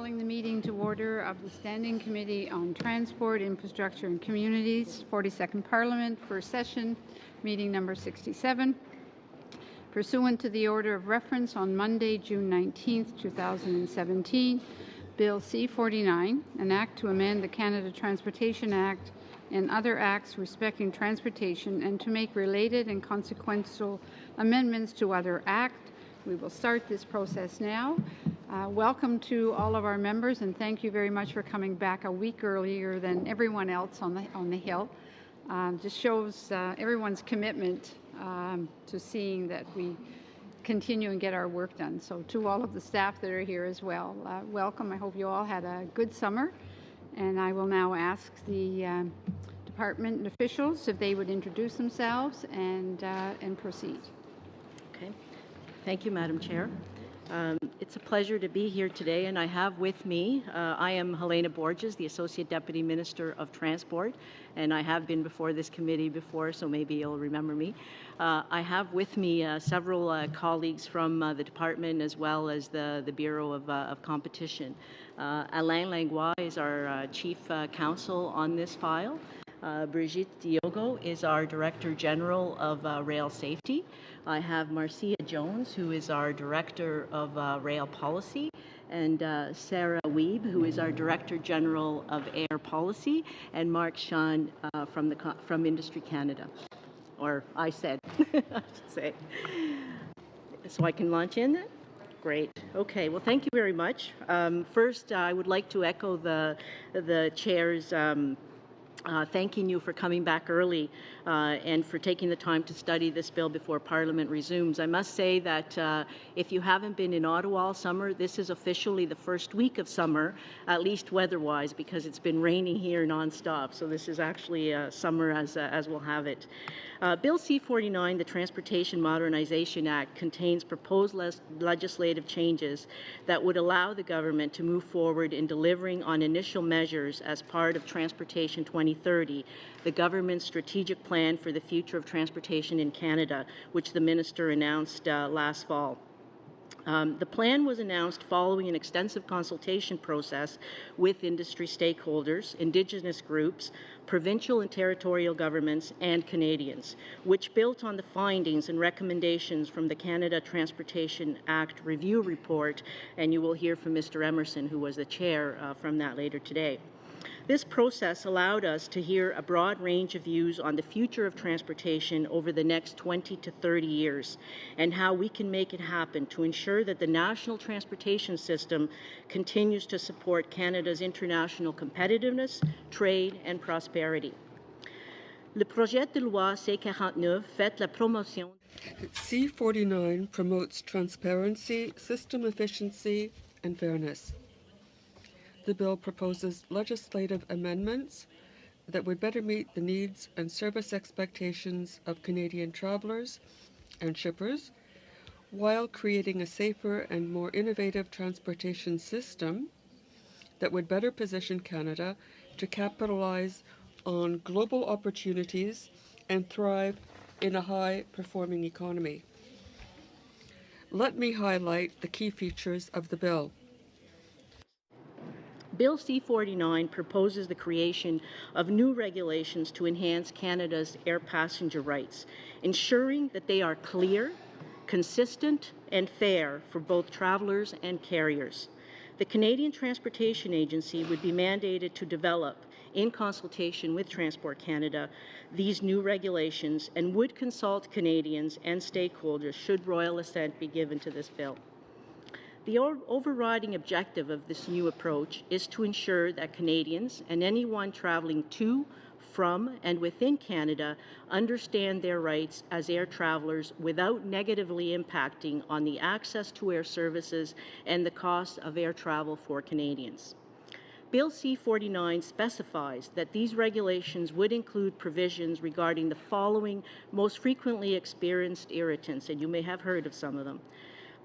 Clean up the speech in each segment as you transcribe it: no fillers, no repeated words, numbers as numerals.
calling the meeting to order of the Standing Committee on Transport, Infrastructure and Communities, 42nd Parliament, first session, meeting number 67. Pursuant to the order of reference on Monday, June 19th, 2017, Bill C-49, an act to amend the Canada Transportation Act and other acts respecting transportation and to make related and consequential amendments to other acts. We will start this process now. Welcome to all of our members, and thank you very much for coming back a week earlier than everyone else on the Hill. Just shows everyone's commitment to seeing that we continue and get our work done. So to all of the staff that are here as well, welcome. I hope you all had a good summer, and I will now ask the department officials if they would introduce themselves and proceed. Okay. Thank you, Madam Chair. It's a pleasure to be here today, and I have with me, I am Helena Borges, the Associate Deputy Minister of Transport, and I have been before this committee before, so maybe you'll remember me. I have with me several colleagues from the department as well as the Bureau of Competition. Alain Langlois is our Chief Counsel on this file. Brigitte Diogo is our Director General of Rail Safety. I have Marcia Jones, who is our Director of Rail Policy, and Sarah Weeb, who is our Director General of Air Policy, and Mark Sean from Industry Canada. Or I said, I should say. So I can launch in then? Great. Okay. Well, thank you very much. First, I would like to echo the Chair's thanking you for coming back early and for taking the time to study this bill before Parliament resumes. I must say that if you haven't been in Ottawa all summer, this is officially the first week of summer, at least weather-wise, because it's been raining here non-stop. So this is actually summer as we'll have it. Bill C-49, the Transportation Modernization Act, contains proposed legislative changes that would allow the government to move forward in delivering on initial measures as part of Transportation 2030, the government's strategic plan for the future of transportation in Canada, which the minister announced last fall. The plan was announced following an extensive consultation process with industry stakeholders, Indigenous groups, provincial and territorial governments, and Canadians, which built on the findings and recommendations from the Canada Transportation Act Review Report, and you will hear from Mr. Emerson, who was the chair from that later today. This process allowed us to hear a broad range of views on the future of transportation over the next 20 to 30 years and how we can make it happen to ensure that the national transportation system continues to support Canada's international competitiveness, trade and prosperity. Le projet de loi C-49 fait la promotion. C-49 promotes transparency, system efficiency and fairness. The bill proposes legislative amendments that would better meet the needs and service expectations of Canadian travellers and shippers, while creating a safer and more innovative transportation system that would better position Canada to capitalize on global opportunities and thrive in a high-performing economy. Let me highlight the key features of the bill. Bill C-49 proposes the creation of new regulations to enhance Canada's air passenger rights, ensuring that they are clear, consistent, and fair for both travellers and carriers. The Canadian Transportation Agency would be mandated to develop, in consultation with Transport Canada, these new regulations and would consult Canadians and stakeholders should royal assent be given to this bill. The overriding objective of this new approach is to ensure that Canadians and anyone travelling to, from, and within Canada understand their rights as air travellers without negatively impacting on the access to air services and the cost of air travel for Canadians. Bill C-49 specifies that these regulations would include provisions regarding the following most frequently experienced irritants, and you may have heard of some of them.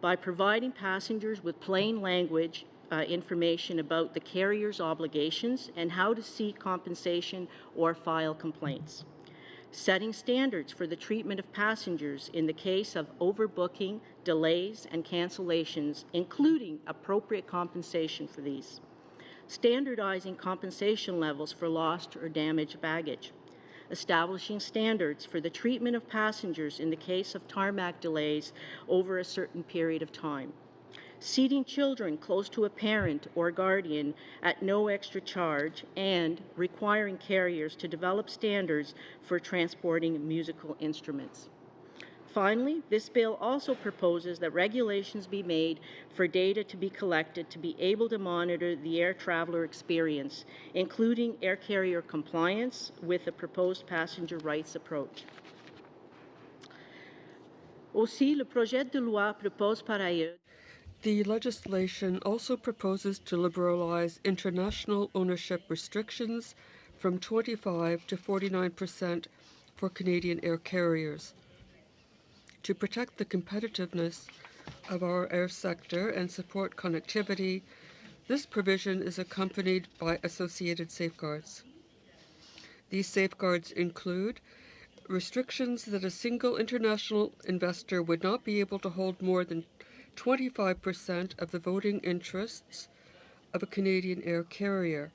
By providing passengers with plain language information about the carrier's obligations and how to seek compensation or file complaints. setting standards for the treatment of passengers in the case of overbooking, delays, and cancellations, including appropriate compensation for these, standardizing compensation levels for lost or damaged baggage, establishing standards for the treatment of passengers in the case of tarmac delays over a certain period of time, seating children close to a parent or guardian at no extra charge, and requiring carriers to develop standards for transporting musical instruments. Finally, this bill also proposes that regulations be made for data to be collected to be able to monitor the air traveler experience, including air carrier compliance with the proposed passenger rights approach. Aussi, le projet de loi propose par ailleurs The legislation also proposes to liberalize international ownership restrictions from 25 to 49% for Canadian air carriers. To protect the competitiveness of our air sector and support connectivity, this provision is accompanied by associated safeguards. These safeguards include restrictions that a single international investor would not be able to hold more than 25% of the voting interests of a Canadian air carrier,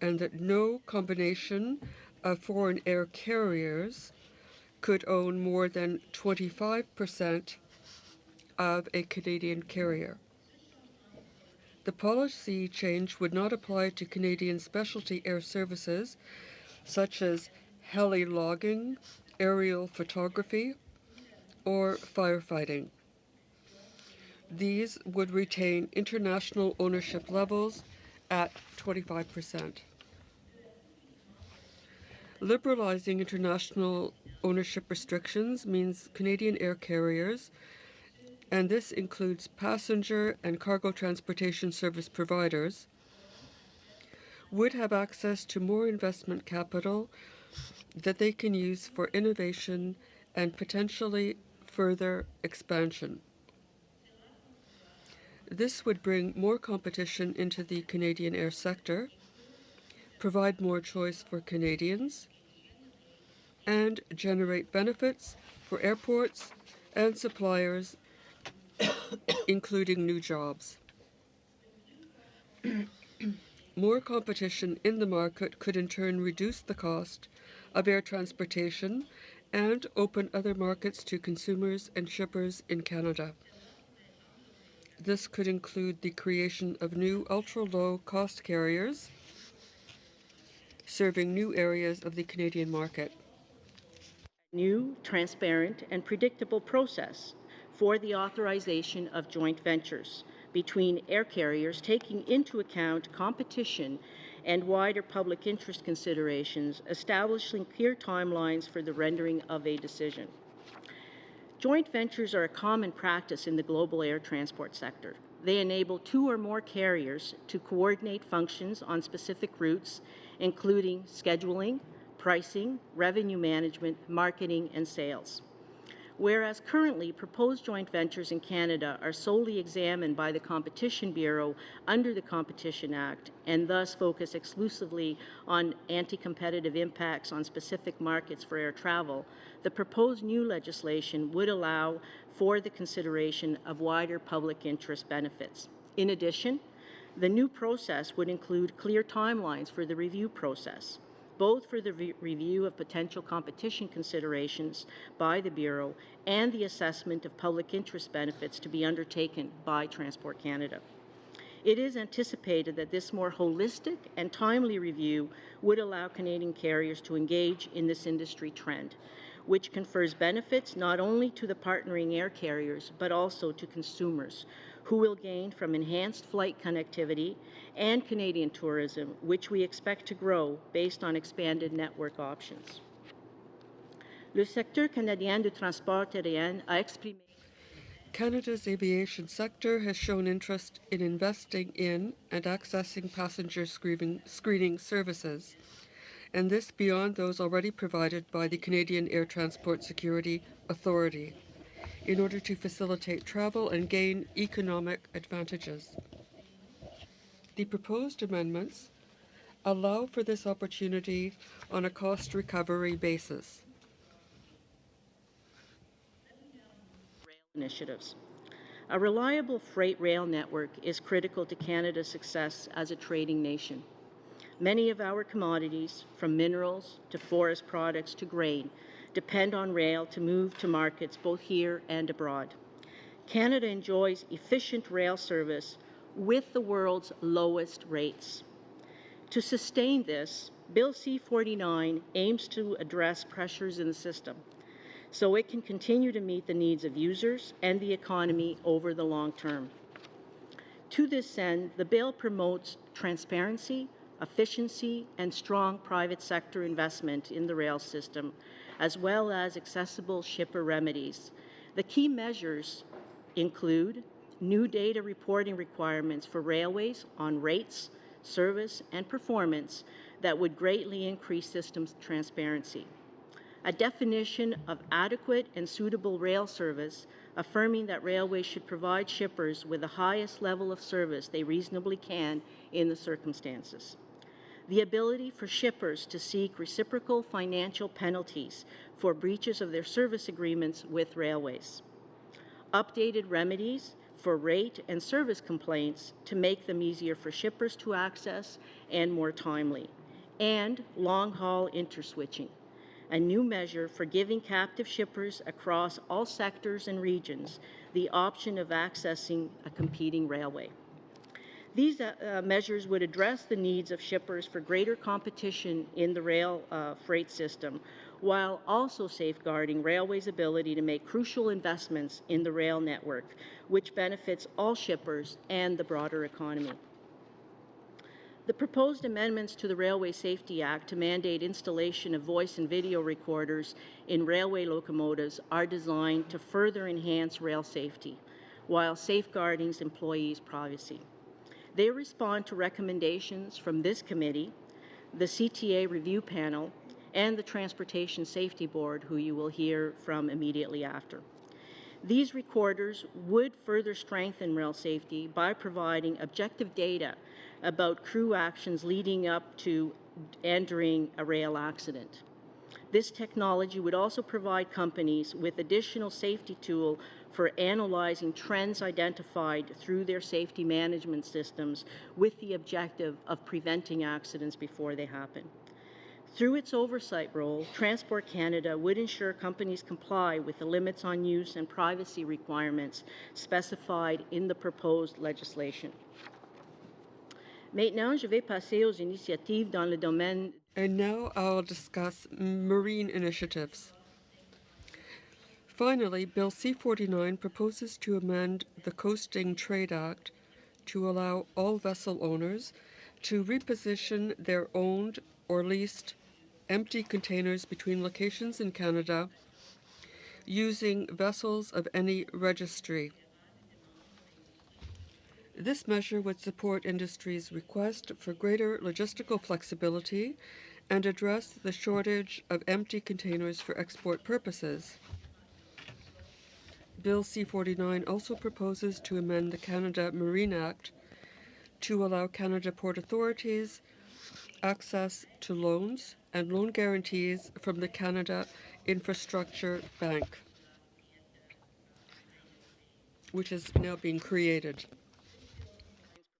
and that no combination of foreign air carriers could own more than 25% of a Canadian carrier. The policy change would not apply to Canadian specialty air services such as heli logging, aerial photography, or firefighting. These would retain international ownership levels at 25%. Liberalizing international ownership restrictions means Canadian air carriers, and this includes passenger and cargo transportation service providers, would have access to more investment capital that they can use for innovation and potentially further expansion. This would bring more competition into the Canadian air sector, provide more choice for Canadians, and generate benefits for airports and suppliers, including new jobs. More competition in the market could in turn reduce the cost of air transportation and open other markets to consumers and shippers in Canada. This could include the creation of new ultra-low cost carriers serving new areas of the Canadian market. New, transparent, and predictable process for the authorization of joint ventures between air carriers, taking into account competition and wider public interest considerations, establishing clear timelines for the rendering of a decision. Joint ventures are a common practice in the global air transport sector. They enable two or more carriers to coordinate functions on specific routes, including scheduling, pricing, revenue management, marketing, and sales. Whereas currently proposed joint ventures in Canada are solely examined by the Competition Bureau under the Competition Act and thus focus exclusively on anti-competitive impacts on specific markets for air travel, the proposed new legislation would allow for the consideration of wider public interest benefits. In addition, the new process would include clear timelines for the review process, both for the review of potential competition considerations by the Bureau and the assessment of public interest benefits to be undertaken by Transport Canada. It is anticipated that this more holistic and timely review would allow Canadian carriers to engage in this industry trend, which confers benefits not only to the partnering air carriers, but also to consumers, who will gain from enhanced flight connectivity and Canadian tourism, which we expect to grow based on expanded network options. Le secteur canadien du transport aérien a exprimé Canada's aviation sector has shown interest in investing in and accessing passenger screening services, and this beyond those already provided by the Canadian Air Transport Security Authority, in order to facilitate travel and gain economic advantages. The proposed amendments allow for this opportunity on a cost recovery basis. Initiatives. A reliable freight rail network is critical to Canada's success as a trading nation. Many of our commodities, from minerals to forest products to grain, depend on rail to move to markets both here and abroad. Canada enjoys efficient rail service with the world's lowest rates. To sustain this, Bill C-49 aims to address pressures in the system so it can continue to meet the needs of users and the economy over the long term. To this end, the bill promotes transparency, efficiency, and strong private sector investment in the rail system, as well as accessible shipper remedies. The key measures include new data reporting requirements for railways on rates, service, and performance that would greatly increase system transparency. A definition of adequate and suitable rail service, affirming that railways should provide shippers with the highest level of service they reasonably can in the circumstances. The ability for shippers to seek reciprocal financial penalties for breaches of their service agreements with railways. Updated remedies for rate and service complaints to make them easier for shippers to access and more timely. And long-haul interswitching, a new measure for giving captive shippers across all sectors and regions the option of accessing a competing railway. These measures would address the needs of shippers for greater competition in the rail freight system, while also safeguarding railways' ability to make crucial investments in the rail network, which benefits all shippers and the broader economy. The proposed amendments to the Railway Safety Act to mandate installation of voice and video recorders in railway locomotives are designed to further enhance rail safety while safeguarding employees' privacy. They respond to recommendations from this committee, the CTA Review Panel, and the Transportation Safety Board, who you will hear from immediately after. These recorders would further strengthen rail safety by providing objective data about crew actions leading up to and during a rail accident. This technology would also provide companies with additional safety tool for analyzing trends identified through their safety management systems with the objective of preventing accidents before they happen. Through its oversight role, Transport Canada would ensure companies comply with the limits on use and privacy requirements specified in the proposed legislation. Maintenant, je vais passer aux initiatives dans le domaine. And now I'll discuss marine initiatives. Finally, Bill C-49 proposes to amend the Coasting Trade Act to allow all vessel owners to reposition their owned or leased empty containers between locations in Canada using vessels of any registry. This measure would support industry's request for greater logistical flexibility and address the shortage of empty containers for export purposes. Bill C-49 also proposes to amend the Canada Marine Act to allow Canada Port Authorities access to loans and loan guarantees from the Canada Infrastructure Bank, which is now being created.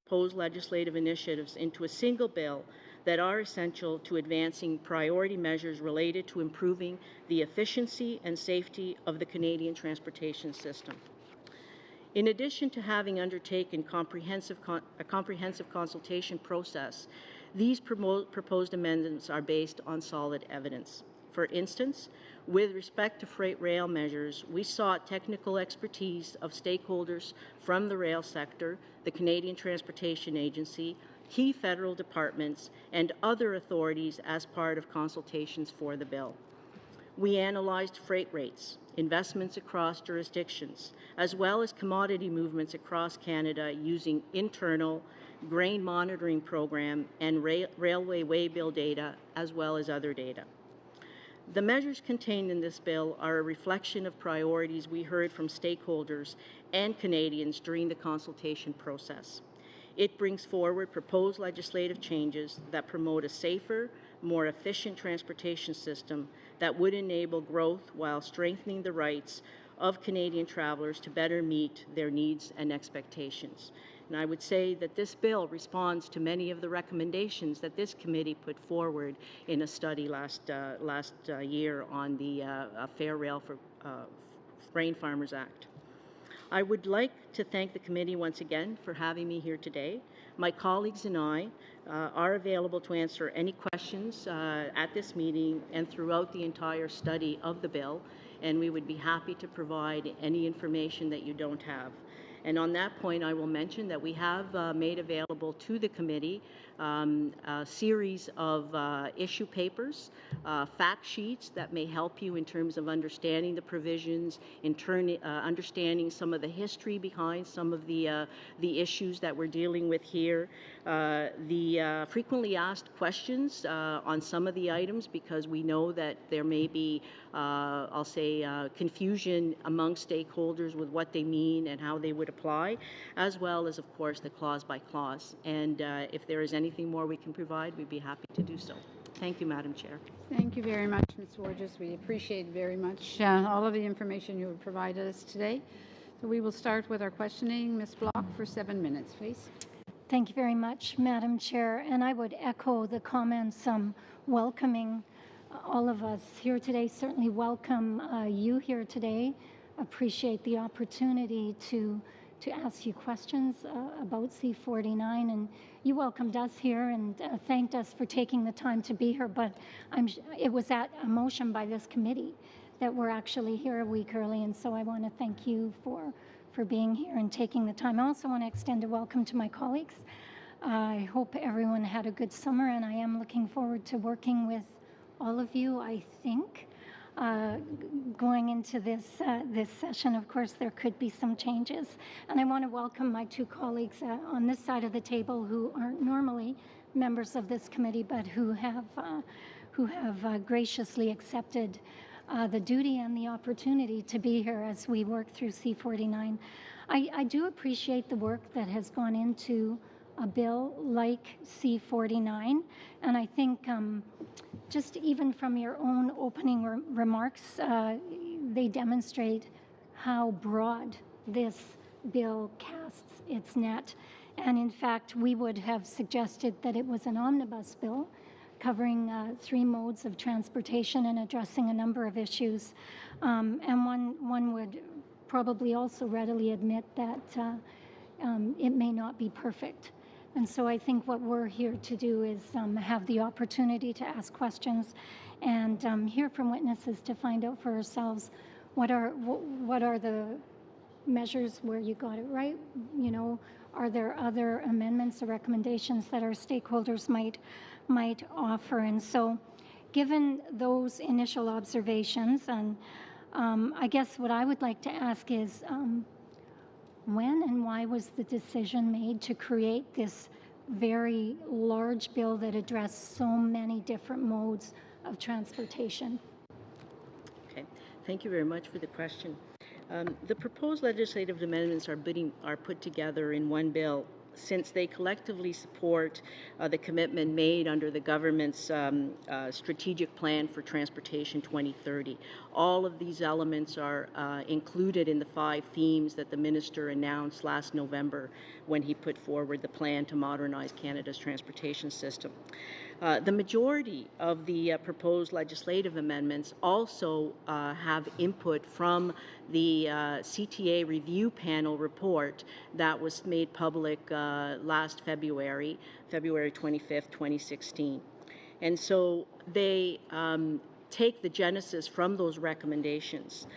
Proposed legislative initiatives into a single bill that are essential to advancing priority measures related to improving the efficiency and safety of the Canadian transportation system. In addition to having undertaken a comprehensive consultation process, these proposed amendments are based on solid evidence. For instance, with respect to freight rail measures, we sought technical expertise of stakeholders from the rail sector, the Canadian Transportation Agency, key federal departments, and other authorities as part of consultations for the bill. We analyzed freight rates, investments across jurisdictions, as well as commodity movements across Canada using internal grain monitoring program and railway waybill data, as well as other data. The measures contained in this bill are a reflection of priorities we heard from stakeholders and Canadians during the consultation process. It brings forward proposed legislative changes that promote a safer, more efficient transportation system that would enable growth while strengthening the rights of Canadian travelers to better meet their needs and expectations. And I would say that this bill responds to many of the recommendations that this committee put forward in a study last year on the Fair Rail for Grain Farmers Act. I would like to thank the committee once again for having me here today. My colleagues and I are available to answer any questions at this meeting and throughout the entire study of the bill, and we would be happy to provide any information that you don't have. And on that point, I will mention that we have made available to the committee a series of issue papers, fact sheets that may help you in terms of understanding the provisions, in turn understanding some of the history behind some of the issues that we're dealing with here, the frequently asked questions on some of the items, because we know that there may be, I'll say, confusion among stakeholders with what they mean and how they would apply, as well as, of course, the clause by clause. And if there is anything more we can provide, we'd be happy to do so. Thank you, Madam Chair. Thank you very much, Ms. Borges. We appreciate very much all of the information you have provided us today. So we will start with our questioning. Ms. Block, for 7 minutes, please. Thank you very much, Madam Chair. And I would echo the comments welcoming all of us here today. Certainly welcome you here today. Appreciate the opportunity to ask you questions about C49, and you welcomed us here and thanked us for taking the time to be here, but it was at a motion by this committee that we're actually here a week early, and so I want to thank you for being here and taking the time. I also want to extend a welcome to my colleagues. I hope everyone had a good summer, and I am looking forward to working with all of you, I think. Going into this session, of course, there could be some changes. And I want to welcome my two colleagues on this side of the table who aren't normally members of this committee, but who have graciously accepted the duty and the opportunity to be here as we work through C49. I do appreciate the work that has gone into a bill like C49, and I think just even from your own opening remarks, they demonstrate how broad this bill casts its net. And in fact, we would have suggested that it was an omnibus bill covering 3 modes of transportation and addressing a number of issues. And one would probably also readily admit that it may not be perfect. And so I think what we're here to do is have the opportunity to ask questions and hear from witnesses to find out for ourselves what are the measures where you got it right. You know, are there other amendments or recommendations that our stakeholders might offer? And so, given those initial observations, and I guess what I would like to ask is, when and why was the decision made to create this very large bill that addressed so many different modes of transportation? Okay, thank you very much for the question. The proposed legislative amendments are put together in one bill since they collectively support the commitment made under the government's strategic plan for transportation 2030. All of these elements are included in the 5 themes that the minister announced last November when he put forward the plan to modernize Canada's transportation system. The majority of the proposed legislative amendments also have input from the CTA review panel report that was made public last February 25th, 2016. And so they take the genesis from those recommendations.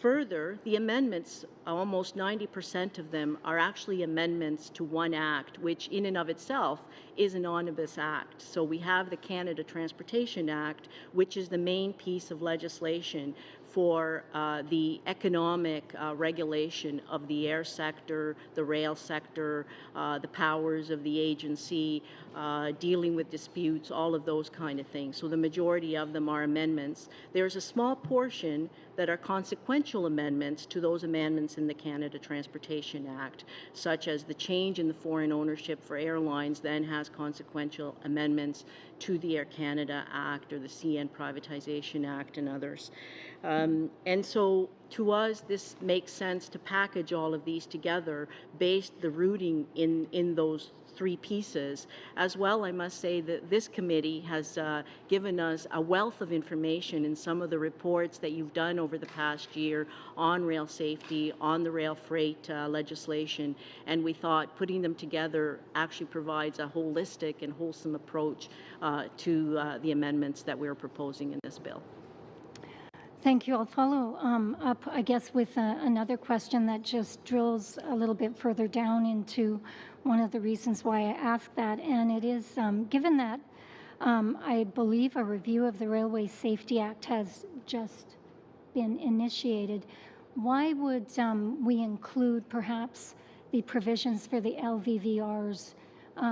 Further, the amendments, almost 90% of them, are actually amendments to one act, which in and of itself is an omnibus act. So we have the Canada Transportation Act, which is the main piece of legislation for the economic regulation of the air sector, the rail sector, the powers of the agency, dealing with disputes, all of those kind of things. So the majority of them are amendments. There's a small portion that are consequential amendments to those amendments in the Canada Transportation Act, such as the change in the foreign ownership for airlines then has consequential amendments to the Air Canada Act or the CN Privatization Act and others. And so to us, this makes sense to package all of these together based the rooting in those three pieces. As well, I must say that this committee has given us a wealth of information in some of the reports that you've done over the past year on rail safety, on the rail freight legislation, and we thought putting them together actually provides a holistic and wholesome approach to the amendments that we're proposing in this bill. Thank you. I'll follow up, I guess, with another question that just drills a little bit further down into one of the reasons why I asked that. And it is, given that I believe a review of the Railway Safety Act has just been initiated, why would we include perhaps the provisions for the LVVR's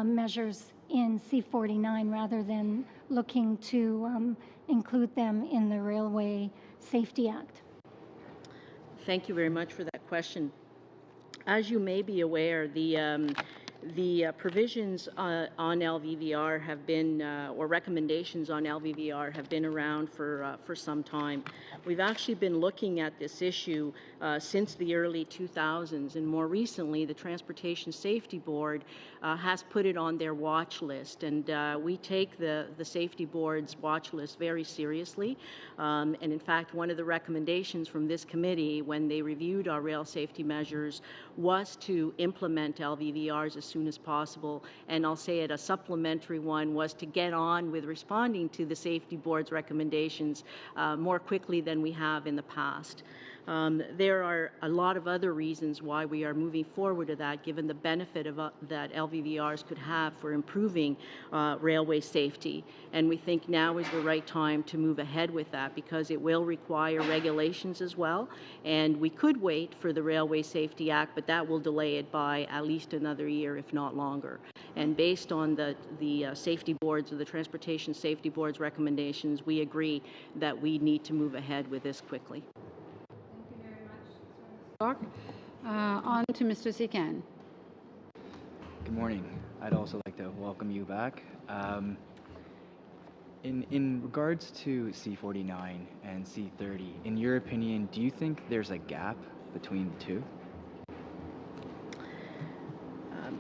measures in C49 rather than looking to include them in the Railway Safety Act? Thank you very much for that question. As you may be aware, the provisions on LVVR have been, or recommendations on LVVR have been around for some time. We've actually been looking at this issue since the early 2000s, and more recently, the Transportation Safety Board has put it on their watch list, and we take the Safety Board's watch list very seriously. And in fact, one of the recommendations from this committee when they reviewed our rail safety measures was to implement LVVRs as soon as possible, and I'll say it, a supplementary one was to get on with responding to the Safety Board's recommendations more quickly than we have in the past. There are a lot of other reasons why we are moving forward to that, given the benefit of that LVVRs could have for improving railway safety. And we think now is the right time to move ahead with that because it will require regulations as well. And we could wait for the Railway Safety Act, but that will delay it by at least another year, if not longer. And based on the safety boards or the Transportation Safety Board's recommendations, we agree that we need to move ahead with this quickly. On to Mr. Secan. Good morning. I'd also like to welcome you back. In regards to C49 and C30, in your opinion, do you think there's a gap between the two?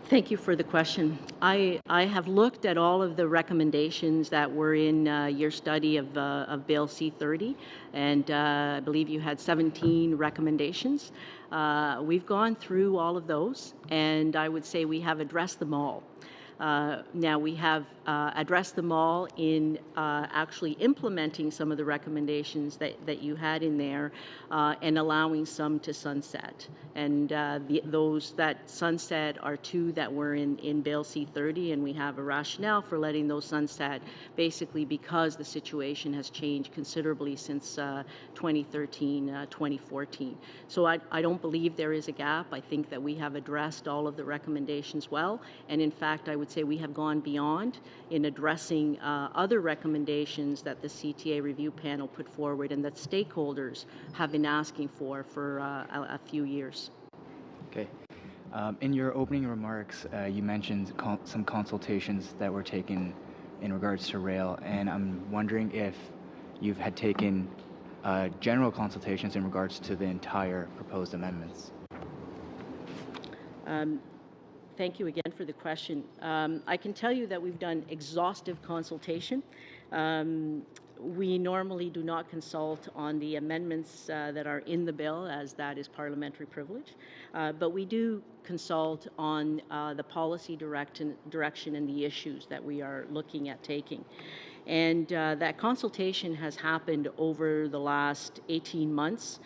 Thank you for the question. I have looked at all of the recommendations that were in your study of Bill C30, and I believe you had 17 recommendations. We've gone through all of those, and I would say we have addressed them all. Now, we have addressed them all in actually implementing some of the recommendations that you had in there and allowing some to sunset. And those that sunset are two that were in Bill C30, and we have a rationale for letting those sunset basically because the situation has changed considerably since 2013, 2014. So I don't believe there is a gap. I think that we have addressed all of the recommendations well, and in fact, I would say we have gone beyond in addressing other recommendations that the CTA review panel put forward and that stakeholders have been asking for a few years. Okay. In your opening remarks, you mentioned some consultations that were taken in regards to rail, and I'm wondering if you've had taken general consultations in regards to the entire proposed amendments. Thank you again for the question. I can tell you that we've done exhaustive consultation. We normally do not consult on the amendments that are in the bill, as that is parliamentary privilege, but we do consult on the policy direction and the issues that we are looking at taking. And that consultation has happened over the last 18 months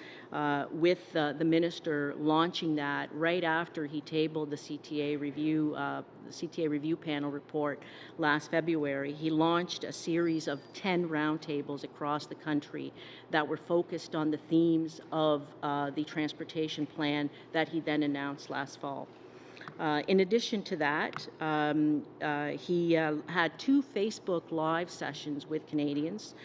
with the minister launching that right after he tabled the CTA review panel report last February. He launched a series of 10 roundtables across the country that were focused on the themes of the transportation plan that he then announced last fall. In addition to that, he had 2 Facebook Live sessions with Canadians.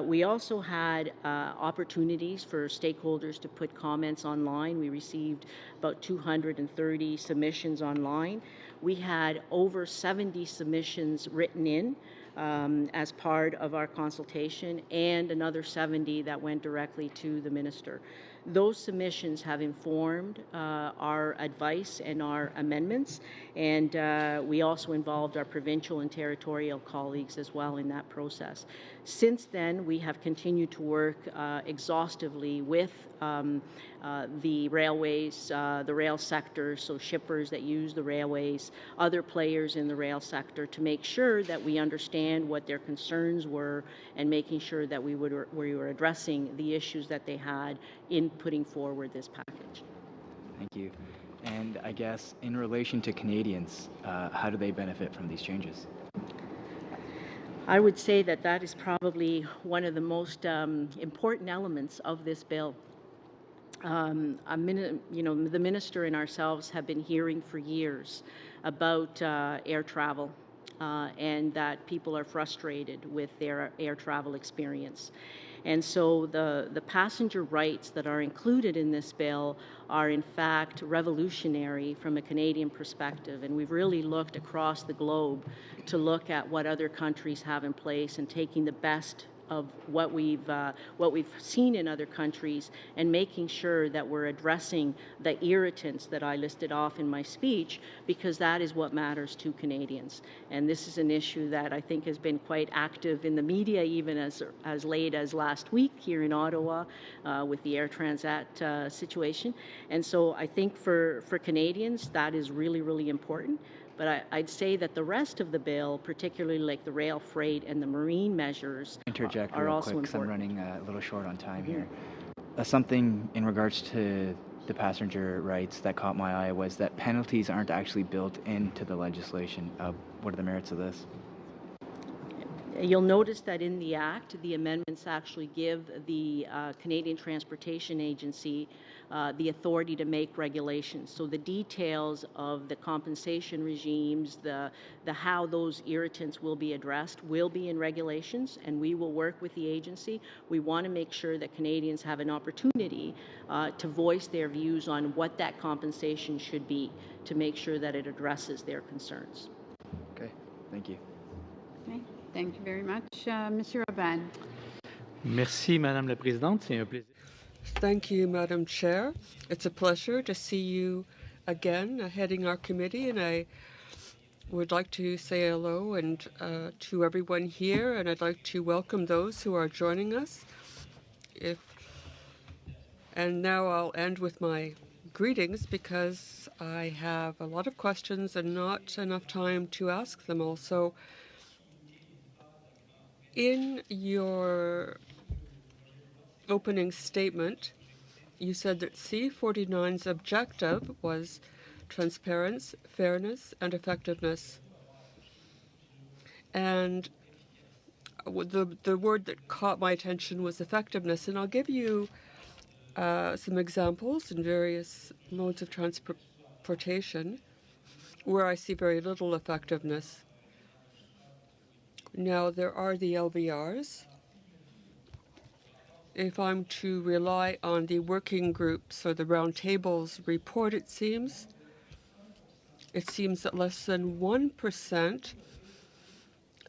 We also had opportunities for stakeholders to put comments online. We received about 230 submissions online. We had over 70 submissions written in as part of our consultation, and another 70 that went directly to the minister. Those submissions have informed our advice and our amendments, and we also involved our provincial and territorial colleagues as well in that process. Since then, we have continued to work exhaustively with the railways, the rail sector, so shippers that use the railways, other players in the rail sector, to make sure that we understand what their concerns were and making sure that we were addressing the issues that they had in putting forward this package. Thank you. And I guess in relation to Canadians, how do they benefit from these changes? I would say that that is probably one of the most important elements of this bill. The minister and ourselves have been hearing for years about air travel and that people are frustrated with their air travel experience. And so the passenger rights that are included in this bill are in fact revolutionary from a Canadian perspective. And we've really looked across the globe to look at what other countries have in place and taking the best of what we've seen in other countries and making sure that we're addressing the irritants that I listed off in my speech, because that is what matters to Canadians. And this is an issue that I think has been quite active in the media, even as late as last week here in Ottawa with the Air Transat situation. And so I think for Canadians, that is really, really important. But I'd say that the rest of the bill, particularly like the rail freight and the marine measures, Interject are real also quick, 'cause I'm important. running a little short on time here. Something in regards to the passenger rights that caught my eye was that penalties aren't actually built into the legislation. What are the merits of this? You'll notice that in the Act, the amendments actually give the Canadian Transportation Agency the authority to make regulations. So the details of the compensation regimes, the how those irritants will be addressed will be in regulations, and we will work with the agency. We want to make sure that Canadians have an opportunity to voice their views on what that compensation should be to make sure that it addresses their concerns. Okay, thank you. Okay. Thank you very much. Monsieur Aban. Merci, Madame la Présidente. C'est un plaisir. Thank you, Madam Chair. It's a pleasure to see you again heading our committee, and I would like to say hello and to everyone here, and I'd like to welcome those who are joining us. And now I'll end with my greetings because I have a lot of questions and not enough time to ask them all. So in your opening statement, you said that C49's objective was transparency, fairness, and effectiveness. And the word that caught my attention was effectiveness. And I'll give you some examples in various modes of transportation where I see very little effectiveness. Now, there are the LVRs. If I'm to rely on the working groups or the roundtables report, it seems that less than 1%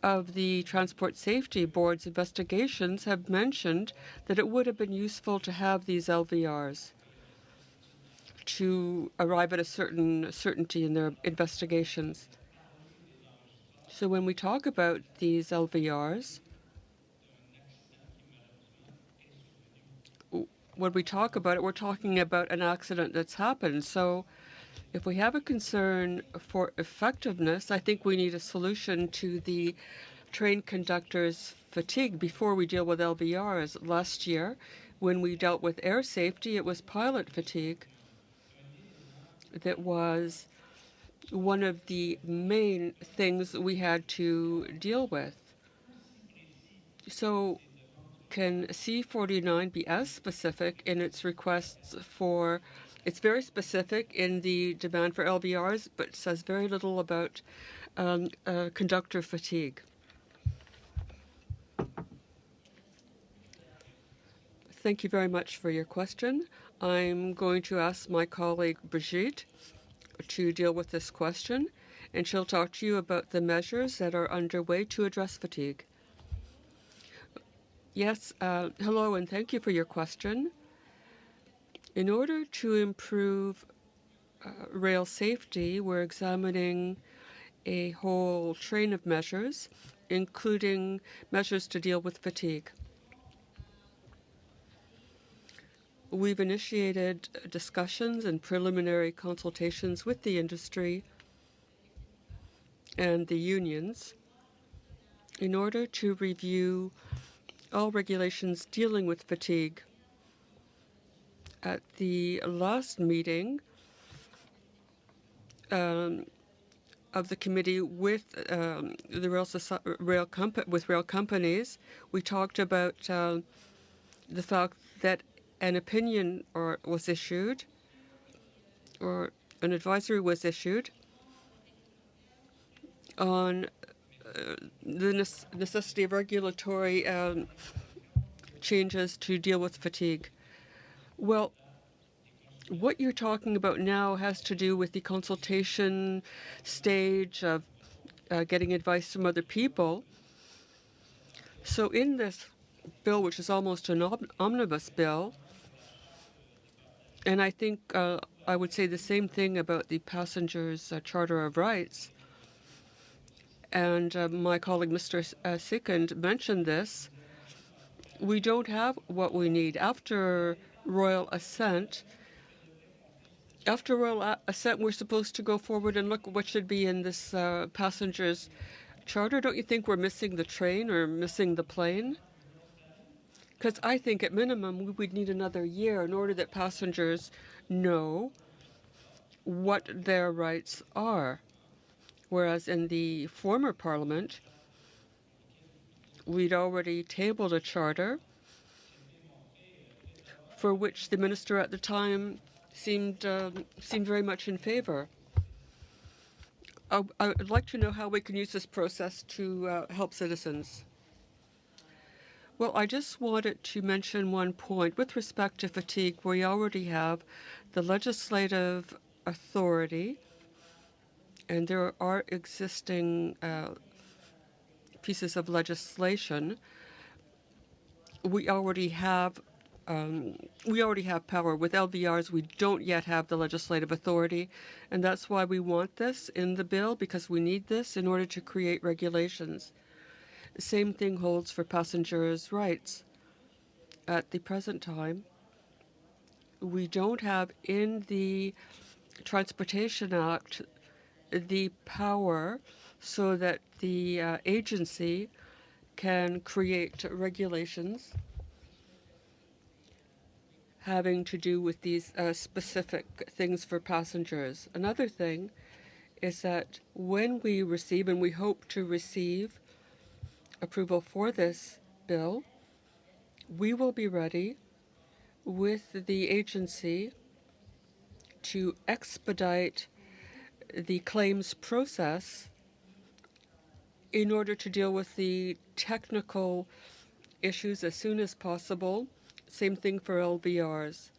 of the Transport Safety Board's investigations have mentioned that it would have been useful to have these LVRs to arrive at a certain certainty in their investigations. So when we talk about these LVRs, when we talk about it, we're talking about an accident that's happened. So if we have a concern for effectiveness, I think we need a solution to the train conductors' fatigue before we deal with LVRs. Last year, when we dealt with air safety, it was pilot fatigue that was one of the main things we had to deal with. So can C49 be as specific in its requests for It's very specific in the demand for LVRs, but says very little about conductor fatigue. Thank you very much for your question. I'm going to ask my colleague Brigitte to deal with this question, and she'll talk to you about the measures that are underway to address fatigue. Yes, hello, and thank you for your question. In order to improve rail safety, we're examining a whole train of measures, including measures to deal with fatigue. We've initiated discussions and preliminary consultations with the industry and the unions in order to review all regulations dealing with fatigue. At the last meeting of the committee with the rail companies, we talked about the fact that an opinion was issued, or an advisory was issued on the necessity of regulatory changes to deal with fatigue. Well, what you're talking about now has to do with the consultation stage of getting advice from other people. So in this bill, which is almost an omnibus bill, and I think I would say the same thing about the Passengers' Charter of Rights, and my colleague Mr. Sikand mentioned this, we don't have what we need. After royal assent, we're supposed to go forward and look what should be in this Passengers' Charter. Don't you think we're missing the train or missing the plane? Because I think at minimum we would need another year in order that passengers know what their rights are. Whereas in the former Parliament, we'd already tabled a charter for which the minister at the time seemed very much in favor. I would like to know how we can use this process to help citizens. Well, I just wanted to mention one point. With respect to fatigue, we already have the legislative authority, and there are existing pieces of legislation. We already have power. With LVRs, we don't yet have the legislative authority, and that's why we want this in the bill, because we need this in order to create regulations. The same thing holds for passengers' rights. At the present time, we don't have in the Transportation Act the power so that the agency can create regulations having to do with these specific things for passengers. Another thing is that when we receive, and we hope to receive, approval for this bill, we will be ready with the agency to expedite the claims process in order to deal with the technical issues as soon as possible. Same thing for LVRs.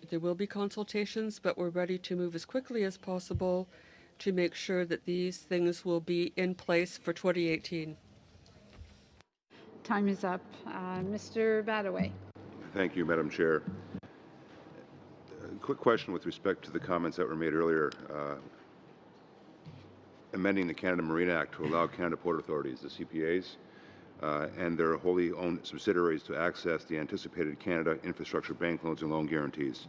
There will be consultations, but we're ready to move as quickly as possible to make sure that these things will be in place for 2018. Time is up. Mr. Badaway. Thank you, Madam Chair. A quick question with respect to the comments that were made earlier. Amending the Canada Marine Act to allow Canada Port Authorities, the CPAs, and their wholly owned subsidiaries to access the anticipated Canada Infrastructure Bank loans and loan guarantees.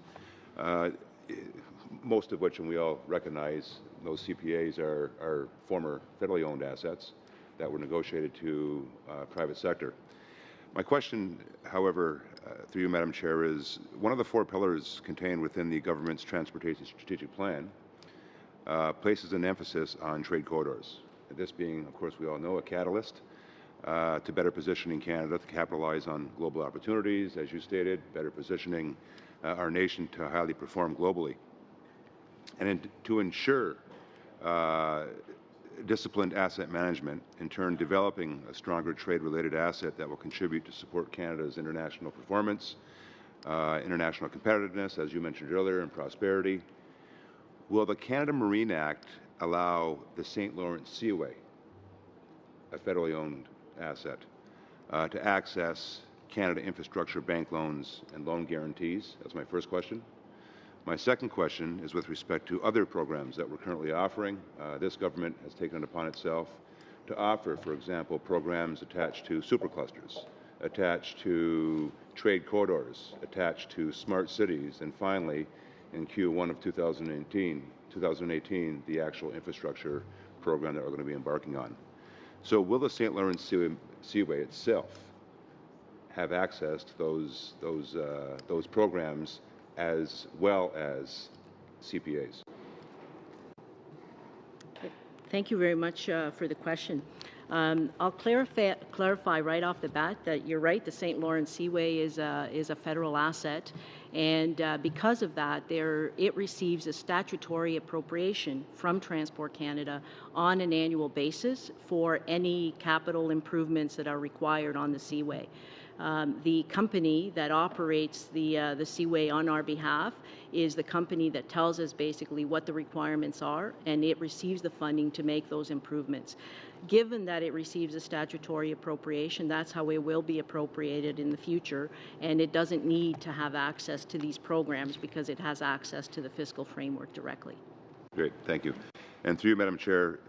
Most of which, and we all recognize, those CPAs are former federally owned assets that were negotiated to private sector. My question, however, through you, Madam Chair, is one of the four pillars contained within the government's transportation strategic plan places an emphasis on trade corridors. This being, of course, we all know, a catalyst to better positioning Canada to capitalize on global opportunities, as you stated, better positioning our nation to highly perform globally. And to ensure disciplined asset management, in turn developing a stronger trade-related asset that will contribute to support Canada's international performance, international competitiveness, as you mentioned earlier, and prosperity. Will the Canada Marine Act allow the St. Lawrence Seaway, a federally owned asset, to access Canada infrastructure bank loans and loan guarantees? That's my first question. My second question is with respect to other programs that we're currently offering. This government has taken it upon itself to offer, for example, programs attached to superclusters, attached to trade corridors, attached to smart cities, and finally, in Q1 of 2018, the actual infrastructure program that we're going to be embarking on. So will the St. Lawrence Seaway itself have access to those programs as well as CPAs? Thank you very much for the question. I'll clarify right off the bat that you're right. The St. Lawrence Seaway is a federal asset, and because of that, it receives a statutory appropriation from Transport Canada on an annual basis for any capital improvements that are required on the Seaway. The company that operates the Seaway on our behalf is the company that tells us basically what the requirements are, and it receives the funding to make those improvements. Given that it receives a statutory appropriation, that's how it will be appropriated in the future, and it doesn't need to have access to these programs because it has access to the fiscal framework directly. Great, thank you. And through you, Madam Chair,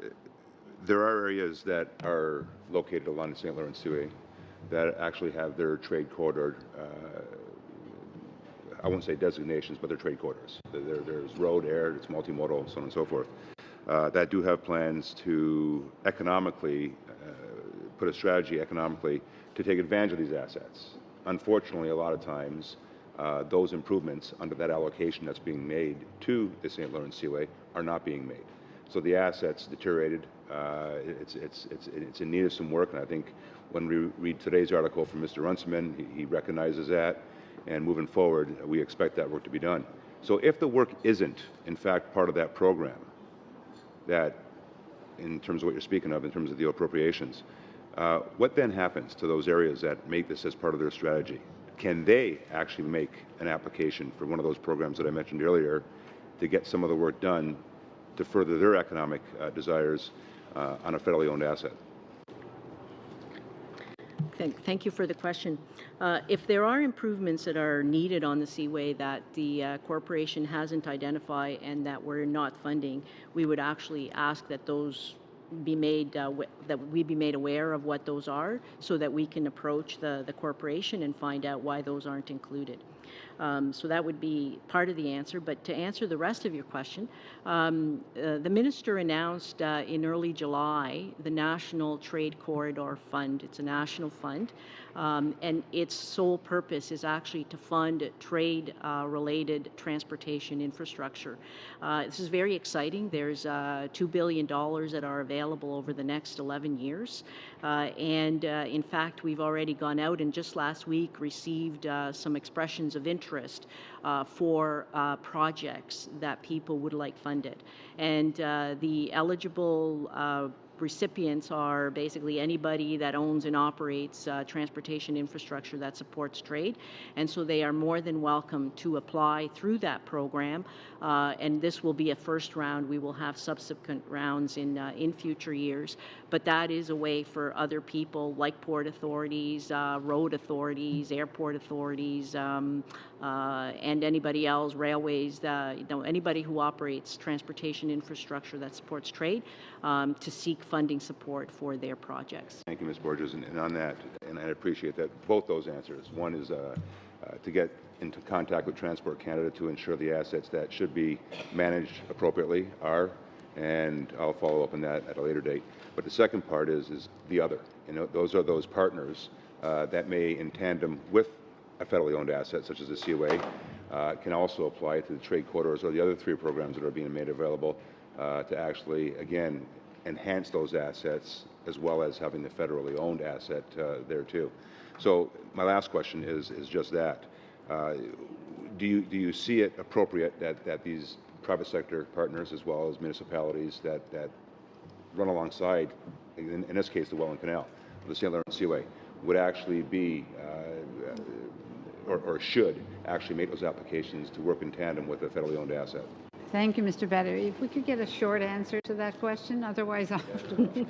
there are areas that are located along the St. Lawrence Seaway that actually have their trade corridor, I won't say designations, but they're trade corridors. There's road, air, it's multimodal, so on and so forth, that do have plans to economically, put a strategy economically to take advantage of these assets. Unfortunately, a lot of times, those improvements under that allocation that's being made to the St. Lawrence Seaway are not being made. So the asset's deteriorated. It's in need of some work, and I think when we read today's article from Mr. Runciman, he recognizes that, and moving forward, we expect that work to be done. So if the work isn't, in fact, part of that program, that in terms of what you're speaking of, in terms of the appropriations, what then happens to those areas that make this as part of their strategy? Can they actually make an application for one of those programs that I mentioned earlier to get some of the work done to further their economic desires on a federally owned asset? Thank you for the question. If there are improvements that are needed on the Seaway that the corporation hasn't identified and that we're not funding, we would actually ask that those be made that we be made aware of what those are, so that we can approach the corporation and find out why those aren't included. So that would be part of the answer. But to answer the rest of your question, the minister announced in early July the National Trade Corridor Fund. It's a national fund, and its sole purpose is actually to fund trade-related transportation infrastructure. This is very exciting. There's $2 billion that are available over the next 11 years. And in fact, we've already gone out and just last week received some expressions of interest for projects that people would like funded. And the eligible recipients are basically anybody that owns and operates transportation infrastructure that supports trade, and so they are more than welcome to apply through that program. And this will be a first round. We will have subsequent rounds in future years, but that is a way for other people like port authorities, road authorities, airport authorities, and anybody else, railways, anybody who operates transportation infrastructure that supports trade, to seek funding support for their projects. Thank you, Ms. Borges. And on that, and I appreciate that, both those answers. One is to get into contact with Transport Canada to ensure the assets that should be managed appropriately are, and I'll follow up on that at a later date. But the second part is the other. Those are those partners that may, in tandem with a federally owned asset, such as the Seaway, can also apply to the trade corridors or the other three programs that are being made available to actually, again, enhance those assets, as well as having the federally owned asset there too. So my last question is just that. do you see it appropriate that these private sector partners, as well as municipalities that run alongside, in this case, the Welland Canal, the St. Lawrence Seaway, would actually be or should actually make those applications to work in tandem with a federally owned asset? Thank you, Mr. Battery. If we could get a short answer to that question, otherwise I'll have to.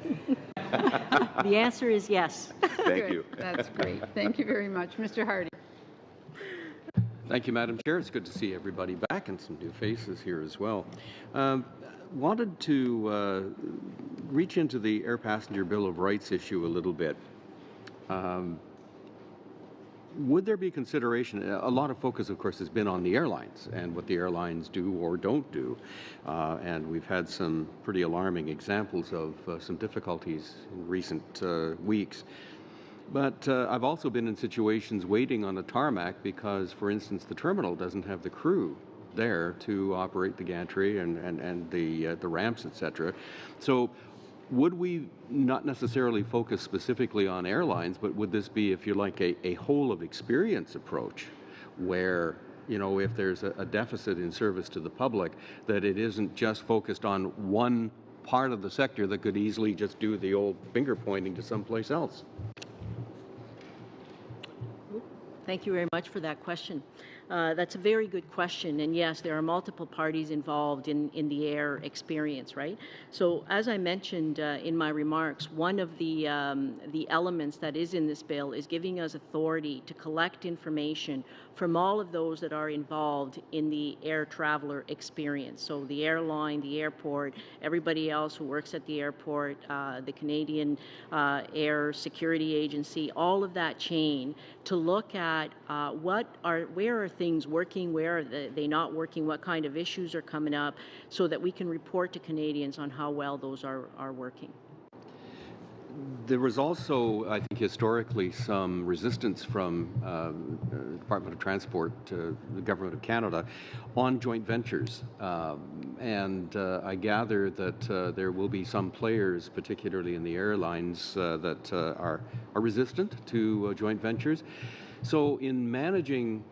The answer is yes. Thank you. That's great. Thank you very much. Mr. Hardy. Thank you, Madam Chair. It's good to see everybody back and some new faces here as well. Wanted to reach into the Air Passenger Bill of Rights issue a little bit. Would there be consideration? A lot of focus, of course, has been on the airlines and what the airlines do or don't do. And we've had some pretty alarming examples of some difficulties in recent weeks. But I've also been in situations waiting on a tarmac because, for instance, the terminal doesn't have the crew there to operate the gantry and the ramps, etc. So would we not necessarily focus specifically on airlines, but would this be, if you like, a whole of experience approach where, you know, if there's a deficit in service to the public, that it isn't just focused on one part of the sector that could easily just do the old finger pointing to someplace else? Thank you very much for that question. That's a very good question, and yes, there are multiple parties involved in the air experience, right? So, as I mentioned in my remarks, one of the elements that is in this bill is giving us authority to collect information from all of those that are involved in the air traveler experience. So, the airline, the airport, everybody else who works at the airport, the Canadian Air Security Agency, all of that chain, to look at where are things working, where are they not working, what kind of issues are coming up, so that we can report to Canadians on how well those are working. There was also, I think, historically some resistance from the Department of Transport to the Government of Canada on joint ventures. And I gather that there will be some players, particularly in the airlines, that are resistant to joint ventures. So in managing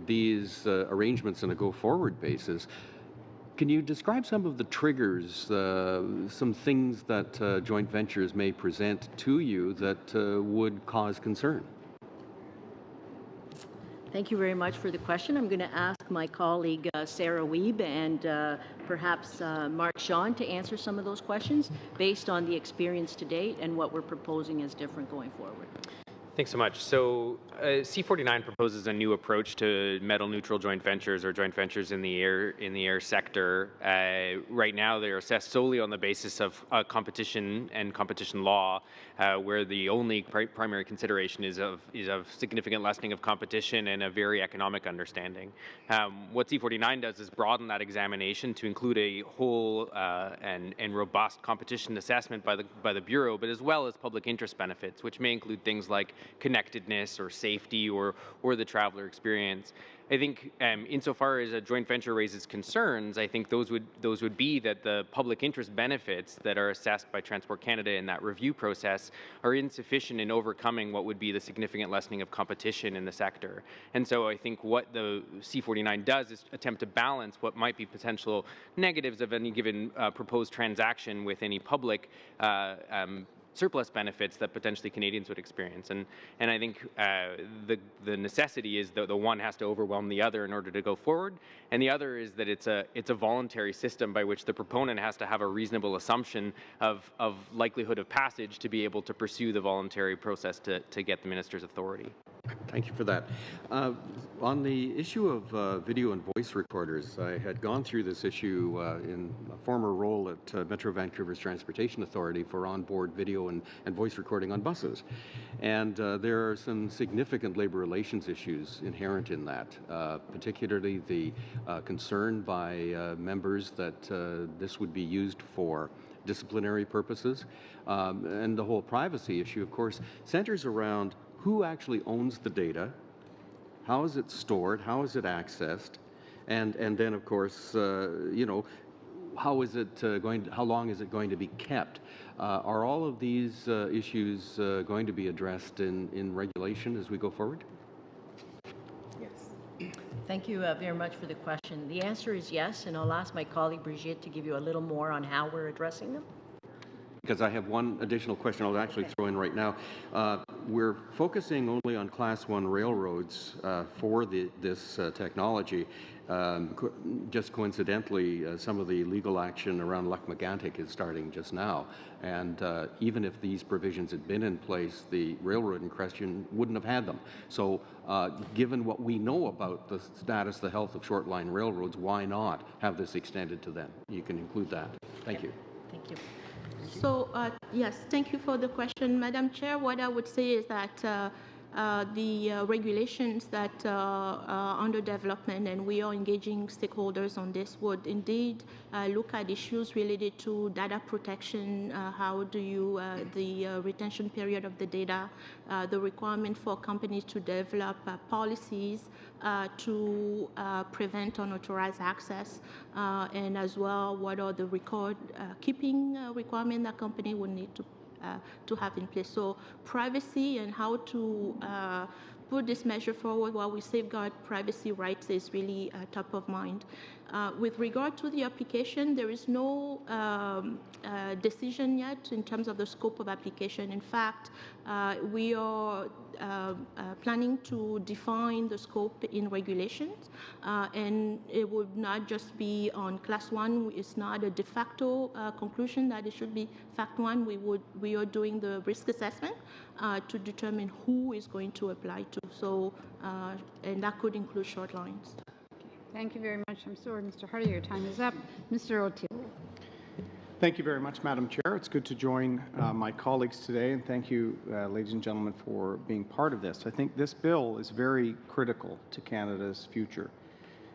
these arrangements on a go-forward basis, can you describe some of the triggers, some things that joint ventures may present to you that would cause concern? Thank you very much for the question. I'm going to ask my colleague Sarah Wiebe and perhaps Mark Shawn to answer some of those questions based on the experience to date and what we're proposing as different going forward. Thanks so much. So C49 proposes a new approach to metal-neutral joint ventures or joint ventures in the air sector. Right now, they're assessed solely on the basis of competition and competition law, where the only primary consideration is of significant lessening of competition and a very economic understanding. What C49 does is broaden that examination to include a whole and robust competition assessment by the Bureau, but as well as public interest benefits, which may include things like connectedness or safety or the traveler experience. I think insofar as a joint venture raises concerns, I think those would be that the public interest benefits that are assessed by Transport Canada in that review process are insufficient in overcoming what would be the significant lessening of competition in the sector. And so I think what the C49 does is attempt to balance what might be potential negatives of any given proposed transaction with any public surplus benefits that potentially Canadians would experience. And I think the necessity is that the one has to overwhelm the other in order to go forward, and the other is that it's a voluntary system by which the proponent has to have a reasonable assumption of likelihood of passage to be able to pursue the voluntary process to get the minister's authority. Thank you for that. On the issue of video and voice recorders, I had gone through this issue in a former role at Metro Vancouver's Transportation Authority for onboard video and voice recording on buses. And there are some significant labor relations issues inherent in that, particularly the concern by members that this would be used for disciplinary purposes. And the whole privacy issue, of course, centers around who actually owns the data, how is it stored, how is it accessed, and then of course, you know, how is it how long is it going to be kept? Are all of these issues going to be addressed in regulation as we go forward? Yes. Thank you very much for the question. The answer is yes, and I'll ask my colleague Brigitte to give you a little more on how we're addressing them. Because I have one additional question I'll actually throw in right now. We're focusing only on Class 1 railroads for this technology. Just coincidentally, some of the legal action around Lac-Mégantic is starting just now. And even if these provisions had been in place, the railroad in question wouldn't have had them. So given what we know about the status, the health of short-line railroads, why not have this extended to them? You can include that. Thank you. Thank you. So, yes, thank you for the question, Madam Chair. What I would say is that the regulations that are under development, and we are engaging stakeholders on this, would indeed look at issues related to data protection, how do you, the retention period of the data, the requirement for companies to develop policies to prevent unauthorized access, and as well, what are the record keeping requirements that company would need to have in place. So privacy and how to put this measure forward while we safeguard privacy rights is really top of mind. With regard to the application, there is no decision yet in terms of the scope of application. In fact, we are planning to define the scope in regulations, and it would not just be on Class 1. It's not a de facto conclusion that it should be Fact 1. We are doing the risk assessment to determine who is going to apply to. So, and that could include short lines. Thank you very much. I'm sorry, Mr. Hardy, your time is up. Mr. O'Toole. Thank you very much, Madam Chair. It's good to join my colleagues today, and thank you, ladies and gentlemen, for being part of this. I think this bill is very critical to Canada's future,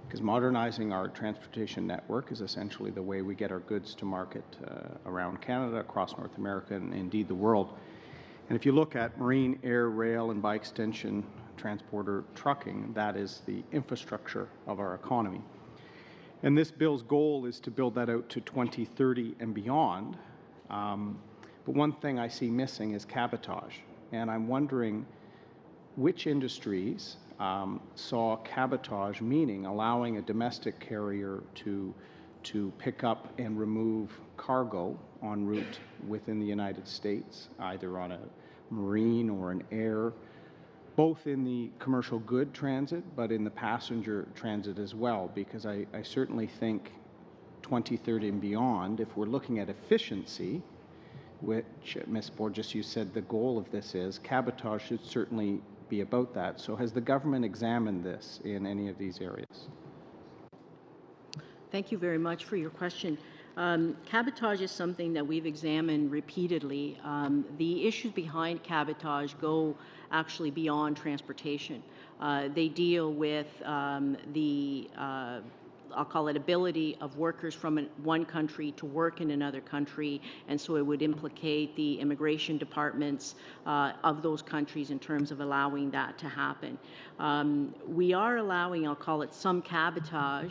because modernizing our transportation network is essentially the way we get our goods to market around Canada, across North America, and indeed the world. And if you look at marine, air, rail, and by extension, transporter trucking, that is the infrastructure of our economy. And this bill's goal is to build that out to 2030 and beyond. But one thing I see missing is cabotage. And I'm wondering which industries saw cabotage, meaning allowing a domestic carrier to pick up and remove cargo en route within the United States, either on a marine or an air, both in the commercial good transit, but in the passenger transit as well, because I certainly think 2030 and beyond, if we're looking at efficiency, which, Ms. Borges, you said the goal of this is, cabotage should certainly be about that. So has the government examined this in any of these areas? Thank you very much for your question. Cabotage is something that we've examined repeatedly. The issues behind cabotage go actually beyond transportation. They deal with the I'll call it ability of workers from one country to work in another country, and so it would implicate the immigration departments of those countries in terms of allowing that to happen. We are allowing, I'll call it, some cabotage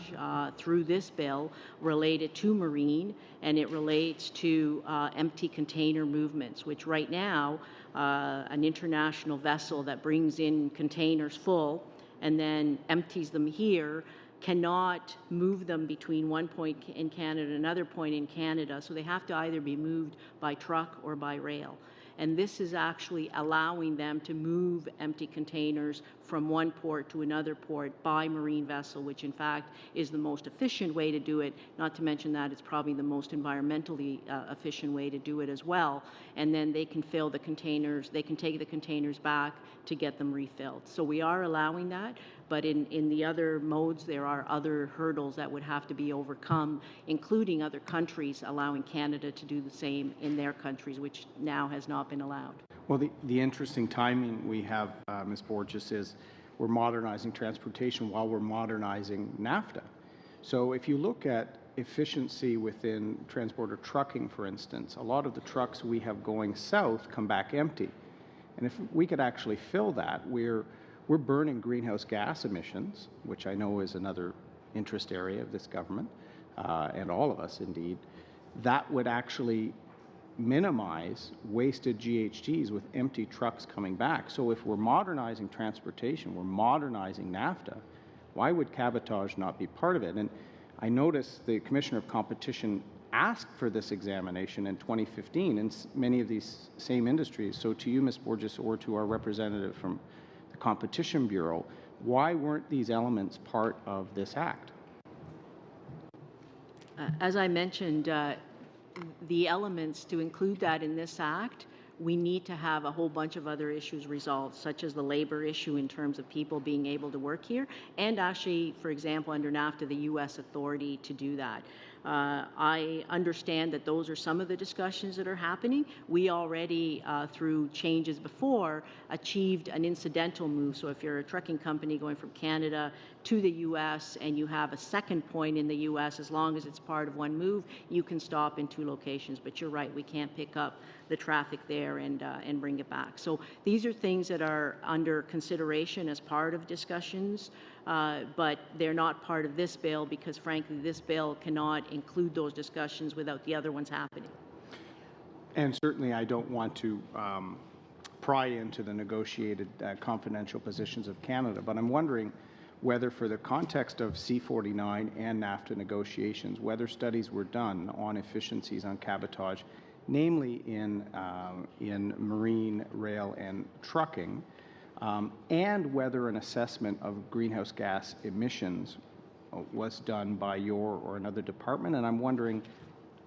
through this bill related to marine, and it relates to empty container movements, which right now an international vessel that brings in containers full and then empties them here cannot move them between one point in Canada and another point in Canada, so they have to either be moved by truck or by rail. And this is actually allowing them to move empty containers from one port to another port by marine vessel, which in fact is the most efficient way to do it, not to mention that it's probably the most environmentally efficient way to do it as well. And then they can fill the containers, they can take the containers back to get them refilled. So we are allowing that, but in the other modes there are other hurdles that would have to be overcome, including other countries allowing Canada to do the same in their countries, which now has not been allowed. Well, the interesting timing we have, Ms. Borges, is we're modernizing transportation while we're modernizing NAFTA. So if you look at efficiency within transporter trucking, for instance, a lot of the trucks we have going south come back empty. And if we could actually fill that, we're burning greenhouse gas emissions, which I know is another interest area of this government, and all of us indeed. That would actually minimize wasted GHGs with empty trucks coming back. So if we're modernizing transportation, we're modernizing NAFTA, Why would cabotage not be part of it? And I noticed the Commissioner of Competition asked for this examination in 2015 in many of these same industries. So to you, Ms. Borges, or to our representative from the Competition Bureau, why weren't these elements part of this act? As I mentioned, the elements to include that in this act, we need to have a whole bunch of other issues resolved, such as the labor issue in terms of people being able to work here, and actually, for example, under NAFTA, the U.S. authority to do that. I understand that those are some of the discussions that are happening. We already, through changes before, achieved an incidental move. So if you're a trucking company going from Canada to the U.S. and you have a second point in the U.S., as long as it's part of one move, you can stop in 2 locations. But you're right, we can't pick up the traffic there and bring it back. So these are things that are under consideration as part of discussions, but they're not part of this bill because, frankly, this bill cannot include those discussions without the other ones happening. And certainly I don't want to pry into the negotiated confidential positions of Canada, but I'm wondering whether for the context of C-49 and NAFTA negotiations, whether studies were done on efficiencies on cabotage, namely in marine, rail, and trucking, and whether an assessment of greenhouse gas emissions was done by your or another department. And I'm wondering,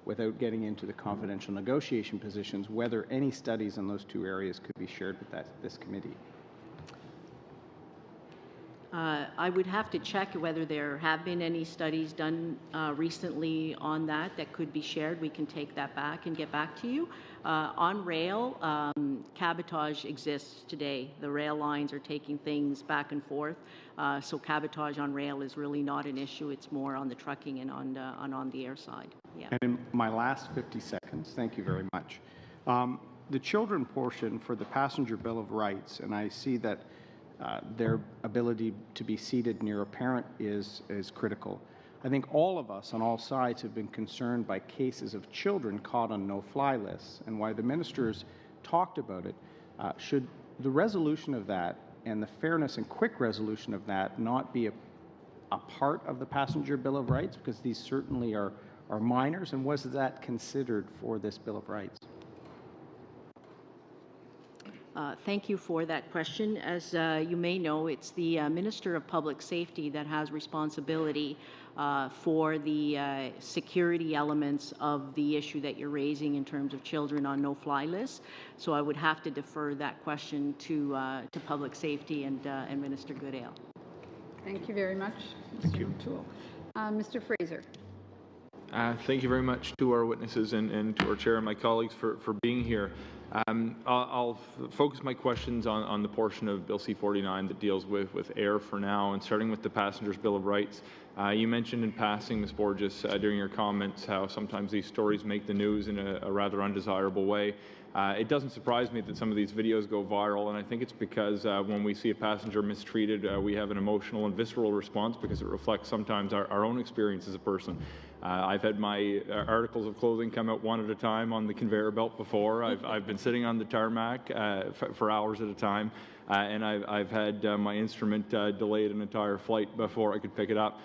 without getting into the confidential negotiation positions, whether any studies in those 2 areas could be shared with this committee. I would have to check whether there have been any studies done recently on that could be shared. We can take that back and get back to you. On rail, cabotage exists today. The rail lines are taking things back and forth, so cabotage on rail is really not an issue. It's more on the trucking and on the air side. Yeah. And in my last 50 seconds, thank you very much. The children portion for the Passenger Bill of Rights, and I see that their ability to be seated near a parent is critical. I think all of us on all sides have been concerned by cases of children caught on no-fly lists, and why the ministers talked about it. Should the resolution of that and the fairness and quick resolution of that not be a part of the Passenger Bill of Rights, because these certainly are minors, and was that considered for this Bill of Rights? Thank you for that question. As you may know, it's the Minister of Public Safety that has responsibility for the security elements of the issue that you're raising in terms of children on no-fly lists. So I would have to defer that question to Public Safety and Minister Goodale. Thank you very much, Mr. Thank you. O'Toole. Mr. Fraser. Thank you very much to our witnesses and to our chair and my colleagues for being here. I'll focus my questions on the portion of Bill C-49 that deals with air for now, and starting with the Passengers' Bill of Rights. You mentioned in passing, Ms. Borges, during your comments, how sometimes these stories make the news in a rather undesirable way. It doesn't surprise me that some of these videos go viral, and I think it's because when we see a passenger mistreated, we have an emotional and visceral response because it reflects sometimes our own experience as a person. I've had my articles of clothing come out one at a time on the conveyor belt before. I've been sitting on the tarmac for hours at a time, and I've had my instrument delayed an entire flight before I could pick it up.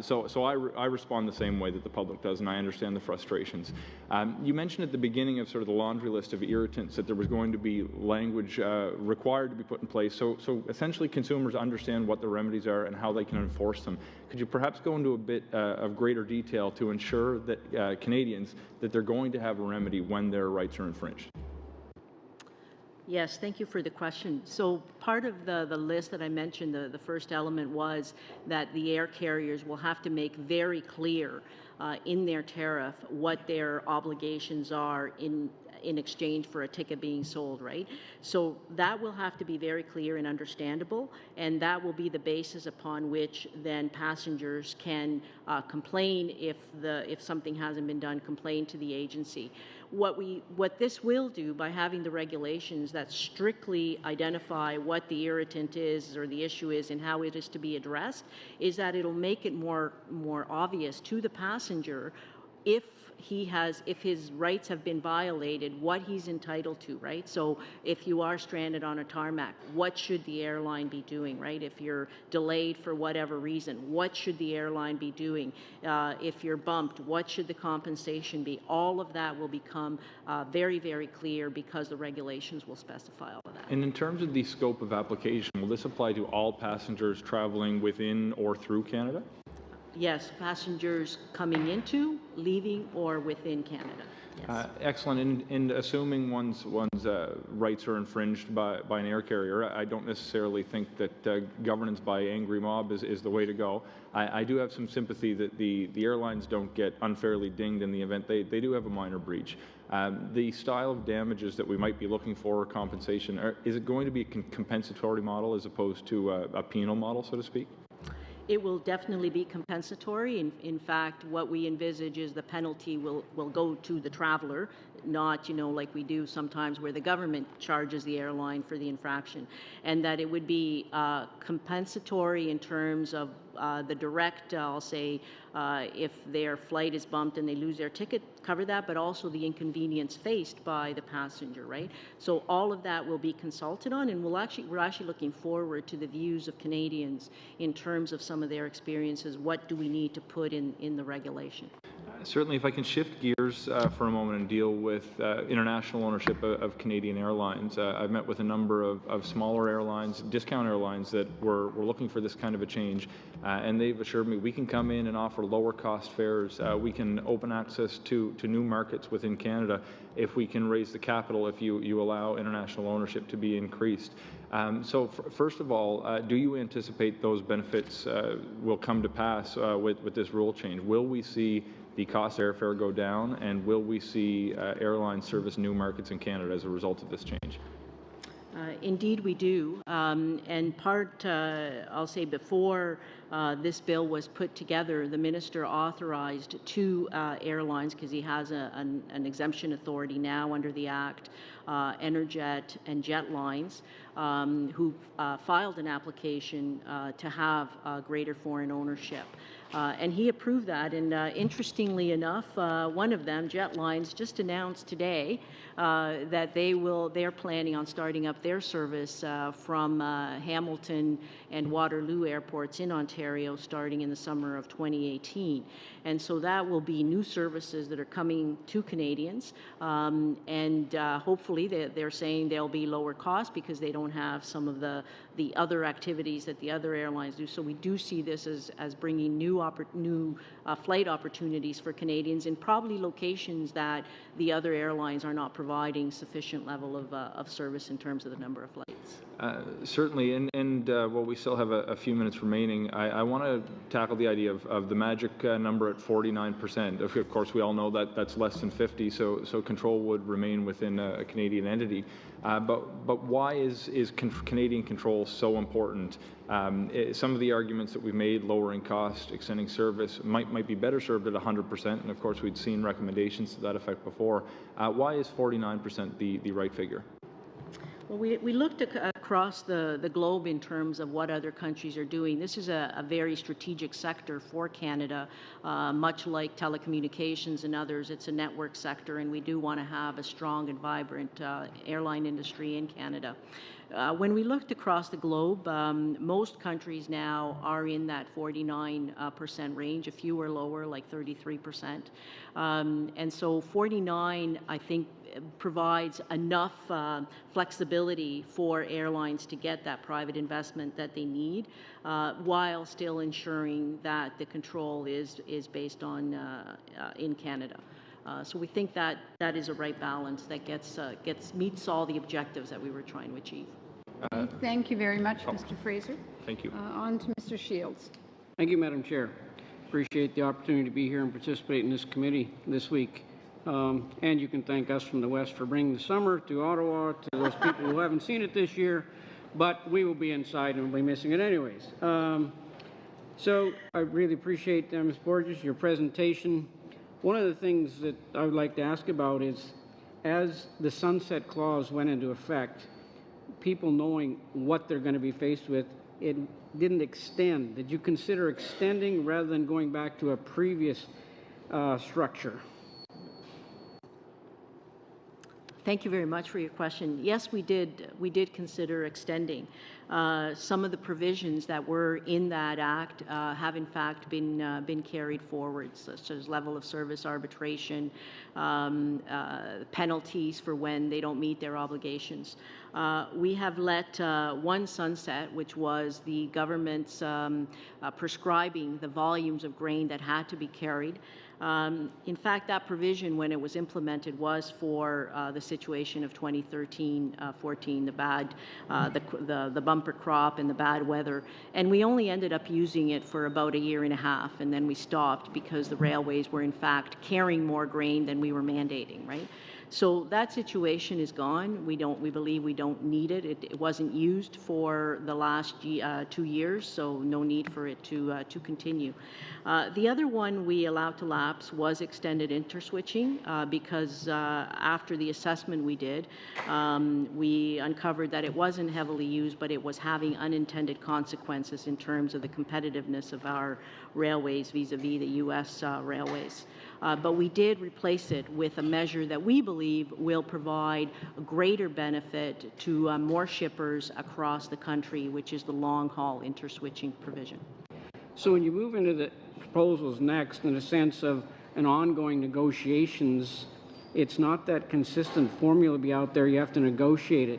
So I respond the same way that the public does, and I understand the frustrations. You mentioned at the beginning of sort of the laundry list of irritants that there was going to be language required to be put in place, so essentially consumers understand what the remedies are and how they can enforce them. Could you perhaps go into a bit of greater detail to ensure that Canadians, that they're going to have a remedy when their rights are infringed? Yes, thank you for the question. So part of the list that I mentioned, the first element was that the air carriers will have to make very clear in their tariff what their obligations are in exchange for a ticket being sold, right? So that will have to be very clear and understandable, and that will be the basis upon which then passengers can complain if something hasn't been done, complain to the agency. What this will do by having the regulations that strictly identify what the irritant is or the issue is and how it is to be addressed is that it'll make it more obvious to the passenger if his rights have been violated, what he's entitled to, right? So if you are stranded on a tarmac, what should the airline be doing, right? If you're delayed for whatever reason, what should the airline be doing? If you're bumped, what should the compensation be? All of that will become very, very clear because the regulations will specify all of that. And in terms of the scope of application, will this apply to all passengers traveling within or through Canada? Yes, passengers coming into, leaving, or within Canada. Yes. Excellent. And assuming one's rights are infringed by an air carrier, I don't necessarily think that governance by angry mob is the way to go. I do have some sympathy that the airlines don't get unfairly dinged in the event they do have a minor breach. The style of damages that we might be looking for, compensation, is it going to be a compensatory model as opposed to a penal model, so to speak? It will definitely be compensatory. In fact, what we envisage is the penalty will go to the traveler, not, like we do sometimes where the government charges the airline for the infraction, and that it would be compensatory in terms of the direct, I'll say, if their flight is bumped and they lose their ticket, cover that, but also the inconvenience faced by the passenger, right? So all of that will be consulted on, and we're actually looking forward to the views of Canadians in terms of some of their experiences. What do we need to put in the regulation? Certainly, if I can shift gears for a moment and deal with international ownership of Canadian airlines. I've met with a number of smaller airlines, discount airlines that were looking for this kind of a change, and they've assured me we can come in and offer lower cost fares. We can open access to new markets within Canada if we can raise the capital, if you allow international ownership to be increased. So first of all, do you anticipate those benefits will come to pass with this rule change? Will we see the cost of airfare go down, and will we see airlines service new markets in Canada as a result of this change? Indeed, we do. And I'll say before this bill was put together, the minister authorized 2 airlines, because he has an exemption authority now under the Act, Enerjet and Jetlines, who filed an application to have greater foreign ownership. And he approved that, and interestingly enough, one of them, Jetlines, just announced today that they're planning on starting up their service from Hamilton and Waterloo airports in Ontario starting in the summer of 2018. And so that will be new services that are coming to Canadians, and hopefully they're saying they'll be lower cost because they don't have some of the other activities that the other airlines do. So we do see this as bringing new flight opportunities for Canadians in probably locations that the other airlines are not providing sufficient level of service in terms of the number of flights. Certainly, and while we still have a few minutes remaining, I want to tackle the idea of the magic number at 49%. Of course, we all know that that's less than 50, so control would remain within a Canadian entity. But why is Canadian control so important? Some of the arguments that we've made, lowering cost, extending service, might be better served at 100%, and of course we'd seen recommendations to that effect before. Why is 49% the right figure? Well, we looked across the globe in terms of what other countries are doing. This is a very strategic sector for Canada, much like telecommunications and others. It's a network sector, and we do want to have a strong and vibrant airline industry in Canada. When we looked across the globe, most countries now are in that 49% range. A few are lower, like 33%. And so 49, I think, provides enough flexibility for airlines to get that private investment that they need, while still ensuring that the control is based on in Canada. So we think that is a right balance that meets all the objectives that we were trying to achieve. Thank you very much, Mr. Fraser. Thank you. On to Mr. Shields. Thank you, Madam Chair. Appreciate the opportunity to be here and participate in this committee this week. And you can thank us from the West for bringing the summer to Ottawa, to those people who haven't seen it this year, but we will be inside and we'll be missing it anyways. So I really appreciate, Ms. Borges, your presentation. One of the things that I would like to ask about is, as the sunset clause went into effect, people knowing what they're going to be faced with, it didn't extend. Did you consider extending rather than going back to a previous structure? Thank you very much for your question. Yes, we did consider extending some of the provisions that were in that act have in fact been carried forward, such as level of service arbitration, penalties for when they don't meet their obligations. We have let one sunset, which was the government's prescribing the volumes of grain that had to be carried. In fact, that provision, when it was implemented, was for the situation of 2013-14, the bumper crop and the bad weather, and we only ended up using it for about a year and a half, and then we stopped because the railways were in fact carrying more grain than we were mandating, right? So that situation is gone. We believe we don't need it. It wasn't used for the last 2 years, so no need for it to continue. The other one we allowed to lapse was extended interswitching because after the assessment we did, we uncovered that it wasn't heavily used, but it was having unintended consequences in terms of the competitiveness of our railways vis-a-vis the U.S. Railways. But we did replace it with a measure that we believe will provide a greater benefit to more shippers across the country, which is the long-haul interswitching provision. So when you move into the proposals next, in a sense of an ongoing negotiations, it's not that consistent formula be out there, you have to negotiate it.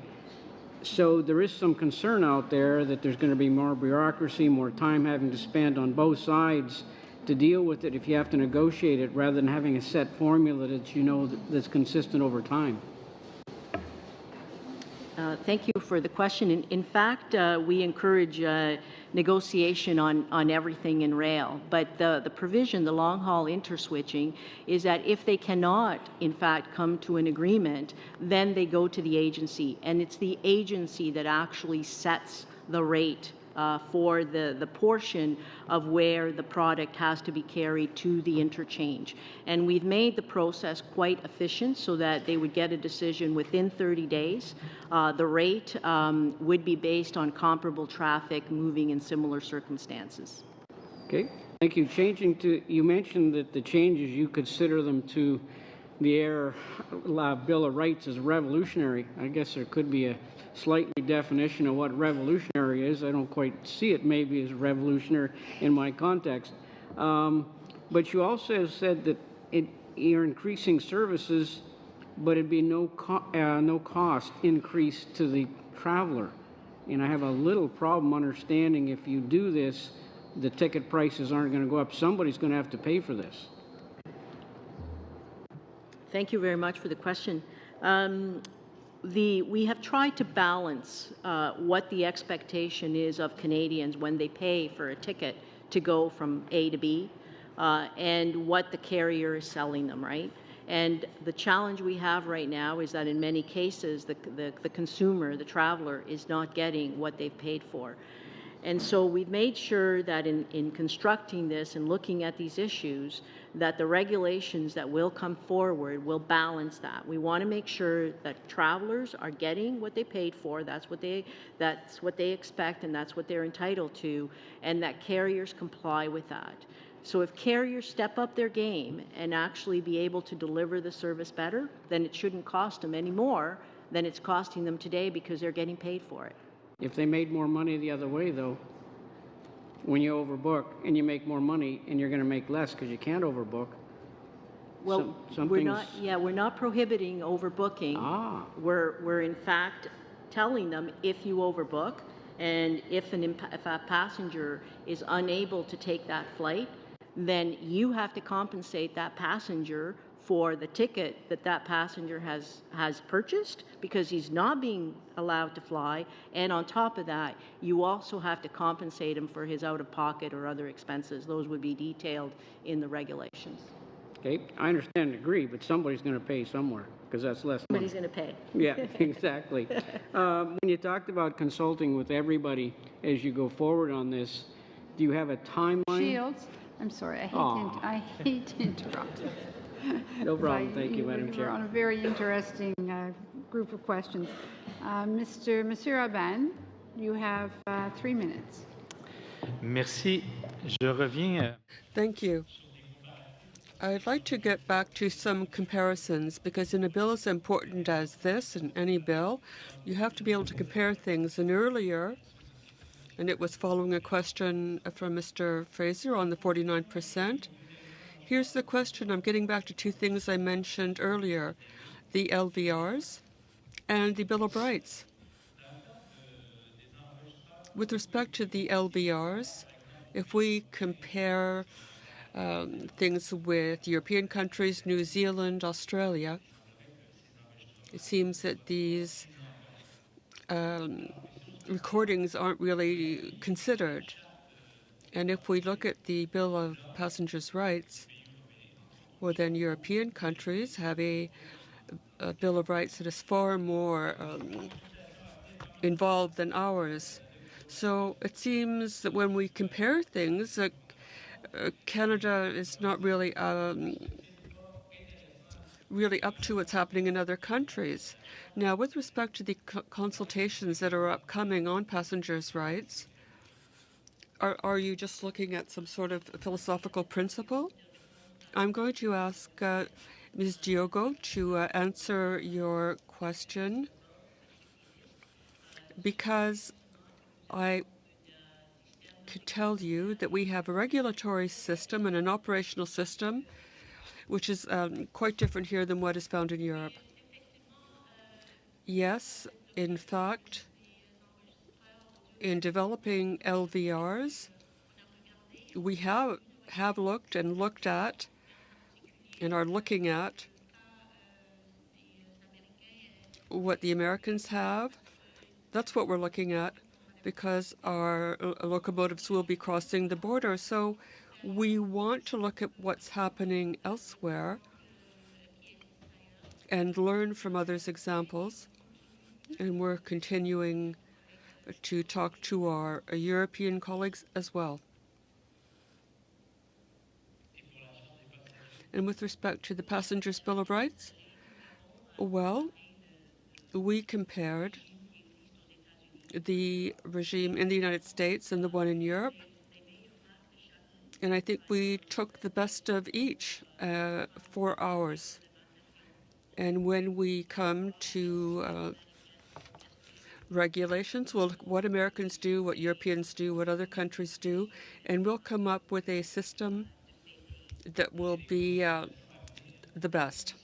So there is some concern out there that there's going to be more bureaucracy, more time having to spend on both sides to deal with it if you have to negotiate it, rather than having a set formula that you know that's consistent over time. Thank you for the question. In fact, we encourage negotiation on everything in rail, but the provision, the long-haul interswitching, is that if they cannot, in fact, come to an agreement, then they go to the agency, and it's the agency that actually sets the rate for the portion of where the product has to be carried to the interchange. And we've made the process quite efficient so that they would get a decision within 30 days. The rate would be based on comparable traffic moving in similar circumstances. Okay, thank you. Changing to, you mentioned that the changes, you consider them to the Air Bill of Rights as revolutionary. I guess there could be a slightly definition of what revolutionary is. I don't quite see it maybe as revolutionary in my context. But you also have said that you're increasing services, but it'd be no cost increase to the traveler. And I have a little problem understanding if you do this, the ticket prices aren't going to go up. Somebody's going to have to pay for this. Thank you very much for the question. We have tried to balance what the expectation is of Canadians when they pay for a ticket to go from A to B and what the carrier is selling them, right? And the challenge we have right now is that in many cases, the consumer, the traveler, is not getting what they've paid for. And so we've made sure that in constructing this and looking at these issues, that the regulations that will come forward will balance that. We want to make sure that travelers are getting what they paid for, that's what they expect, and that's what they're entitled to, and that carriers comply with that. So if carriers step up their game and actually be able to deliver the service better, then it shouldn't cost them any more than it's costing them today because they're getting paid for it. If they made more money the other way, though, when you overbook and you make more money and you're going to make less because you can't overbook. Well, we're not prohibiting overbooking. We're in fact telling them if you overbook and if a passenger is unable to take that flight, then you have to compensate that passenger for the ticket that passenger has purchased because he's not being allowed to fly, and on top of that, you also have to compensate him for his out-of-pocket or other expenses. Those would be detailed in the regulations. Okay, I understand and agree, but somebody's going to pay somewhere because that's less money. Somebody's going to pay. Yeah, exactly. When you talked about consulting with everybody as you go forward on this, do you have a timeline? Shields, I'm sorry, I hate to interrupt. No problem. Thank you, Madam Chair. We're on a very interesting group of questions. Monsieur Aban, you have 3 minutes. Merci. Je reviens. Thank you. I'd like to get back to some comparisons because in a bill as important as this, in any bill, you have to be able to compare things. And earlier, and it was following a question from Mr. Fraser on the 49%, here's the question. I'm getting back to two things I mentioned earlier, the LVRs and the Bill of Rights. With respect to the LVRs, if we compare things with European countries, New Zealand, Australia, it seems that these recordings aren't really considered. And if we look at the Bill of Passengers' Rights, well, then European countries have a Bill of Rights that is far more involved than ours. So it seems that when we compare things, Canada is not really up to what's happening in other countries. Now, with respect to the consultations that are upcoming on passengers' rights, are you just looking at some sort of philosophical principle? I'm going to ask Ms. Diogo to answer your question because I could tell you that we have a regulatory system and an operational system which is quite different here than what is found in Europe. Yes, in fact, in developing LVRs, we have looked and looked at and are looking at what the Americans have. That's what we're looking at because our locomotives will be crossing the border. So we want to look at what's happening elsewhere and learn from others' examples. And we're continuing to talk to our European colleagues as well. And with respect to the Passengers' Bill of Rights, well, we compared the regime in the United States and the one in Europe, and I think we took the best of each for ours. And when we come to regulations, well, what Americans do, what Europeans do, what other countries do, and we'll come up with a system that will be the best.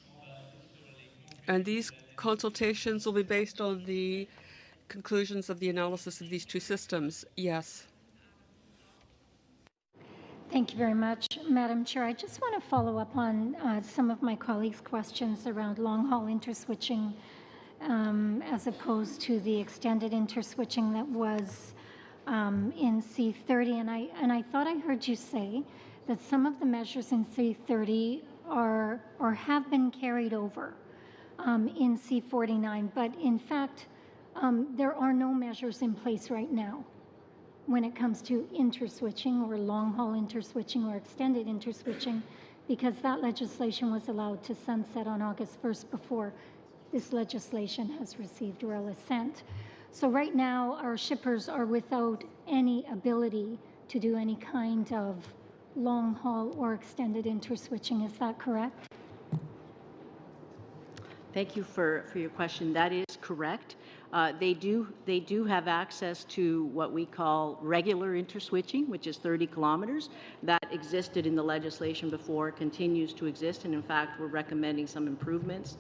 And these consultations will be based on the conclusions of the analysis of these two systems. Yes. Thank you very much, Madam Chair. I just want to follow up on some of my colleagues' questions around long-haul interswitching as opposed to the extended interswitching that was in C30. And I thought I heard you say that some of the measures in C30 are or have been carried over in C49, but in fact, there are no measures in place right now when it comes to interswitching or long-haul interswitching or extended interswitching, because that legislation was allowed to sunset on August 1st before this legislation has received royal assent. So right now, our shippers are without any ability to do any kind of long-haul or extended interswitching. Is that correct? Thank you for your question. That is correct. They do have access to what we call regular interswitching, which is 30 kilometers. That existed in the legislation before, continues to exist, and in fact, we're recommending some improvements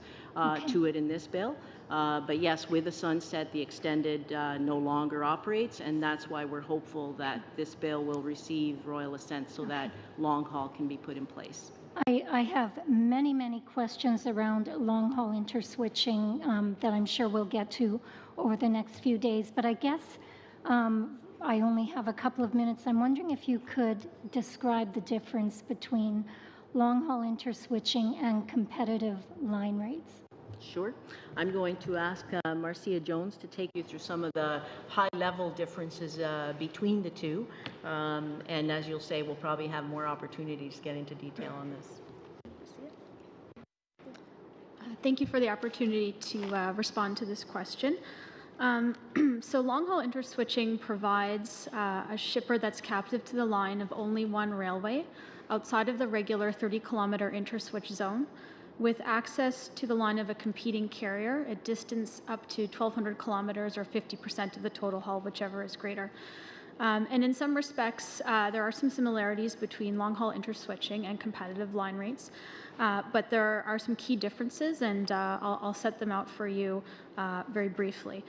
to it in this bill. But yes, with the sunset, the extended no longer operates, and that's why we're hopeful that this bill will receive royal assent so that long haul can be put in place. I have many, many questions around long-haul interswitching that I'm sure we'll get to over the next few days, but I guess I only have a couple of minutes. I'm wondering if you could describe the difference between long-haul interswitching and competitive line rates. Sure. I'm going to ask Marcia Jones to take you through some of the high-level differences between the two. And as you'll say, we'll probably have more opportunities to get into detail on this. Thank you for the opportunity to respond to this question. So long-haul interswitching provides a shipper that's captive to the line of only one railway outside of the regular 30-kilometer interswitch zone, with access to the line of a competing carrier at distance up to 1,200 kilometers or 50% of the total haul, whichever is greater. And in some respects, there are some similarities between long-haul interswitching and competitive line rates, but there are some key differences, and I'll set them out for you very briefly.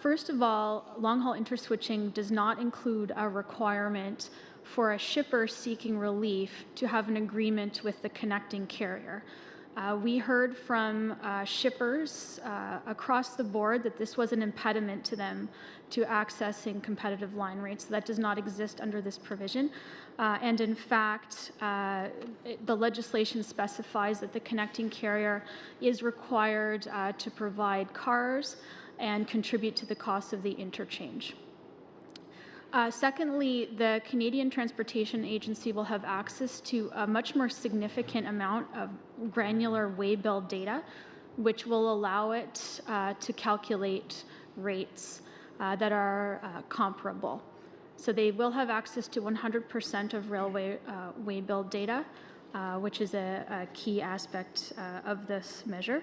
First of all, long-haul interswitching does not include a requirement for a shipper seeking relief to have an agreement with the connecting carrier. We heard from shippers across the board that this was an impediment to them to accessing competitive line rates. So that does not exist under this provision. And in fact, the legislation specifies that the connecting carrier is required to provide cars and contribute to the cost of the interchange. Secondly, the Canadian Transportation Agency will have access to a much more significant amount of granular way-bill data, which will allow it to calculate rates that are comparable. So they will have access to 100% of railway way-bill data, which is a key aspect of this measure.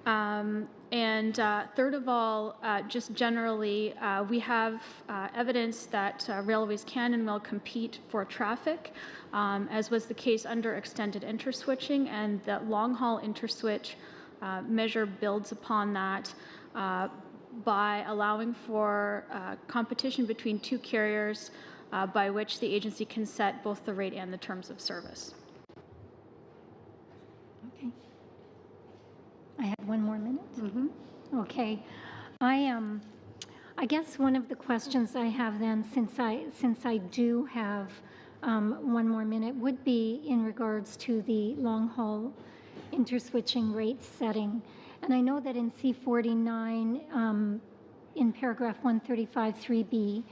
And third of all, just generally, we have evidence that railways can and will compete for traffic, as was the case under extended interswitching, and that long-haul interswitch measure builds upon that by allowing for competition between two carriers by which the agency can set both the rate and the terms of service. Okay. I have one more minute. Okay. I guess one of the questions I have then, since I do have one more minute, would be in regards to the long-haul interswitching rate setting. And I know that in C49, in paragraph 135(3)(b),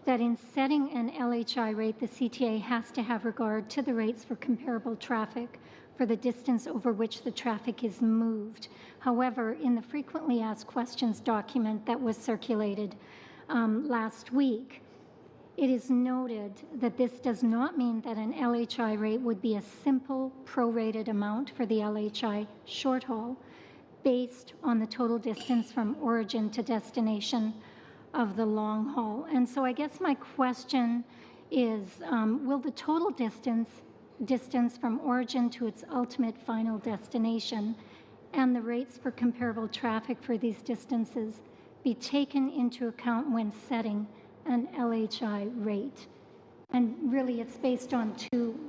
that in setting an LHI rate, the CTA has to have regard to the rates for comparable traffic for the distance over which the traffic is moved. However, in the frequently asked questions document that was circulated last week, it is noted that this does not mean that an LHI rate would be a simple prorated amount for the LHI short haul based on the total distance from origin to destination of the long haul. And so I guess my question is, will the total distance from origin to its ultimate final destination and the rates for comparable traffic for these distances be taken into account when setting an LHI rate? And really it's based on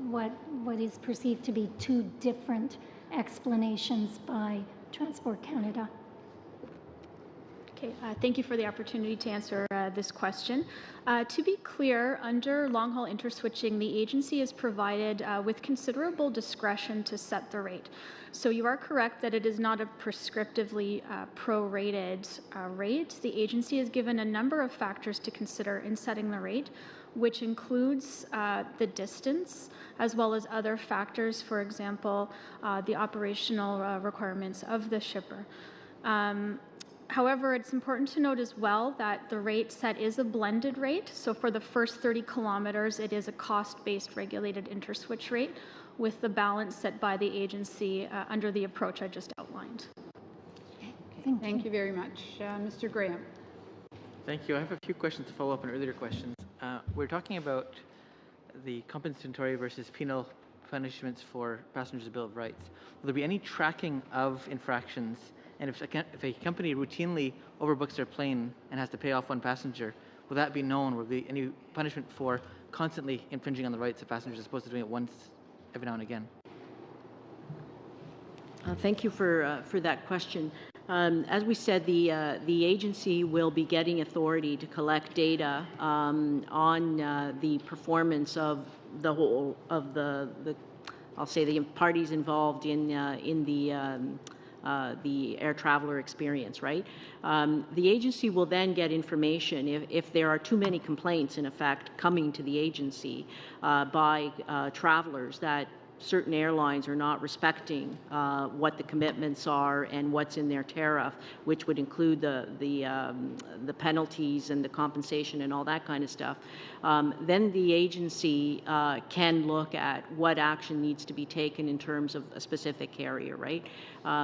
what is perceived to be two different explanations by Transport Canada. Okay, thank you for the opportunity to answer this question. To be clear, under long-haul interswitching, the agency is provided with considerable discretion to set the rate. So you are correct that it is not a prescriptively prorated rate. The agency is given a number of factors to consider in setting the rate, which includes the distance, as well as other factors, for example, the operational requirements of the shipper. However, it's important to note as well that the rate set is a blended rate. So for the first 30 kilometers, it is a cost-based regulated interswitch rate with the balance set by the agency under the approach I just outlined. Thank you very much. Mr. Graham. Thank you. I have a few questions to follow up on earlier questions. We're talking about the compensatory versus penal punishments for passengers' Bill of Rights. Will there be any tracking of infractions? And if a company routinely overbooks their plane and has to pay off one passenger, will that be known? Will there be any punishment for constantly infringing on the rights of passengers as opposed to doing it once every now and again? Thank you for that question. As we said, the agency will be getting authority to collect data on the performance of the whole of the I'll say the parties involved in the air traveler experience, right? The agency will then get information if there are too many complaints, in effect, coming to the agency by travelers that certain airlines are not respecting what the commitments are and what's in their tariff, which would include the penalties and the compensation and all that kind of stuff, then the agency can look at what action needs to be taken in terms of a specific carrier, right?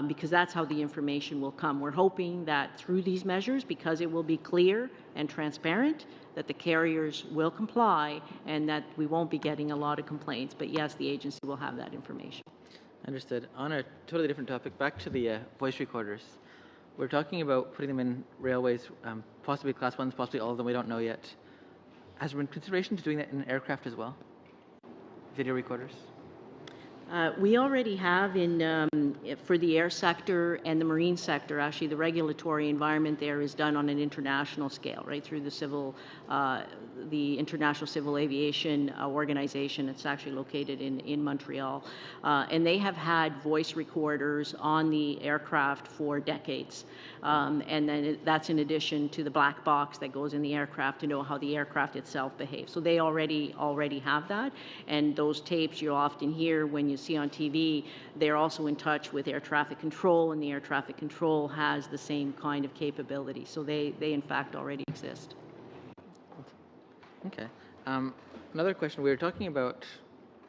Because that's how the information will come. We're hoping that through these measures, because it will be clear and transparent, that the carriers will comply and that we won't be getting a lot of complaints. But yes, the agency will have that information. Understood. On a totally different topic, back to the voice recorders. We're talking about putting them in railways, possibly Class 1s, possibly all of them, we don't know yet. Has there been consideration to doing that in aircraft as well? Video recorders? We already have for the air sector and the marine sector, actually the regulatory environment there is done on an international scale, right, through the International Civil Aviation Organization. It's actually located in Montreal. And they have had voice recorders on the aircraft for decades. And then that's in addition to the black box that goes in the aircraft to know how the aircraft itself behaves. So they already have that. And those tapes you'll often hear when you see on TV, they're also in touch with air traffic control, and the air traffic control has the same kind of capability. So they in fact already exist. Okay. Another question. We were talking about,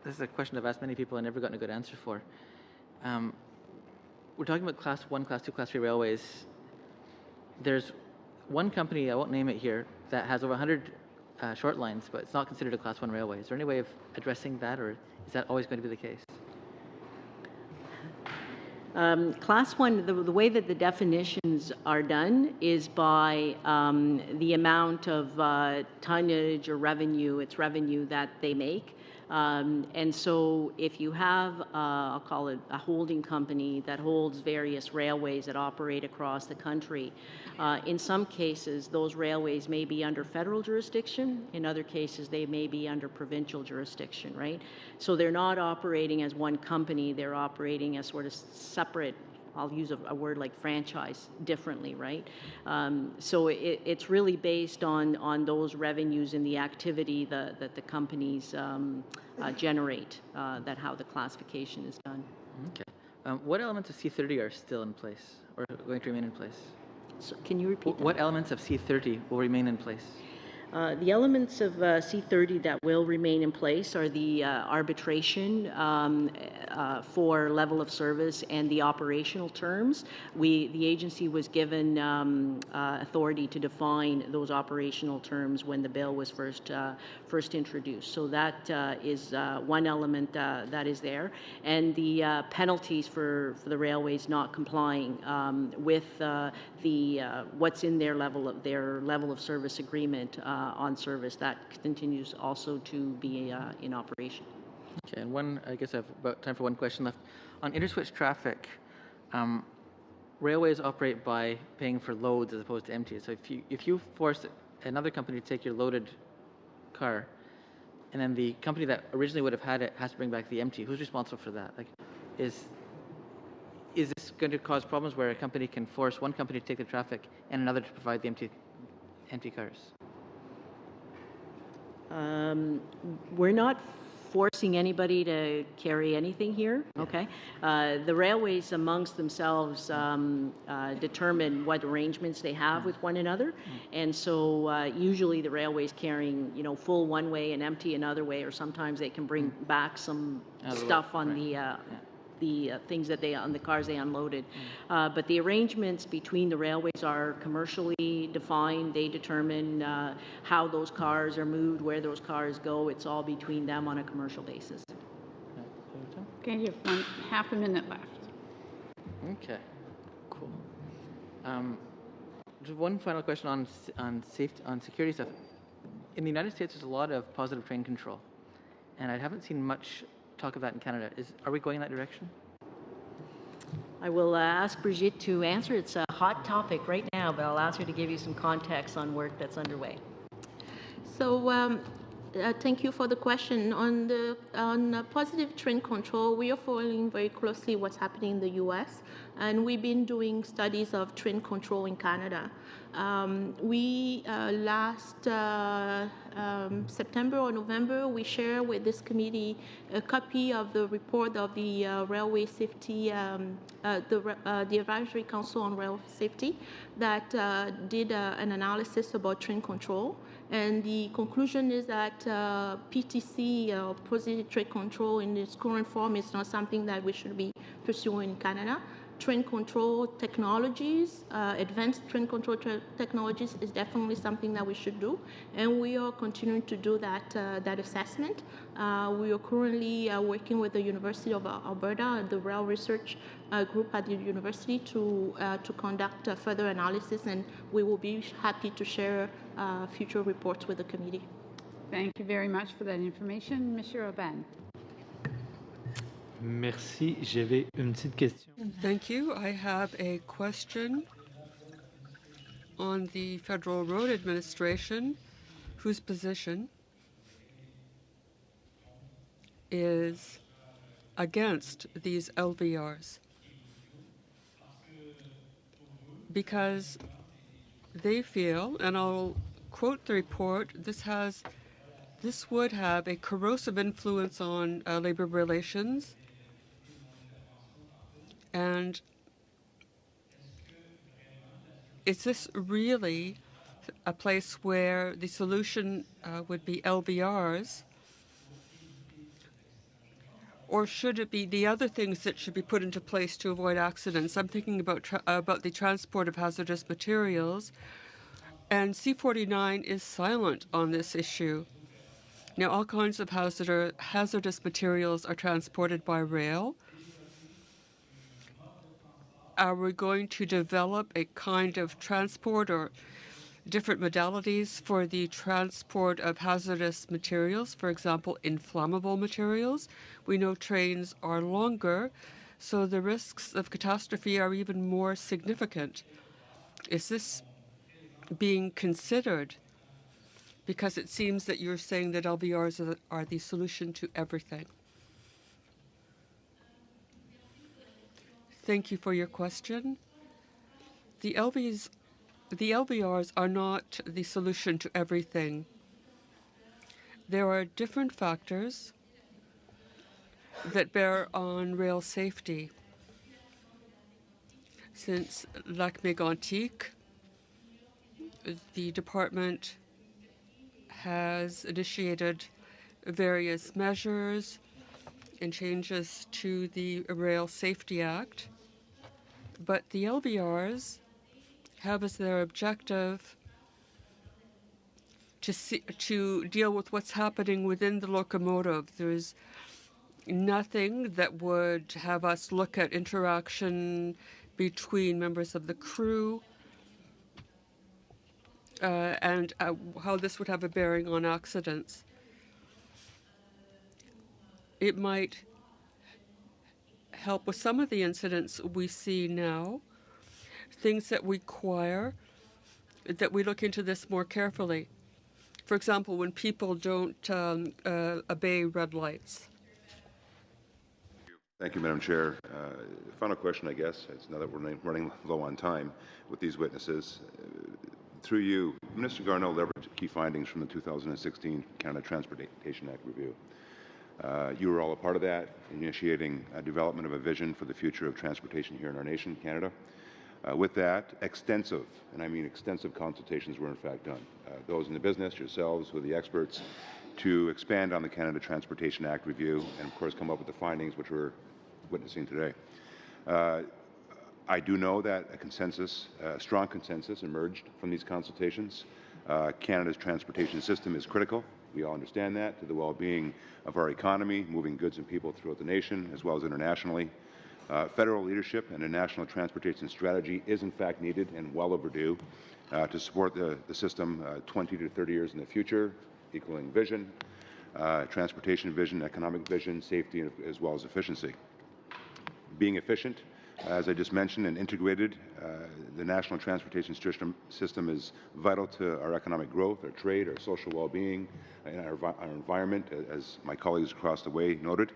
this is a question I've asked many people and never gotten a good answer for. We're talking about Class 1, Class 2, Class 3 railways. There's one company, I won't name it here, that has over 100 short lines, but it's not considered a Class 1 railway. Is there any way of addressing that, or is that always going to be the case? Class 1, the way that the definitions are done is by the amount of tonnage or revenue, it's revenue that they make. And so if you have, I'll call it a holding company that holds various railways that operate across the country, in some cases those railways may be under federal jurisdiction, in other cases they may be under provincial jurisdiction, right? So they're not operating as one company, they're operating as sort of separate, I'll use a word like franchise differently, right? So it's really based on those revenues and the activity that the companies generate, that how the classification is done. Okay. What elements of C30 are still in place or going to remain in place? So can you repeat that? What elements of C30 will remain in place? The elements of C30 that will remain in place are the arbitration for level of service and the operational terms. The agency was given authority to define those operational terms when the bill was first introduced. So that is one element that is there, and the penalties for the railways not complying with what's in their level of service agreement. On service, that continues also to be in operation. Okay, and I guess I have about time for one question left. On interswitch traffic, railways operate by paying for loads as opposed to empties. So if you force another company to take your loaded car, and then the company that originally would have had it has to bring back the empty, who's responsible for that? Like, is this going to cause problems where a company can force one company to take the traffic and another to provide the empty cars? We're not forcing anybody to carry anything here, okay? The railways amongst themselves determine what arrangements they have with one another, and so usually the railways carrying, full one way and empty another way, or sometimes they can bring back some stuff on the things that on the cars they unloaded. But the arrangements between the railways are commercially defined. They determine how those cars are moved, where those cars go. It's all between them on a commercial basis. Okay, you have half a minute left. Okay, cool. Just one final question on safety, on security stuff. In the United States, there's a lot of positive train control, and I haven't seen much talk of that in Canada. Are we going in that direction? I will ask Brigitte to answer. It's a hot topic right now, but I'll ask her to give you some context on work that's underway. So thank you for the question. On positive train control, we are following very closely what's happening in the U.S., and we've been doing studies of train control in Canada. We last September or November, we share with this committee a copy of the report of the Railway Safety, the Advisory Council on Rail Safety that did an analysis about train control. And the conclusion is that PTC, positive train control in its current form, is not something that we should be pursuing in Canada. Train control technologies, advanced train control technologies is definitely something that we should do, and we are continuing to do that assessment. We are currently working with the University of Alberta, the rail research group at the university, to conduct further analysis, and we will be happy to share future reports with the committee. Thank you very much for that information. Monsieur Aubin. Merci. J'avais une petite question. Thank you. I have a question on the Federal Road Administration, whose position is against these LVRs because they feel, and I'll quote the report, this would have a corrosive influence on labor relations. And is this really a place where the solution would be LVRs? Or should it be the other things that should be put into place to avoid accidents? I'm thinking about the transport of hazardous materials, and C49 is silent on this issue. Now, all kinds of hazardous materials are transported by rail. Are we going to develop a kind of transport or different modalities for the transport of hazardous materials, for example, inflammable materials? We know trains are longer, so the risks of catastrophe are even more significant. Is this being considered? Because it seems that you're saying that LVRs are the solution to everything. Thank you for your question. The LVRs are not the solution to everything. There are different factors that bear on rail safety. Since Lac Mégantic, the department has initiated various measures and changes to the Rail Safety Act, but the LVRs have as their objective to deal with what's happening within the locomotive. There's nothing that would have us look at interaction between members of the crew and how this would have a bearing on accidents. It might help with some of the incidents we see now, things that require that we look into this more carefully. For example, when people don't obey red lights. Thank you, Madam Chair. Final question, I guess. It's now that we're running low on time with these witnesses. Through you, Minister Garneau leveraged key findings from the 2016 Canada Transportation Act review. You were all a part of that, initiating a development of a vision for the future of transportation here in our nation, Canada. With that, extensive, and I mean extensive, consultations were in fact done. Those in the business, yourselves, with the experts, to expand on the Canada Transportation Act review and, of course, come up with the findings which we're witnessing today. I do know that a consensus, strong consensus emerged from these consultations. Canada's transportation system is critical. We all understand that, to the well-being of our economy, moving goods and people throughout the nation as well as internationally. Federal leadership and a national transportation strategy is in fact needed and well overdue to support the system 20 to 30 years in the future, equaling vision, transportation vision, economic vision, safety, as well as efficiency. Being efficient, as I just mentioned, and integrated, the national transportation system is vital to our economic growth, our trade, our social well-being, and our environment, as my colleagues across the way noted.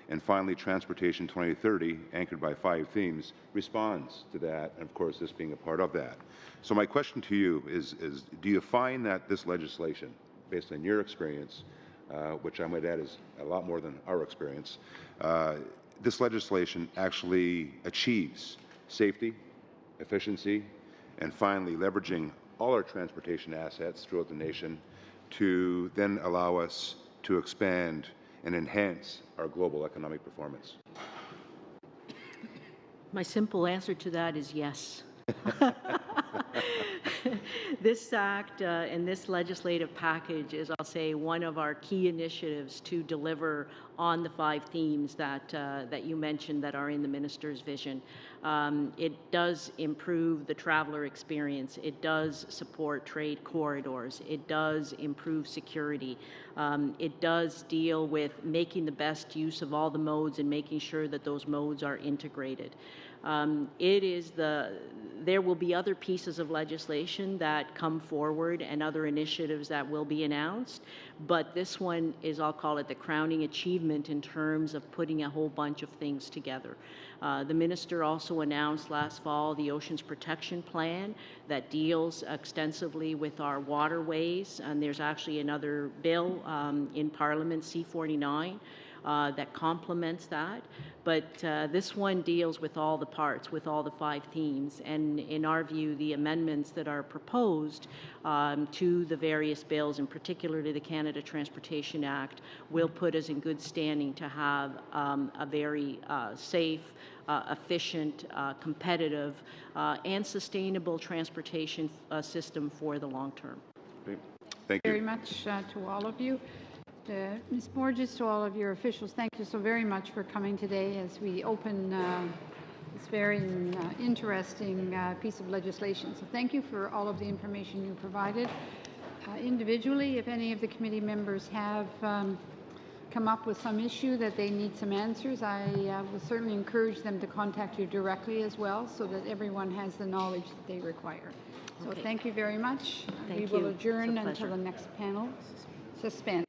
And finally, Transportation 2030, anchored by 5 themes, responds to that, and of course, this being a part of that. So my question to you is do you find that this legislation based on your experience, which I might add is a lot more than our experience, this legislation actually achieves safety, efficiency, and finally leveraging all our transportation assets throughout the nation to then allow us to expand and enhance our global economic performance? My simple answer to that is yes. This act and this legislative package is, I'll say, one of our key initiatives to deliver on the 5 themes that you mentioned that are in the minister's vision. It does improve the traveler experience. It does support trade corridors. It does improve security. It does deal with making the best use of all the modes and making sure that those modes are integrated. There will be other pieces of legislation that come forward and other initiatives that will be announced, but this one is, I'll call it the crowning achievement in terms of putting a whole bunch of things together. The minister also announced last fall the Oceans Protection Plan that deals extensively with our waterways, and there's actually another bill in Parliament, C-49, that complements that. But this one deals with all the parts, with all the 5 themes. And in our view, the amendments that are proposed to the various bills, in particular to the Canada Transportation Act, will put us in good standing to have a very safe, efficient, competitive, and sustainable transportation system for the long term. Thank you very much to all of you. Ms. Borges, to all of your officials, thank you so very much for coming today as we open this very interesting piece of legislation. So thank you for all of the information you provided. Individually, if any of the committee members have come up with some issue that they need some answers, I will certainly encourage them to contact you directly as well so that everyone has the knowledge that they require. So Okay. Thank you very much. Thank we will you. adjourn It's a until pleasure. the next panel. Suspend.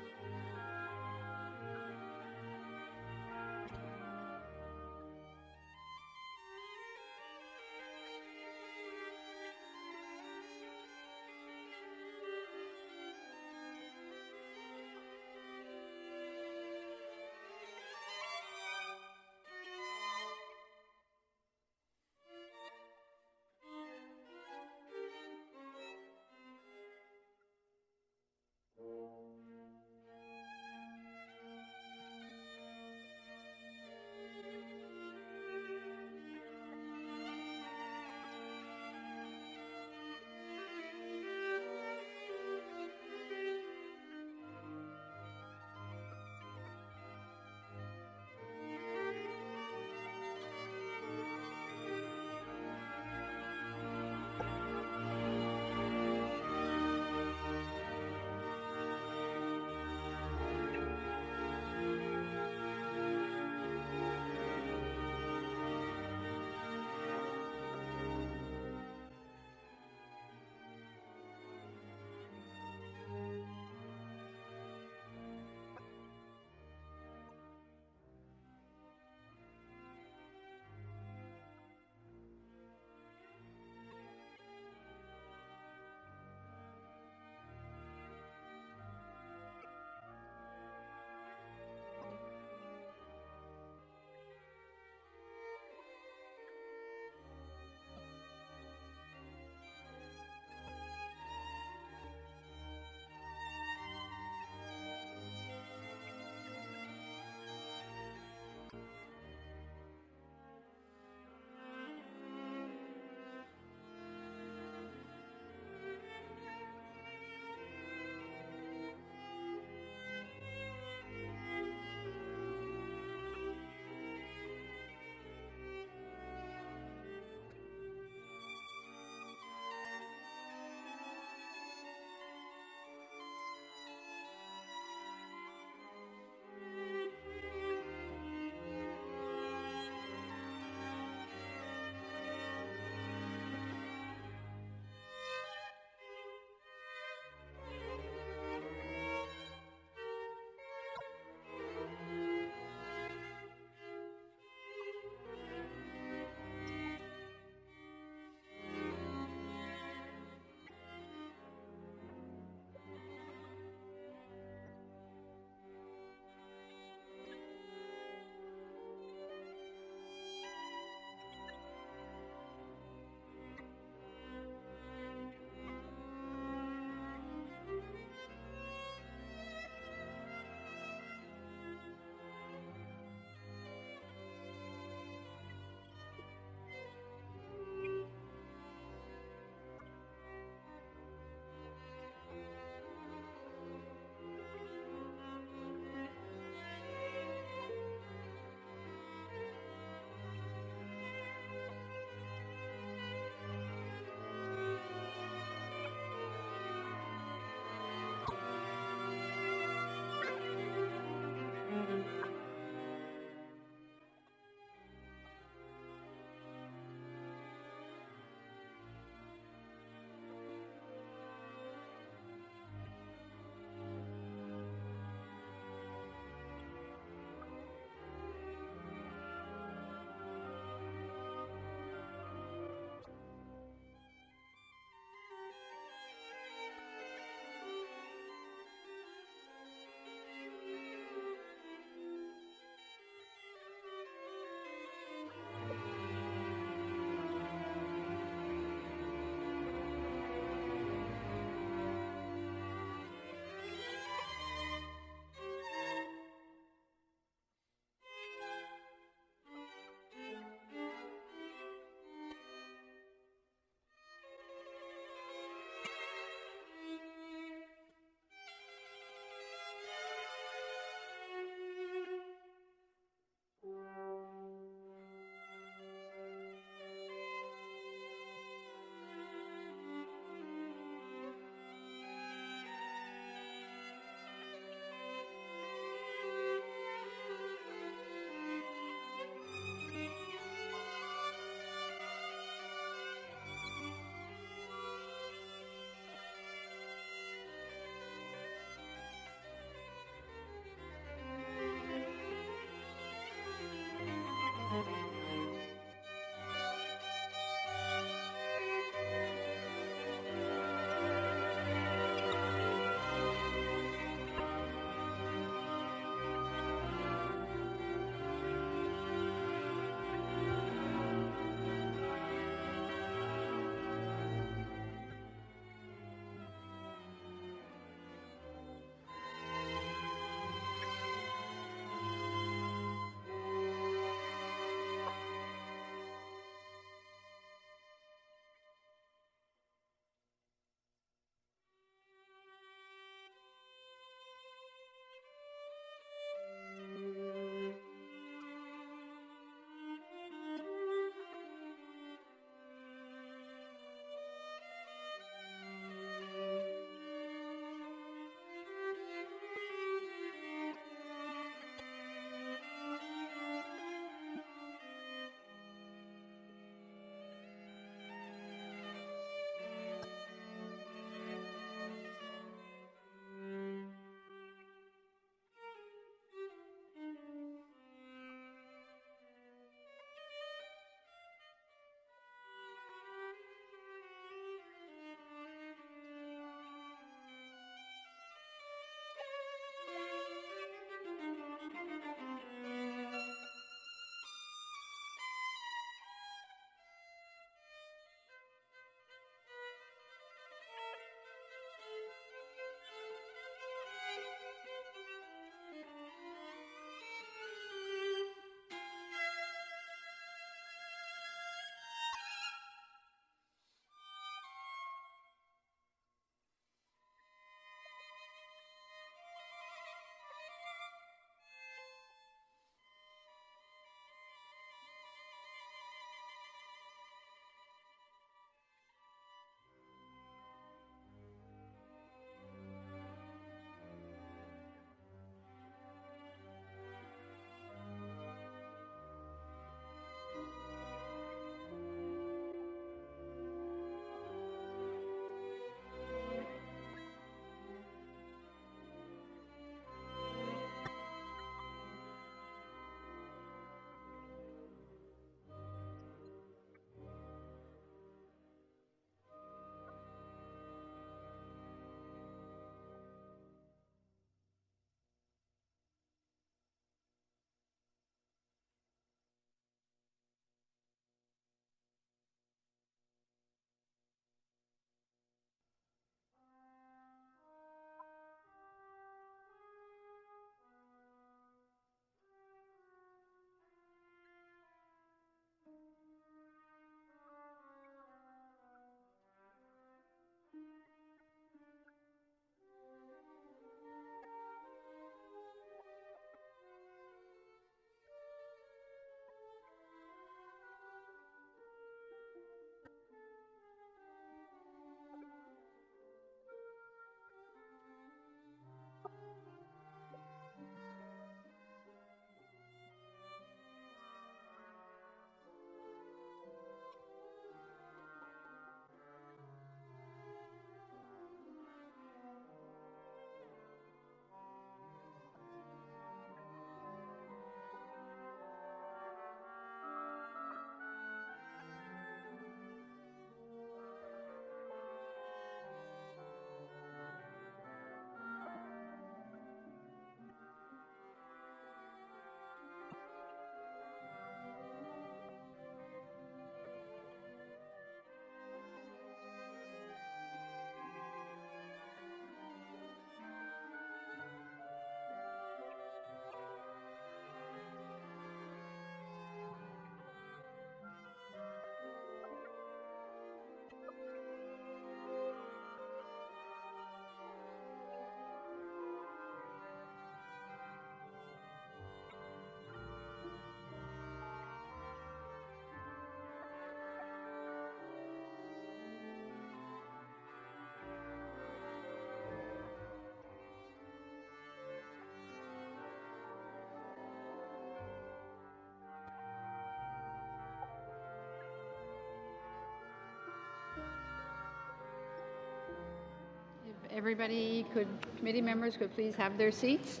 committee members could please have their seats.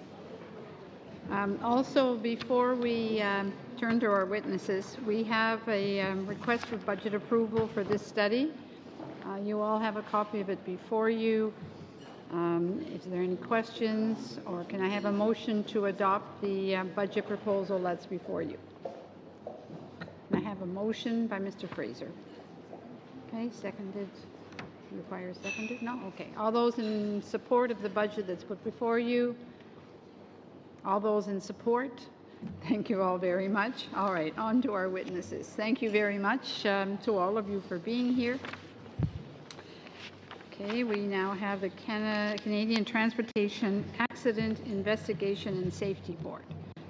Also, before we turn to our witnesses, we have a request for budget approval for this study. You all have a copy of it before you. Is there any questions, or can I have a motion to adopt the budget proposal that's before you? I have a motion by Mr. Fraser. Okay, seconded. Requires seconded? No? Okay. All those in support of the budget that's put before you? All those in support? Thank you all very much. All right, on to our witnesses. Thank you very much to all of you for being here. Okay, we now have the Canadian Transportation Accident Investigation and Safety Board,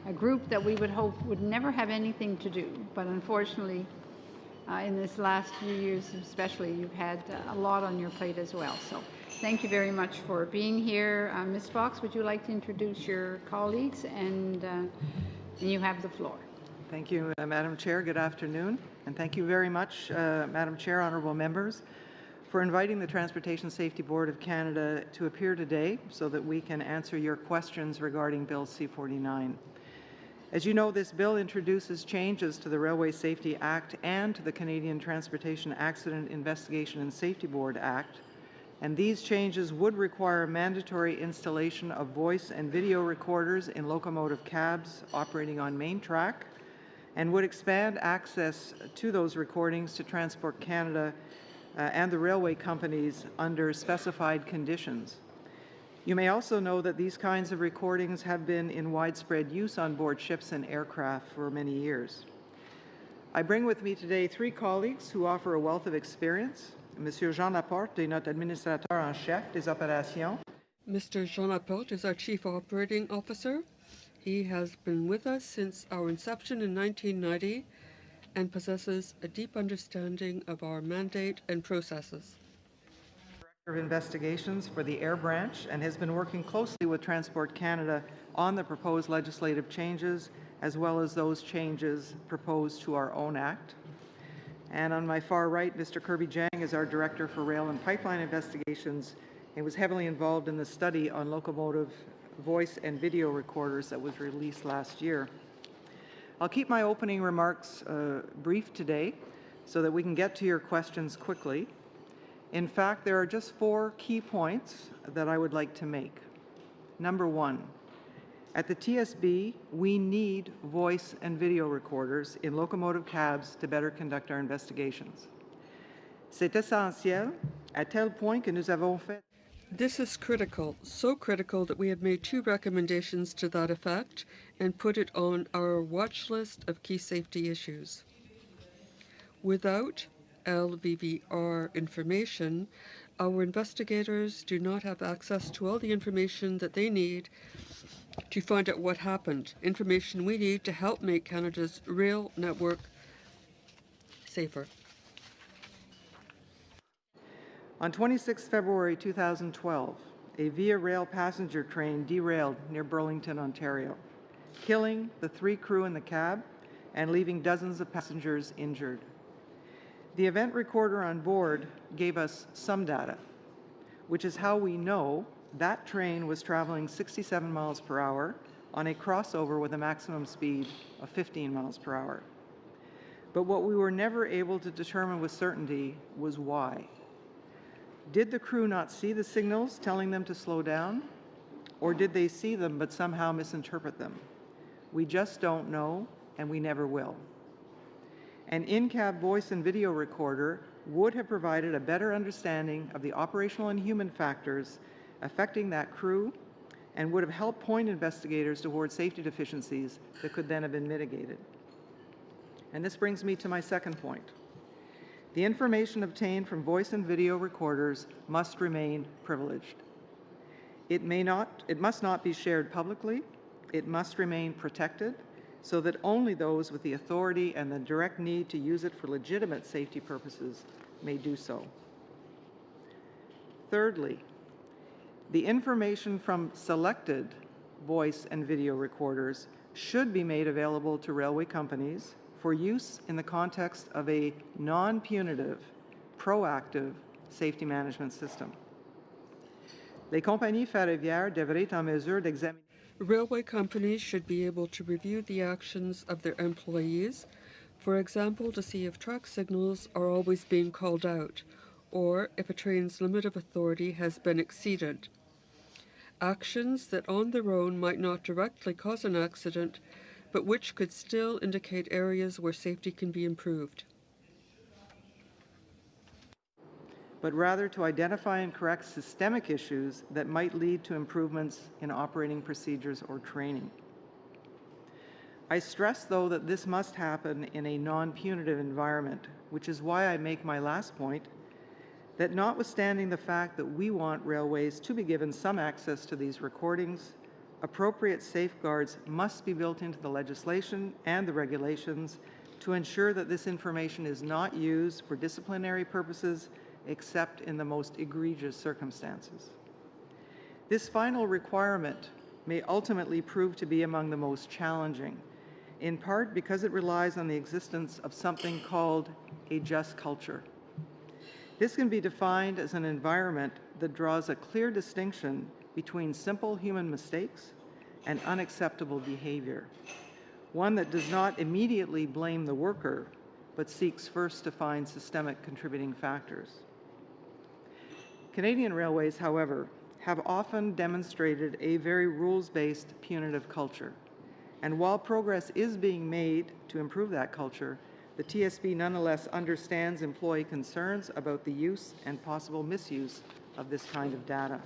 a group that we would hope would never have anything to do, but unfortunately, in this last few years especially, you've had a lot on your plate as well. So thank you very much for being here. Ms. Fox, would you like to introduce your colleagues? And you have the floor. Thank you, Madam Chair. Good afternoon. And thank you very much, Madam Chair, honourable members, for inviting the Transportation Safety Board of Canada to appear today so that we can answer your questions regarding Bill C-49. As you know, this bill introduces changes to the Railway Safety Act and to the Canadian Transportation Accident Investigation and Safety Board Act, and these changes would require mandatory installation of voice and video recorders in locomotive cabs operating on main track, and would expand access to those recordings to Transport Canada and the railway companies under specified conditions. You may also know that these kinds of recordings have been in widespread use on board ships and aircraft for many years. I bring with me today three colleagues who offer a wealth of experience. Monsieur Jean Laporte est notre administrateur en chef des opérations. Mr. Jean Laporte is our Chief Operating Officer. He has been with us since our inception in 1990 and possesses a deep understanding of our mandate and processes. Of Investigations for the Air Branch and has been working closely with Transport Canada on the proposed legislative changes as well as those changes proposed to our own Act. And on my far right, Mr. Kirby Jang is our Director for Rail and Pipeline Investigations and was heavily involved in the study on locomotive voice and video recorders that was released last year. I'll keep my opening remarks brief today so that we can get to your questions quickly. In fact, there are just 4 key points that I would like to make. Number 1, at the TSB, we need voice and video recorders in locomotive cabs to better conduct our investigations. C'est essentiel, à tel point que nous avons fait. This is critical, so critical that we have made 2 recommendations to that effect and put it on our watch list of key safety issues. Without LVVR information, our investigators do not have access to all the information that they need to find out what happened, information we need to help make Canada's rail network safer. On 26 February 2012, a Via Rail passenger train derailed near Burlington, Ontario, killing the 3 crew in the cab and leaving dozens of passengers injured. The event recorder on board gave us some data, which is how we know that train was traveling 67 miles per hour on a crossover with a maximum speed of 15 miles per hour. But what we were never able to determine with certainty was why. Did the crew not see the signals telling them to slow down? Or did they see them but somehow misinterpret them? We just don't know, and we never will. An in-cab voice and video recorder would have provided a better understanding of the operational and human factors affecting that crew and would have helped point investigators towards safety deficiencies that could then have been mitigated. And this brings me to my second point. The information obtained from voice and video recorders must remain privileged. It must not be shared publicly. It must remain protected so that only those with the authority and the direct need to use it for legitimate safety purposes may do so. Thirdly, the information from selected voice and video recorders should be made available to railway companies for use in the context of a non-punitive, proactive safety management system. Les compagnies ferroviaires devraient être en mesure d'examiner. Railway companies should be able to review the actions of their employees, for example, to see if track signals are always being called out, or if a train's limit of authority has been exceeded. Actions that on their own might not directly cause an accident, but which could still indicate areas where safety can be improved. But rather to identify and correct systemic issues that might lead to improvements in operating procedures or training. I stress, though, that this must happen in a non-punitive environment, which is why I make my last point, that notwithstanding the fact that we want railways to be given some access to these recordings, appropriate safeguards must be built into the legislation and the regulations to ensure that this information is not used for disciplinary purposes except in the most egregious circumstances. This final requirement may ultimately prove to be among the most challenging, in part because it relies on the existence of something called a just culture. This can be defined as an environment that draws a clear distinction between simple human mistakes and unacceptable behavior, one that does not immediately blame the worker, but seeks first to find systemic contributing factors. Canadian railways, however, have often demonstrated a very rules-based punitive culture. And while progress is being made to improve that culture, the TSB nonetheless understands employee concerns about the use and possible misuse of this kind of data.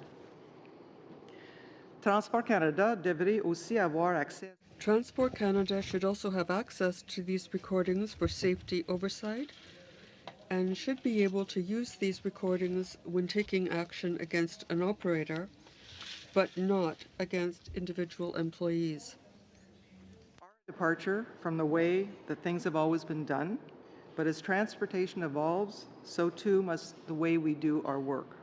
Transport Canada devrait aussi avoir accès. Transport Canada should also have access to these recordings for safety oversight and should be able to use these recordings when taking action against an operator, but not against individual employees. Departure from the way that things have always been done, but as transportation evolves, so too must the way we do our work.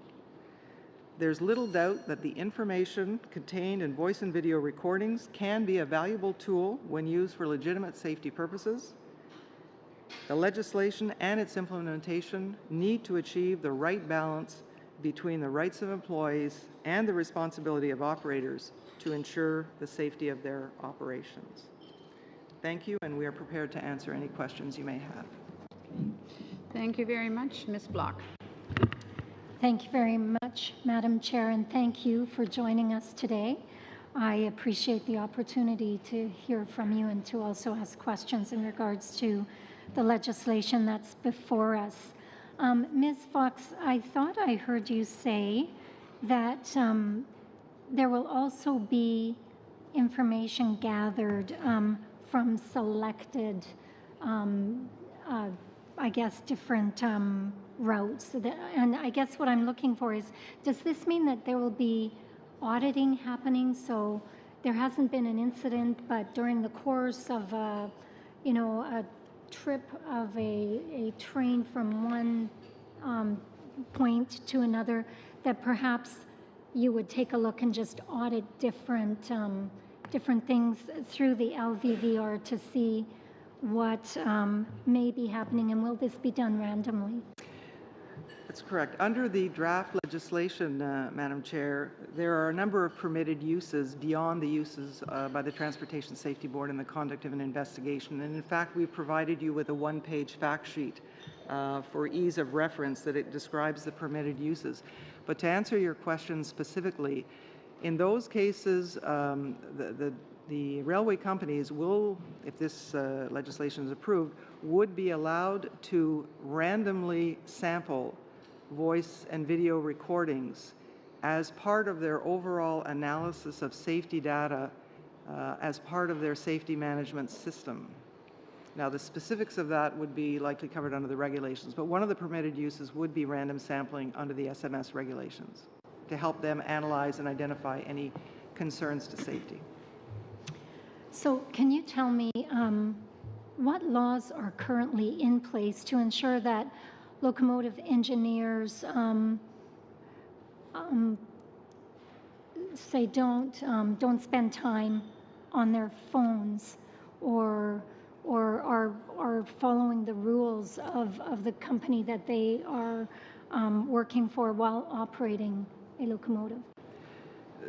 There's little doubt that the information contained in voice and video recordings can be a valuable tool when used for legitimate safety purposes. The legislation and its implementation need to achieve the right balance between the rights of employees and the responsibility of operators to ensure the safety of their operations. Thank you, and we are prepared to answer any questions you may have. Thank you very much. Ms. Block. Thank you very much, Madam Chair, and thank you for joining us today. I appreciate the opportunity to hear from you and to also ask questions in regards to the legislation that's before us. Ms. Fox, I thought I heard you say that there will also be information gathered from selected, I guess, different routes. And I guess what I'm looking for is, does this mean that there will be auditing happening? So there hasn't been an incident, but during the course of a trip of a train from one point to another, that perhaps you would take a look and just audit different things through the LVVR to see what may be happening, and will this be done randomly? That's correct. Under the draft legislation, Madam Chair, there are a number of permitted uses beyond the uses by the Transportation Safety Board in the conduct of an investigation. And in fact, we've provided you with a one-page fact sheet for ease of reference that it describes the permitted uses. But to answer your question specifically, in those cases, the railway companies will, if this legislation is approved, would be allowed to randomly sample voice and video recordings as part of their overall analysis of safety data as part of their safety management system. Now, the specifics of that would be likely covered under the regulations, but one of the permitted uses would be random sampling under the SMS regulations to help them analyze and identify any concerns to safety. So can you tell me what laws are currently in place to ensure that locomotive engineers say don't spend time on their phones or are following the rules of the company that they are working for while operating a locomotive?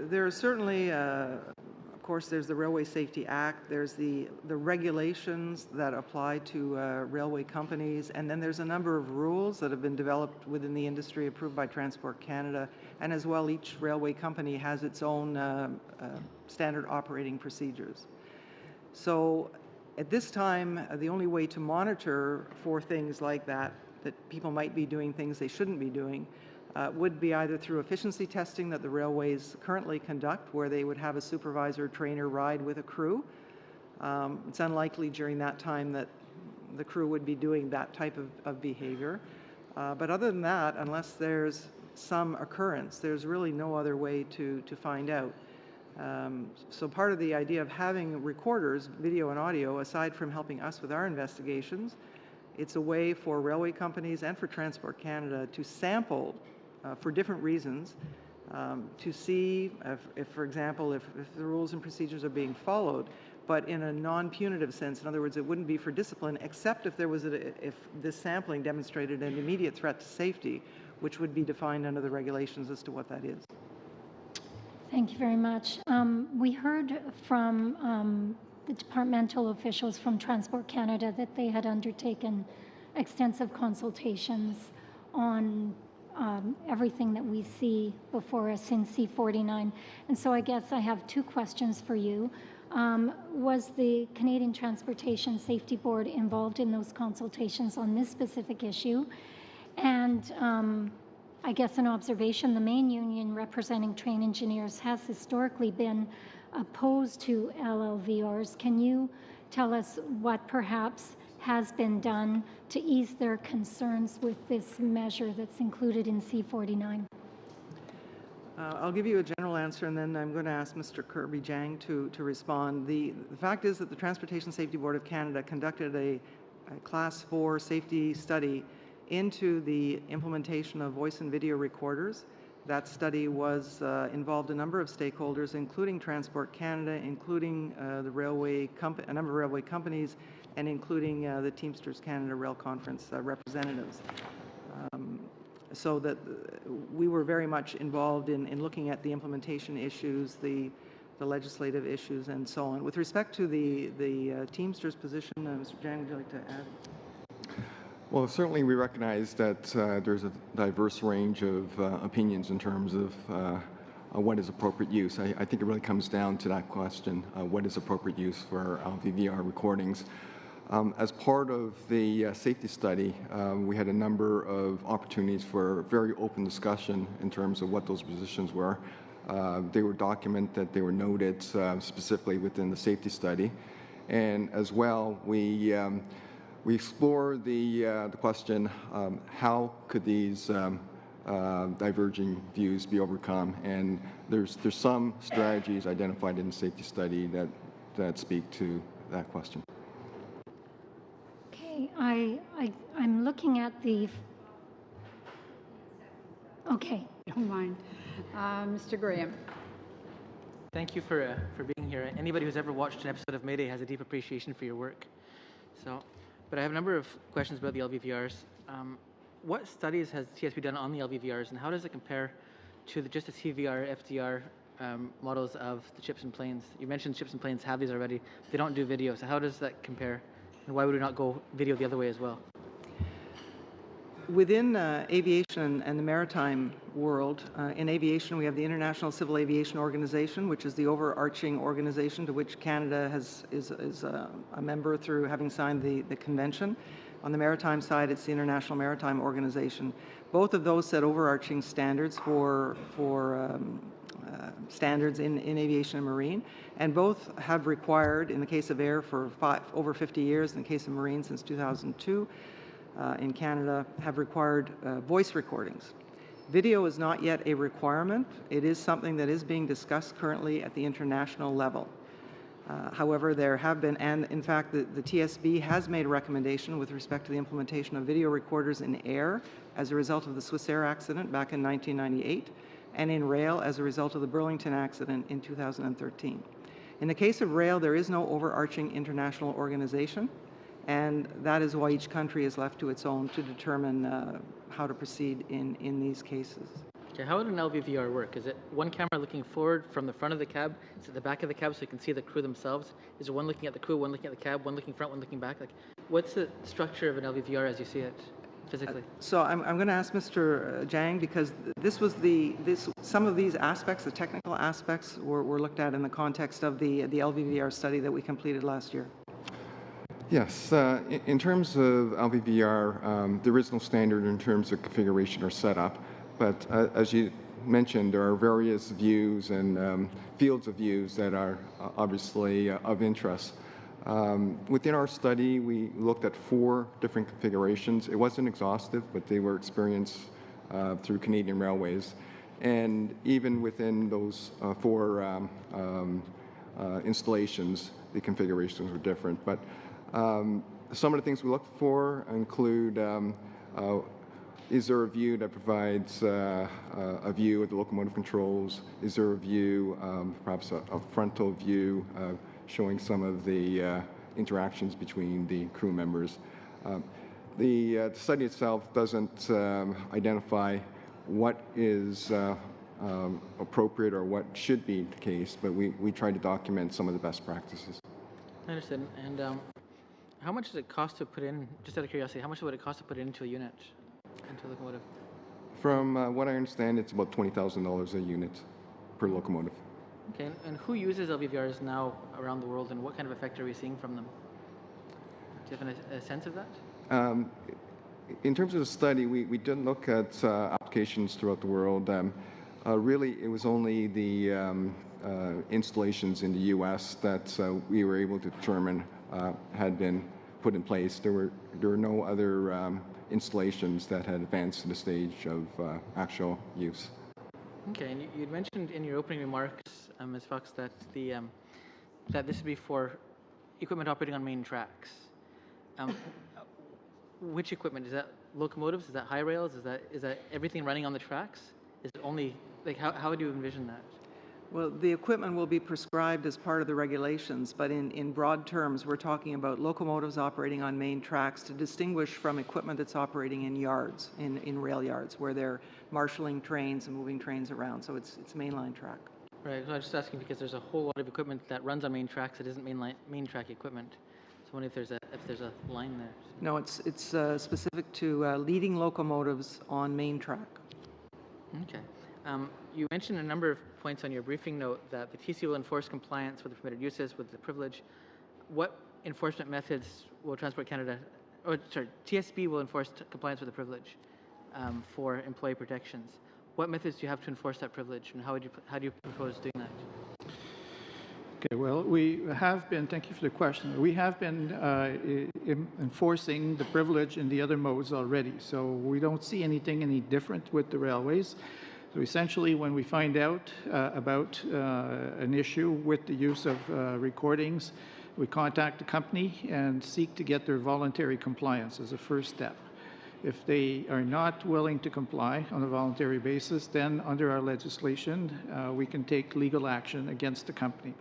there are certainly, of course, there's the Railway Safety Act, there's the regulations that apply to railway companies, and then there's a number of rules that have been developed within the industry approved by Transport Canada, and as well each railway company has its own standard operating procedures. So at this time, the only way to monitor for things like that people might be doing things they shouldn't be doing, would be either through efficiency testing that the railways currently conduct, where they would have a supervisor or trainer ride with a crew. It's unlikely during that time that the crew would be doing that type of behavior. But other than that, unless there's some occurrence, there's really no other way to find out. So part of the idea of having recorders, video and audio, aside from helping us with our investigations, it's a way for railway companies and for Transport Canada to sample for different reasons, to see if, for example, if the rules and procedures are being followed, but in a non-punitive sense. In other words, it wouldn't be for discipline, except if there was if this sampling demonstrated an immediate threat to safety, which would be defined under the regulations as to what that is. Thank you very much. We heard from the departmental officials from Transport Canada that they had undertaken extensive consultations on everything that we see before us in C49. And so I guess I have two questions for you. Was the Canadian Transportation Safety Board involved in those consultations on this specific issue? And I guess an observation, the main union representing train engineers has historically been opposed to LLVRs. Can you tell us what perhaps has been done to ease their concerns with this measure that's included in C49? I'll give you a general answer, and then I'm going to ask Mr. Kirby Jang to respond. The fact is that the Transportation Safety Board of Canada conducted a Class 4 safety study into the implementation of voice and video recorders. That study was involved a number of stakeholders, including Transport Canada, including a number of railway companies, and including the Teamsters Canada Rail Conference representatives. So that we were very much involved in looking at the implementation issues, the legislative issues, and so on. With respect to the Teamsters position, Mr. Jang, would you like to add? Well, certainly we recognize that there's a diverse range of opinions in terms of what is appropriate use. I think it really comes down to that question, what is appropriate use for LVVR recordings. As part of the safety study, we had a number of opportunities for very open discussion in terms of what those positions were. They were documented, they were noted specifically within the safety study. And as well, we explore the question, how could these diverging views be overcome? And there's some strategies identified in the safety study that speak to that question. Okay, I'm looking at the... Okay. Don't mind. Mr. Graham. Thank you for being here. Anybody who's ever watched an episode of Mayday has a deep appreciation for your work. But I have a number of questions about the LVVRs. What studies has TSB done on the LVVRs, and how does it compare to just the CVR, FDR models of the chips and planes? You mentioned chips and planes have these already. They don't do video, so how does that compare? And why would we not go video the other way as well? Within aviation and the maritime world, in aviation we have the International Civil Aviation Organization, which is the overarching organization to which Canada is a member through having signed the convention. On the maritime side, it's the International Maritime Organization. Both of those set overarching standards for standards in aviation and marine, and both have required, in the case of air for over 50 years, in the case of marine since 2002, in Canada, have required voice recordings. Video is not yet a requirement. It is something that is being discussed currently at the international level. However, there have been, and in fact the TSB has made a recommendation with respect to the implementation of video recorders in air as a result of the Swissair accident back in 1998, and in rail as a result of the Burlington accident in 2013. In the case of rail, there is no overarching international organization, and that is why each country is left to its own to determine how to proceed in these cases. Okay, how would an LVVR work? Is it one camera looking forward from the front of the cab to the back of the cab so you can see the crew themselves? Is there one looking at the crew, one looking at the cab, one looking front, one looking back? Like, what's the structure of an LVVR as you see it physically? So I'm going to ask Mr. Jang, because some of these aspects, the technical aspects, were looked at in the context of the LVVR study that we completed last year. Yes, in terms of LVVR, there is no standard in terms of configuration or setup, but as you mentioned, there are various views and fields of views that are obviously of interest. Within our study, we looked at 4 different configurations. It wasn't exhaustive, but they were experienced through Canadian Railways. And even within those 4 installations, the configurations were different. But some of the things we look for include, is there a view that provides a view of the locomotive controls? Is there a view, perhaps a frontal view, showing some of the interactions between the crew members? The study itself doesn't identify what is appropriate or what should be the case, but we try to document some of the best practices. I understand. And how much does it cost to put in, just out of curiosity, how much would it cost to put into a unit, into a locomotive? From what I understand, it's about $20,000 a unit per locomotive. Okay, and who uses LVVRs now around the world, and what kind of effect are we seeing from them? Do you have a sense of that? In terms of the study, we did look at applications throughout the world. Really, it was only the installations in the U.S. that we were able to determine had been put in place. There were no other installations that had advanced to the stage of actual use. Okay, and you mentioned in your opening remarks, Ms. Fox, that that this would be for equipment operating on main tracks. Which equipment? Is that locomotives? Is that high rails? Is that everything running on the tracks? Is it only, like, how would you envision that? Well, the equipment will be prescribed as part of the regulations, but in broad terms, we're talking about locomotives operating on main tracks to distinguish from equipment that's operating in yards, in rail yards, where they're marshalling trains and moving trains around. So it's mainline track. Right. So I was just asking because there's a whole lot of equipment that runs on main tracks that isn't main track equipment. So I wonder if there's a line there. No, it's specific to leading locomotives on main track. Okay. You mentioned a number of points on your briefing note that the TC will enforce compliance with the permitted uses with the privilege. What enforcement methods will Transport Canada, TSB will enforce compliance with the privilege for employee protections? What methods do you have to enforce that privilege, and how do you propose doing that? Okay, well, we have been, thank you for the question, we have been enforcing the privilege in the other modes already, so we don't see anything any different with the railways. So essentially, when we find out about an issue with the use of recordings, we contact the company and seek to get their voluntary compliance as a first step. If they are not willing to comply on a voluntary basis, then under our legislation, we can take legal action against the company.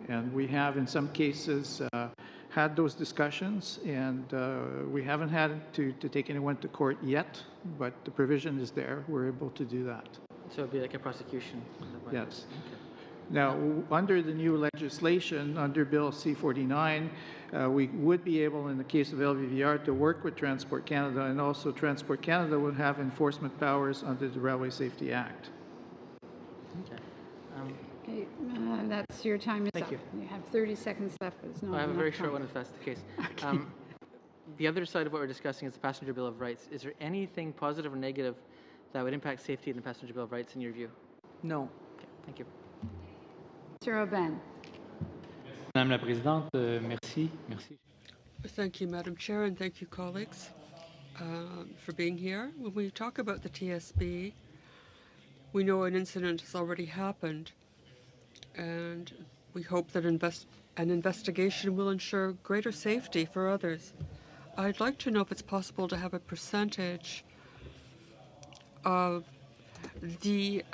And we have, in some cases, had those discussions, and we haven't had to take anyone to court yet, but the provision is there. We're able to do that. So it'd be like a prosecution? Yes. Okay. Now, under the new legislation, under Bill C-49, we would be able, in the case of LVVR, to work with Transport Canada, and also Transport Canada would have enforcement powers under the Railway Safety Act. Okay. Okay, that's your time is Thank up. You have 30 seconds left, but it's not I have a enough very time. short one if that's the case. Okay. The other side of what we're discussing is the Passenger Bill of Rights. Is there anything positive or negative that would impact safety in the Passenger Bill of Rights in your view? No. Okay, thank you. Mr. Aubin. Madame la Présidente, merci. Thank you, Madam Chair, and thank you, colleagues, for being here. When we talk about the TSB, we know an incident has already happened, and we hope that an investigation will ensure greater safety for others. I'd like to know if it's possible to have a percentage of the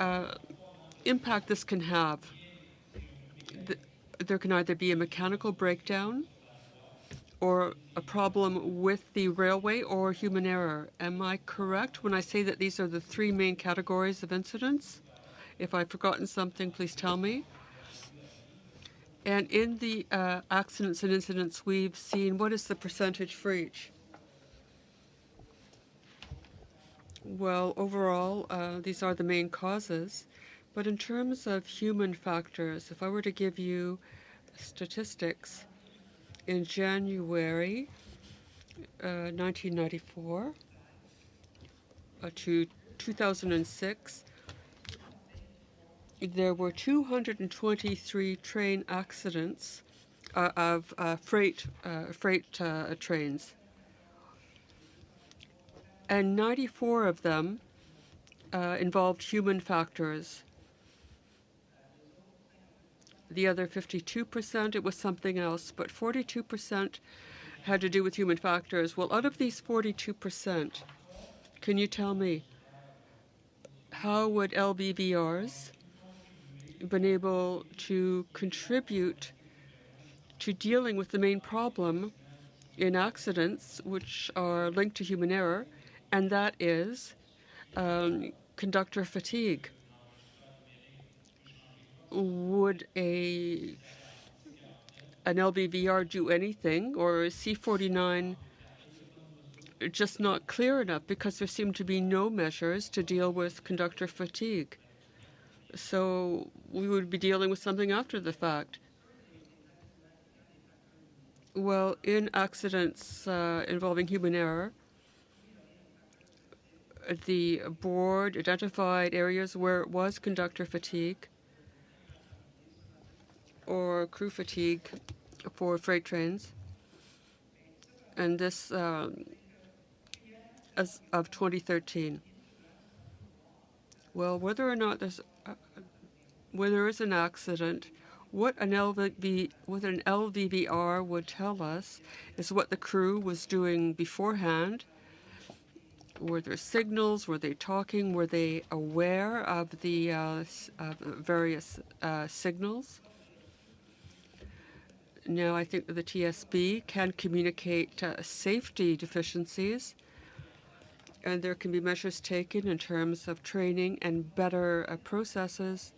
impact this can have. There can either be a mechanical breakdown or a problem with the railway or human error. Am I correct when I say that these are the three main categories of incidents? If I've forgotten something, please tell me. And in the accidents and incidents we've seen, what is the percentage for each? Well, overall, these are the main causes. But in terms of human factors, if I were to give you statistics, in January 1994 to 2006, there were 223 train accidents of freight trains, and 94 of them involved human factors. The other 52%, it was something else, but 42% had to do with human factors. Well, out of these 42%, can you tell me how would LVVRs been able to contribute to dealing with the main problem in accidents which are linked to human error, and that is conductor fatigue? Would an LVVR do anything, or is C49 just not clear enough because there seem to be no measures to deal with conductor fatigue? So we would be dealing with something after the fact. Well, in accidents involving human error, the board identified areas where it was conductor fatigue or crew fatigue for freight trains, and this as of 2013. Well, whether or not when there is an accident, what an LVVR would tell us is what the crew was doing beforehand. Were there signals? Were they talking? Were they aware of the various signals? Now, I think that the TSB can communicate safety deficiencies, and there can be measures taken in terms of training and better processes,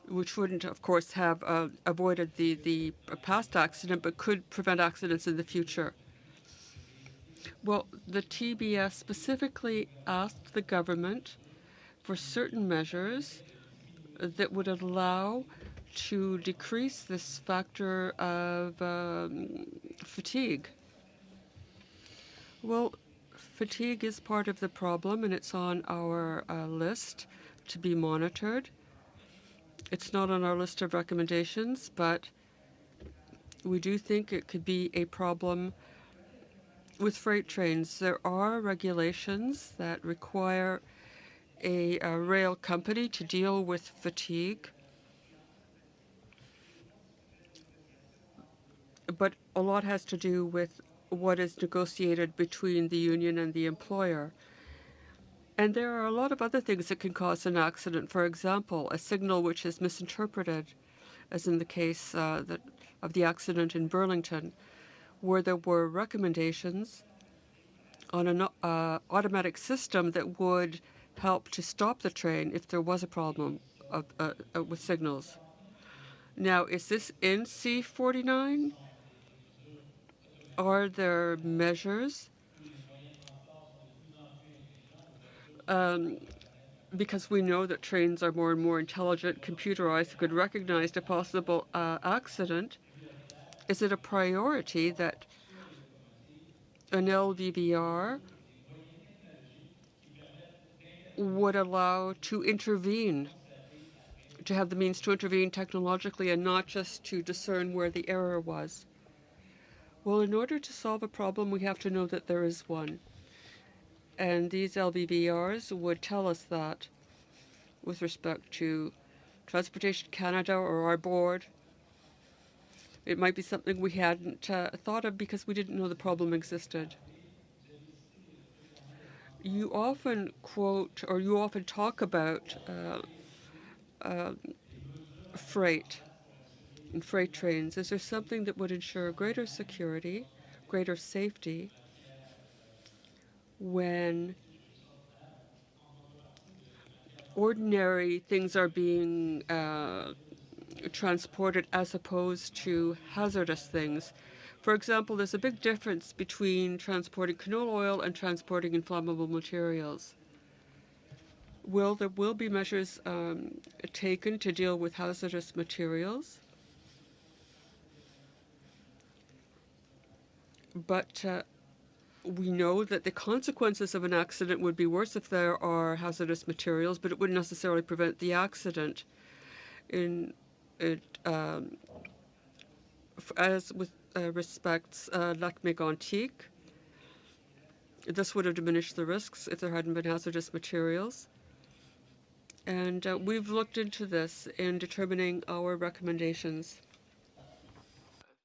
which wouldn't, of course, have avoided the past accident, but could prevent accidents in the future. Well, the TBS specifically asked the government for certain measures that would allow to decrease this factor of fatigue. Well, fatigue is part of the problem, and it's on our list to be monitored. It's not on our list of recommendations, but we do think it could be a problem with freight trains. There are regulations that require a rail company to deal with fatigue, but a lot has to do with what is negotiated between the union and the employer. And there are a lot of other things that can cause an accident. For example, a signal which is misinterpreted, as in the case of the accident in Burlington, where there were recommendations on an automatic system that would help to stop the train if there was a problem with signals. Now, is this in C49? Are there measures? Because we know that trains are more and more intelligent, computerized, could recognize a possible accident. Is it a priority that an LVVR would allow to intervene, to have the means to intervene technologically and not just to discern where the error was? Well, in order to solve a problem, we have to know that there is one. And these LVVRs would tell us that with respect to Transportation Canada or our board. It might be something we hadn't thought of because we didn't know the problem existed. You often quote, or you often talk about freight in freight trains? Is there something that would ensure greater security, greater safety when ordinary things are being transported as opposed to hazardous things? For example, there's a big difference between transporting canola oil and transporting inflammable materials. There will be measures taken to deal with hazardous materials, but we know that the consequences of an accident would be worse if there are hazardous materials, but it wouldn't necessarily prevent the accident. As with respects lac mégantic, this would have diminished the risks if there hadn't been hazardous materials. And we've looked into this in determining our recommendations.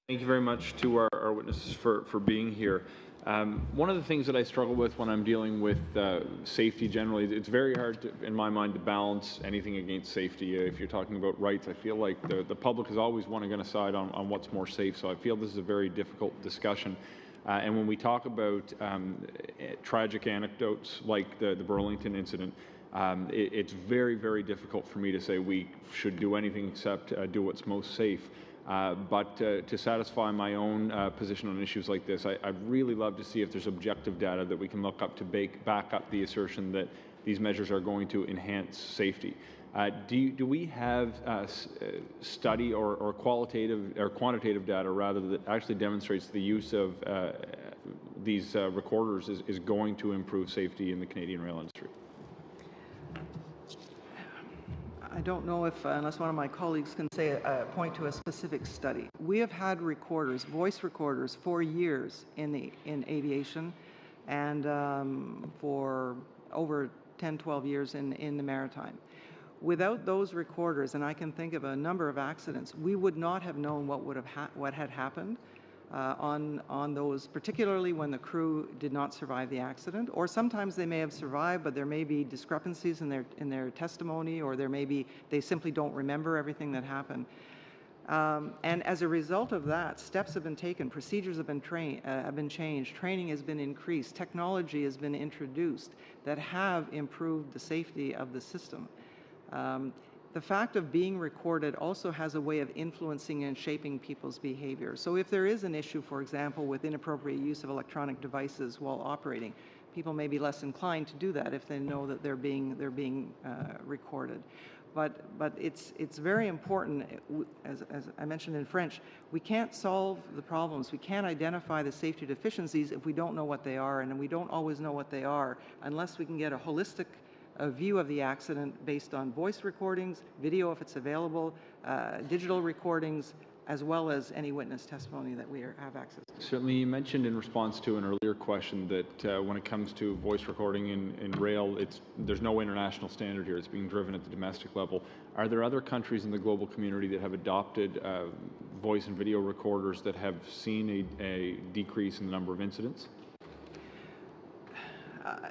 Thank you very much to our witnesses for being here. One of the things that I struggle with when I'm dealing with safety generally, it's very hard in my mind to balance anything against safety. If you're talking about rights, I feel like the public is always going to side on what's more safe, so I feel this is a very difficult discussion. And when we talk about tragic anecdotes like the Burlington incident, it's very, very difficult for me to say we should do anything except do what's most safe. But to satisfy my own position on issues like this, I'd really love to see if there's objective data that we can look up to back up the assertion that these measures are going to enhance safety. Do we have study or qualitative or quantitative data rather that actually demonstrates the use of these recorders is going to improve safety in the Canadian rail industry? I don't know if, unless one of my colleagues can say, point to a specific study. We have had recorders, voice recorders, for years in aviation, and for over 10, 12 years in the maritime. Without those recorders, and I can think of a number of accidents, we would not have known what had happened on those, particularly when the crew did not survive the accident, or sometimes they may have survived, but there may be discrepancies in their testimony, or they simply don't remember everything that happened. And as a result of that, steps have been taken, procedures have been changed, training has been increased, technology has been introduced that have improved the safety of the system. The fact of being recorded also has a way of influencing and shaping people's behavior. So if there is an issue, for example, with inappropriate use of electronic devices while operating, people may be less inclined to do that if they know that they're being recorded. But it's very important, as I mentioned in French, we can't solve the problems, we can't identify the safety deficiencies if we don't know what they are, and we don't always know what they are unless we can get a holistic view of the accident based on voice recordings, video if it's available, digital recordings, as well as any witness testimony that we have access to. Certainly, you mentioned in response to an earlier question that when it comes to voice recording in rail, there's no international standard here. It's being driven at the domestic level. Are there other countries in the global community that have adopted voice and video recorders that have seen a decrease in the number of incidents?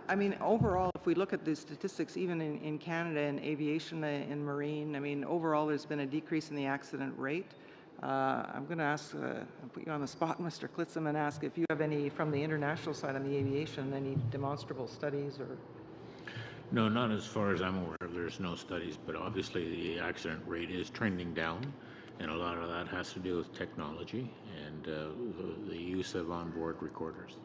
I mean, overall, if we look at the statistics, even in Canada, in aviation, in marine, I mean, overall, there's been a decrease in the accident rate. I'm going to put you on the spot, Mr. Klitzum, and ask if you have any, from the international side on the aviation, any demonstrable studies or? No, not as far as I'm aware of. There's no studies, but obviously the accident rate is trending down, and a lot of that has to do with technology and the use of onboard recorders.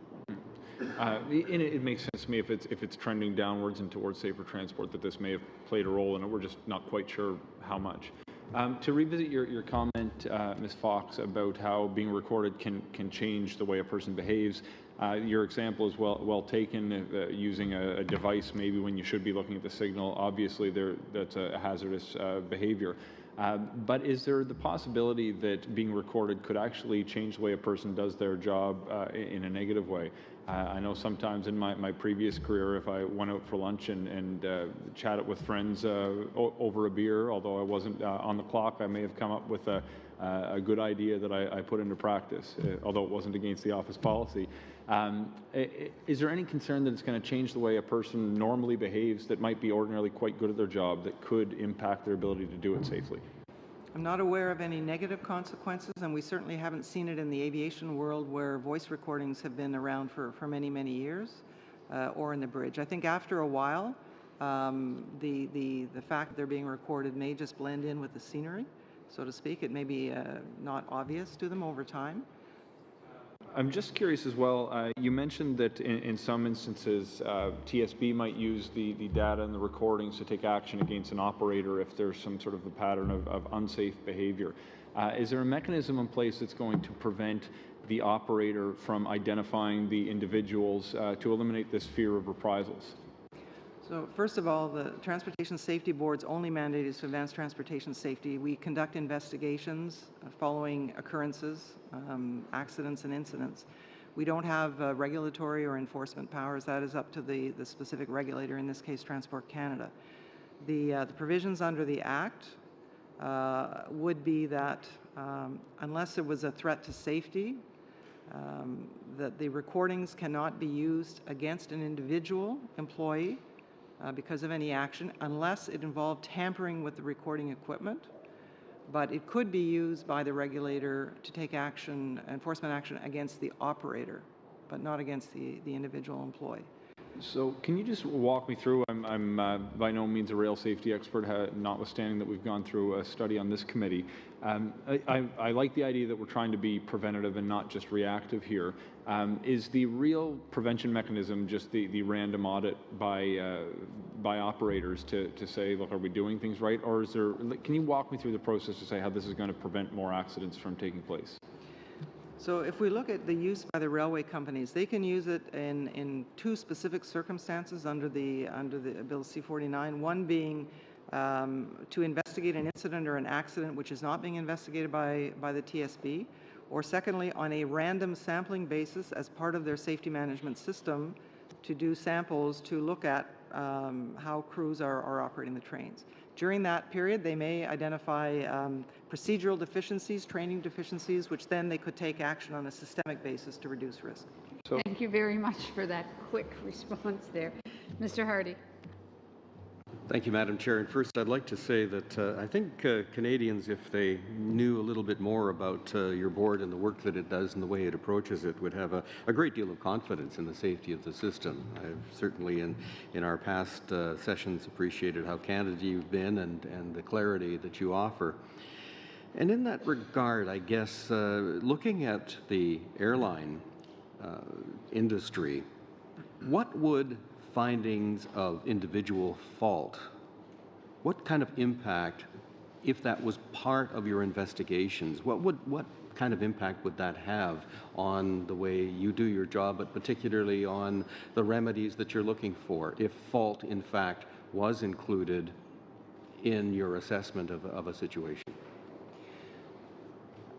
It makes sense to me if it's trending downwards and towards safer transport that this may have played a role in it. We're just not quite sure how much. To revisit your comment, Ms. Fox, about how being recorded can change the way a person behaves, your example is well taken, using a device maybe when you should be looking at the signal. Obviously, that's a hazardous behavior. But is there the possibility that being recorded could actually change the way a person does their job in a negative way? I know sometimes in my previous career, if I went out for lunch and chatted with friends over a beer, although I wasn't on the clock, I may have come up with a good idea that I put into practice, although it wasn't against the office policy. Is there any concern that it's going to change the way a person normally behaves that might be ordinarily quite good at their job that could impact their ability to do it safely? I'm not aware of any negative consequences, and we certainly haven't seen it in the aviation world where voice recordings have been around for many, many years, or in the bridge. I think after a while, the fact that they're being recorded may just blend in with the scenery, so to speak. It may be not obvious to them over time. I'm just curious as well, you mentioned that in some instances TSB might use the data and the recordings to take action against an operator if there's some sort of a pattern of unsafe behavior. Is there a mechanism in place that's going to prevent the operator from identifying the individuals to eliminate this fear of reprisals? So first of all, the Transportation Safety Board's only mandate is to advance transportation safety. We conduct investigations following occurrences, accidents and incidents. We don't have regulatory or enforcement powers. That is up to the specific regulator, in this case Transport Canada. The provisions under the Act would be that unless there was a threat to safety, that the recordings cannot be used against an individual employee because of any action, unless it involved tampering with the recording equipment. But it could be used by the regulator to take action, enforcement action against the operator, but not against the individual employee. So can you just walk me through, I'm by no means a rail safety expert, notwithstanding that we've gone through a study on this committee. I like the idea that we're trying to be preventative and not just reactive here. Is the real prevention mechanism just the random audit by operators to say, look, are we doing things right? Or is there, can you walk me through the process to say how this is going to prevent more accidents from taking place? So if we look at the use by the railway companies, they can use it in two specific circumstances under the Bill C-49, one being to investigate an incident or an accident which is not being investigated by the TSB, or secondly, on a random sampling basis as part of their safety management system to do samples to look at how crews are operating the trains. During that period, they may identify procedural deficiencies, training deficiencies, which then they could take action on a systemic basis to reduce risk. Thank you very much for that quick response there. Mr. Hardy. Thank you, Madam Chair. And first, I'd like to say that I think Canadians, if they knew a little bit more about your board and the work that it does and the way it approaches it, would have a great deal of confidence in the safety of the system. I've certainly, in our past sessions, appreciated how candid you've been and the clarity that you offer. And in that regard, I guess, looking at the airline industry, what would findings of individual fault, what kind of impact, if that was part of your investigations, what kind of impact would that have on the way you do your job, but particularly on the remedies that you're looking for, if fault, in fact, was included in your assessment of a situation?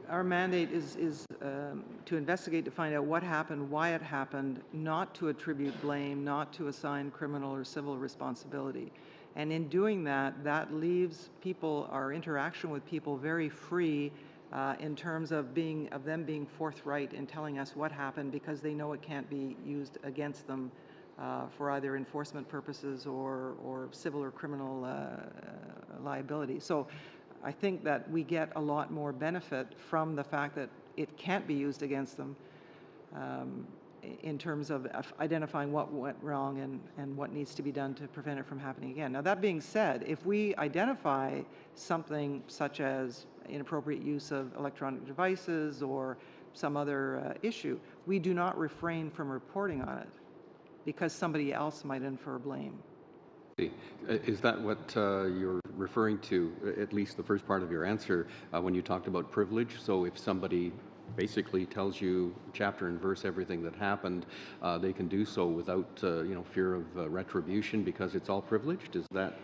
Our mandate is to investigate, to find out what happened, why it happened, not to attribute blame, not to assign criminal or civil responsibility. And in doing that, that leaves people, our interaction with people, very free in terms of them being forthright in telling us what happened, because they know it can't be used against them for either enforcement purposes or civil or criminal liability. So I think that we get a lot more benefit from the fact that it can't be used against them in terms of identifying what went wrong and what needs to be done to prevent it from happening again. Now, that being said, if we identify something such as inappropriate use of electronic devices or some other issue, we do not refrain from reporting on it because somebody else might infer blame. Is that what you're referring to, at least the first part of your answer, when you talked about privilege? So if somebody basically tells you chapter and verse everything that happened, they can do so without fear of retribution because it's all privileged? Is that?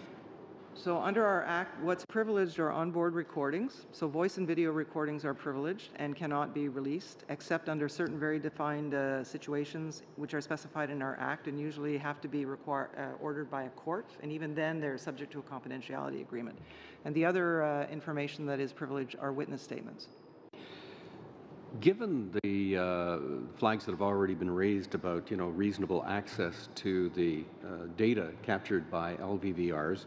So under our Act, what's privileged are onboard recordings. So voice and video recordings are privileged and cannot be released except under certain very defined situations which are specified in our Act and usually have to be ordered by a court. And even then, they're subject to a confidentiality agreement. And the other information that is privileged are witness statements. Given the flags that have already been raised about reasonable access to the data captured by LVVRs,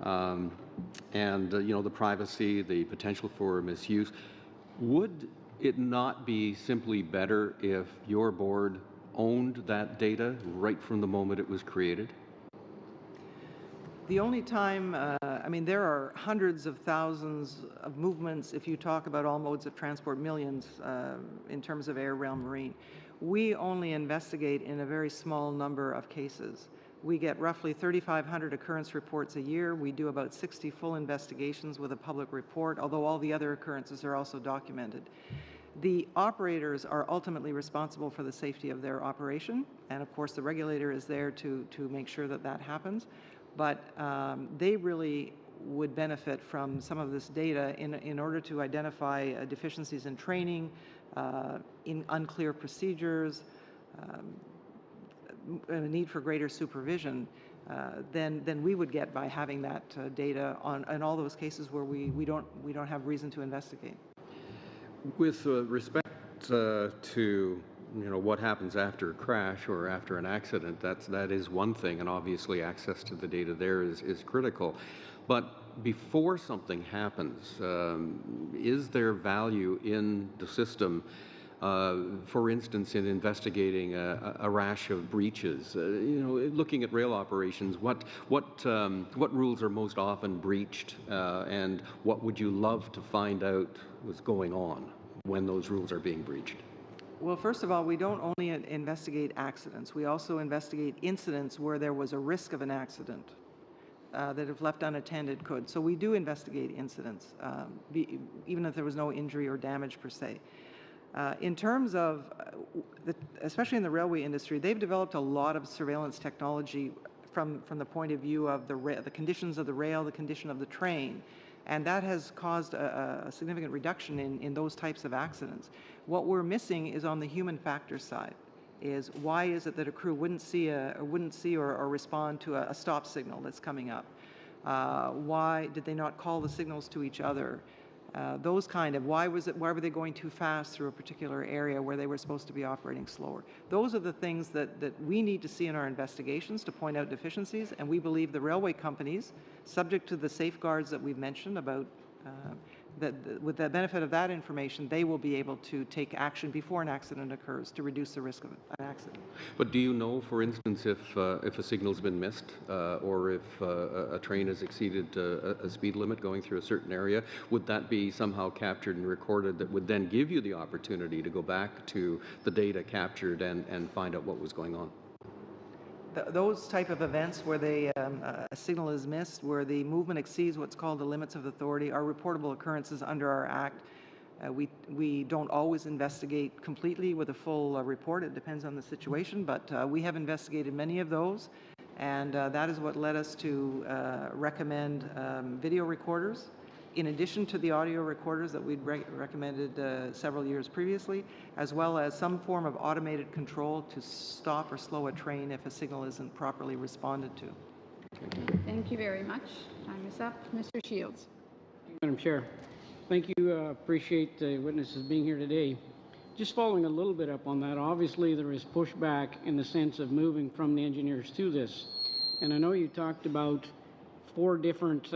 and the privacy, the potential for misuse. Would it not be simply better if your board owned that data right from the moment it was created? The only time, I mean, there are hundreds of thousands of movements if you talk about all modes of transport, millions in terms of air, rail, marine. We only investigate in a very small number of cases. We get roughly 3,500 occurrence reports a year. We do about 60 full investigations with a public report, although all the other occurrences are also documented. The operators are ultimately responsible for the safety of their operation, and of course the regulator is there to make sure that that happens. But they really would benefit from some of this data in order to identify deficiencies in training, in unclear procedures, a need for greater supervision than we would get by having that data in all those cases where we don't have reason to investigate. With respect to what happens after a crash or after an accident, that is one thing, and obviously access to the data there is critical. But before something happens, is there value in the system, for instance, in investigating a rash of breaches? Looking at rail operations, what rules are most often breached, and what would you love to find out was going on when those rules are being breached? Well, first of all, we don't only investigate accidents. We also investigate incidents where there was a risk of an accident that if left unattended could. So we do investigate incidents, even if there was no injury or damage per se. In terms of, especially in the railway industry, they've developed a lot of surveillance technology from the point of view of the conditions of the rail, the condition of the train. And that has caused a significant reduction in those types of accidents. What we're missing is on the human factor side, is why is it that a crew wouldn't see or respond to a stop signal that's coming up? Why did they not call the signals to each other? Those kind of, why were they going too fast through a particular area where they were supposed to be operating slower? Those are the things that we need to see in our investigations to point out deficiencies, and we believe the railway companies, subject to the safeguards that we've mentioned about with the benefit of that information, they will be able to take action before an accident occurs to reduce the risk of an accident. But do you know, for instance, if a signal's been missed or if a train has exceeded a speed limit going through a certain area, would that be somehow captured and recorded that would then give you the opportunity to go back to the data captured and find out what was going on? Those type of events where a signal is missed, where the movement exceeds what's called the limits of authority, are reportable occurrences under our Act. We don't always investigate completely with a full report. It depends on the situation, but we have investigated many of those, and that is what led us to recommend video recorders, in addition to the audio recorders that we'd recommended several years previously, as well as some form of automated control to stop or slow a train if a signal isn't properly responded to. Thank you very much. Time is up. Mr. Shields. Madam Chair, thank you. Appreciate the witnesses being here today. Just following a little bit up on that, obviously there is pushback in the sense of moving from the engineers to this. And I know you talked about 4 different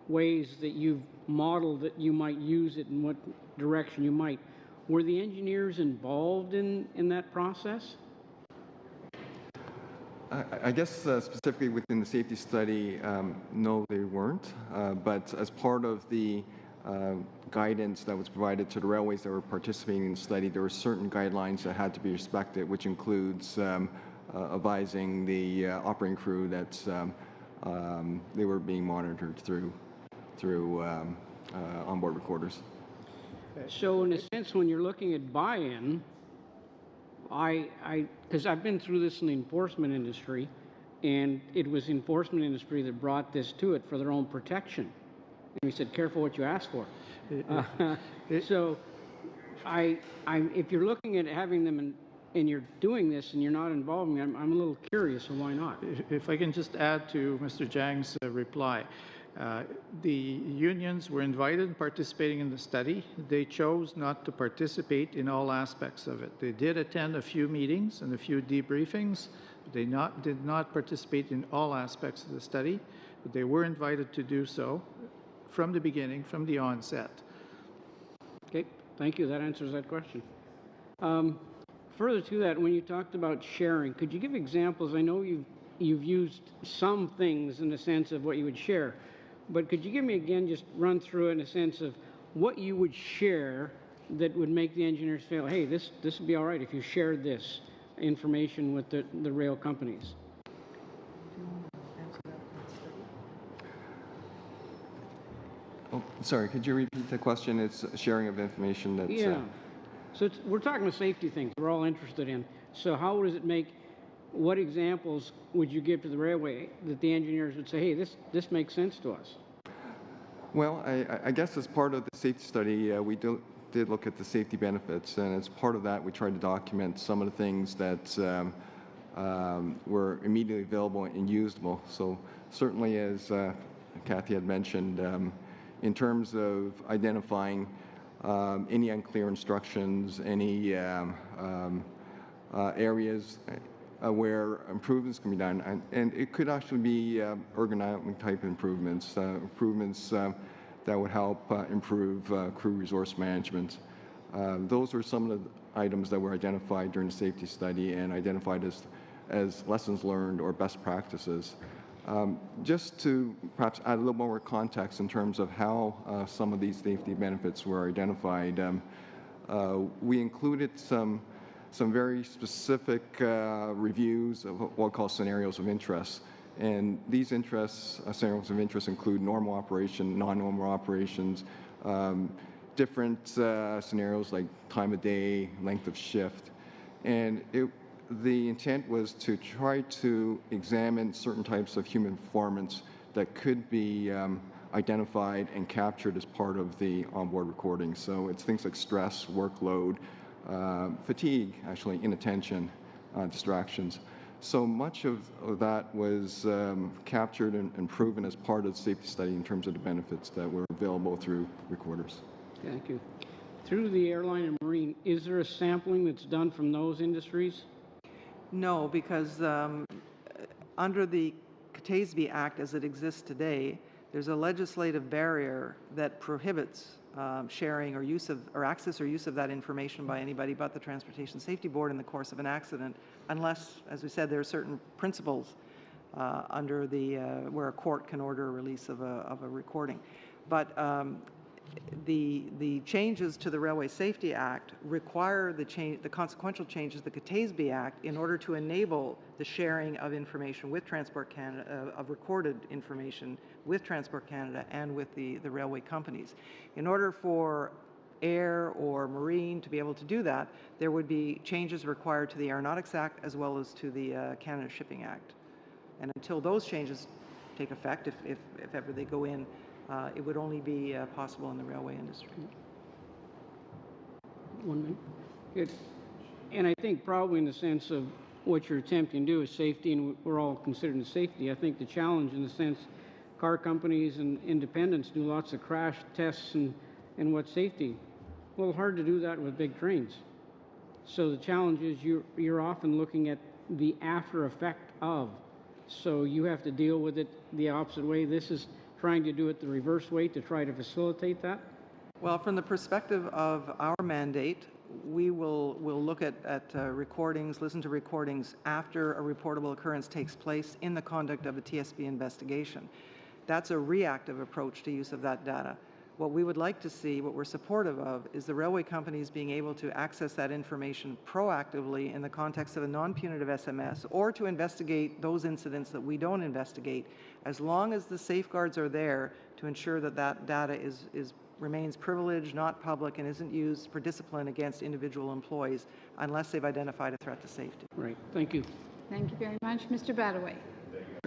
ways that you've modeled that you might use it and what direction you might. Were the engineers involved in that process? I guess specifically within the safety study, no, they weren't. But as part of the guidance that was provided to the railways that were participating in the study, there were certain guidelines that had to be respected, which includes advising the operating crew that they were being monitored through onboard recorders. So in a sense, when you're looking at buy-in, because I've been through this in the enforcement industry, and it was the enforcement industry that brought this to it for their own protection. And we said, careful what you ask for. So if you're looking at having them and you're doing this and you're not involving them, I'm a little curious, so why not? If I can just add to Mr. Jang's reply. The unions were invited and participating in the study. They chose not to participate in all aspects of it. They did attend a few meetings and a few debriefings, They did not participate in all aspects of the study, but they were invited to do so from the beginning, from the onset. Okay, thank you. That answers that question. Further to that, when you talked about sharing, could you give examples? I know you've used some things in the sense of what you would share, but could you give me again, just run through it in a sense of what you would share that would make the engineers feel, hey, this would be all right if you shared this information with the rail companies? Oh, sorry, could you repeat the question? It's sharing of information that's... Yeah. So we're talking about safety things we're all interested in. So how does it make, what examples would you give to the railway that the engineers would say, hey, this makes sense to us? Well, I guess as part of the safety study, we did look at the safety benefits, and as part of that, we tried to document some of the things that were immediately available and usable. So certainly, as Kathy had mentioned, in terms of identifying any unclear instructions, any areas where improvements can be done, and it could actually be ergonomic type improvements, that would help improve crew resource management. Those are some of the items that were identified during the safety study and identified as lessons learned or best practices. Just to perhaps add a little more context in terms of how some of these safety benefits were identified, we included some very specific reviews of what we'll call scenarios of interest. And these scenarios of interest include normal operation, non-normal operations, different scenarios like time of day, length of shift. And the intent was to try to examine certain types of human performance that could be identified and captured as part of the onboard recording. So it's things like stress, workload, fatigue, actually, inattention, distractions. So much of that was captured and proven as part of the safety study in terms of the benefits that were available through recorders. Thank you. Through the airline and marine, is there a sampling that's done from those industries? No, because under the CATASB Act as it exists today, there's a legislative barrier that prohibits sharing or use of, or access or use of that information by anybody but the Transportation Safety Board in the course of an accident, unless, as we said, there are certain principles under the where a court can order a release of a recording. But the changes to the Railway Safety Act require the consequential changes to the CATASB Act in order to enable the sharing of information with Transport Canada, of recorded information with Transport Canada and with the railway companies. In order for air or marine to be able to do that, there would be changes required to the Aeronautics Act as well as to the Canada Shipping Act. And until those changes take effect, if ever they go in, it would only be possible in the railway industry. 1 minute. And I think probably in the sense of what you're attempting to do is safety, and we're all considering safety. I think the challenge in the sense car companies and independents do lots of crash tests and what's safety. Well, hard to do that with big trains. So the challenge is you're often looking at the after effect of. So you have to deal with it the opposite way. This is trying to do it the reverse way to try to facilitate that? Well, from the perspective of our mandate, we will look at recordings, listen to recordings after a reportable occurrence takes place in the conduct of a TSB investigation. That's a reactive approach to use of that data. What we would like to see, what we're supportive of, is the railway companies being able to access that information proactively in the context of a non-punitive SMS, or to investigate those incidents that we don't investigate, as long as the safeguards are there to ensure that that data remains privileged, not public, and isn't used for discipline against individual employees unless they've identified a threat to safety. Right. Thank you. Thank you very much. Mr. Badaway.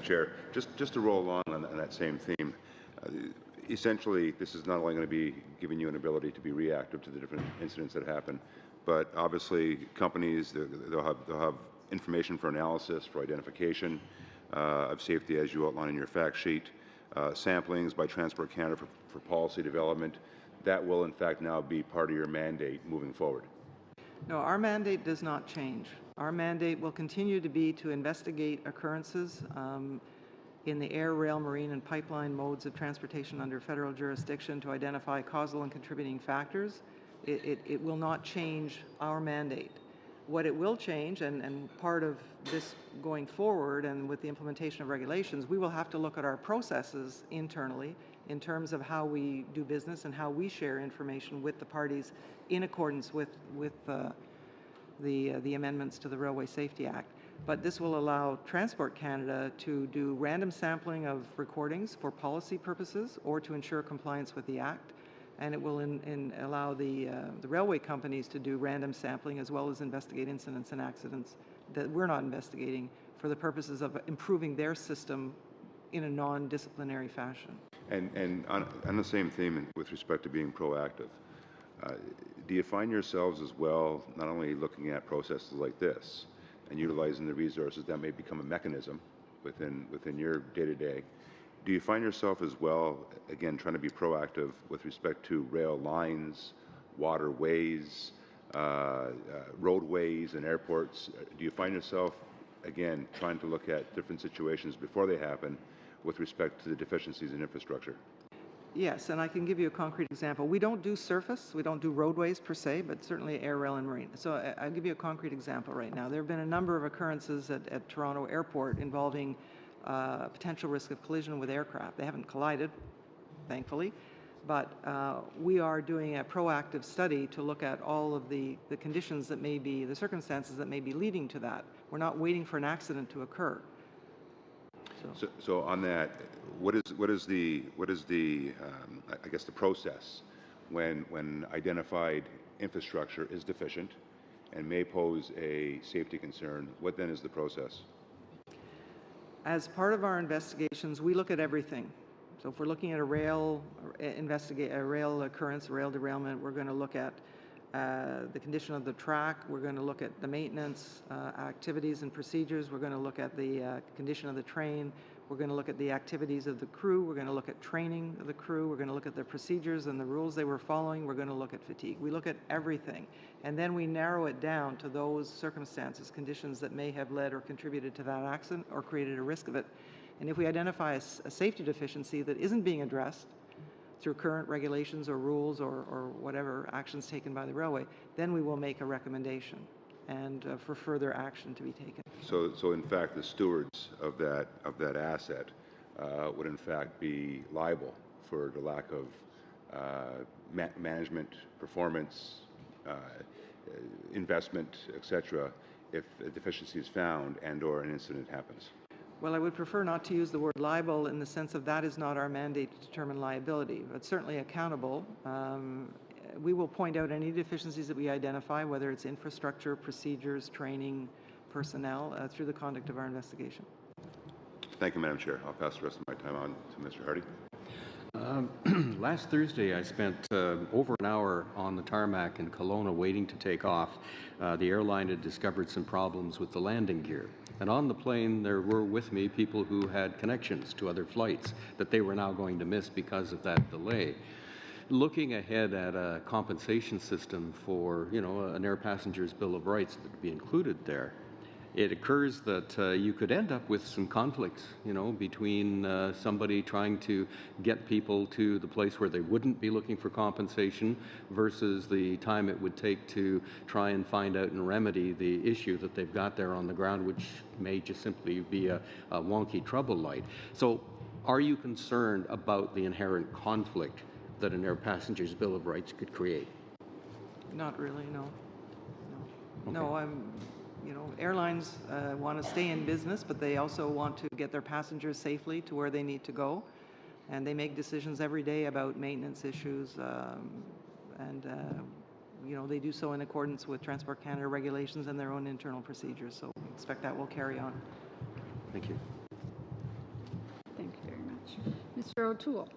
Chair, just to roll along on that same theme, essentially, this is not only going to be giving you an ability to be reactive to the different incidents that happen, but obviously companies, they'll have information for analysis, for identification of safety, as you outline in your fact sheet, samplings by Transport Canada for policy development. That will, in fact, now be part of your mandate moving forward. No, our mandate does not change. Our mandate will continue to be to investigate occurrences in the air, rail, marine, and pipeline modes of transportation under federal jurisdiction to identify causal and contributing factors. It will not change our mandate. What it will change, and part of this going forward and with the implementation of regulations, we will have to look at our processes internally in terms of how we do business and how we share information with the parties in accordance with the amendments to the Railway Safety Act. But this will allow Transport Canada to do random sampling of recordings for policy purposes or to ensure compliance with the Act. And it will allow the railway companies to do random sampling as well as investigate incidents and accidents that we're not investigating for the purposes of improving their system in a non-disciplinary fashion. And on the same theme with respect to being proactive, do you find yourselves as well not only looking at processes like this and utilizing the resources that may become a mechanism within your day-to-day, do you find yourself as well, again, trying to be proactive with respect to rail lines, waterways, roadways, and airports? Do you find yourself, again, trying to look at different situations before they happen with respect to the deficiencies in infrastructure? Yes, and I can give you a concrete example. We don't do surface, we don't do roadways per se, but certainly air, rail, and marine. So I'll give you a concrete example right now. There have been a number of occurrences at Toronto Airport involving potential risk of collision with aircraft. They haven't collided, thankfully, but we are doing a proactive study to look at all of the conditions that may be, the circumstances that may be leading to that. We're not waiting for an accident to occur. So on that, what is the I guess the process when identified infrastructure is deficient and may pose a safety concern? What then is the process? As part of our investigations, we look at everything. So if we're looking at a rail occurrence, a rail derailment, we're going to look at the condition of the track. We're going to look at the maintenance activities and procedures. We're going to look at the condition of the train. We're going to look at the activities of the crew. We're going to look at training of the crew. We're going to look at the procedures and the rules they were following. We're going to look at fatigue. We look at everything. And then we narrow it down to those circumstances, conditions that may have led or contributed to that accident or created a risk of it. And if we identify a safety deficiency that isn't being addressed through current regulations or rules or whatever actions taken by the railway, then we will make a recommendation and for further action to be taken. So in fact, the stewards of that asset would in fact be liable for the lack of management, performance, investment, etc., if a deficiency is found and/or an incident happens. Well, I would prefer not to use the word liable in the sense of that is not our mandate to determine liability, but certainly accountable. We will point out any deficiencies that we identify, whether it's infrastructure, procedures, training, personnel, through the conduct of our investigation. Thank you, Madam Chair. I'll pass the rest of my time on to Mr. Hardy. Last Thursday, I spent over an hour on the tarmac in Kelowna waiting to take off. The airline had discovered some problems with the landing gear. And on the plane, there were with me people who had connections to other flights that they were now going to miss because of that delay. Looking ahead at a compensation system for, an air passenger's Bill of Rights that would be included there, it occurs that you could end up with some conflicts, between somebody trying to get people to the place where they wouldn't be looking for compensation versus the time it would take to try and find out and remedy the issue that they've got there on the ground, which may just simply be a wonky trouble light. So are you concerned about the inherent conflict that an air passenger's Bill of Rights could create? Not really, no. No, airlines want to stay in business, but they also want to get their passengers safely to where they need to go. And they make decisions every day about maintenance issues, they do so in accordance with Transport Canada regulations and their own internal procedures. So we expect that will carry on. Thank you. Thank you very much. Mr. O'Toole.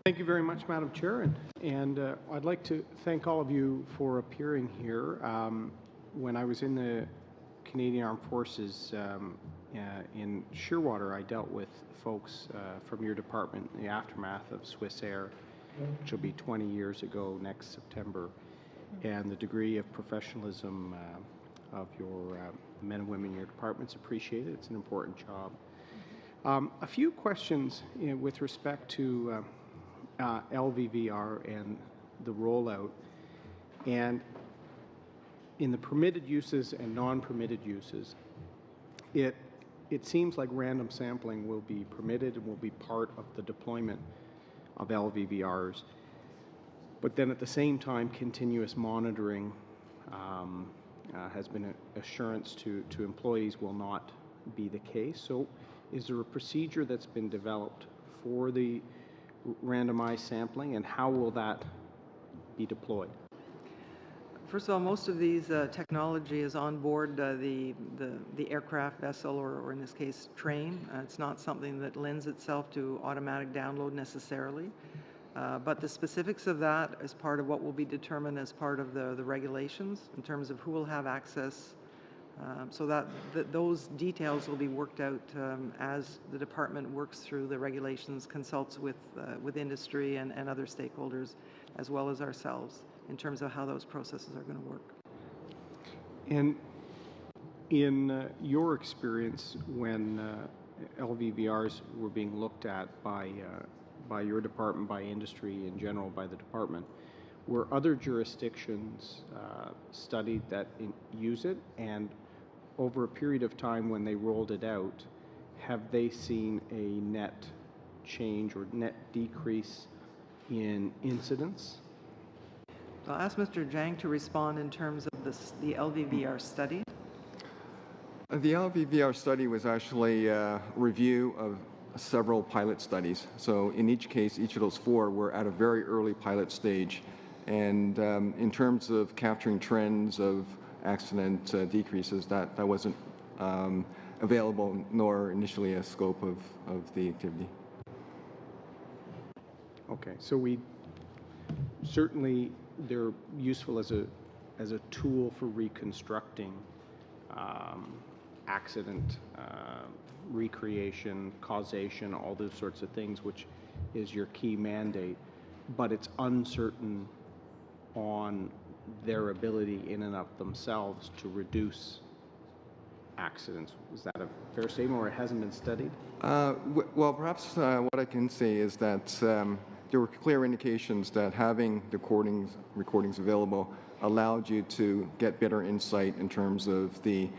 Thank you very much, Madam Chair, and I'd like to thank all of you for appearing here. When I was in the Canadian Armed Forces in Shearwater, I dealt with folks from your department in the aftermath of Swiss Air, which will be 20 years ago next September, and the degree of professionalism of your men and women in your departments. Appreciate it. It's an important job. A few questions with respect to LVVR and the rollout. And in the permitted uses and non-permitted uses, it seems like random sampling will be permitted and will be part of the deployment of LVVRs. But then at the same time, continuous monitoring has been an assurance to employees will not be the case. So is there a procedure that's been developed for the randomized sampling, and how will that be deployed? First of all, most of these technology is on board the aircraft vessel, or in this case, train. It's not something that lends itself to automatic download necessarily. But the specifics of that is part of what will be determined as part of the regulations in terms of who will have access. So that those details will be worked out as the department works through the regulations, consults with industry and other stakeholders, as well as ourselves, in terms of how those processes are going to work. And in your experience, when LVVRs were being looked at by your department, by industry in general, by the department, were other jurisdictions studied that use it? And over a period of time when they rolled it out, have they seen a net change or net decrease in incidents? I'll ask Mr. Jang to respond in terms of the LVVR study. The LVVR study was actually a review of several pilot studies. So in each case, each of those four were at a very early pilot stage. And in terms of capturing trends of accident decreases, that wasn't available, nor initially a scope of the activity. Okay, so they're useful as a tool for reconstructing accident recreation, causation, all those sorts of things, which is your key mandate, but it's uncertain on their ability in and of themselves to reduce accidents. Is that a fair statement, or it hasn't been studied? Well, perhaps what I can say is that there were clear indications that having the recordings available allowed you to get better insight in terms of the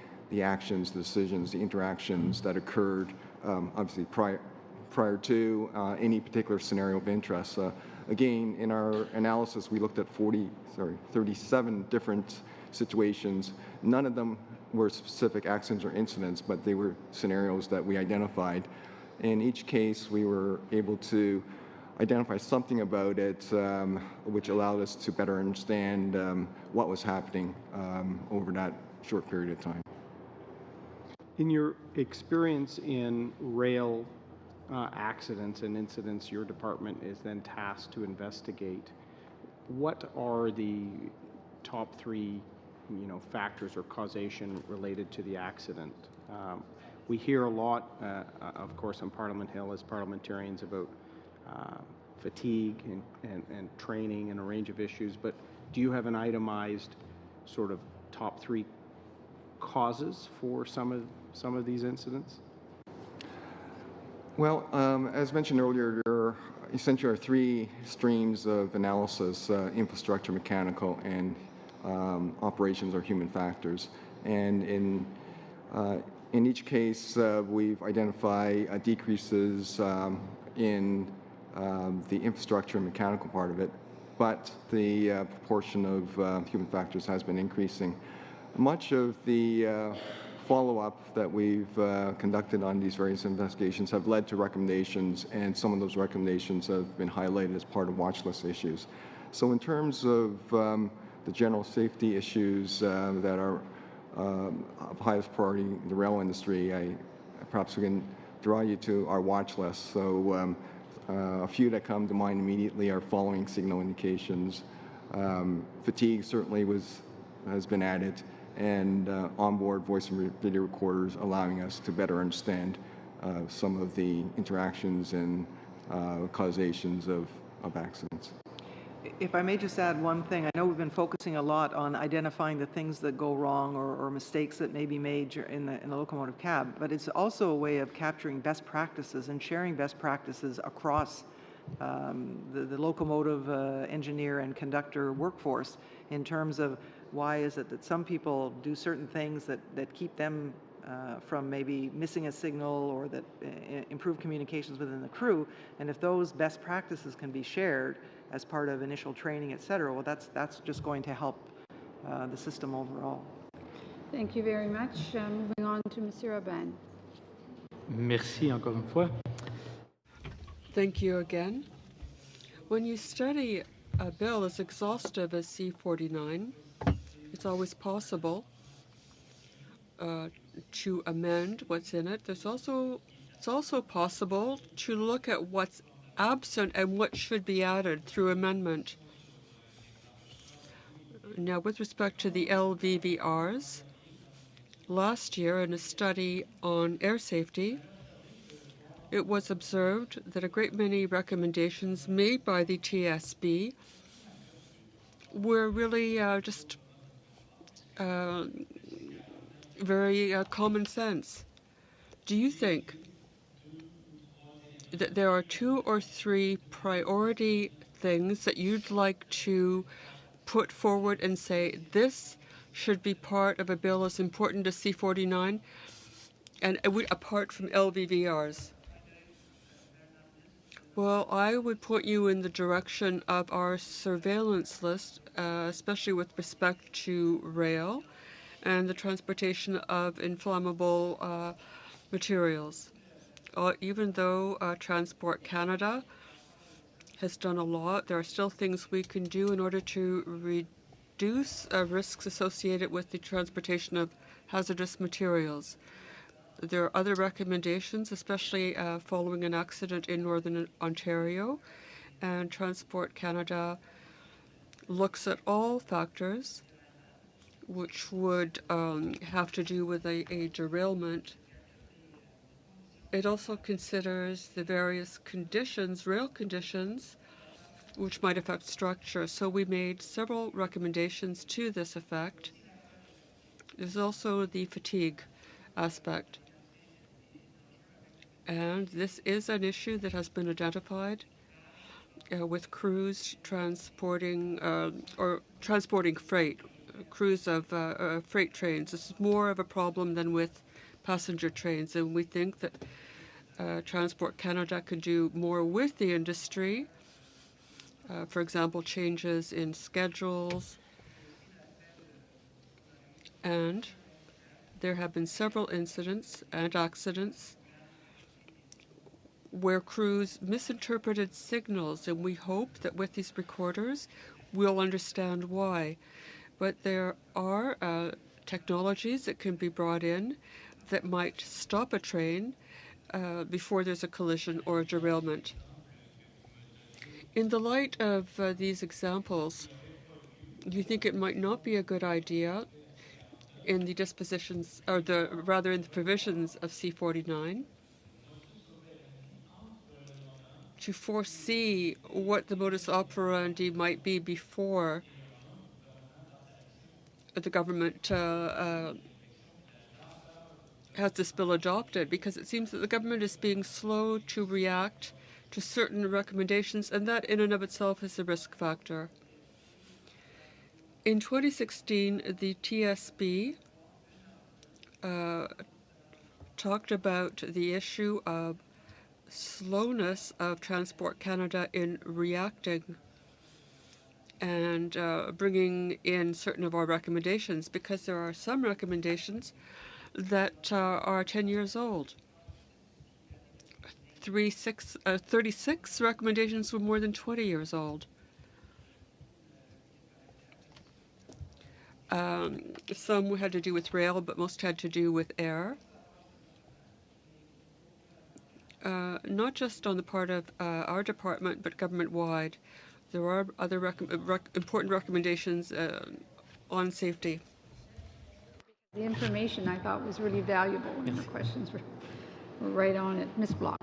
actions, the decisions, the interactions that occurred, obviously prior to any particular scenario of interest. Again, in our analysis, we looked at 37 different situations. None of them were specific accidents or incidents, but they were scenarios that we identified. In each case, we were able to identify something about it which allowed us to better understand what was happening over that short period of time. In your experience in rail accidents and incidents your department is then tasked to investigate, what are the top three factors or causation related to the accident? We hear a lot, of course, on Parliament Hill as parliamentarians about fatigue and training and a range of issues, but do you have an itemized sort of top three causes for some of these incidents? Well, as mentioned earlier, there essentially are three streams of analysis: infrastructure, mechanical, and operations or human factors. And in each case, we've identified decreases in the infrastructure and mechanical part of it, but the proportion of human factors has been increasing. Much of the follow-up that we've conducted on these various investigations have led to recommendations, and some of those recommendations have been highlighted as part of watch list issues. So in terms of the general safety issues that are of highest priority in the rail industry, perhaps we can draw you to our watch list. So a few that come to mind immediately are following signal indications. Fatigue certainly has been added, and onboard voice and video recorders allowing us to better understand some of the interactions and causations of accidents. If I may just add one thing, I know we've been focusing a lot on identifying the things that go wrong or mistakes that may be made in the locomotive cab, but it's also a way of capturing best practices and sharing best practices across the locomotive engineer and conductor workforce in terms of why is it that some people do certain things that keep them from maybe missing a signal or that improve communications within the crew. And if those best practices can be shared as part of initial training, et cetera, well, that's just going to help the system overall. Thank you very much. Moving on to Monsieur Aubin. Merci encore une fois. Thank you again. When you study a bill as exhaustive as C-49, it's always possible to amend what's in it. It's also possible to look at what's absent and what should be added through amendment. Now, with respect to the LVVRs, last year in a study on air safety, it was observed that a great many recommendations made by the TSB were really just very common sense. Do you think that there are 2 or 3 priority things that you'd like to put forward and say this should be part of a bill as important as C-49 and apart from LVVRs? Well, I would point you in the direction of our surveillance list, especially with respect to rail and the transportation of inflammable materials. Even though Transport Canada has done a lot, there are still things we can do in order to reduce risks associated with the transportation of hazardous materials. There are other recommendations, especially following an accident in Northern Ontario, and Transport Canada looks at all factors which would have to do with a derailment. It also considers the various conditions, rail conditions, which might affect structure. So we made several recommendations to this effect. There's also the fatigue aspect. And this is an issue that has been identified with crews transporting freight, crews of freight trains. This is more of a problem than with passenger trains, and we think that Transport Canada could do more with the industry. For example, changes in schedules, and there have been several incidents and accidents where crews misinterpreted signals, and we hope that with these recorders we'll understand why. But there are technologies that can be brought in that might stop a train before there's a collision or a derailment. In the light of these examples, do you think it might not be a good idea in the dispositions, or rather in the provisions of C-49, to foresee what the modus operandi might be before the government has this bill adopted? Because it seems that the government is being slow to react to certain recommendations, and that in and of itself is a risk factor. In 2016, the TSB talked about the issue of slowness of Transport Canada in reacting and bringing in certain of our recommendations, because there are some recommendations that are 10 years old. 36 recommendations were more than 20 years old. Some had to do with rail, but most had to do with air. Not just on the part of our department, but government-wide. There are other important recommendations on safety. The information I thought was really valuable, and the questions were right on it. Ms. Block.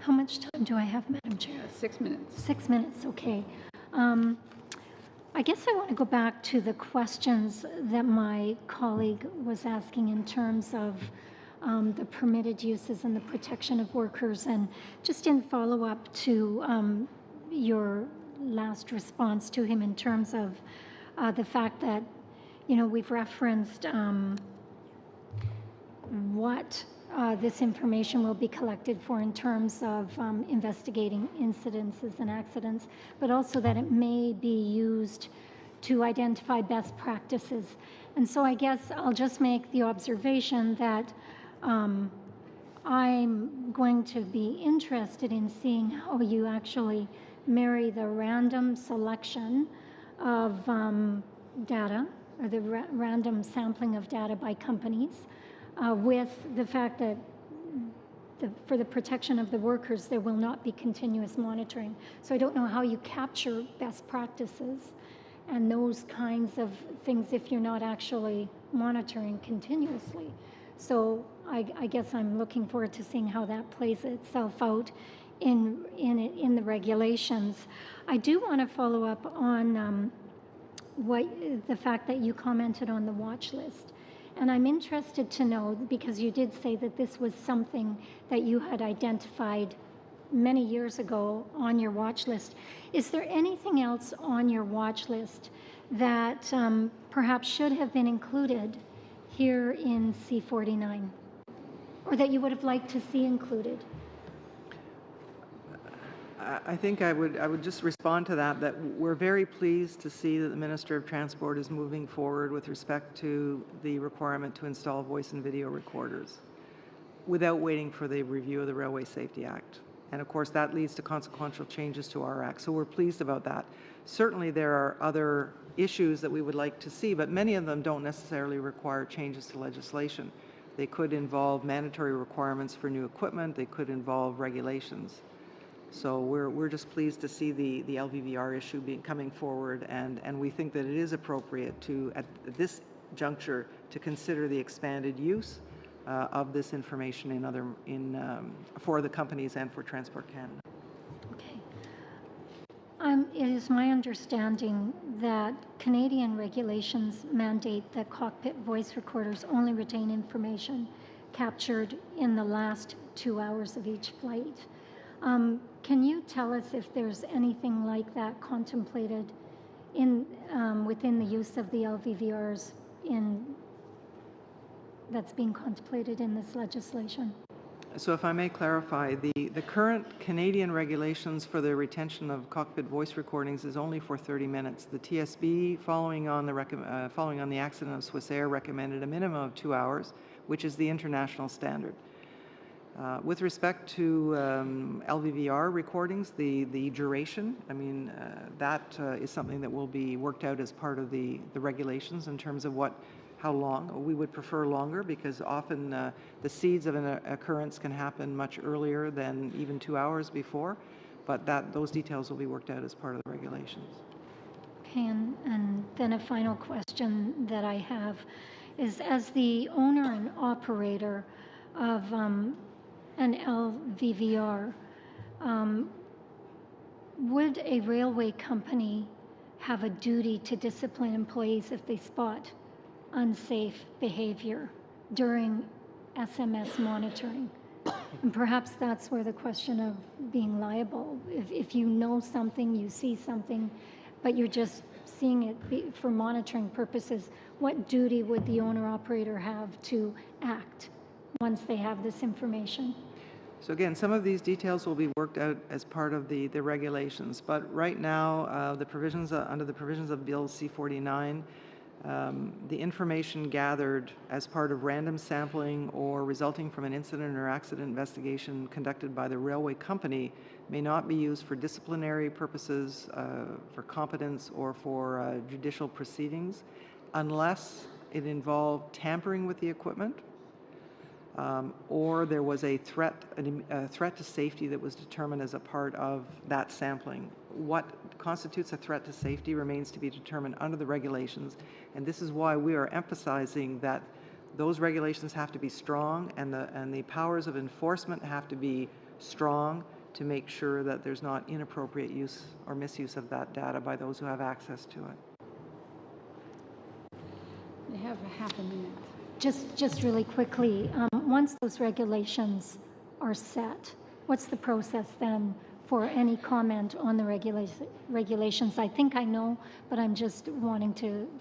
How much time do I have, Madam Chair? 6 minutes. 6 minutes, okay. I guess I want to go back to the questions that my colleague was asking in terms of the permitted uses and the protection of workers, and just in follow-up to your last response to him in terms of the fact that, you know, we've referenced what this information will be collected for in terms of investigating incidences and accidents, but also that it may be used to identify best practices. And so I guess I'll just make the observation that I'm going to be interested in seeing how you actually marry the random selection of data, or the random sampling of data by companies, with the fact that for the protection of the workers, there will not be continuous monitoring. So I don't know how you capture best practices and those kinds of things if you're not actually monitoring continuously. So I guess I'm looking forward to seeing how that plays itself out in the regulations. I do want to follow up on the fact that you commented on the watch list. And I'm interested to know, because you did say that this was something that you had identified many years ago on your watch list. Is there anything else on your watch list that perhaps should have been included here in C49, or that you would have liked to see included? I think I would just respond to that we're very pleased to see that the Minister of Transport is moving forward with respect to the requirement to install voice and video recorders without waiting for the review of the Railway Safety Act. And of course, that leads to consequential changes to our Act. So we're pleased about that. Certainly there are other issues that we would like to see, but many of them don't necessarily require changes to legislation. They could involve mandatory requirements for new equipment. They could involve regulations. So we're just pleased to see the LVVR issue coming forward, and we think that it is appropriate to, at this juncture, to consider the expanded use of this information for the companies and for Transport Canada. Okay. It is my understanding that Canadian regulations mandate that cockpit voice recorders only retain information captured in the last 2 hours of each flight. Can you tell us if there's anything like that contemplated within the use of the LVVRs that's being contemplated in this legislation? So if I may clarify, the current Canadian regulations for the retention of cockpit voice recordings is only for 30 minutes. The TSB, following on the accident of Swissair, recommended a minimum of 2 hours, which is the international standard. With respect to LVVR recordings, the duration, I mean, that is something that will be worked out as part of the regulations in terms of how long. We would prefer longer, because often the seeds of an occurrence can happen much earlier than even 2 hours before, but those details will be worked out as part of the regulations. Okay, and then a final question that I have is, as the owner and operator of an LVVR, would a railway company have a duty to discipline employees if they spot unsafe behavior during SMS monitoring? And perhaps that's where the question of being liable, if you know something, you see something, but you're just seeing it for monitoring purposes, what duty would the owner-operator have to act once they have this information? So again, some of these details will be worked out as part of the regulations, but right now, under the provisions of Bill C-49, the information gathered as part of random sampling or resulting from an incident or accident investigation conducted by the railway company may not be used for disciplinary purposes, for competence, or for judicial proceedings unless it involved tampering with the equipment, or there was a threat to safety that was determined as a part of that sampling. What constitutes a threat to safety remains to be determined under the regulations, and this is why we are emphasizing that those regulations have to be strong, and the powers of enforcement have to be strong to make sure that there's not inappropriate use or misuse of that data by those who have access to it. You have a half a minute. Just really quickly, once those regulations are set, what's the process then for any comment on the regulations? I think I know, but I'm just wanting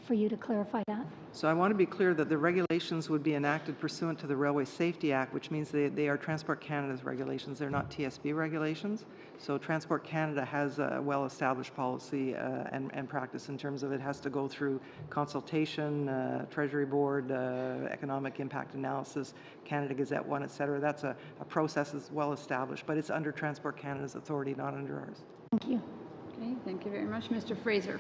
for you to clarify that. So I want to be clear that the regulations would be enacted pursuant to the Railway Safety Act, which means they are Transport Canada's regulations. They're not TSB regulations. So Transport Canada has a well-established policy and practice in terms of it has to go through consultation, Treasury Board, economic impact analysis, Canada Gazette 1, et cetera. That's a process that's well-established, but it's under Transport Canada's authority, not under ours. Thank you. Okay, thank you very much. Mr. Fraser.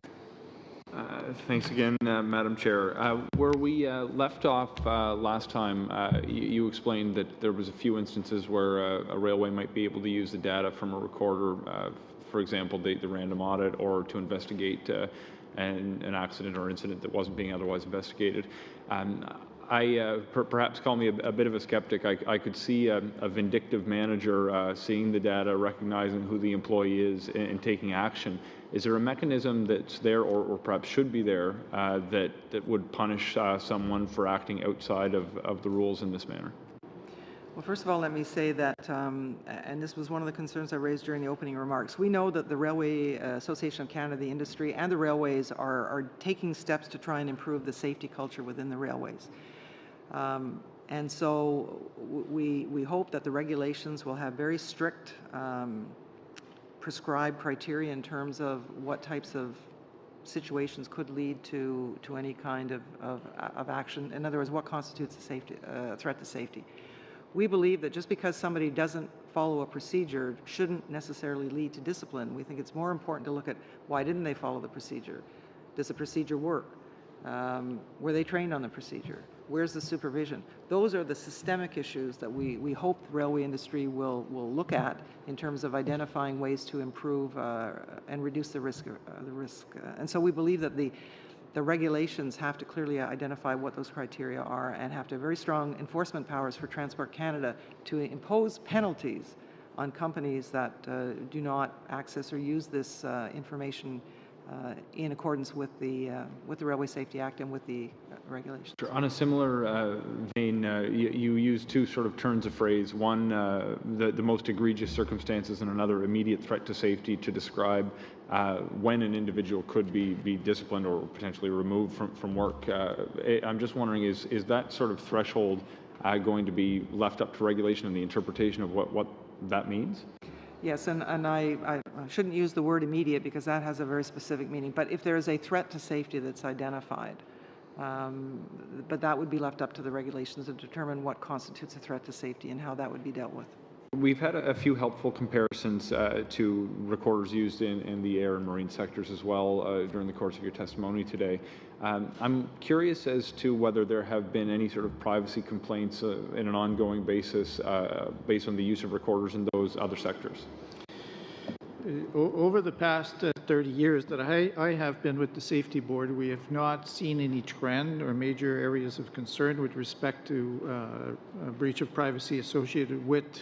Thanks again, Madam Chair. Where we left off last time, you explained that there was a few instances where a railway might be able to use the data from a recorder, for example, the random audit, or to investigate an accident or incident that wasn't being otherwise investigated. Perhaps call me a bit of a skeptic. I could see a vindictive manager seeing the data, recognizing who the employee is, and taking action. Is there a mechanism that's there, or perhaps should be there, that would punish someone for acting outside of the rules in this manner? Well, first of all, let me say that, and this was one of the concerns I raised during the opening remarks, we know that the Railway Association of Canada, the industry, and the railways are taking steps to try and improve the safety culture within the railways. And so we hope that the regulations will have very strict prescribed criteria in terms of what types of situations could lead to any kind of action. In other words, what constitutes a threat to safety. We believe that just because somebody doesn't follow a procedure shouldn't necessarily lead to discipline. We think it's more important to look at why didn't they follow the procedure? Does the procedure work? Were they trained on the procedure? Where's the supervision? Those are the systemic issues that we hope the railway industry will look at in terms of identifying ways to improve and reduce the risk. And so we believe that the regulations have to clearly identify what those criteria are and have to have very strong enforcement powers for Transport Canada to impose penalties on companies that do not access or use this information in accordance with the Railway Safety Act and with the regulations. Sure. On a similar vein, you use two sort of turns of phrase. One, the most egregious circumstances, and another, immediate threat to safety, to describe when an individual could be disciplined or potentially removed from work. I'm just wondering, is that sort of threshold going to be left up to regulation and the interpretation of what that means? Yes, and I shouldn't use the word immediate because that has a very specific meaning, but if there is a threat to safety that's identified, but that would be left up to the regulations to determine what constitutes a threat to safety and how that would be dealt with. We've had a few helpful comparisons to recorders used in the air and marine sectors as well during the course of your testimony today. I'm curious as to whether there have been any sort of privacy complaints in an ongoing basis based on the use of recorders in those other sectors. Over the past 30 years that I have been with the Safety Board, we have not seen any trend or major areas of concern with respect to a breach of privacy associated with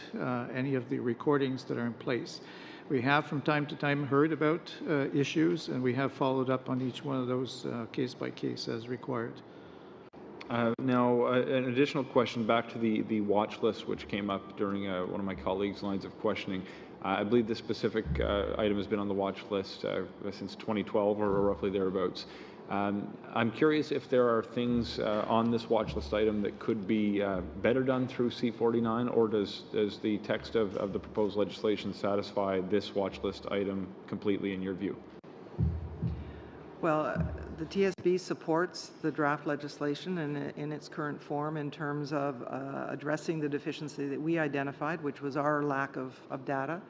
any of the recordings that are in place. We have from time to time heard about issues, and we have followed up on each one of those case by case as required. Now, an additional question back to the watch list, which came up during one of my colleagues' lines of questioning. I believe this specific item has been on the watch list since 2012 or roughly thereabouts. I'm curious if there are things on this watch list item that could be better done through C49, or does the text of the proposed legislation satisfy this watch list item completely in your view? Well, the TSB supports the draft legislation in its current form in terms of addressing the deficiency that we identified, which was our lack of data.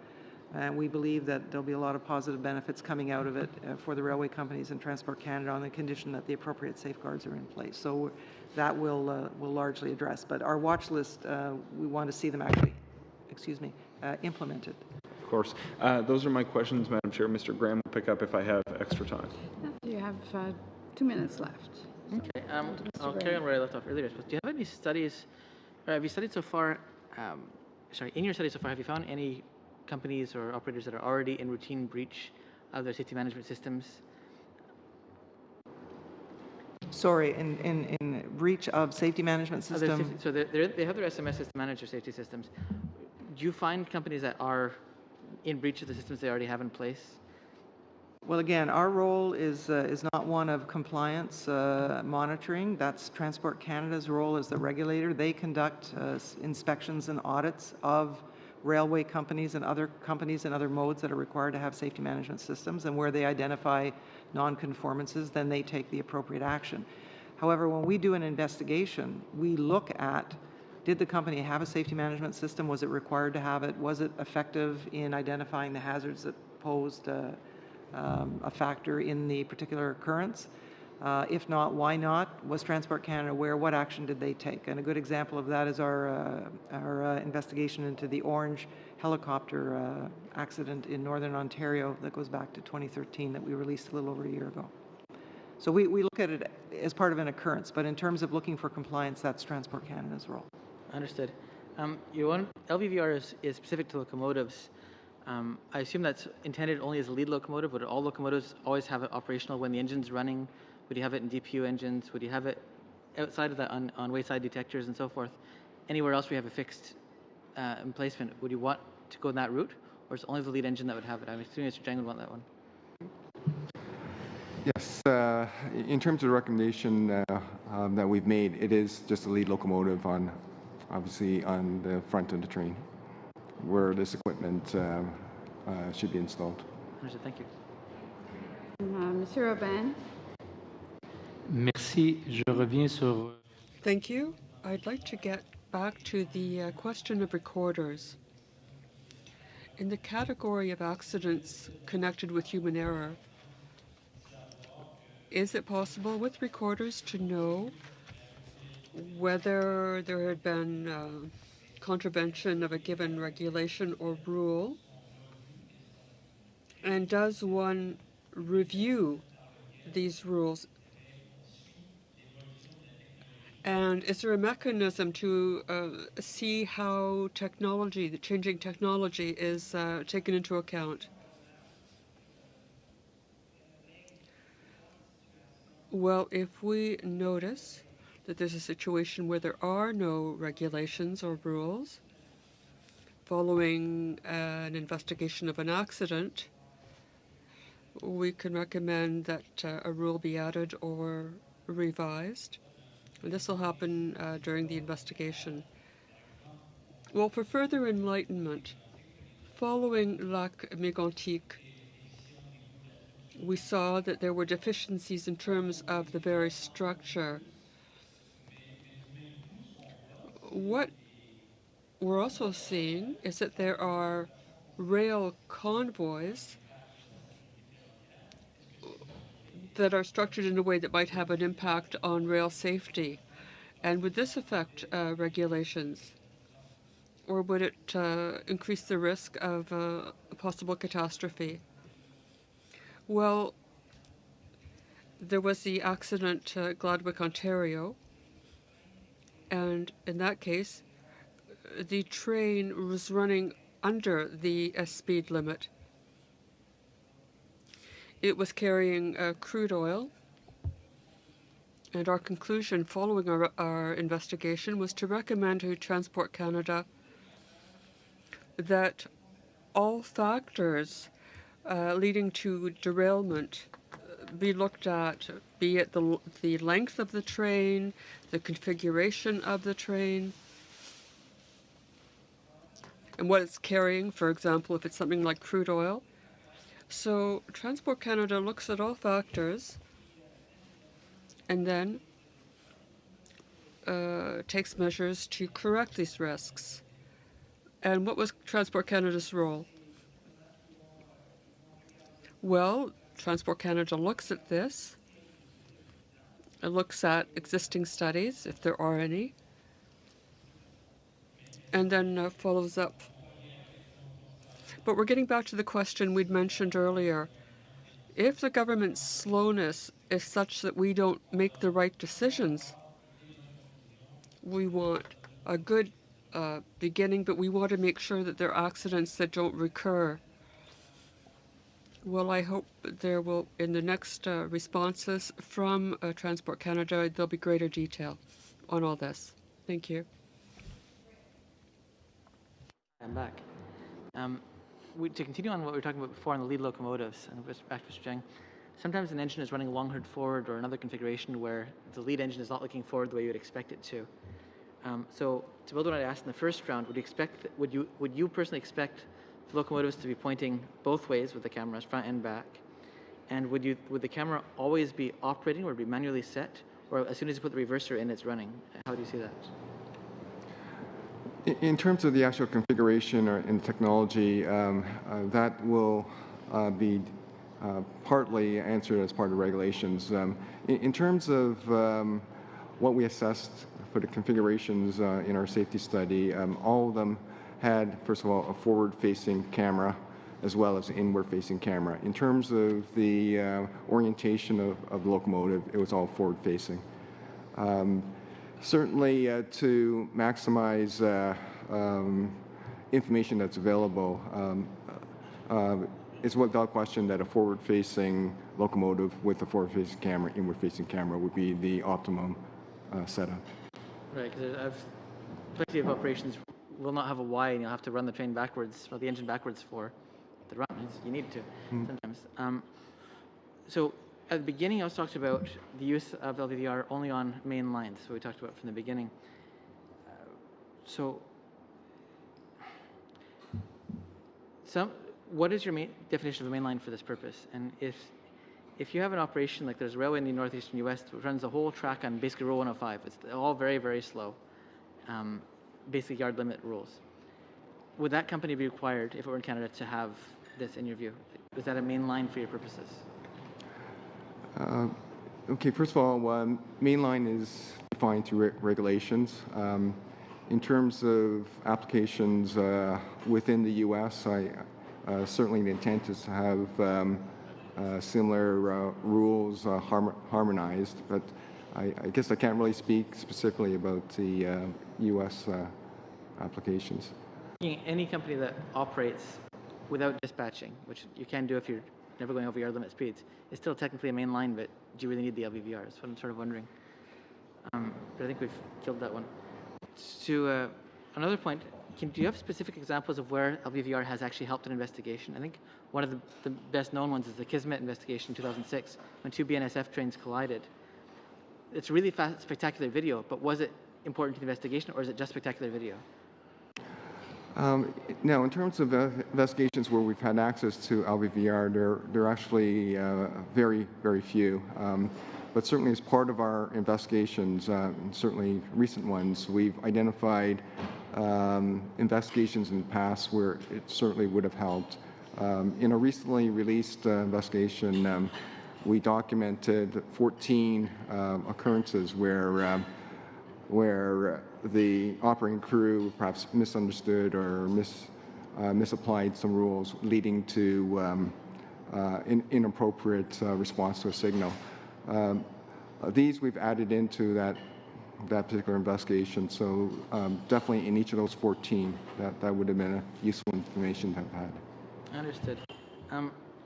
And we believe that there'll be a lot of positive benefits coming out of it for the railway companies and Transport Canada on the condition that the appropriate safeguards are in place. So that will largely address. But our watch list, we want to see them actually, implemented. Of course. Those are my questions, Madam Chair. Mr. Graham will pick up if I have extra time. You have 2 minutes left. Okay, I'll carry on where I left off earlier. But do you have any studies, or have you studied so far, in your study so far, have you found any companies or operators that are already in routine breach of their safety management systems? Sorry, in breach of safety management system? So they have their SMS to manage their safety systems. Do you find companies that are in breach of the systems they already have in place? Well, again, our role is not one of compliance monitoring. That's Transport Canada's role as the regulator. They conduct inspections and audits of railway companies and other modes that are required to have safety management systems, and where they identify non-conformances, then they take the appropriate action. However, when we do an investigation, we look at, did the company have a safety management system? Was it required to have it? Was it effective in identifying the hazards that posed a factor in the particular occurrence? If not, why not? Was Transport Canada aware? What action did they take? And a good example of that is our investigation into the orange helicopter accident in Northern Ontario that goes back to 2013 that we released a little over a year ago. So we look at it as part of an occurrence, but in terms of looking for compliance, that's Transport Canada's role. Understood. LVVR is specific to locomotives. I assume that's intended only as a lead locomotive. Would all locomotives always have it operational when the engine's running? Would you have it in DPU engines? Would you have it outside of that on wayside detectors and so forth? Anywhere else we have a fixed emplacement, would you want to go that route? Or is it only the lead engine that would have it? I'm assuming Mr. Jang would want that one. Yes, in terms of the recommendation that we've made, it is just a lead locomotive obviously on the front of the train where this equipment should be installed. Understood. Thank you. Monsieur Aubin. Merci. Je reviens sur... Thank you. I'd like to get back to the question of recorders. In the category of accidents connected with human error, is it possible with recorders to know whether there had been contravention of a given regulation or rule? And does one review these rules? And is there a mechanism to see how technology, the changing technology, is taken into account? Well, if we notice that there's a situation where there are no regulations or rules following an investigation of an accident, we can recommend that a rule be added or revised. And this will happen during the investigation. Well, for further enlightenment, following Lac Mégantic, we saw that there were deficiencies in terms of the very structure. What we're also seeing is that there are rail convoys that are structured in a way that might have an impact on rail safety. And would this affect regulations? Or would it increase the risk of a possible catastrophe? Well, there was the accident at Gladwick, Ontario, and in that case, the train was running under the speed limit. It was carrying crude oil, and our conclusion following our investigation was to recommend to Transport Canada that all factors leading to derailment be looked at, be it the length of the train, the configuration of the train, and what it's carrying, for example, if it's something like crude oil. So Transport Canada looks at all factors and then takes measures to correct these risks. And what was Transport Canada's role? Well, Transport Canada looks at this. It looks at existing studies, if there are any, and then follows up. But we're getting back to the question we'd mentioned earlier. If the government's slowness is such that we don't make the right decisions, we want a good beginning, but we want to make sure that there are accidents that don't recur. Well, I hope there will, in the next responses from Transport Canada, there'll be greater detail on all this. Thank you. I'm back. To continue on what we were talking about before on the lead locomotives, and back to Mr. Jang, sometimes an engine is running Longhorn forward or another configuration where the lead engine is not looking forward the way you would expect it to. So to build on what I asked in the first round, would you personally expect the locomotives to be pointing both ways with the cameras, front and back? And would the camera always be operating, or would it be manually set, or as soon as you put the reverser in, it's running? How do you see that? In terms of the actual configuration and technology, that will be partly answered as part of regulations. In terms of what we assessed for the configurations in our safety study, all of them had, first of all, a forward-facing camera as well as an inward-facing camera. In terms of the orientation of the locomotive, it was all forward-facing. Certainly, to maximize information that's available, it's without question that a forward-facing locomotive with a forward-facing camera, inward-facing camera would be the optimum setup. Right, because I've plenty of operations will not have a Y, and you'll have to run the train backwards, or the engine backwards for the run. You need to sometimes. So at the beginning, I was talking about the use of LVVR only on main lines. So we talked about from the beginning. What is your main definition of a main line for this purpose? And if you have an operation like there's a railway in the northeastern U.S. that runs the whole track on basically Rule 105, it's all very, very slow, basic yard limit rules. Would that company be required, if it were in Canada, to have this in your view? Is that a main line for your purposes? Okay, first of all, mainline is defined through regulations. In terms of applications within the U.S., certainly the intent is to have similar rules harmonized, but I guess I can't really speak specifically about the U.S. applications. Any company that operates without dispatching, which you can do if you're never going over yard limit speeds, is still technically a main line, but do you really need the LVVR? That's what I'm sort of wondering. But I think we've killed that one. To another point, do you have specific examples of where LVVR has actually helped an investigation? I think one of the best known ones is the Kismet investigation in 2006, when two BNSF trains collided. It's really spectacular video, but was it important to the investigation, or is it just spectacular video? Now, in terms of investigations where we've had access to LVVR, they're actually very, very few. But certainly as part of our investigations, and certainly recent ones, we've identified investigations in the past where it certainly would have helped. In a recently released investigation, we documented 14 occurrences where the operating crew perhaps misunderstood or misapplied some rules, leading to inappropriate response to a signal. These we've added into that particular investigation, so definitely in each of those 14, that would have been a useful information to have had. Understood.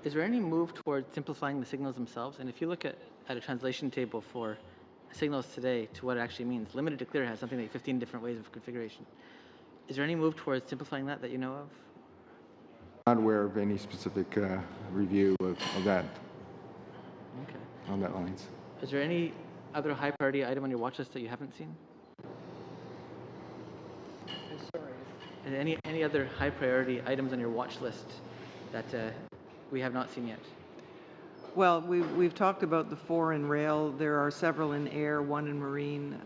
Is there any move towards simplifying the signals themselves? And if you look at a translation table for signals today to what it actually means, limited to clear has something like 15 different ways of configuration. Is there any move towards simplifying that you know of? Not aware of any specific review of that. Okay. On that lines. Is there any other high priority item on your watch list that you haven't seen? Sorry. Any other high priority items on your watch list that we have not seen yet? Well, we've talked about the 4 in rail. There are several in air, 1 in marine,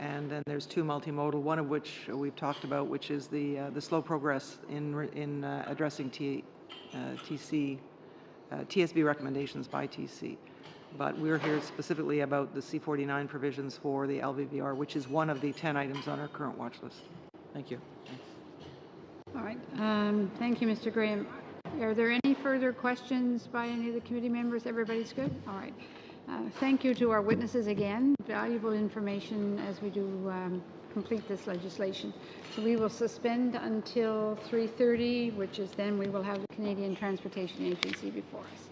and then there's 2 multimodal. One of which we've talked about, which is the slow progress in addressing TSB recommendations by TC. But we're here specifically about the C49 provisions for the LVVR, which is one of the 10 items on our current watch list. Thank you. Thanks. All right. Thank you, Mr. Graham. Are there any further questions by any of the committee members? Everybody's good? All right. Thank you to our witnesses again. Valuable information as we do complete this legislation. So we will suspend until 3:30, which is then we will have the Canadian Transportation Agency before us.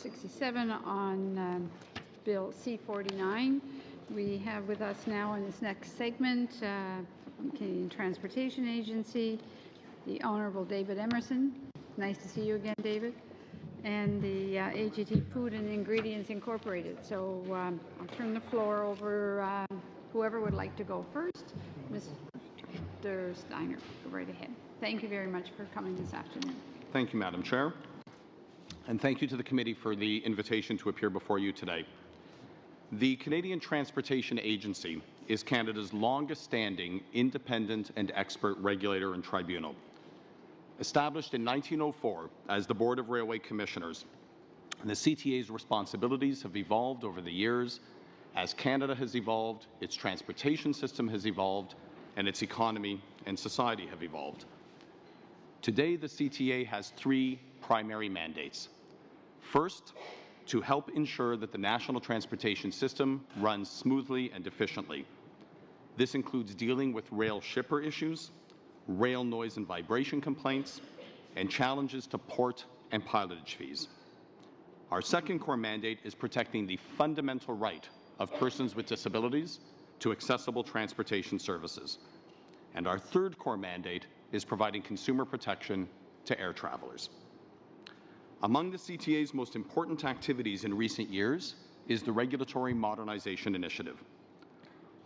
67 on Bill C-49. We have with us now in this next segment from Canadian Transportation Agency, the Honourable David Emerson. Nice to see you again, David. And the AGT Food and Ingredients Incorporated. So I'll turn the floor over whoever would like to go first. Mr. Steiner, go right ahead. Thank you very much for coming this afternoon. Thank you, Madam Chair. And thank you to the committee for the invitation to appear before you today. The Canadian Transportation Agency is Canada's longest-standing independent and expert regulator and tribunal. Established in 1904 as the Board of Railway Commissioners, the CTA's responsibilities have evolved over the years. As Canada has evolved, its transportation system has evolved, and its economy and society have evolved. Today, the CTA has three primary mandates. First, to help ensure that the national transportation system runs smoothly and efficiently. This includes dealing with rail shipper issues, rail noise and vibration complaints, and challenges to port and pilotage fees. Our second core mandate is protecting the fundamental right of persons with disabilities to accessible transportation services. And our third core mandate is providing consumer protection to air travelers. Among the CTA's most important activities in recent years is the Regulatory Modernization Initiative.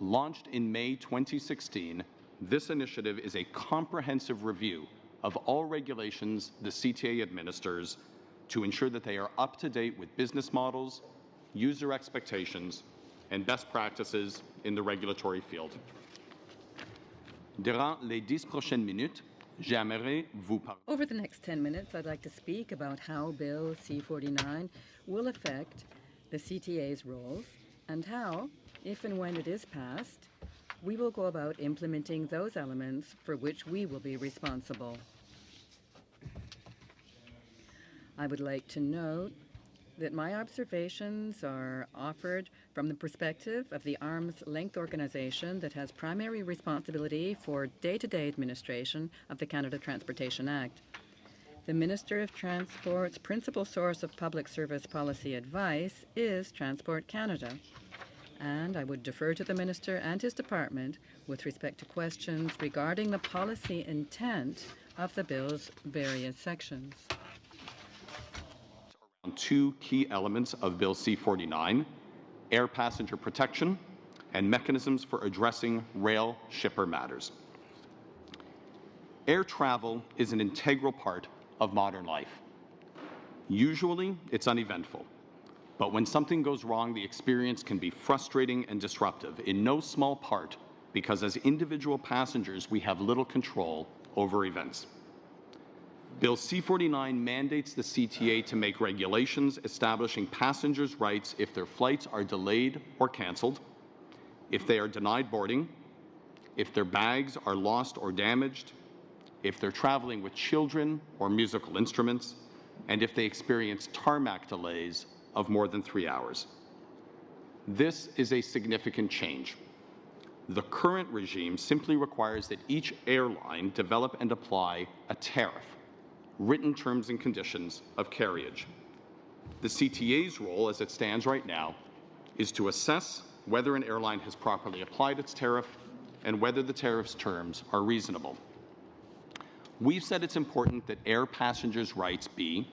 Launched in May 2016, this initiative is a comprehensive review of all regulations the CTA administers to ensure that they are up to date with business models, user expectations, and best practices in the regulatory field. Durant les 10 prochaines minutes, j'aimerais vous parler. Over the next 10 minutes, I'd like to speak about how Bill C-49 will affect the CTA's roles and how, if and when it is passed, we will go about implementing those elements for which we will be responsible. I would like to note that my observations are offered from the perspective of the arm's length organization that has primary responsibility for day-to-day administration of the Canada Transportation Act. The Minister of Transport's principal source of public service policy advice is Transport Canada, and I would defer to the Minister and his department with respect to questions regarding the policy intent of the bill's various sections. Two key elements of Bill C-49, air passenger protection and mechanisms for addressing rail shipper matters. Air travel is an integral part of modern life. Usually, it's uneventful. But when something goes wrong, the experience can be frustrating and disruptive, in no small part because as individual passengers, we have little control over events. Bill C-49 mandates the CTA to make regulations establishing passengers' rights if their flights are delayed or cancelled, if they are denied boarding, if their bags are lost or damaged, if they're traveling with children or musical instruments, and if they experience tarmac delays of more than 3 hours. This is a significant change. The current regime simply requires that each airline develop and apply a tariff, written terms and conditions of carriage. The CTA's role, as it stands right now, is to assess whether an airline has properly applied its tariff and whether the tariff's terms are reasonable. We've said it's important that air passengers' rights be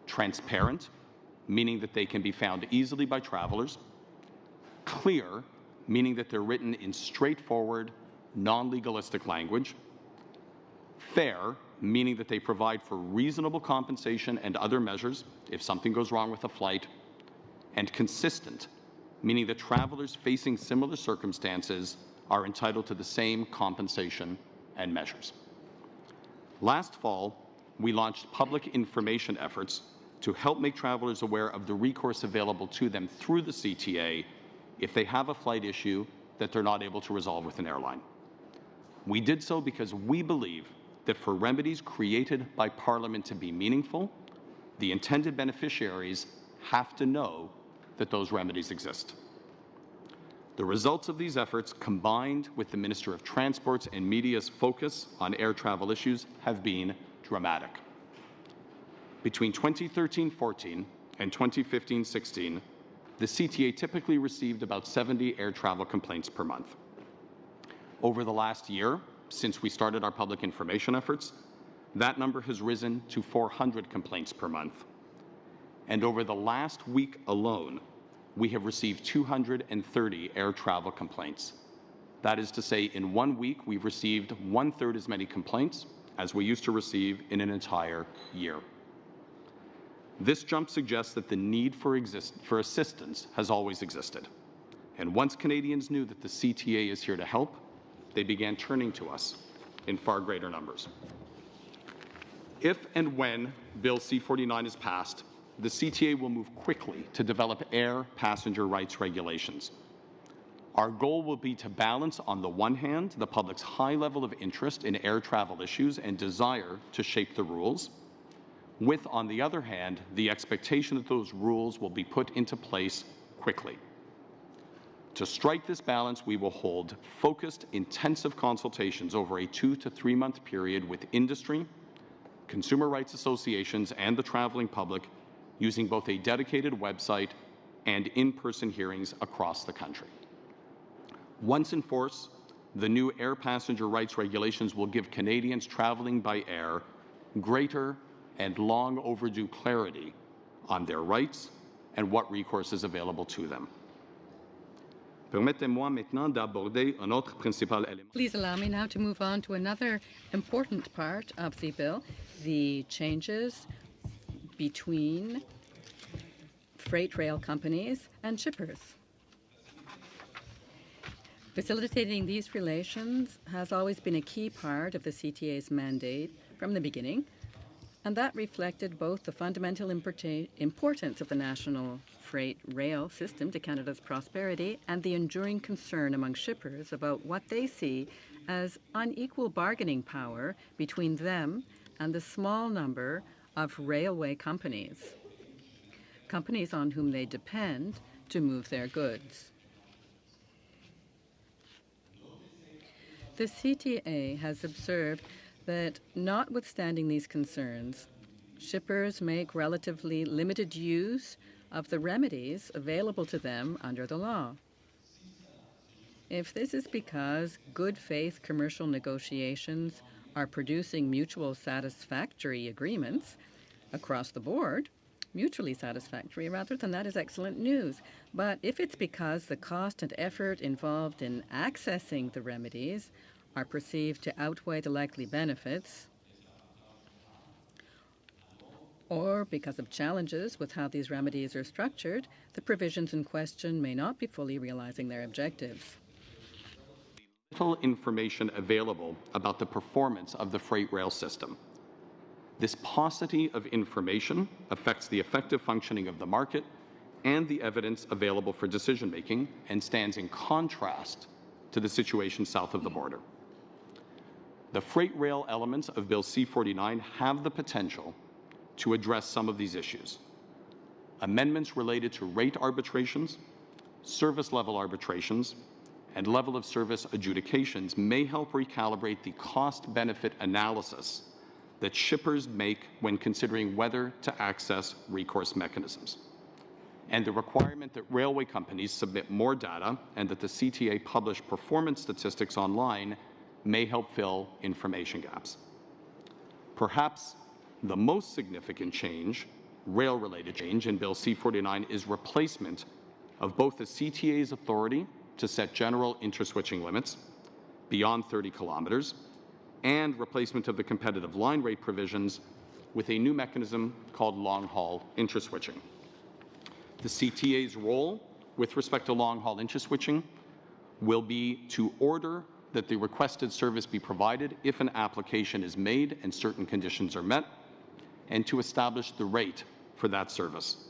transparent, meaning that they can be found easily by travelers, clear, meaning that they're written in straightforward, non-legalistic language, fair, meaning that they provide for reasonable compensation and other measures if something goes wrong with a flight, and consistent, meaning that travelers facing similar circumstances are entitled to the same compensation and measures. Last fall, we launched public information efforts to help make travelers aware of the recourse available to them through the CTA if they have a flight issue that they're not able to resolve with an airline. We did so because we believe that for remedies created by Parliament to be meaningful, the intended beneficiaries have to know that those remedies exist. The results of these efforts, combined with the Minister of Transport's and Media's focus on air travel issues, have been dramatic. Between 2013-14 and 2015-16, the CTA typically received about 70 air travel complaints per month. Over the last year, since we started our public information efforts, that number has risen to 400 complaints per month. And over the last week alone, we have received 230 air travel complaints. That is to say, in 1 week, we've received 1/3 as many complaints as we used to receive in an entire year. This jump suggests that the need for assistance has always existed. And once Canadians knew that the CTA is here to help, they began turning to us in far greater numbers. If and when Bill C-49 is passed, the CTA will move quickly to develop air passenger rights regulations. Our goal will be to balance, on the one hand, the public's high level of interest in air travel issues and desire to shape the rules, with, on the other hand, the expectation that those rules will be put into place quickly. To strike this balance, we will hold focused, intensive consultations over a 2 to 3 month period with industry, consumer rights associations, and the traveling public, using both a dedicated website and in-person hearings across the country. Once in force, the new air passenger rights regulations will give Canadians traveling by air greater and long overdue clarity on their rights and what recourse is available to them. Permettez-moi maintenant d'aborder un autre principal élément. Please allow me now to move on to another important part of the bill, the changes between freight rail companies and shippers. Facilitating these relations has always been a key part of the CTA's mandate from the beginning, and that reflected both the fundamental importance of the national freight rail system to Canada's prosperity and the enduring concern among shippers about what they see as unequal bargaining power between them and the small number of railway companies on whom they depend to move their goods. The CTA has observed that, notwithstanding these concerns, shippers make relatively limited use of the remedies available to them under the law. If this is because good faith commercial negotiations are producing mutual satisfactory agreements across the board, mutually satisfactory rather, then that is excellent news. But if it's because the cost and effort involved in accessing the remedies are perceived to outweigh the likely benefits, or because of challenges with how these remedies are structured, the provisions in question may not be fully realizing their objectives. Little information available about the performance of the freight rail system. This paucity of information affects the effective functioning of the market and the evidence available for decision-making, and stands in contrast to the situation south of the border. The freight rail elements of Bill C-49 have the potential to address some of these issues. Amendments related to rate arbitrations, service level arbitrations, and level of service adjudications may help recalibrate the cost-benefit analysis that shippers make when considering whether to access recourse mechanisms. And the requirement that railway companies submit more data and that the CTA publish performance statistics online may help fill information gaps. Perhaps the most significant change, rail-related change, in Bill C-49 is replacement of both the CTA's authority to set general interswitching limits beyond 30 kilometers and replacement of the competitive line rate provisions with a new mechanism called long-haul interswitching. The CTA's role with respect to long-haul interswitching will be to order that the requested service be provided if an application is made and certain conditions are met, and to establish the rate for that service.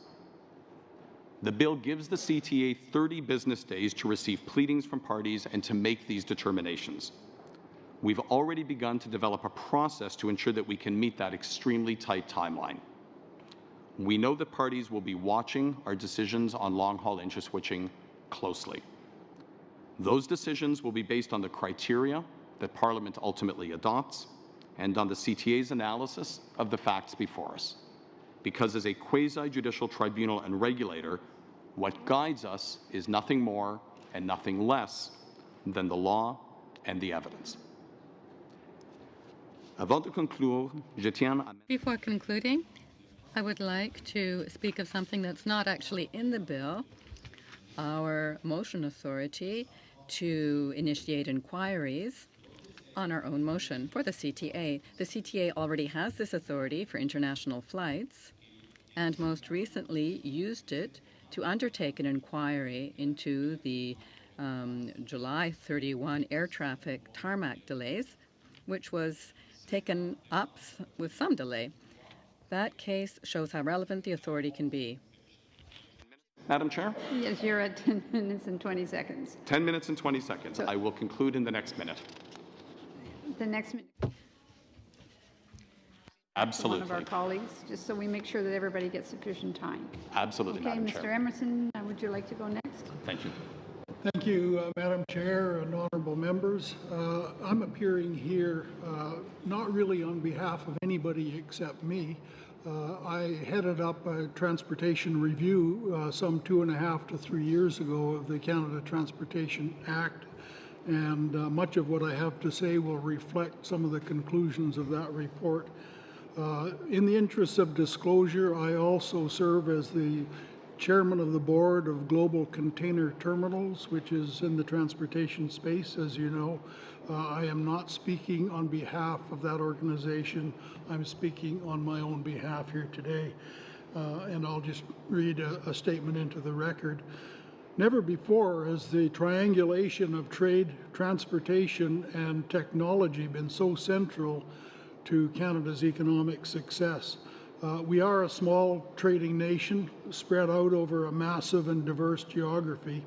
The bill gives the CTA 30 business days to receive pleadings from parties and to make these determinations. We've already begun to develop a process to ensure that we can meet that extremely tight timeline. We know that parties will be watching our decisions on long-haul interswitching closely. Those decisions will be based on the criteria that Parliament ultimately adopts and on the CTA's analysis of the facts before us. because as a quasi-judicial tribunal and regulator, what guides us is nothing more and nothing less than the law and the evidence. Before concluding, I would like to speak of something that's not actually in the bill, our motion authority to initiate inquiries on our own motion for the CTA. The CTA already has this authority for international flights and most recently used it to undertake an inquiry into the July 31 air traffic tarmac delays, which was taken up with some delay. That case shows how relevant the authority can be. Madam Chair? Yes, you're at 10 minutes and 20 seconds. 10 minutes and 20 seconds. I will conclude in the next minute. The next minute. Absolutely. One of our colleagues, just so we make sure that everybody gets sufficient time. Absolutely, Okay, Madam Mr. Chair. Emerson, would you like to go next? Thank you. Thank you, Madam Chair and honorable members. I'm appearing here not really on behalf of anybody except me. I headed up a transportation review some 2.5 to 3 years ago of the Canada Transportation Act, and much of what I have to say will reflect some of the conclusions of that report. In the interests of disclosure, I also serve as the chairman of the board of Global Container Terminals, which is in the transportation space, as you know. I am not speaking on behalf of that organization. I'm speaking on my own behalf here today. And I'll just read a statement into the record. Never before has the triangulation of trade, transportation, and technology been so central to Canada's economic success. We are a small trading nation spread out over a massive and diverse geography,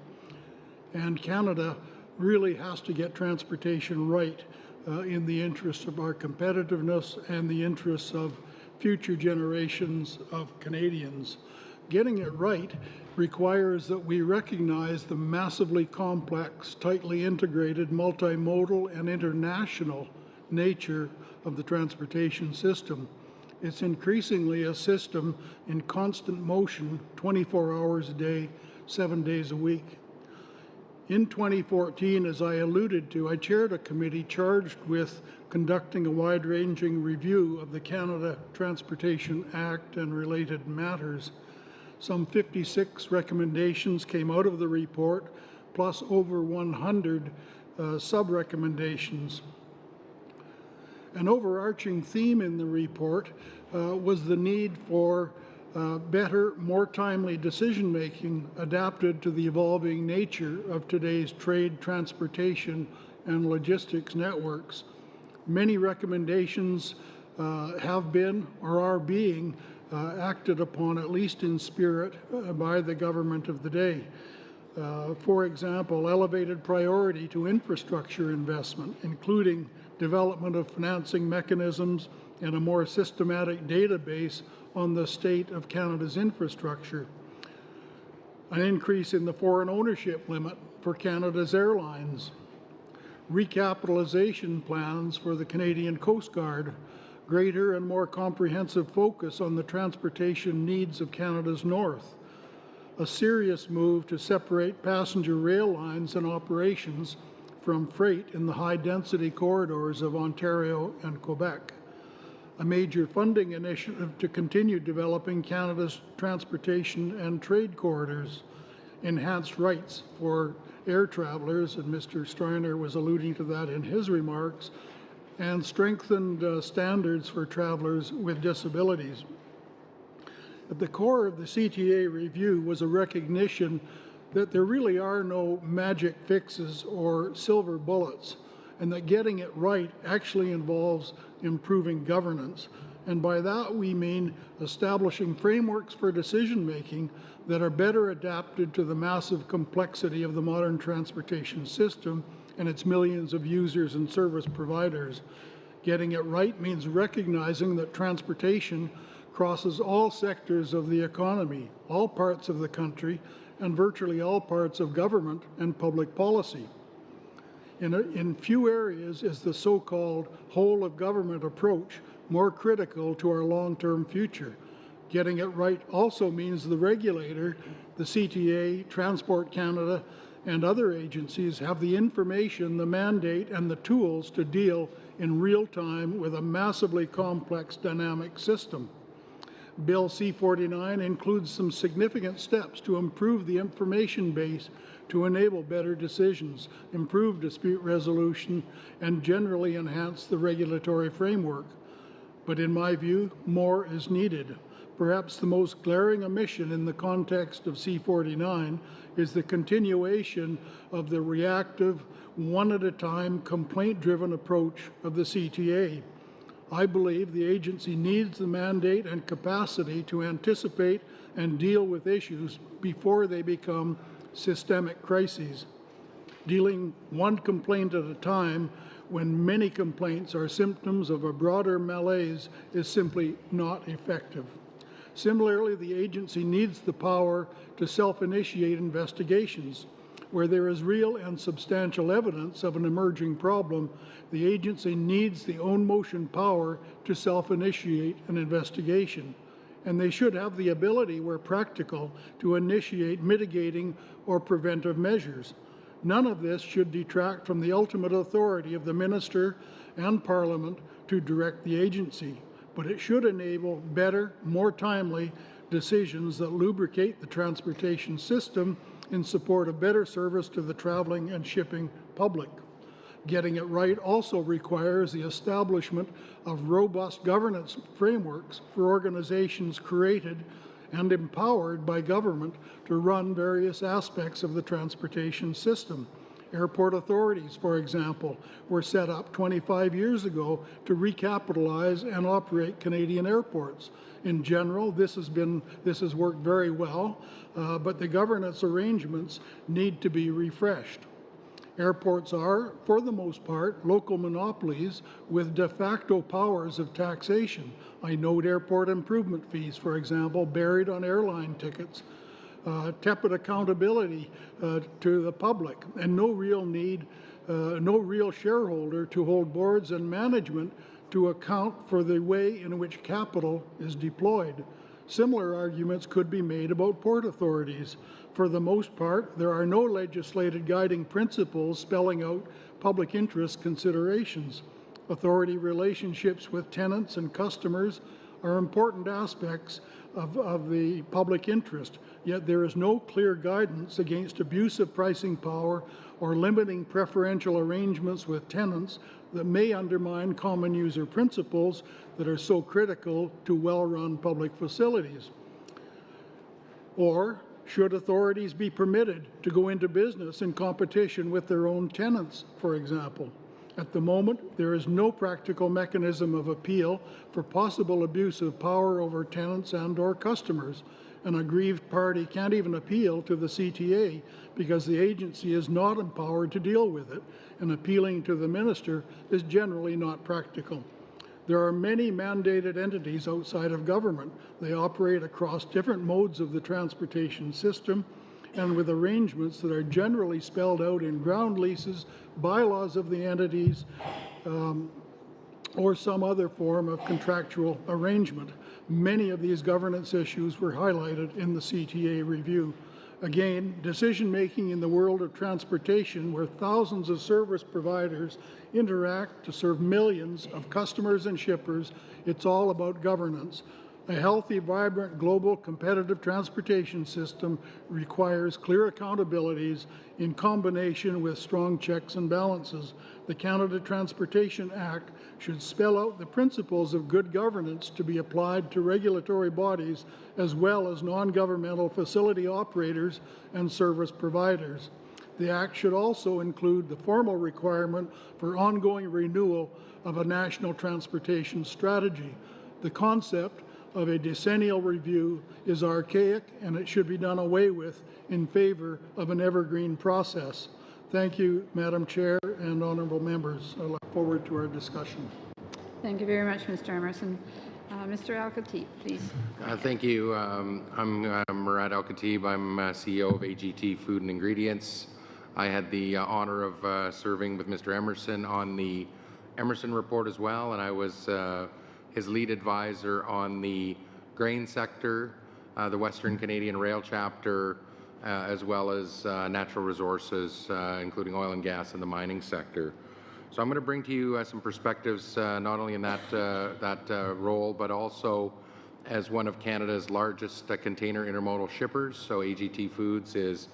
and Canada really has to get transportation right in the interest of our competitiveness and the interests of future generations of Canadians. Getting it right requires that we recognize the massively complex, tightly integrated, multimodal, and international nature of the transportation system. It's increasingly a system in constant motion 24 hours a day, 7 days a week. In 2014, as I alluded to, I chaired a committee charged with conducting a wide-ranging review of the Canada Transportation Act and related matters. Some 56 recommendations came out of the report, plus over 100 sub-recommendations. An overarching theme in the report was the need for better, more timely decision-making adapted to the evolving nature of today's trade, transportation, and logistics networks. Many recommendations have been or are being acted upon, at least in spirit, by the government of the day. For example, elevated priority to infrastructure investment, including development of financing mechanisms and a more systematic database on the state of Canada's infrastructure. An increase in the foreign ownership limit for Canada's airlines. Recapitalization plans for the Canadian Coast Guard. Greater and more comprehensive focus on the transportation needs of Canada's north. A serious move to separate passenger rail lines and operations from freight in the high-density corridors of Ontario and Quebec. A major funding initiative to continue developing Canada's transportation and trade corridors. Enhanced rights for air travelers, and Mr. Striner was alluding to that in his remarks, and strengthened standards for travelers with disabilities. At the core of the CTA review was a recognition that there really are no magic fixes or silver bullets, and that getting it right actually involves improving governance. And by that we mean establishing frameworks for decision-making that are better adapted to the massive complexity of the modern transportation system and its millions of users and service providers. Getting it right means recognizing that transportation crosses all sectors of the economy, all parts of the country, and virtually all parts of government and public policy. In few areas is the so-called whole-of-government approach more critical to our long-term future. Getting it right also means the regulator, the CTA, Transport Canada, and other agencies have the information, the mandate, and the tools to deal in real time with a massively complex dynamic system. Bill C-49 includes some significant steps to improve the information base to enable better decisions, improve dispute resolution, and generally enhance the regulatory framework. But in my view, more is needed. Perhaps the most glaring omission in the context of C-49 is the continuation of the reactive, one-at-a-time, complaint-driven approach of the CTA. I believe the agency needs the mandate and capacity to anticipate and deal with issues before they become systemic crises. Dealing one complaint at a time when many complaints are symptoms of a broader malaise is simply not effective. Similarly, the agency needs the power to self-initiate investigations. Where there is real and substantial evidence of an emerging problem, the agency needs the own motion power to self-initiate an investigation. And they should have the ability, where practical, to initiate mitigating or preventive measures. None of this should detract from the ultimate authority of the Minister and Parliament to direct the agency, but it should enable better, more timely decisions that lubricate the transportation system in support of better service to the traveling and shipping public. Getting it right also requires the establishment of robust governance frameworks for organizations created and empowered by government to run various aspects of the transportation system. Airport authorities, for example, were set up 25 years ago to recapitalize and operate Canadian airports. In general, this has worked very well, but the governance arrangements need to be refreshed. Airports are, for the most part, local monopolies with de facto powers of taxation. I note airport improvement fees, for example, buried on airline tickets, tepid accountability to the public, and no real shareholder to hold boards and management to account for the way in which capital is deployed. Similar arguments could be made about port authorities. For the most part, there are no legislated guiding principles spelling out public interest considerations. Authority relationships with tenants and customers are important aspects of the public interest, yet there is no clear guidance against abusive pricing power or limiting preferential arrangements with tenants that may undermine common user principles that are so critical to well-run public facilities. Or should authorities be permitted to go into business in competition with their own tenants, for example? At the moment, there is no practical mechanism of appeal for possible abuse of power over tenants and/or customers. An aggrieved party can't even appeal to the CTA because the agency is not empowered to deal with it, and appealing to the minister is generally not practical. There are many mandated entities outside of government. They operate across different modes of the transportation system and with arrangements that are generally spelled out in ground leases, bylaws of the entities, or some other form of contractual arrangement. Many of these governance issues were highlighted in the CTA review. Again, decision-making in the world of transportation, where thousands of service providers interact to serve millions of customers and shippers, it's all about governance. A healthy, vibrant, global, competitive transportation system requires clear accountabilities in combination with strong checks and balances. The Canada Transportation Act should spell out the principles of good governance to be applied to regulatory bodies as well as non-governmental facility operators and service providers. The Act should also include the formal requirement for ongoing renewal of a national transportation strategy. The concept of a decennial review is archaic, and it should be done away with in favor of an evergreen process. Thank you, Madam Chair and honourable members. I look forward to our discussion. Thank you very much, Mr. Emerson. Mr. Al-Khatib, please. Thank you. I'm Murad Al-Khatib. I'm CEO of AGT Food and Ingredients. I had the honour of serving with Mr. Emerson on the Emerson report as well, and I was his lead advisor on the grain sector, the Western Canadian Rail chapter, as well as natural resources, including oil and gas and the mining sector. So I'm going to bring to you some perspectives, not only in that role, but also as one of Canada's largest container intermodal shippers. So AGT Foods is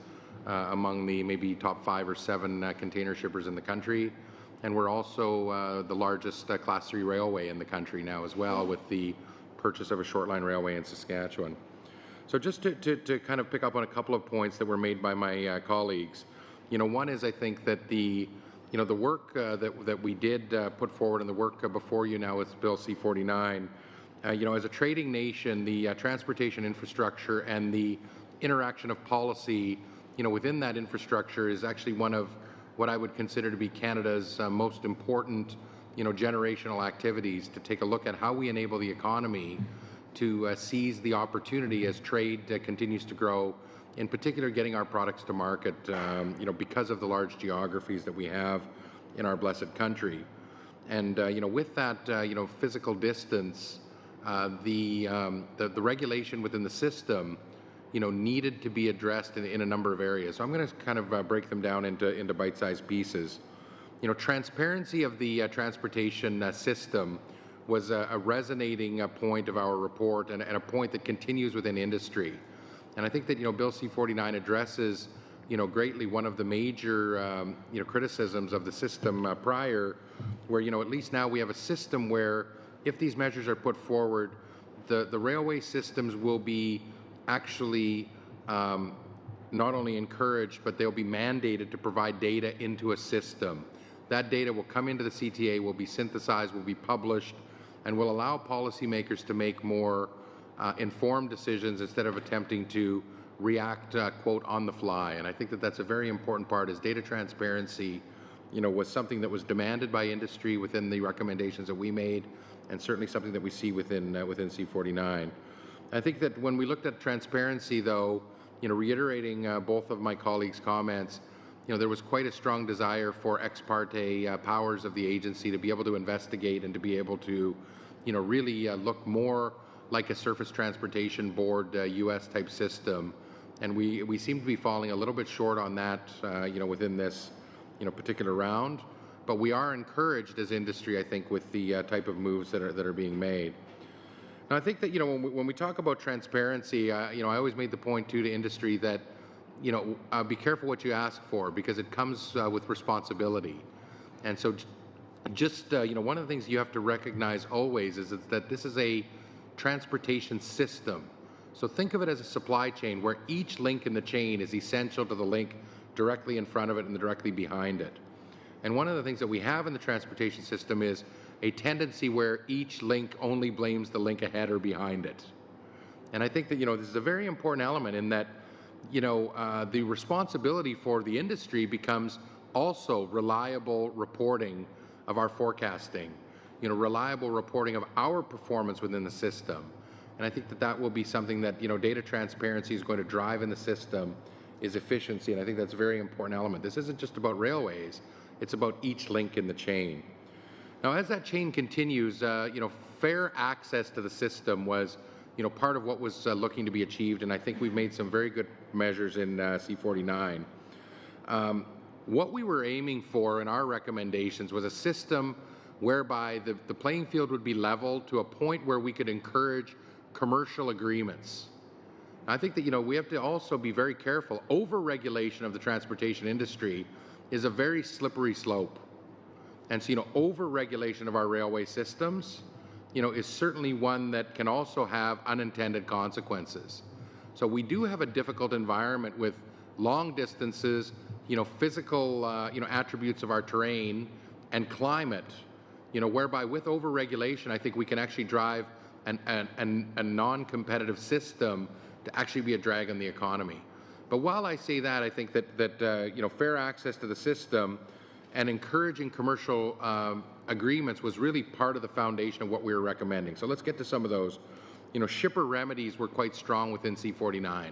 among the maybe top 5 or 7 container shippers in the country. And we're also the largest Class 3 railway in the country now as well, with the purchase of a short line railway in Saskatchewan. So just to kind of pick up on a couple of points that were made by my colleagues, one is I think that the work that we did put forward and the work before you now with Bill C-49, as a trading nation, the transportation infrastructure and the interaction of policy, within that infrastructure is actually one of what I would consider to be Canada's most important, generational activities, to take a look at how we enable the economy to seize the opportunity as trade continues to grow, in particular getting our products to market, because of the large geographies that we have in our blessed country. And, with that, physical distance, the regulation within the system, needed to be addressed in a number of areas. So I'm going to kind of break them down into bite-sized pieces. Transparency of the transportation system was a resonating point of our report, and a point that continues within industry. And I think that, Bill C-49 addresses, greatly one of the major, criticisms of the system prior, where, at least now we have a system where if these measures are put forward, the railway systems will be actually not only encouraged, but they'll be mandated to provide data into a system. That data will come into the CTA, will be synthesized, will be published, and will allow policymakers to make more informed decisions instead of attempting to react, quote, on the fly. And I think that that's a very important part, is data transparency, was something that was demanded by industry within the recommendations that we made, and certainly something that we see within C-49. I think that when we looked at transparency, though, reiterating both of my colleagues' comments, there was quite a strong desire for ex parte powers of the agency to be able to investigate and to be able to, really look more like a Surface Transportation Board U.S. type system. And we seem to be falling a little bit short on that, within this, particular round. But we are encouraged as industry, I think, with the type of moves that are being made. Now, I think that, when we talk about transparency, I always made the point, too, to industry that, be careful what you ask for, because it comes with responsibility. And so just, one of the things you have to recognize always is that this is a transportation system. So think of it as a supply chain where each link in the chain is essential to the link directly in front of it and directly behind it. And one of the things that we have in the transportation system is a tendency where each link only blames the link ahead or behind it. And I think that, this is a very important element in that, the responsibility for the industry becomes also reliable reporting of our forecasting, reliable reporting of our performance within the system. And I think that that will be something that, data transparency is going to drive in the system, is efficiency. And I think that's a very important element. This isn't just about railways, it's about each link in the chain. Now, as that chain continues, fair access to the system was, part of what was looking to be achieved, and I think we've made some very good measures in C-49. What we were aiming for in our recommendations was a system whereby the playing field would be leveled to a point where we could encourage commercial agreements. I think that, we have to also be very careful. Over-regulation of the transportation industry is a very slippery slope. And so, over-regulation of our railway systems, is certainly one that can also have unintended consequences. So we do have a difficult environment with long distances, physical, attributes of our terrain and climate, whereby with over-regulation, I think we can actually drive a non-competitive system to actually be a drag on the economy. But while I say that, I think that fair access to the system and encouraging commercial agreements was really part of the foundation of what we were recommending. So let's get to some of those. Shipper remedies were quite strong within C-49.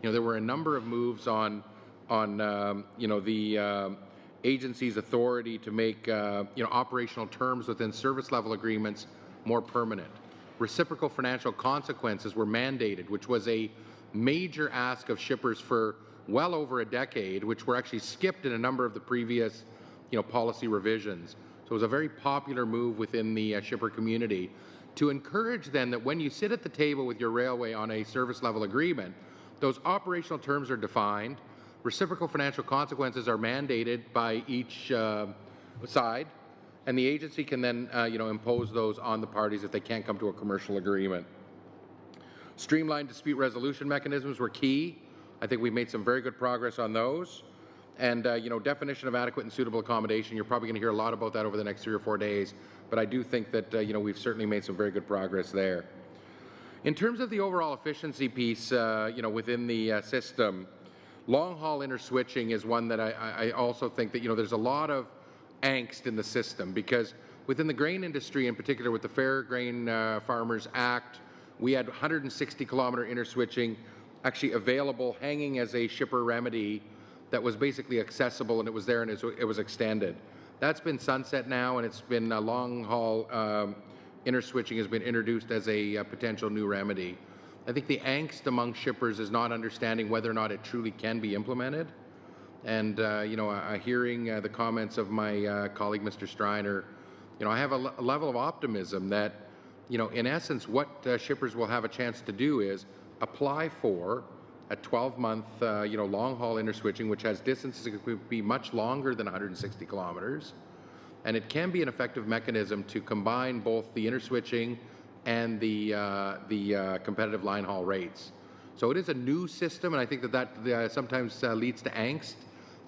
There were a number of moves on the agency's authority to make operational terms within service level agreements more permanent. reciprocal financial consequences were mandated, which was a major ask of shippers for well over a decade, which were actually skipped in a number of the previous policy revisions. So it was a very popular move within the shipper community to encourage then that when you sit at the table with your railway on a service level agreement, those operational terms are defined, reciprocal financial consequences are mandated by each side, and the agency can then impose those on the parties if they can't come to a commercial agreement. Streamlined dispute resolution mechanisms were key. I think we've made some very good progress on those. And, definition of adequate and suitable accommodation, you're probably going to hear a lot about that over the next 3 or 4 days, but I do think that, we've certainly made some very good progress there. In terms of the overall efficiency piece, within the system, long-haul interswitching is one that I also think that, there's a lot of angst in the system, because within the grain industry, in particular with the Fair Grain Farmers Act, we had 160-kilometer interswitching actually available, hanging as a shipper remedy that was basically accessible, and it was there and it was extended. That's been sunset now, and it's been long-haul interswitching has been introduced as a potential new remedy. I think the angst among shippers is not understanding whether or not it truly can be implemented. And, hearing the comments of my colleague, Mr. Striner, I have a level of optimism that, in essence, what shippers will have a chance to do is apply for a 12-month, long-haul interswitching, which has distances that could be much longer than 160 kilometers. And it can be an effective mechanism to combine both the interswitching and the competitive line haul rates. So it is a new system, and I think that sometimes leads to angst.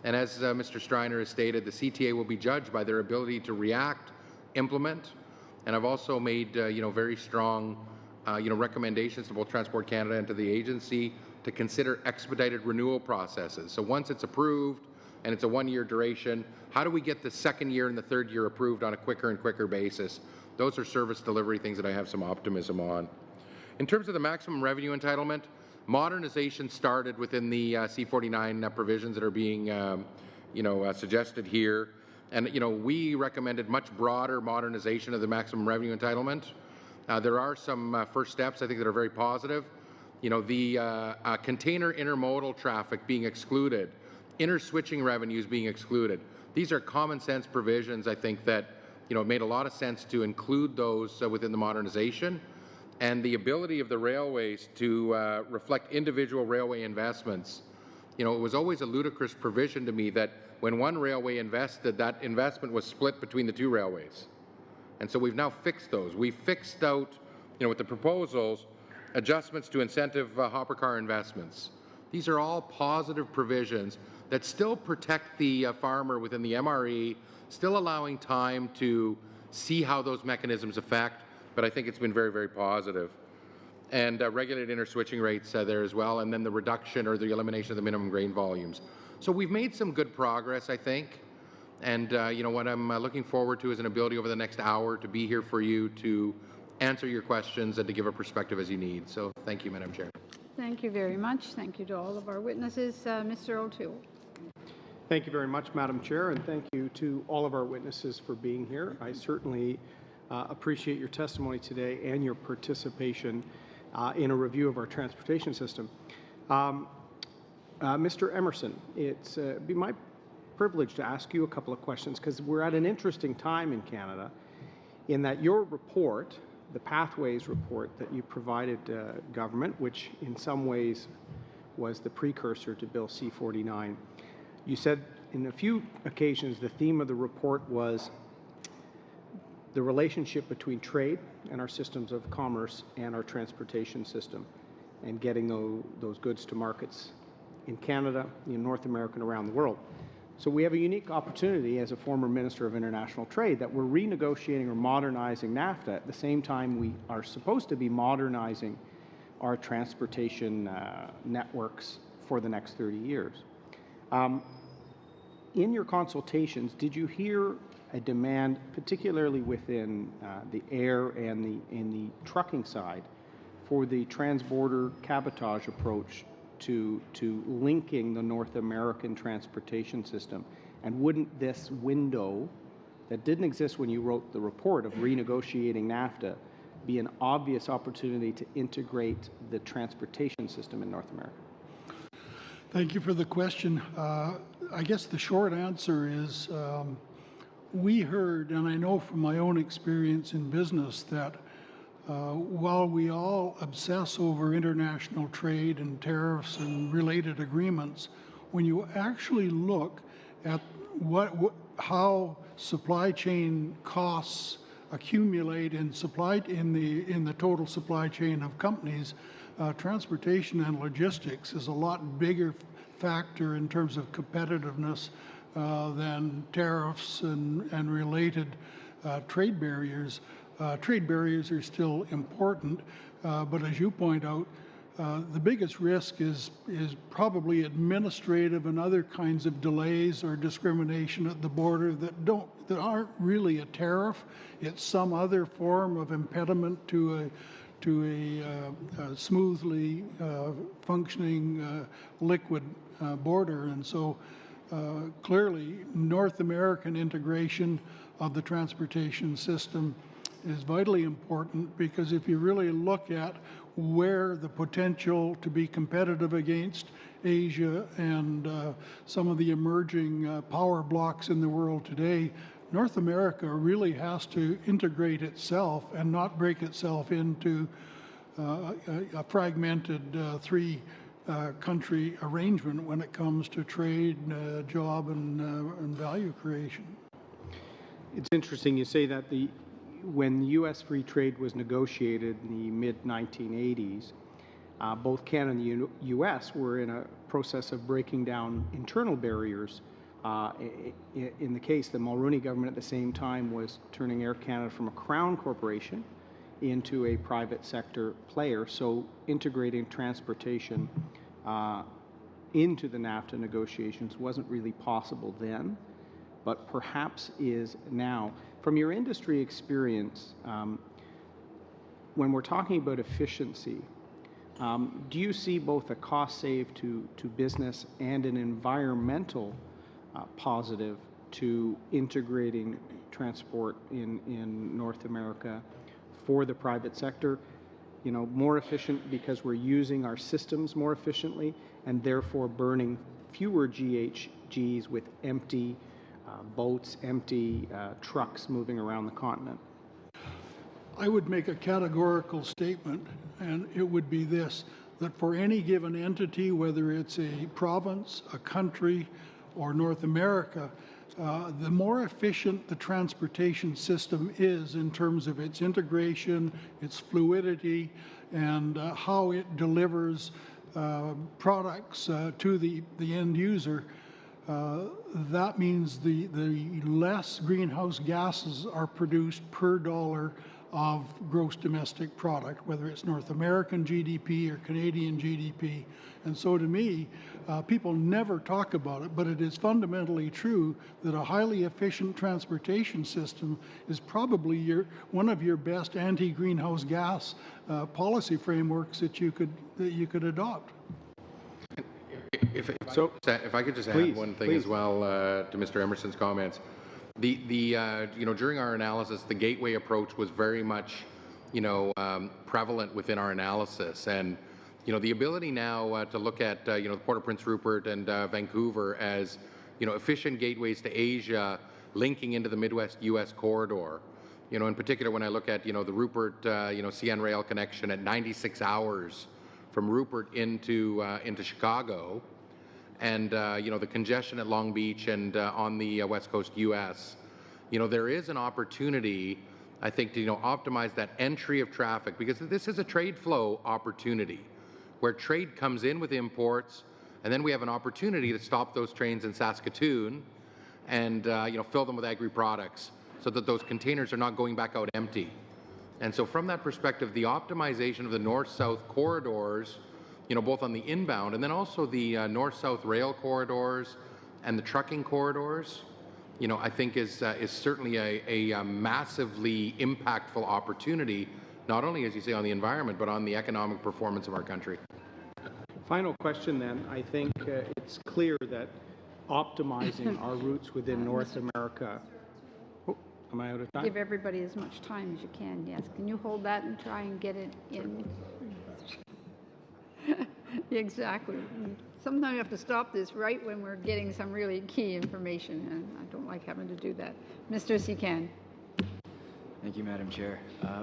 And as Mr. Striner has stated, the CTA will be judged by their ability to react, implement, and I've also made very strong recommendations to both Transport Canada and to the agency to consider expedited renewal processes. So once it's approved and it's a 1-year duration, how do we get the second year and the third year approved on a quicker and quicker basis? Those are service delivery things that I have some optimism on. In terms of the maximum revenue entitlement, modernization started within the C49 provisions that are being suggested here. And we recommended much broader modernization of the maximum revenue entitlement. There are some first steps, I think, that are very positive. The container intermodal traffic being excluded, interswitching revenues being excluded. These are common sense provisions, I think, that it made a lot of sense to include those within the modernization. And the ability of the railways to reflect individual railway investments. It was always a ludicrous provision to me that when one railway invested, that investment was split between the two railways. And so we've now fixed those. We fixed out, with the proposals, adjustments to incentive hopper car investments. These are all positive provisions that still protect the farmer within the MRE, still allowing time to see how those mechanisms affect, but I think it's been very, very positive. And regulated interswitching rates there as well, and then the reduction or the elimination of the minimum grain volumes. So we've made some good progress, I think. And what I'm looking forward to is an ability over the next hour to be here for you to answer your questions and to give a perspective as you need. So thank you, Madam Chair. Thank you very much. Thank you to all of our witnesses. Mr. O'Toole. Thank you very much, Madam Chair, and thank you to all of our witnesses for being here. I certainly appreciate your testimony today and your participation in a review of our transportation system. Mr. Emerson, it's be my privilege to ask you a couple of questions, because we're at an interesting time in Canada in that your report, the Pathways report that you provided government, which in some ways was the precursor to Bill C-49, you said in a few occasions the theme of the report was the relationship between trade and our systems of commerce and our transportation system, and getting those goods to markets in Canada, in North America, and around the world. So we have a unique opportunity as a former Minister of International Trade that we're renegotiating or modernizing NAFTA at the same time we are supposed to be modernizing our transportation networks for the next 30 years. In your consultations, did you hear a demand, particularly within the air and the trucking side, for the transborder cabotage approach to linking the North American transportation system? And wouldn't this window that didn't exist when you wrote the report of renegotiating NAFTA be an obvious opportunity to integrate the transportation system in North America? Thank you for the question. I guess the short answer is we heard, and I know from my own experience in business, that while we all obsess over international trade and tariffs and related agreements, when you actually look at how supply chain costs accumulate in the total supply chain of companies, transportation and logistics is a lot bigger factor in terms of competitiveness than tariffs and related trade barriers. Trade barriers are still important, but as you point out, the biggest risk is probably administrative and other kinds of delays or discrimination at the border that aren't really a tariff. It's some other form of impediment to a smoothly functioning liquid border. And so clearly North American integration of the transportation system is vitally important, because if you really look at where the potential to be competitive against Asia and some of the emerging power blocks in the world today, North America really has to integrate itself and not break itself into a fragmented three-country arrangement when it comes to trade, job, and value creation. It's interesting you say that when U.S. free trade was negotiated in the mid-1980s, both Canada and the U.S. were in a process of breaking down internal barriers. In the case, the Mulroney government at the same time was turning Air Canada from a Crown corporation into a private sector player, so integrating transportation into the NAFTA negotiations wasn't really possible then, but perhaps is now. From your industry experience, when we're talking about efficiency, do you see both a cost save to business and an environmental positive to integrating transport in North America for the private sector? You know, more efficient because we're using our systems more efficiently and therefore burning fewer GHGs with empty boats, empty trucks moving around the continent? I would make a categorical statement, and it would be this, that for any given entity, whether it's a province, a country, or North America, the more efficient the transportation system is in terms of its integration, its fluidity, and how it delivers products to the end user, that means the less greenhouse gases are produced per dollar of gross domestic product, whether it's North American GDP or Canadian GDP. And so to me, people never talk about it, but it is fundamentally true that a highly efficient transportation system is probably one of your best anti-greenhouse gas policy frameworks that you could adopt. If I could just add one thing as well to Mr. Emerson's comments. During our analysis, the gateway approach was very much, prevalent within our analysis, and the ability now to look at the Port of Prince Rupert and Vancouver as efficient gateways to Asia, linking into the Midwest U.S. corridor. In particular, when I look at the Rupert CN Rail connection at 96 hours from Rupert into Chicago, and the congestion at Long Beach and on the West Coast U.S. There is an opportunity, I think, to optimize that entry of traffic, because this is a trade flow opportunity where trade comes in with imports, and then we have an opportunity to stop those trains in Saskatoon and fill them with agri-products so that those containers are not going back out empty. And so from that perspective, the optimization of the north-south corridors, both on the inbound and then also the north-south rail corridors and the trucking corridors, I think is certainly a massively impactful opportunity, not only, as you say, on the environment, but on the economic performance of our country. Final question then. I think it's clear that optimizing our routes within North America. Am I out of time? Give everybody as much time as you can, yes. Can you hold that and try and get it in? Exactly. Sometimes you have to stop this right when we're getting some really key information, and I don't like having to do that. Mr. Secan. Thank you, Madam Chair.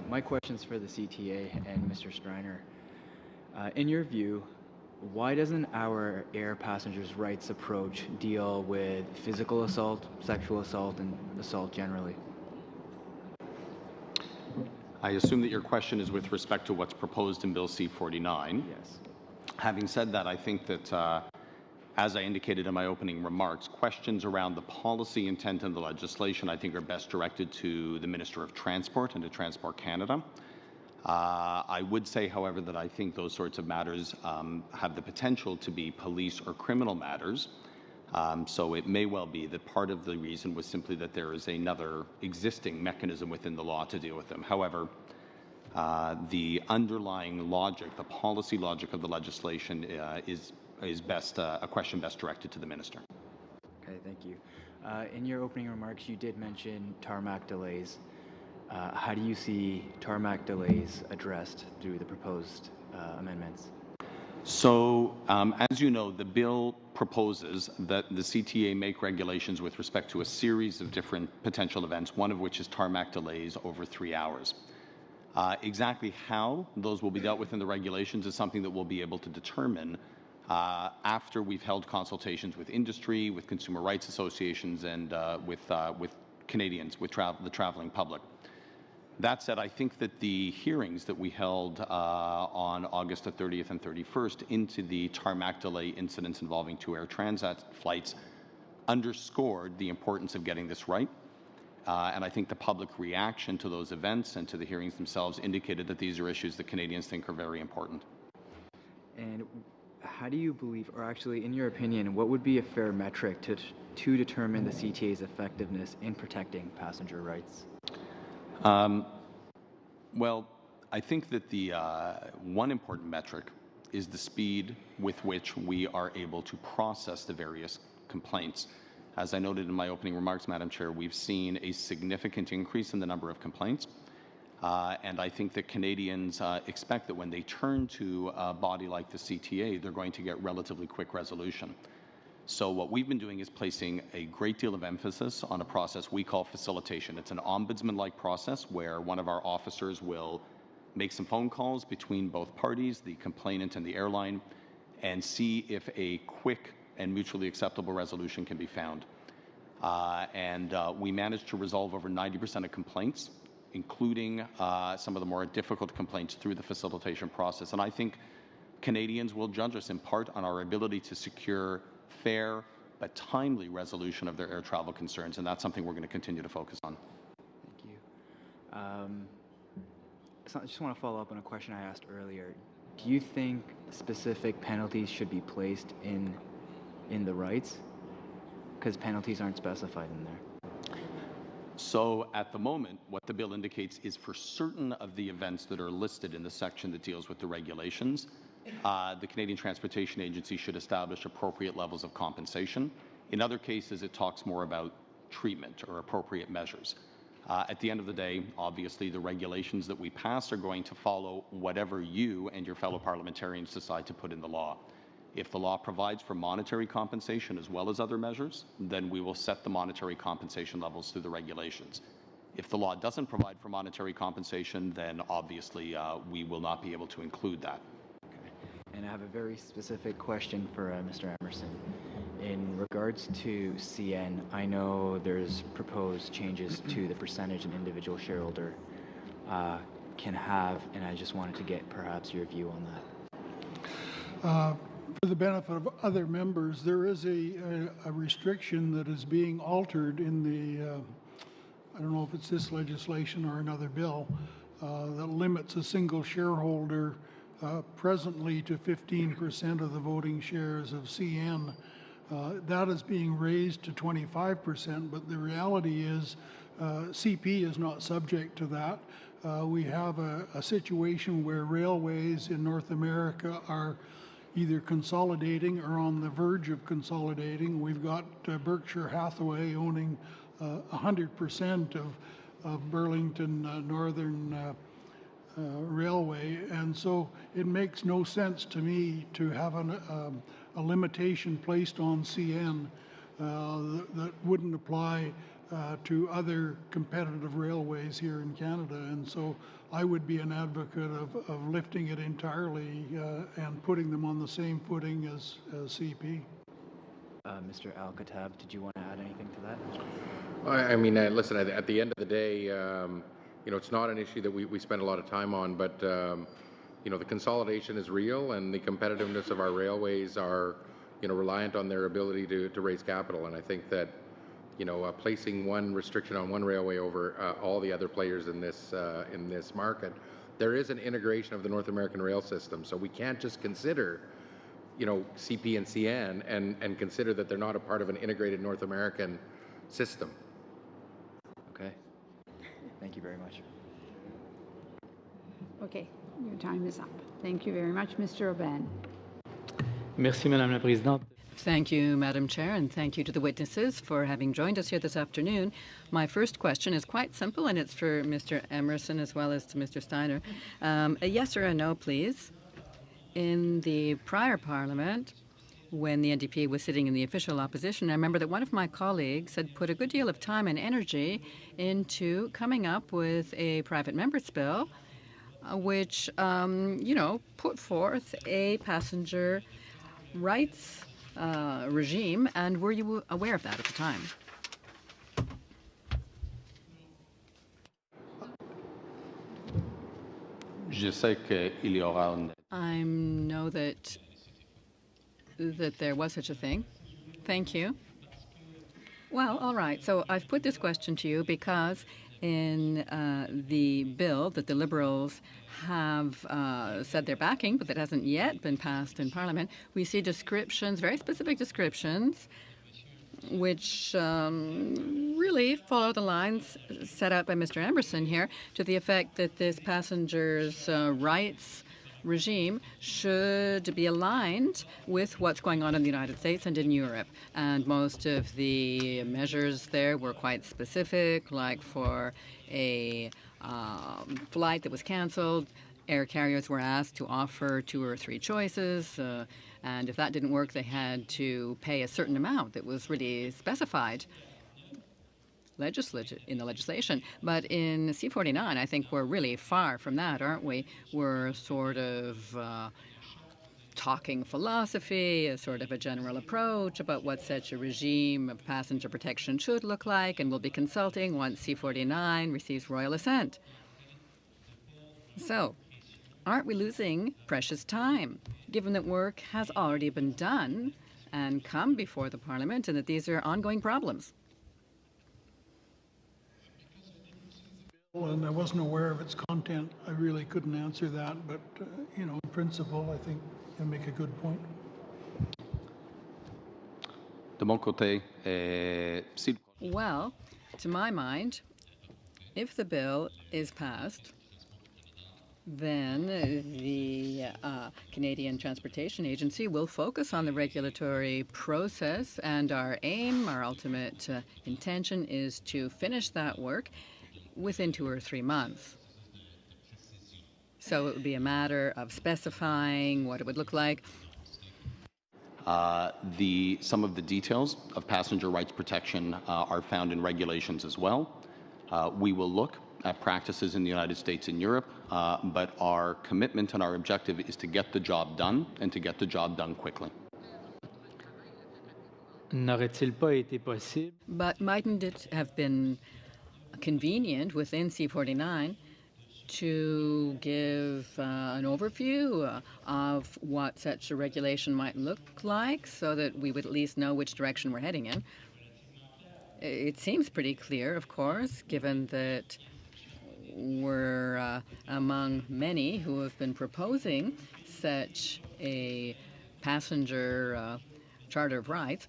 My question's for the CTA and Mr. Striner. In your view, why doesn't our air passengers' rights approach deal with physical assault, sexual assault, and assault generally? I assume that your question is with respect to what's proposed in Bill C-49. Yes. Having said that, I think that, as I indicated in my opening remarks, questions around the policy intent in the legislation, I think, are best directed to the Minister of Transport and to Transport Canada. I would say, however, that I think those sorts of matters have the potential to be police or criminal matters. So it may well be that part of the reason was simply that there is another existing mechanism within the law to deal with them. However, the underlying logic, the policy logic of the legislation is best a question best directed to the minister. Okay, thank you. In your opening remarks, you did mention tarmac delays. How do you see tarmac delays addressed through the proposed amendments? So, as you know, the bill proposes that the CTA make regulations with respect to a series of different potential events, one of which is tarmac delays over 3 hours. Exactly how those will be dealt with in the regulations is something that we'll be able to determine after we've held consultations with industry, with consumer rights associations, and with Canadians, with the traveling public. That said, I think that the hearings that we held on August the 30th and 31st into the tarmac delay incidents involving 2 Air Transat flights underscored the importance of getting this right. And I think the public reaction to those events and to the hearings themselves indicated that these are issues that Canadians think are very important. And how do you believe, or actually, in your opinion, what would be a fair metric to determine the CTA's effectiveness in protecting passenger rights? Well, I think that the one important metric is the speed with which we are able to process the various complaints. As I noted in my opening remarks, Madam Chair, we've seen a significant increase in the number of complaints. And I think that Canadians expect that when they turn to a body like the CTA, they're going to get relatively quick resolution. So what we've been doing is placing a great deal of emphasis on a process we call facilitation. It's an ombudsman-like process where one of our officers will make some phone calls between both parties, the complainant and the airline, and see if a quick and mutually acceptable resolution can be found. We managed to resolve over 90% of complaints, including some of the more difficult complaints, through the facilitation process. And I think Canadians will judge us in part on our ability to secure fair but timely resolution of their air travel concerns, and that's something we're going to continue to focus on. Thank you. So I just want to follow up on a question I asked earlier. Do you think specific penalties should be placed in the rights? Because penalties aren't specified in there. So at the moment, what the bill indicates is for certain of the events that are listed in the section that deals with the regulations, the Canadian Transportation Agency should establish appropriate levels of compensation. In other cases, it talks more about treatment or appropriate measures. At the end of the day, obviously, the regulations that we pass are going to follow whatever you and your fellow parliamentarians decide to put in the law. If the law provides for monetary compensation as well as other measures, then we will set the monetary compensation levels through the regulations. If the law doesn't provide for monetary compensation, then obviously we will not be able to include that. And I have a very specific question for Mr. Emerson. In regards to CN, I know there's proposed changes to the percentage an individual shareholder can have, and I just wanted to get perhaps your view on that. For the benefit of other members, there is a restriction that is being altered in the, I don't know if it's this legislation or another bill, that limits a single shareholder presently to 15% of the voting shares of CN. That is being raised to 25%, but the reality is CP is not subject to that. We have a situation where railways in North America are either consolidating or on the verge of consolidating. We've got Berkshire Hathaway owning 100% Burlington Northern Railway, and so it makes no sense to me to have a limitation placed on CN that wouldn't apply to other competitive railways here in Canada. And so I would be an advocate of lifting it entirely and putting them on the same footing as CP. Mr. Al-Katab, did you want to add anything to that? I mean, listen, at the end of the day, you know, it's not an issue that we spend a lot of time on, but, you know, the consolidation is real and the competitiveness of our railways are, you know, reliant on their ability to raise capital. And I think that, you know, placing one restriction on one railway over all the other players in this market, there is an integration of the North American rail system. So we can't just consider, you know, CP and CN and consider that they're not a part of an integrated North American system. Okay. Thank you very much. Okay, your time is up. Thank you very much, Mr. Aubin. Merci, Madame la Présidente. Thank you, Madam Chair, and thank you to the witnesses for having joined us here this afternoon. My first question is quite simple, and it's for Mr. Emerson as well as to Mr. Steiner. A yes or a no, please. In the prior Parliament, when the NDP was sitting in the official opposition, I remember that one of my colleagues had put a good deal of time and energy into coming up with a private member's bill, which, you know, put forth a passenger rights regime. And were you aware of that at the time? I know that there was such a thing. Thank you. Well, all right. So I've put this question to you because in the bill that the Liberals have said they're backing, but that hasn't yet been passed in Parliament, we see descriptions, very specific descriptions, which really follow the lines set out by Mr. Emerson here, to the effect that this passengers' rights regime should be aligned with what's going on in the United States and in Europe. And most of the measures there were quite specific, like for a flight that was canceled, air carriers were asked to offer 2 or 3 choices, and if that didn't work, they had to pay a certain amount that was really specified in the legislation. But in C49, I think we're really far from that, aren't we? We're sort of talking philosophy, a sort of a general approach about what such a regime of passenger protection should look like, and we'll be consulting once C49 receives royal assent. So, aren't we losing precious time, given that work has already been done and come before the Parliament, and that these are ongoing problems? And I wasn't aware of its content. I really couldn't answer that, but you know, in principle, I think you make a good point. Well, to my mind, if the bill is passed, then the Canadian Transportation Agency will focus on the regulatory process, and our aim, our ultimate intention is to finish that work within 2 or 3 months. So it would be a matter of specifying what it would look like. Some of the details of passenger rights protection are found in regulations as well. We will look at practices in the United States and Europe, but our commitment and our objective is to get the job done and to get the job done quickly. N'aurait-il pas été possible? But mightn't it have been convenient within C49 to give an overview of what such a regulation might look like, so that we would at least know which direction we're heading in? It seems pretty clear, of course, given that we're among many who have been proposing such a passenger charter of rights.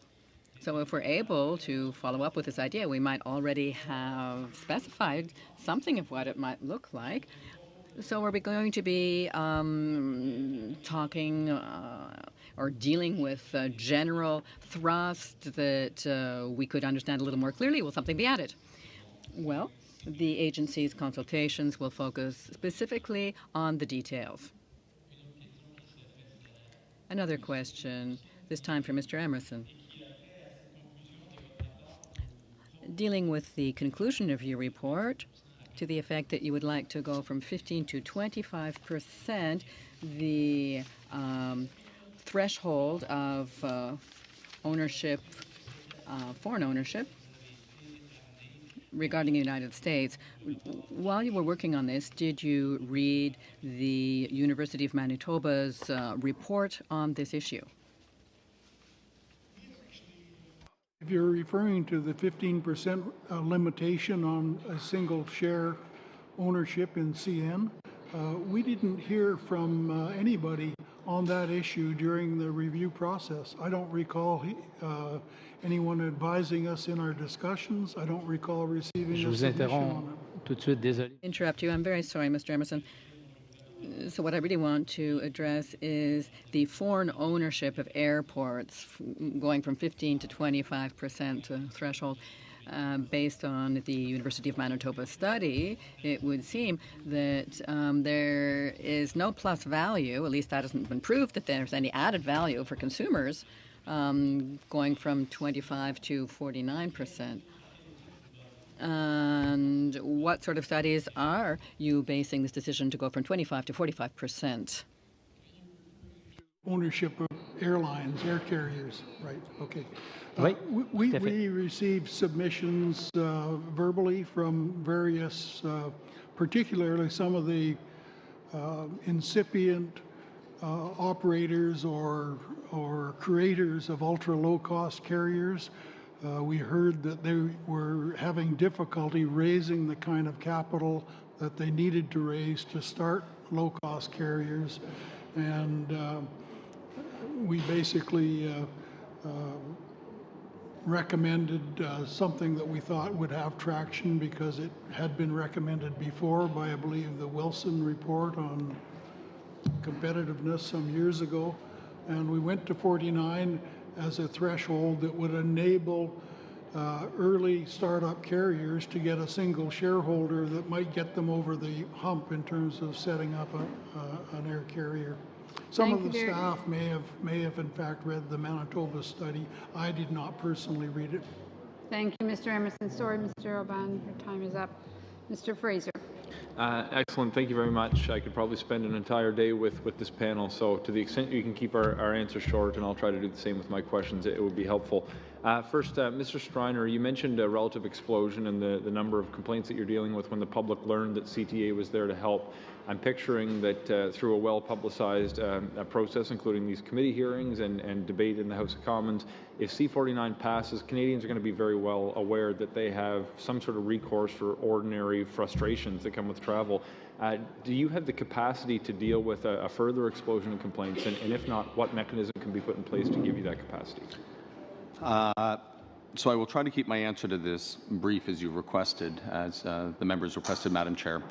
So if we're able to follow up with this idea, we might already have specified something of what it might look like. So are we going to be talking or dealing with general thrust that we could understand a little more clearly? Will something be added? Well, The agency's consultations will focus specifically on the details. Another question, this time for Mr. Emerson. Dealing with the conclusion of your report, to the effect that you would like to go from 15 to 25%, the threshold of ownership, foreign ownership, regarding the United States. While you were working on this, did you read the University of Manitoba's report on this issue? If you're referring to the 15% limitation on a single share ownership in CN, we didn't hear from anybody on that issue during the review process. I don't recall anyone advising us in our discussions. I don't recall receiving a submission on it. Tout de suite, désolé. Interrupt you. I'm very sorry, Mr. Emerson. So what I really want to address is the foreign ownership of airports going from 15 to 25% threshold. Based on the University of Manitoba study, it would seem that there is no plus value, at least that hasn't been proved, that there's any added value for consumers going from 25 to 49%. And what sort of studies are you basing this decision to go from 25 to 45%? Ownership of airlines, air carriers, right? Okay. Oui, we received submissions verbally from various, particularly some of the incipient operators or creators of ultra low-cost carriers. We heard that they were having difficulty raising the kind of capital that they needed to raise to start low-cost carriers, and we basically recommended something that we thought would have traction because it had been recommended before by, I believe, the Wilson report on competitiveness some years ago. And we went to 49 as a threshold that would enable early startup carriers to get a single shareholder that might get them over the hump in terms of setting up an air carrier. Some of the staff may have in fact read the Manitoba study. I did not personally read it. Thank you, Mr. Emerson. Sorry, Mr. Oban, your time is up. Mr. Fraser. Excellent. Thank you very much. I could probably spend an entire day with this panel, so to the extent you can keep our answers short, and I'll try to do the same with my questions, it would be helpful. First, Mr. Striner, you mentioned a relative explosion in the number of complaints that you're dealing with when the public learned that CTA was there to help. I'm picturing that through a well-publicized process, including these committee hearings and debate in the House of Commons, if C-49 passes, Canadians are going to be very well aware that they have some sort of recourse for ordinary frustrations that come with travel. Do you have the capacity to deal with a further explosion of complaints? And if not, what mechanism can be put in place to give you that capacity? So I will try to keep my answer to this brief as you requested, as the members requested, Madam Chair.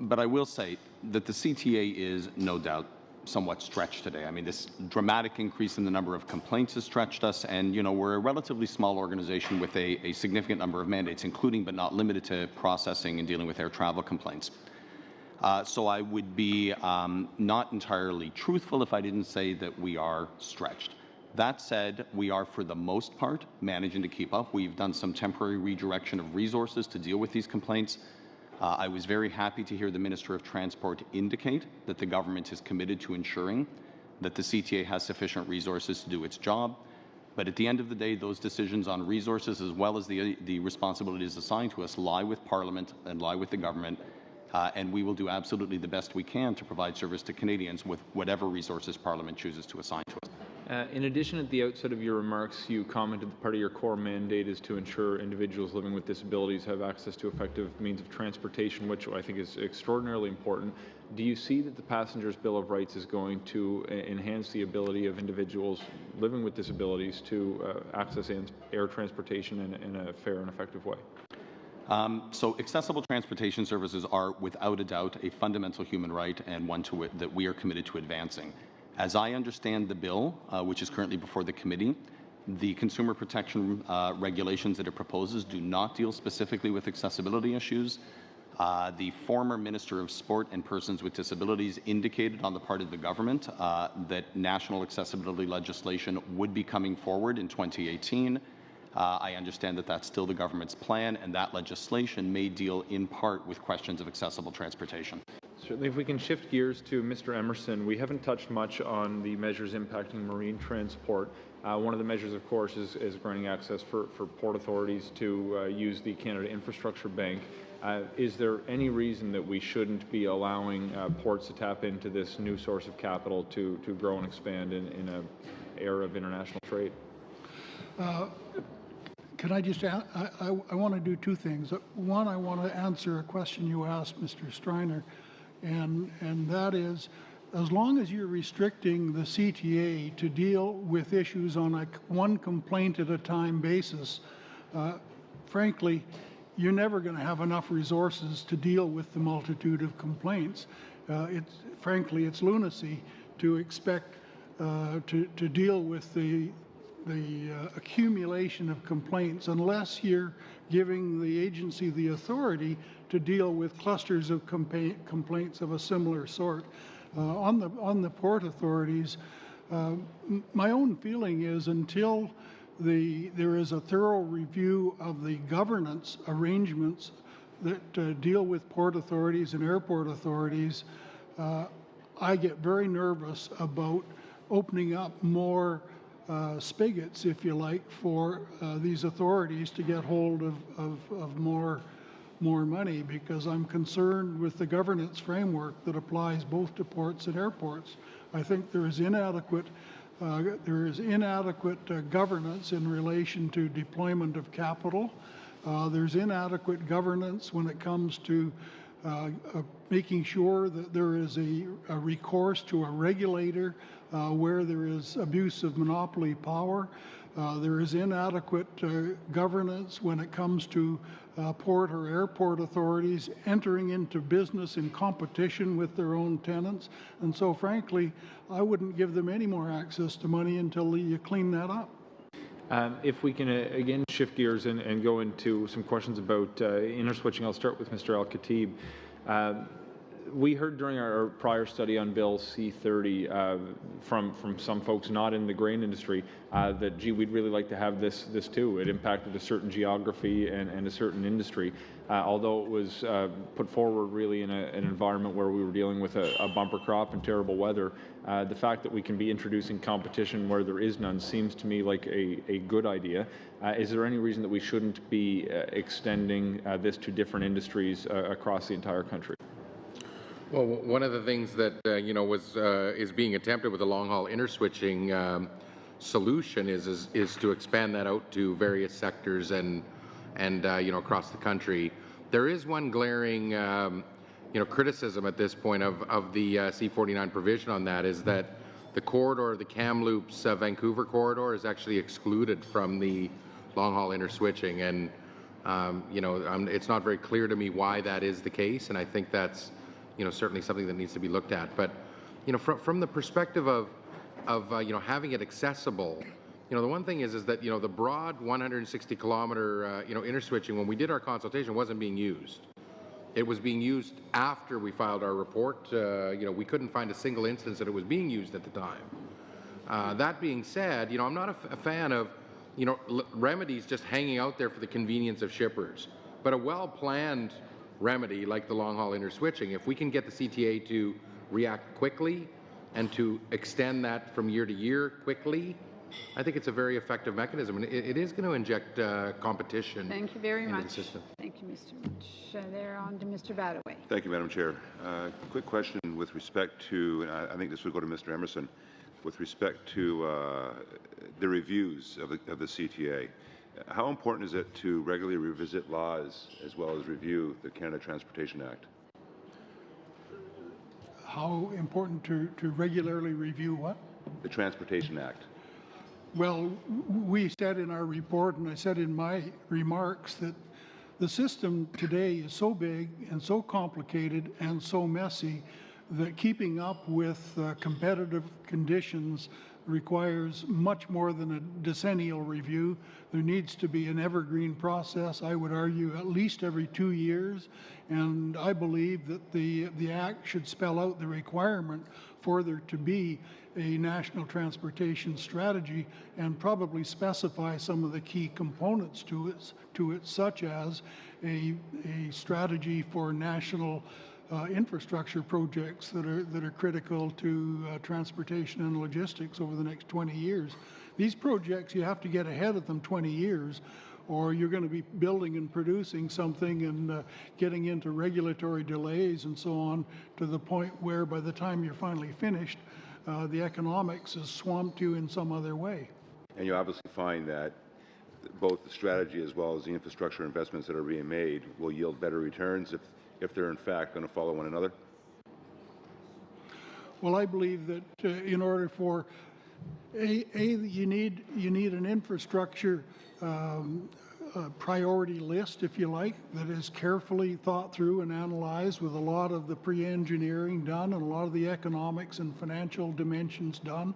But I will say that the CTA is no doubt somewhat stretched today. I mean, this dramatic increase in the number of complaints has stretched us, and, you know, we're a relatively small organization with a significant number of mandates, including but not limited to processing and dealing with air travel complaints. So I would be not entirely truthful if I didn't say that we are stretched. That said, we are, for the most part, managing to keep up. We've done some temporary redirection of resources to deal with these complaints. I was very happy to hear the Minister of Transport indicate that the government is committed to ensuring that the CTA has sufficient resources to do its job. But at the end of the day, those decisions on resources, as well as the responsibilities assigned to us, lie with Parliament and lie with the government. And we will do absolutely the best we can to provide service to Canadians with whatever resources Parliament chooses to assign to us. In addition, at the outset of your remarks, you commented that part of your core mandate is to ensure individuals living with disabilities have access to effective means of transportation, which I think is extraordinarily important. Do you see that the Passengers' Bill of Rights is going to enhance the ability of individuals living with disabilities to access air transportation in a fair and effective way? So accessible transportation services are, without a doubt, a fundamental human right and one that we are committed to advancing. As I understand the bill, which is currently before the committee, The consumer protection regulations that it proposes do not deal specifically with accessibility issues. The former Minister of Sport and Persons with Disabilities indicated on the part of the government that national accessibility legislation would be coming forward in 2018. I understand that that's still the government's plan, and that legislation may deal in part with questions of accessible transportation. Certainly, if we can shift gears to Mr. Emerson, we haven't touched much on the measures impacting marine transport. One of the measures, of course, is granting access for port authorities to use the Canada Infrastructure Bank. Is there any reason that we shouldn't be allowing ports to tap into this new source of capital to grow and expand in an era of international trade? Can I just add, I want to do two things. One, I want to answer a question you asked Mr. Striner, and that is, as long as you're restricting the CTA to deal with issues on a one complaint at a time basis, frankly, you're never going to have enough resources to deal with the multitude of complaints. Frankly, it's lunacy to expect to deal with the accumulation of complaints unless you're giving the agency the authority to deal with clusters of complaints of a similar sort. On the port authorities, my own feeling is until there is a thorough review of the governance arrangements that deal with port authorities and airport authorities, I get very nervous about opening up more spigots, if you like, for these authorities to get hold of more money, because I'm concerned with the governance framework that applies both to ports and airports. I think there is inadequate governance in relation to deployment of capital. There's inadequate governance when it comes to making sure that there is a recourse to a regulator where there is abuse of monopoly power. There is inadequate governance when it comes to port or airport authorities entering into business in competition with their own tenants. And so, frankly, I wouldn't give them any more access to money until you clean that up. If we can again shift gears and go into some questions about interswitching, I'll start with Mr. Al-Khatib. We heard during our prior study on Bill C-30 from some folks not in the grain industry that, gee, we'd really like to have this too. It impacted a certain geography and a certain industry, although it was put forward really in an environment where we were dealing with a bumper crop and terrible weather. The fact that we can be introducing competition where there is none seems to me like a good idea. Is there any reason that we shouldn't be extending this to different industries across the entire country? Well, one of the things that is being attempted with the long-haul interswitching solution is to expand that out to various sectors and across the country. There is one glaring criticism at this point of the C-49 provision on that, is that the corridor, the Kamloops Vancouver corridor, is actually excluded from the long-haul interswitching, and it's not very clear to me why that is the case, and I think that's certainly something that needs to be looked at. But from the perspective of having it accessible, the one thing is that the broad 160-kilometer interswitching, when we did our consultation, wasn't being used. It was being used after we filed our report. We couldn't find a single instance that it was being used at the time. That being said, I'm not a fan of remedies just hanging out there for the convenience of shippers, but a well-planned remedy like the long-haul interswitching, if we can get the CTA to react quickly and to extend that from year to year quickly, I think it's a very effective mechanism, and it is going to inject competition. Thank you very into much. the system. Thank you, Mr. Rich. There on to Mr. Badaway. Thank you, Madam Chair. Quick question with respect to, and I think this would go to Mr. Emerson, with respect to the reviews of the CTA. How important is it to regularly revisit laws as well as review the Canada Transportation Act? How important to regularly review what? The Transportation Act. Well, we said in our report, and I said in my remarks, that the system today is so big and so complicated and so messy that keeping up with competitive conditions requires much more than a decennial review. There needs to be an evergreen process, I would argue, at least every 2 years. And I believe that the Act should spell out the requirement for there to be a national transportation strategy and probably specify some of the key components to it, such as a strategy for national infrastructure projects that are critical to transportation and logistics over the next 20 years. These projects, you have to get ahead of them 20 years, or you're going to be building and producing something and getting into regulatory delays and so on, to the point where by the time you're finally finished, the economics has swamped you in some other way. And you obviously find that both the strategy as well as the infrastructure investments that are being made will yield better returns if they're in fact going to follow one another? Well, I believe that in order for you need an infrastructure priority list, if you like, that is carefully thought through and analyzed with a lot of the pre-engineering done and a lot of the economics and financial dimensions done.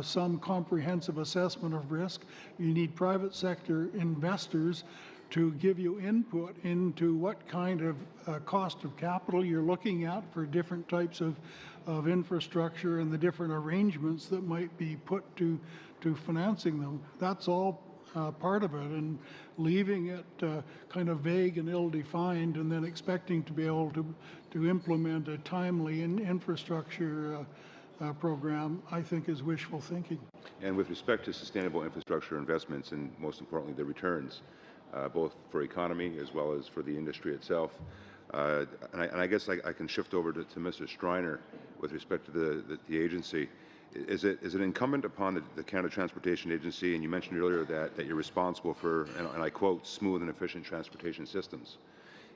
Some comprehensive assessment of risk. You need private sector investors to give you input into what kind of cost of capital you're looking at for different types of infrastructure and the different arrangements that might be put to financing them. That's all part of it, and leaving it kind of vague and ill-defined and then expecting to be able to implement a timely infrastructure program, I think, is wishful thinking. And with respect to sustainable infrastructure investments and most importantly the returns, both for economy as well as for the industry itself, and I guess I can shift over to Mr. Striner with respect to the agency. Is it incumbent upon the Canada Transportation Agency, and you mentioned earlier that you're responsible for, and I quote, smooth and efficient transportation systems.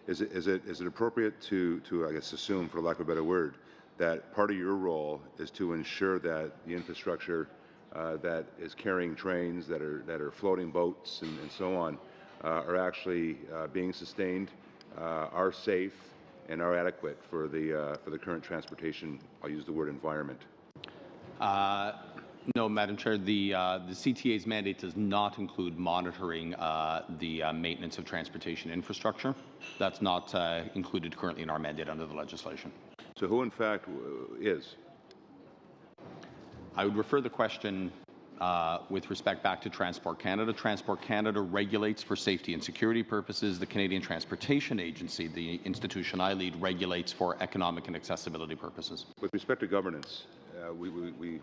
Is it appropriate to I guess assume, for lack of a better word, that part of your role is to ensure that the infrastructure that is carrying trains, that are floating boats and so on, are actually being sustained, are safe, and are adequate for the current transportation, I'll use the word, environment? No, Madam Chair, the CTA's mandate does not include monitoring the maintenance of transportation infrastructure. That's not included currently in our mandate under the legislation. So who, in fact, is? I would refer the question with respect back to Transport Canada. Transport Canada regulates for safety and security purposes. The Canadian Transportation Agency, the institution I lead, regulates for economic and accessibility purposes. With respect to governance, we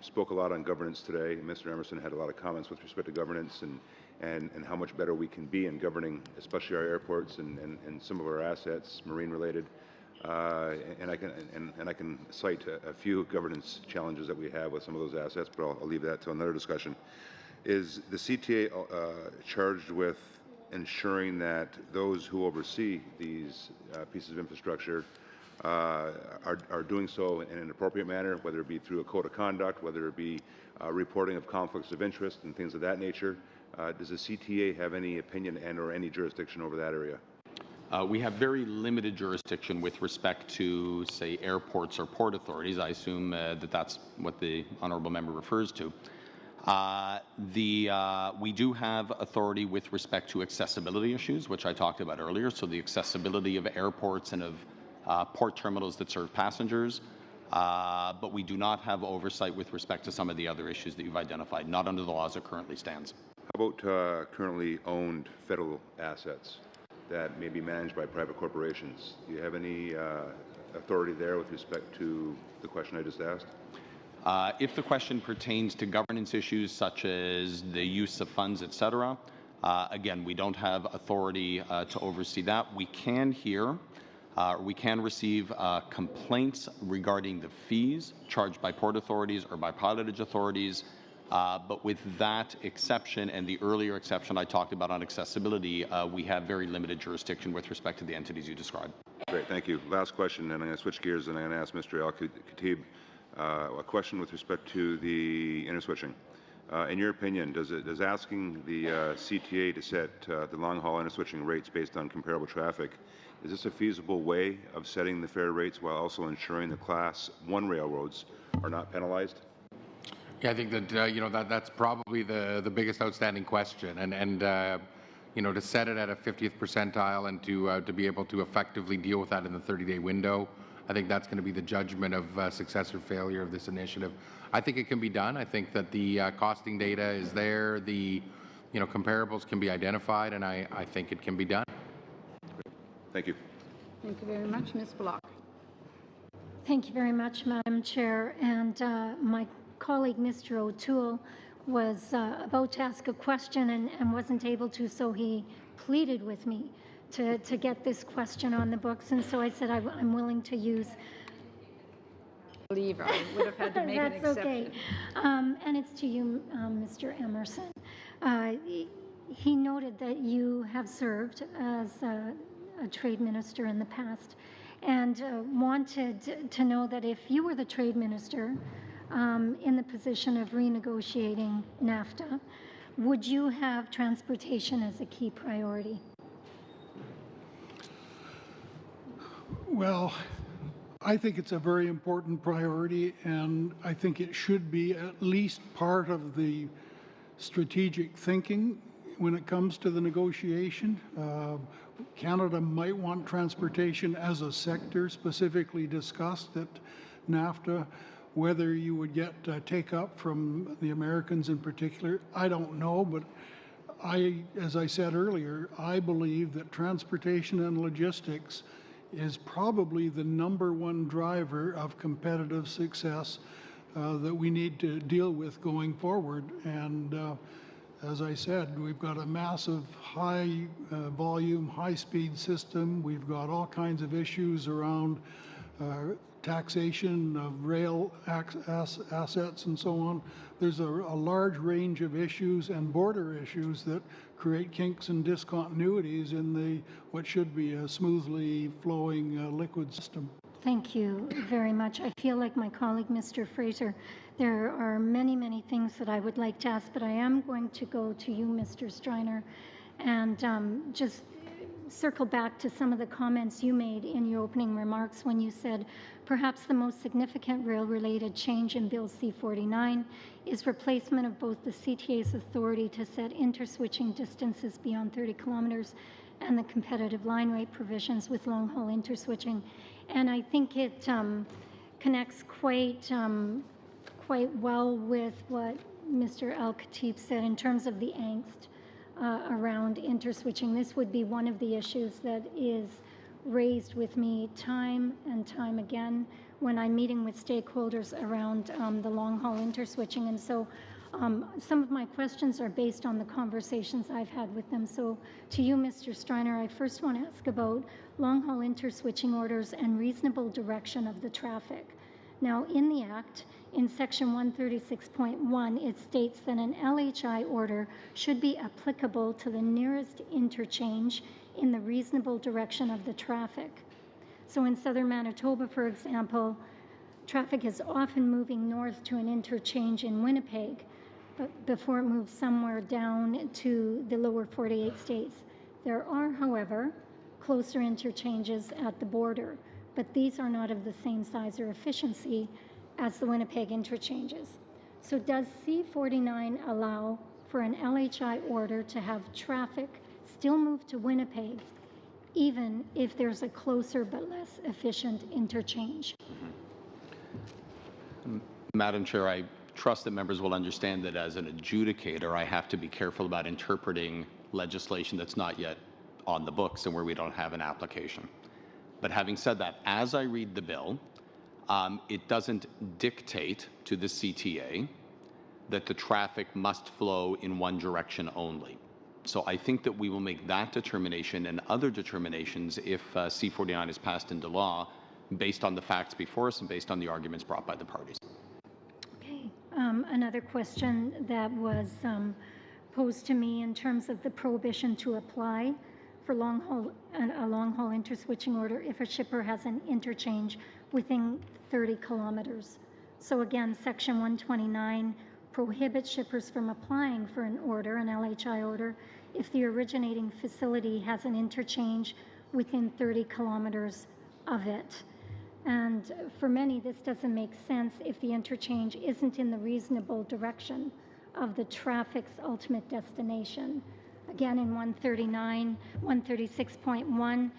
spoke a lot on governance today. Mr. Emerson had a lot of comments with respect to governance and how much better we can be in governing, especially our airports and some of our assets, marine-related. And I can cite a few governance challenges that we have with some of those assets, but I'll leave that to another discussion. Is the CTA charged with ensuring that those who oversee these pieces of infrastructure are doing so in an appropriate manner, whether it be through a code of conduct, whether it be reporting of conflicts of interest and things of that nature? Does the CTA have any opinion and/or any jurisdiction over that area? We have very limited jurisdiction with respect to, say, airports or port authorities. I assume that's what the honourable member refers to. We do have authority with respect to accessibility issues, which I talked about earlier, so the accessibility of airports and of port terminals that serve passengers, but we do not have oversight with respect to some of the other issues that you've identified, not under the law as it currently stands. How about currently owned federal assets that may be managed by private corporations? Do you have any authority there with respect to the question I just asked? If the question pertains to governance issues such as the use of funds, etc., again, we don't have authority to oversee that. We can hear, we can receive complaints regarding the fees charged by port authorities or by pilotage authorities, but with that exception and the earlier exception I talked about on accessibility, we have very limited jurisdiction with respect to the entities you described. Great, thank you. Last question, and I'm going to switch gears and I'm going to ask Mr. Al-Khatib a question with respect to the interswitching. In your opinion, does asking the CTA to set the long-haul interswitching rates based on comparable traffic, is this a feasible way of setting the fare rates while also ensuring the Class 1 railroads are not penalized? Yeah, I think that that's probably the biggest outstanding question, and to set it at a 50th percentile and to be able to effectively deal with that in the 30-day window, I think that's going to be the judgment of success or failure of this initiative. I think it can be done. I think that the costing data is there, the comparables can be identified, and I think it can be done. Thank you. Thank you very much. Ms. Block. Thank you very much, Madam Chair. And my colleague, Mr. O'Toole, was about to ask a question and wasn't able to, so he pleaded with me to get this question on the books. And so I said I'm willing to use. I believe I would have had to make an exception. That's okay. And it's to you, Mr. Emerson. He noted that you have served as a trade minister in the past and wanted to know that if you were the trade minister in the position of renegotiating NAFTA, would you have transportation as a key priority? Well, I think it's a very important priority, and I think it should be at least part of the strategic thinking when it comes to the negotiation. Canada might want transportation as a sector specifically discussed at NAFTA. Whether you would get take up from the Americans in particular, I don't know, but as I said earlier, I believe that transportation and logistics is probably the #1 driver of competitive success that we need to deal with going forward. And as I said, we've got a massive high volume, high speed system. We've got all kinds of issues around taxation of rail assets and so on. There's a large range of issues and border issues that create kinks and discontinuities in what should be a smoothly flowing liquid system. Thank you very much. I feel like my colleague, Mr. Fraser, there are many, many things that I would like to ask, but I am going to go to you, Mr. Striner, and just circle back to some of the comments you made in your opening remarks when you said perhaps the most significant rail-related change in Bill C-49 is replacement of both the CTA's authority to set interswitching distances beyond 30 kilometers and the competitive line rate provisions with long-haul interswitching. And I think it connects quite well with what Mr. El-Khatib said in terms of the angst around interswitching. This would be one of the issues that is raised with me time and time again when I'm meeting with stakeholders around the long-haul interswitching. And so some of my questions are based on the conversations I've had with them. So to you, Mr. Striner, I first want to ask about long-haul interswitching orders and reasonable direction of the traffic. Now, in the Act, in Section 136.1, it states that an LHI order should be applicable to the nearest interchange in the reasonable direction of the traffic. So in southern Manitoba, for example, traffic is often moving north to an interchange in Winnipeg, but before it moves somewhere down to the lower 48 states. There are, however, closer interchanges at the border, but these are not of the same size or efficiency as the Winnipeg interchanges. So does C-49 allow for an LHI order to have traffic still move to Winnipeg, even if there's a closer but less efficient interchange? Madam Chair, I trust that members will understand that as an adjudicator, I have to be careful about interpreting legislation that's not yet on the books and where we don't have an application. But having said that, as I read the bill, it doesn't dictate to the CTA that the traffic must flow in one direction only. So I think that we will make that determination and other determinations if C-49 is passed into law based on the facts before us and based on the arguments brought by the parties. Okay. Another question that was posed to me in terms of the prohibition to apply for a long-haul interswitching order if a shipper has an interchange within 30 kilometers. So again, Section 129 prohibits shippers from applying for an order, an LHI order, if the originating facility has an interchange within 30 kilometers of it. And for many, this doesn't make sense if the interchange isn't in the reasonable direction of the traffic's ultimate destination. Again, in 136.1,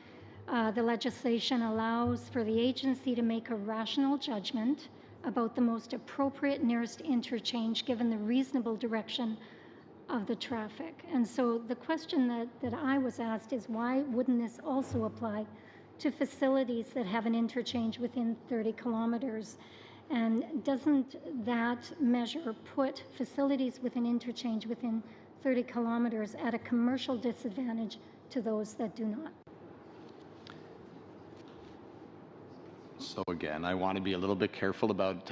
the legislation allows for the agency to make a rational judgment about the most appropriate nearest interchange given the reasonable direction of the traffic. And so the question that I was asked is, why wouldn't this also apply to facilities that have an interchange within 30 kilometers? And doesn't that measure put facilities with an interchange within 30 kilometers at a commercial disadvantage to those that do not? So again, I want to be a little bit careful about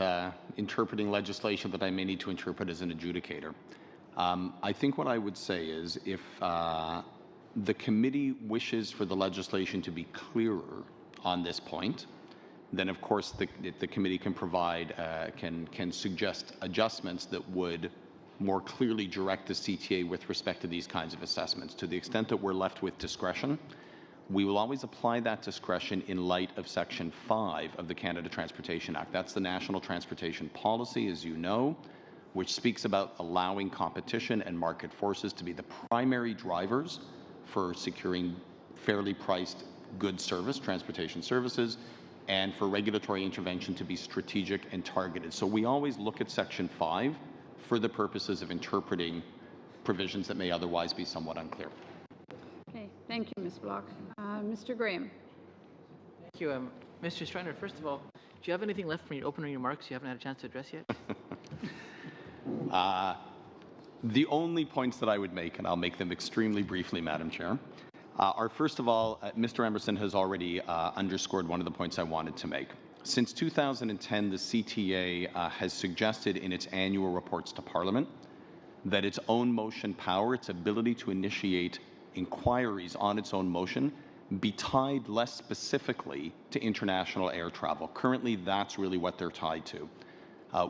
interpreting legislation that I may need to interpret as an adjudicator. I think what I would say is, if the committee wishes for the legislation to be clearer on this point, then of course the committee can provide, can suggest adjustments that would more clearly direct the CTA with respect to these kinds of assessments. To the extent that we're left with discretion, we will always apply that discretion in light of Section 5 of the Canada Transportation Act. That's the National Transportation Policy, as you know, which speaks about allowing competition and market forces to be the primary drivers for securing fairly priced good service, transportation services, and for regulatory intervention to be strategic and targeted. So we always look at Section 5 for the purposes of interpreting provisions that may otherwise be somewhat unclear. Okay, thank you, Ms. Block. Mr. Graham. Thank you. Mr. Strider, first of all, do you have anything left from your opening remarks you haven't had a chance to address yet? The only points that I would make, and I'll make them extremely briefly, Madam Chair, are first of all, Mr. Emerson has already underscored one of the points I wanted to make. Since 2010, the CTA has suggested in its annual reports to Parliament that its own motion power, its ability to initiate inquiries on its own motion, be tied less specifically to international air travel. Currently, that's really what they're tied to.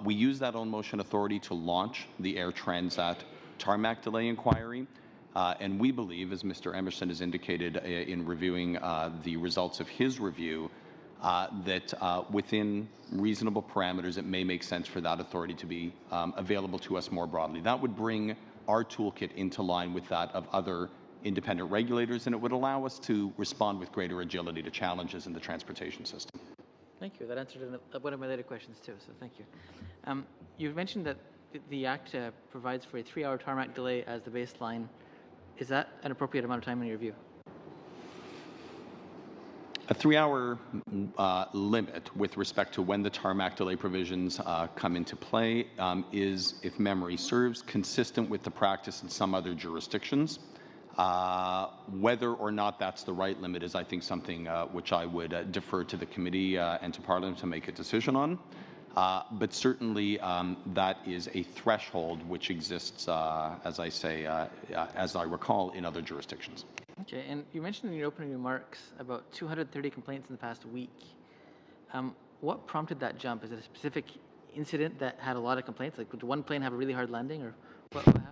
We use that own motion authority to launch the Air Transat tarmac delay inquiry, and we believe, as Mr. Emerson has indicated in reviewing the results of his review, that within reasonable parameters, it may make sense for that authority to be available to us more broadly. That would bring our toolkit into line with that of other independent regulators, and it would allow us to respond with greater agility to challenges in the transportation system. Thank you. That answered one of my later questions too, so thank you. You've mentioned that the Act provides for a 3-hour tarmac delay as the baseline. Is that an appropriate amount of time in your view? A 3-hour limit with respect to when the tarmac delay provisions come into play is, if memory serves, consistent with the practice in some other jurisdictions. Whether or not that's the right limit is, I think, something which I would defer to the committee and to Parliament to make a decision on. But certainly that is a threshold which exists, as I say, as I recall, in other jurisdictions. Okay, and you mentioned in your opening remarks about 230 complaints in the past week. What prompted that jump? Is it a specific incident that had a lot of complaints? Like, did one plane have a really hard landing, or what happened?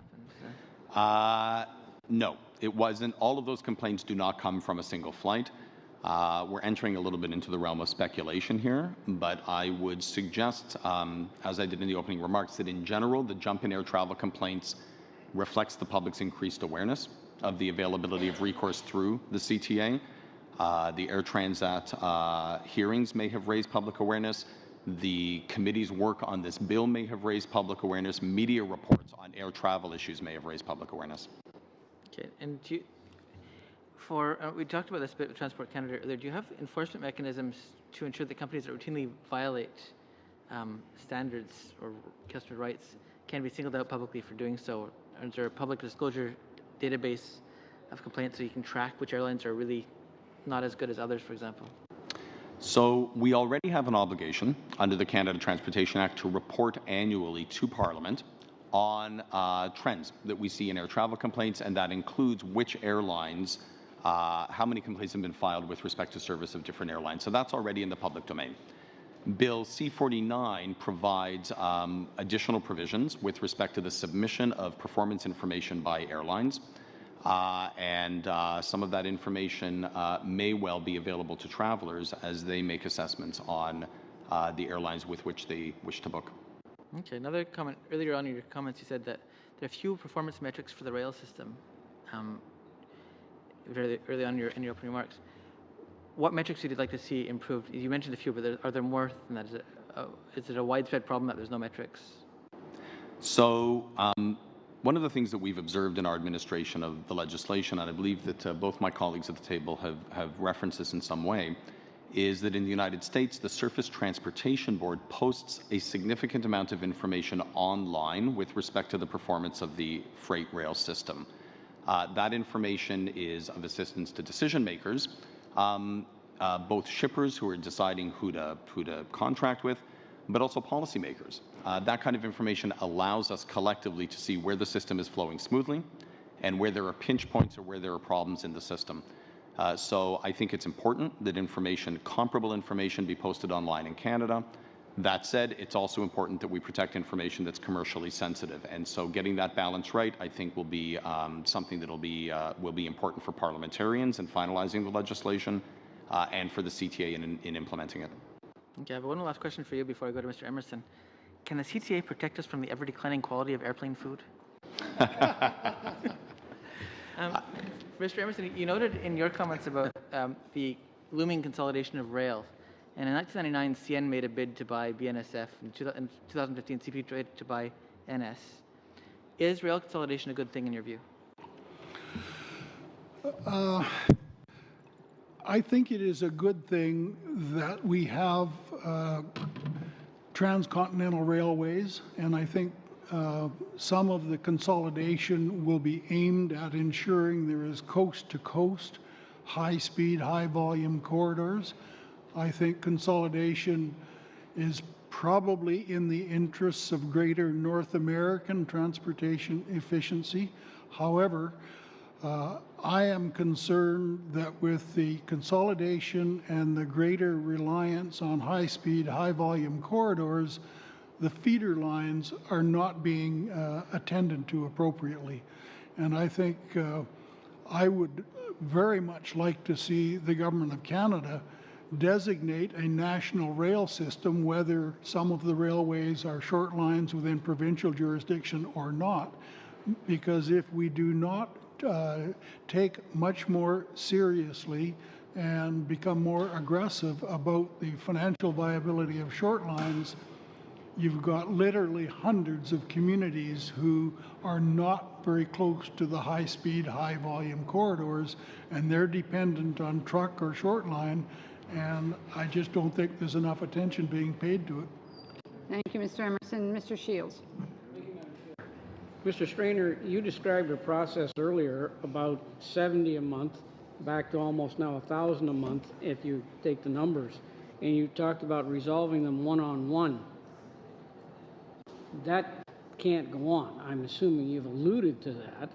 No, it wasn't. All of those complaints do not come from a single flight. We're entering a little bit into the realm of speculation here, but I would suggest, as I did in the opening remarks, that in general, the jump in air travel complaints reflects the public's increased awareness of the availability of recourse through the CTA. The Air Transat hearings may have raised public awareness. The committee's work on this bill may have raised public awareness. Media reports on air travel issues may have raised public awareness. Okay, and we talked about this bit with Transport Canada earlier. Do you have enforcement mechanisms to ensure that companies that routinely violate standards or customer rights can be singled out publicly for doing so? Or is there a public disclosure database of complaints so you can track which airlines are really not as good as others, for example? So we already have an obligation under the Canada Transportation Act to report annually to Parliament on trends that we see in air travel complaints, and that includes which airlines, how many complaints have been filed with respect to service of different airlines. So that's already in the public domain. Bill C-49 provides additional provisions with respect to the submission of performance information by airlines. and some of that information may well be available to travelers as they make assessments on the airlines with which they wish to book. Okay, another comment. Earlier on in your comments, you said that there are few performance metrics for the rail system. Very early on in your opening remarks. What metrics would you like to see improved? You mentioned a few, but are there more than that? Is it a widespread problem that there's no metrics? So one of the things that we've observed in our administration of the legislation, and I believe that both my colleagues at the table have referenced this in some way, is that in the United States, the Surface Transportation Board posts a significant amount of information online with respect to the performance of the freight rail system. That information is of assistance to decision makers, both shippers who are deciding who to contract with, but also policymakers. That kind of information allows us collectively to see where the system is flowing smoothly and where there are pinch points or where there are problems in the system. So I think it's important that comparable information be posted online in Canada. That said, it's also important that we protect information that's commercially sensitive. And so getting that balance right, I think, will be something that will be important for parliamentarians in finalizing the legislation and for the CTA in implementing it. Okay, I have one last question for you before I go to Mr. Emerson. Can the CTA protect us from the ever-declining quality of airplane food? Mr. Emerson, you noted in your comments about the looming consolidation of rail. And in 1999, CN made a bid to buy BNSF. In 2015, CP tried to buy NS. Is rail consolidation a good thing in your view? I think it is a good thing that we have transcontinental railways, and I think some of the consolidation will be aimed at ensuring there is coast-to-coast, high-speed, high-volume corridors. I think consolidation is probably in the interests of greater North American transportation efficiency. However, I am concerned that with the consolidation and the greater reliance on high-speed, high-volume corridors, the feeder lines are not being attended to appropriately. And I think I would very much like to see the Government of Canada designate a national rail system, whether some of the railways are short lines within provincial jurisdiction or not, because if we do not take much more seriously and become more aggressive about the financial viability of short lines, you've got literally hundreds of communities who are not very close to the high-speed, high-volume corridors, and they're dependent on truck or short line, and I just don't think there's enough attention being paid to it. Thank you, Mr. Emerson. Mr. Shields. Mr. Strainer, you described a process earlier about 70 a month, back to almost now 1,000 a month if you take the numbers, and you talked about resolving them one-on-one. That can't go on. I'm assuming you've alluded to that,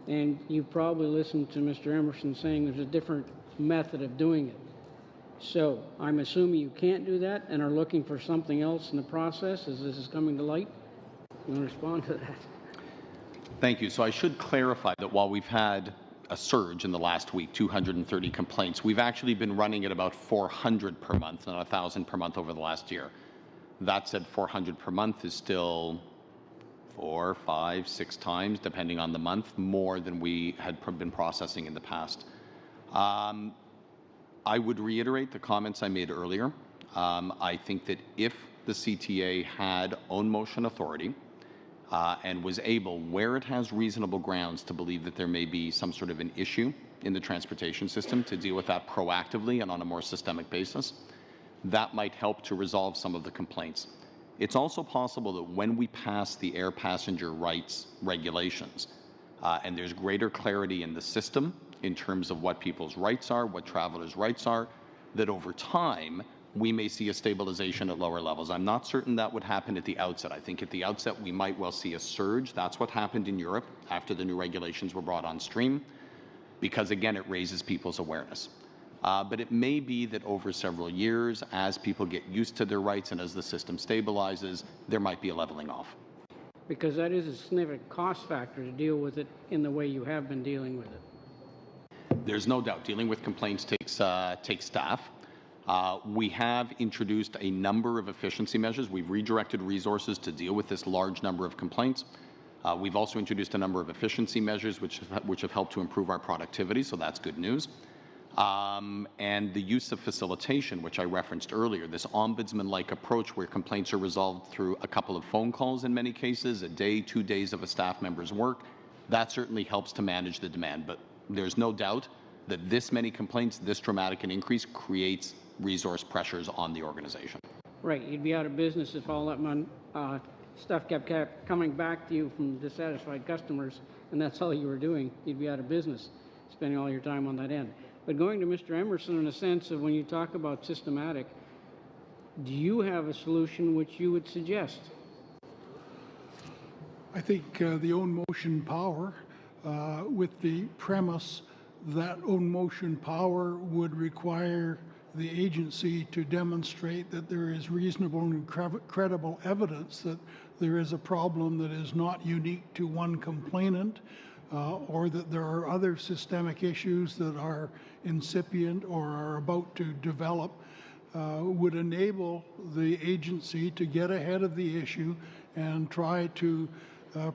and you've probably listened to Mr. Emerson saying there's a different method of doing it. So I'm assuming you can't do that and are looking for something else in the process as this is coming to light? You want to respond to that? Thank you. So I should clarify that while we've had a surge in the last week, 230 complaints, we've actually been running at about 400 per month, not 1,000 per month over the last year. That said, 400 per month is still 4, 5, 6 times, depending on the month, more than we had been processing in the past. I would reiterate the comments I made earlier. I think that if the CTA had own motion authority and was able, where it has reasonable grounds to believe that there may be some sort of an issue in the transportation system, to deal with that proactively and on a more systemic basis, that might help to resolve some of the complaints. It's also possible that when we pass the air passenger rights regulations and there's greater clarity in the system in terms of what people's rights are, what travelers' rights are, that over time we may see a stabilization at lower levels. I'm not certain that would happen at the outset. I think at the outset we might well see a surge. That's what happened in Europe after the new regulations were brought on stream, because again it raises people's awareness. But it may be that over several years, as people get used to their rights and as the system stabilizes, there might be a leveling off. Because that is a significant cost factor to deal with it in the way you have been dealing with it. There's no doubt dealing with complaints takes staff. We have introduced a number of efficiency measures. We've redirected resources to deal with this large number of complaints. We've also introduced a number of efficiency measures which have helped to improve our productivity, so that's good news. And the use of facilitation, which I referenced earlier, this ombudsman-like approach where complaints are resolved through a couple of phone calls in many cases, a day, 2 days of a staff member's work, that certainly helps to manage the demand. But there's no doubt that this many complaints, this dramatic an increase, creates resource pressures on the organization. Right, you'd be out of business if all that stuff kept coming back to you from dissatisfied customers, and that's all you were doing. You'd be out of business, spending all your time on that end. But going to Mr. Emerson, in a sense of when you talk about systematic, do you have a solution which you would suggest? I think the own motion power, with the premise that own motion power would require the agency to demonstrate that there is reasonable and credible evidence that there is a problem that is not unique to one complainant, or that there are other systemic issues that are incipient or are about to develop, would enable the agency to get ahead of the issue and try to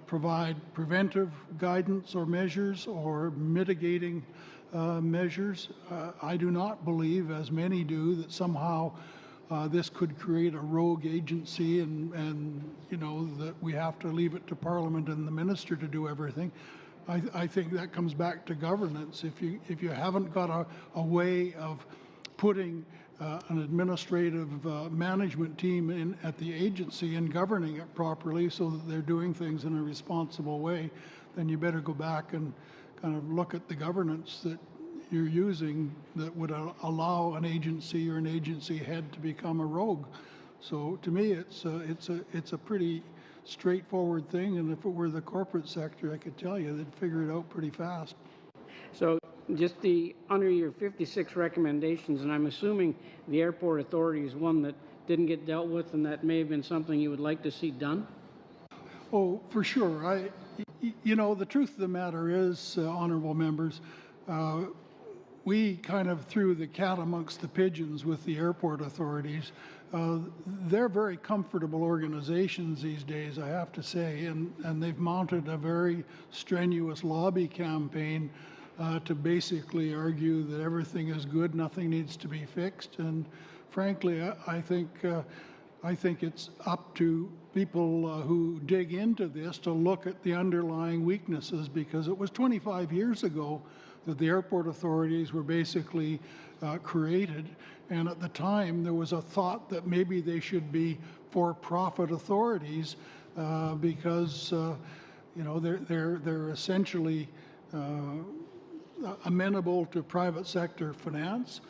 provide preventive guidance or measures or mitigating measures. I do not believe, as many do, that somehow this could create a rogue agency and you know, that we have to leave it to Parliament and the Minister to do everything. I think that comes back to governance. If you haven't got a way of putting an administrative management team in at the agency and governing it properly so that they're doing things in a responsible way, then you better go back and kind of look at the governance that you're using that would allow an agency or an agency head to become a rogue. So to me, it's a pretty straightforward thing, and if it were the corporate sector, I could tell you they'd figure it out pretty fast. So just under your 56 recommendations, and I'm assuming the airport authority is one that didn't get dealt with and that may have been something you would like to see done? Oh, for sure. You know, the truth of the matter is, honorable members, we kind of threw the cat amongst the pigeons with the airport authorities. They're very comfortable organizations these days, I have to say, and they've mounted a very strenuous lobby campaign to basically argue that everything is good, nothing needs to be fixed. And frankly, I think it's up to people who dig into this to look at the underlying weaknesses, because it was 25 years ago that the airport authorities were basically created, and at the time there was a thought that maybe they should be for-profit authorities because you know, they're essentially amenable to private sector finance.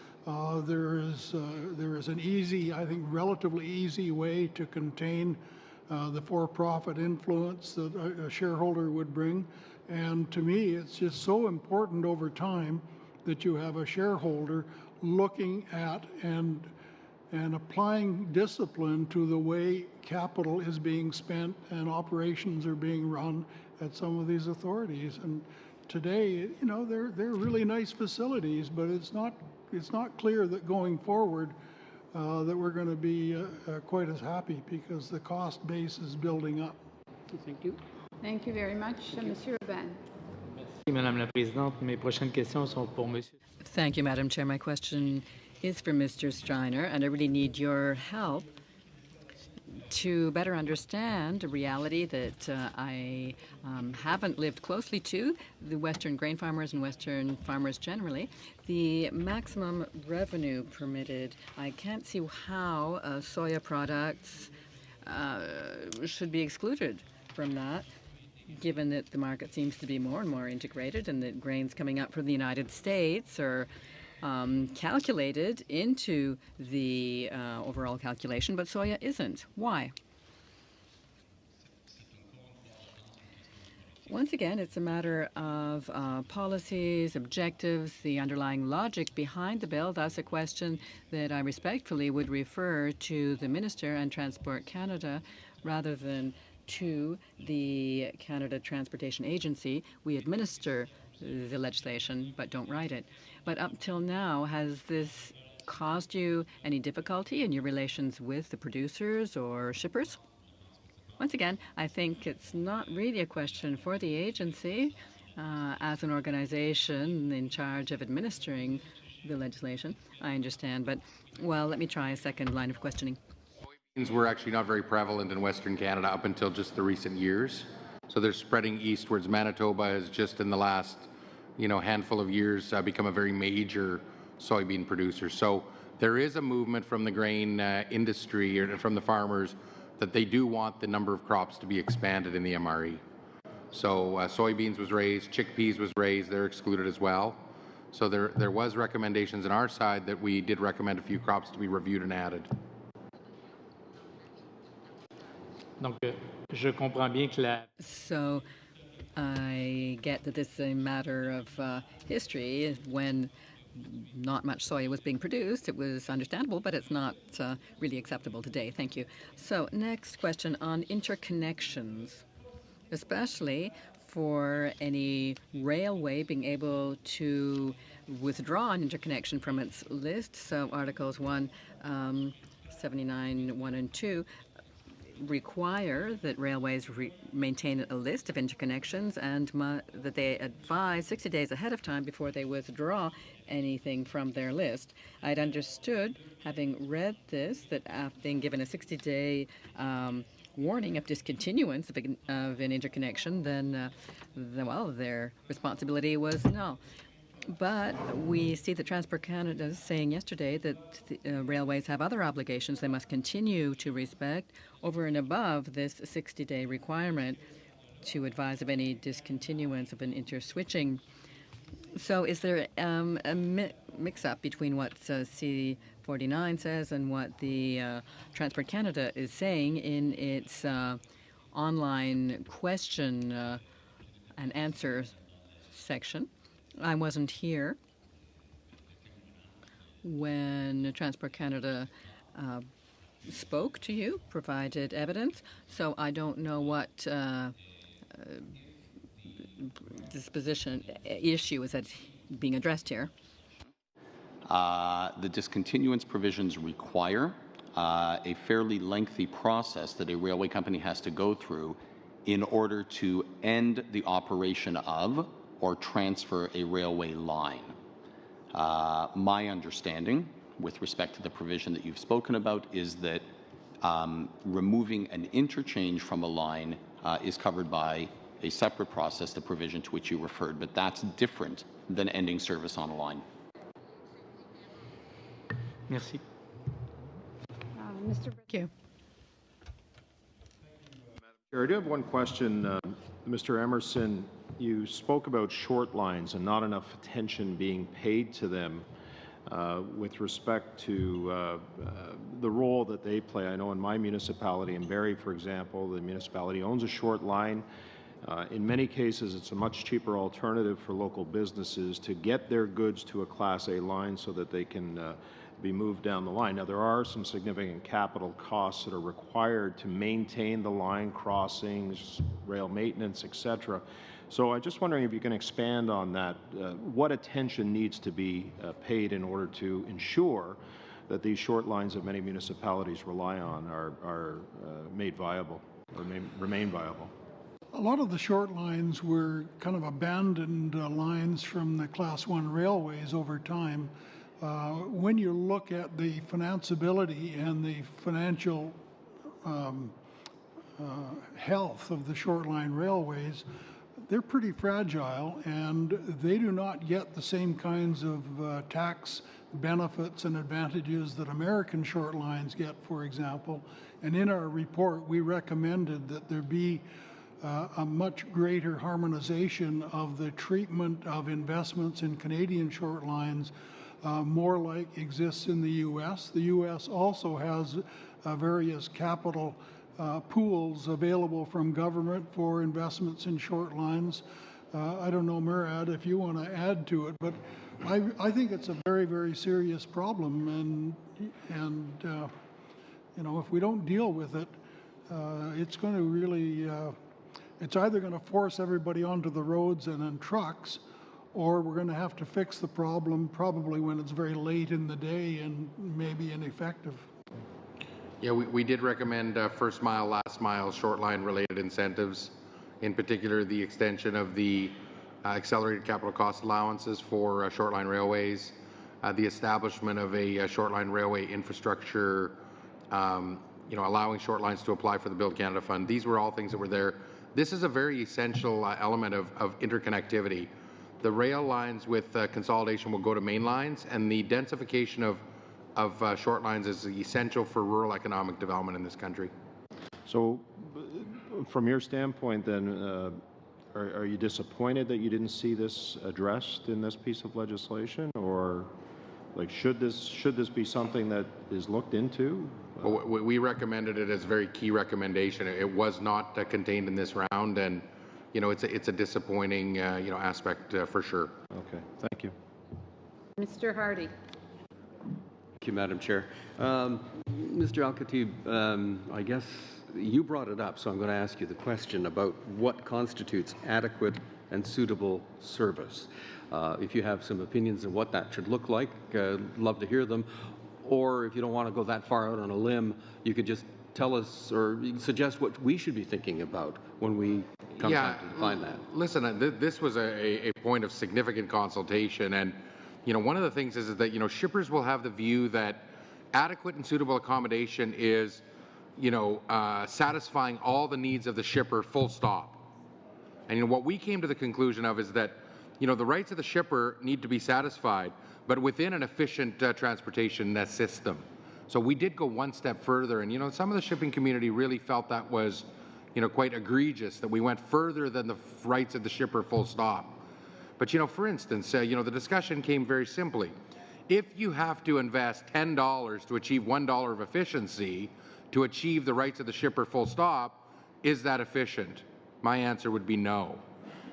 There is an easy, I think relatively easy way to contain the for-profit influence that a shareholder would bring. And to me, it's just so important over time that you have a shareholder looking at and applying discipline to the way capital is being spent and operations are being run at some of these authorities. And today, you know, they're really nice facilities, but it's not clear that going forward that we're going to be quite as happy, because the cost base is building up. Thank you. Thank you very much. Monsieur Van. Merci, Madame la Présidente. Mes prochaines questions sont pour Monsieur. Thank you, Madam Chair. My question is for Mr. Steiner, and I really need your help to better understand a reality that I haven't lived closely to, the Western grain farmers and Western farmers generally. The maximum revenue permitted, I can't see how soya products should be excluded from that, given that the market seems to be more and more integrated and that grains coming up from the United States are calculated into the overall calculation, but soya isn't. Why? Once again, it's a matter of policies, objectives, the underlying logic behind the bill. That's a question that I respectfully would refer to the Minister and Transport Canada rather than to the Canada Transportation Agency. We administer the legislation but don't write it. But up till now, has this caused you any difficulty in your relations with the producers or shippers? Once again, I think it's not really a question for the agency as an organization in charge of administering the legislation. I understand, but, well, let me try a second line of questioning. Soybeans were actually not very prevalent in Western Canada up until just the recent years. So they're spreading eastwards. Manitoba has just in the last, handful of years become a very major soybean producer. So there is a movement from the grain industry or from the farmers that they do want the number of crops to be expanded in the MRE. So soybeans was raised, chickpeas was raised, they're excluded as well. So there was recommendations on our side that we did recommend a few crops to be reviewed and added. Donc, je comprends bien que la... So I get that this is a matter of history. When not much soy was being produced, it was understandable, but it's not really acceptable today. Thank you. So next question on interconnections, especially for any railway being able to withdraw an interconnection from its list. So Articles 179, 1 and 2 require that railways maintain a list of interconnections and that they advise 60 days ahead of time before they withdraw anything from their list. I'd understood, having read this, that after being given a 60-day warning of discontinuance of an interconnection, then, their responsibility was null. But we see that Transport Canada saying yesterday that the railways have other obligations they must continue to respect over and above this 60-day requirement to advise of any discontinuance of an interswitching. So is there a mix-up between what C49 says and what the Transport Canada is saying in its online question and answer section? I wasn't here when Transport Canada spoke to you, provided evidence, so I don't know what disposition issue is that being addressed here. The discontinuance provisions require a fairly lengthy process that a railway company has to go through in order to end the operation of or transfer a railway line. My understanding, with respect to the provision that you've spoken about, is that removing an interchange from a line is covered by a separate process, the provision to which you referred, but that's different than ending service on a line. Merci. Mr. Thank you. I do have one question. Mr. Emerson, you spoke about short lines and not enough attention being paid to them with respect to the role that they play. I know in my municipality, in Barrie, for example, the municipality owns a short line. In many cases, it's a much cheaper alternative for local businesses to get their goods to a Class A line so that they can be moved down the line. Now, there are some significant capital costs that are required to maintain the line crossings, rail maintenance, etc. So I'm just wondering if you can expand on that. What attention needs to be paid in order to ensure that these short lines that many municipalities rely on are made viable or remain viable? A lot of the short lines were kind of abandoned lines from the Class 1 railways over time. When you look at the financeability and the financial health of the short line railways, they're pretty fragile, and they do not get the same kinds of tax benefits and advantages that American short lines get, for example. And in our report, we recommended that there be a much greater harmonization of the treatment of investments in Canadian short lines, more like exists in the U.S. The U.S. also has various capital pools available from government for investments in short lines. I don't know, Murad, if you want to add to it, but I think it's a very, very serious problem, and you know, if we don't deal with it, it's going to really, it's either going to force everybody onto the roads and in trucks, or we're going to have to fix the problem probably when it's very late in the day and maybe ineffective. Yeah, we did recommend first mile, last mile, short line related incentives, in particular the extension of the accelerated capital cost allowances for short line railways, the establishment of a short line railway infrastructure, allowing short lines to apply for the Build Canada Fund. These were all things that were there. This is a very essential element of interconnectivity. The rail lines with consolidation will go to main lines, and the densification of short lines is essential for rural economic development in this country. So, from your standpoint, then, are you disappointed that you didn't see this addressed in this piece of legislation, or like should this be something that is looked into? Well, we recommended it as a very key recommendation. It was not contained in this round, and it's a disappointing aspect for sure. Okay, thank you. Mr. Hardy. Thank you, Madam Chair. Mr. Al-Khatib, I guess you brought it up, so I'm going to ask you the question about what constitutes adequate and suitable service. If you have some opinions on what that should look like, love to hear them. Or if you don't want to go that far out on a limb, you could just tell us or suggest what we should be thinking about when we come time to define that. Listen, this was a point of significant consultation, and one of the things is that shippers will have the view that adequate and suitable accommodation is satisfying all the needs of the shipper, full stop. And what we came to the conclusion of is that the rights of the shipper need to be satisfied, but within an efficient transportation system. So we did go one step further, and some of the shipping community really felt that was quite egregious, that we went further than the rights of the shipper, full stop. But for instance, the discussion came very simply. If you have to invest $10 to achieve $1 of efficiency to achieve the rights of the shipper, full stop, is that efficient? My answer would be no.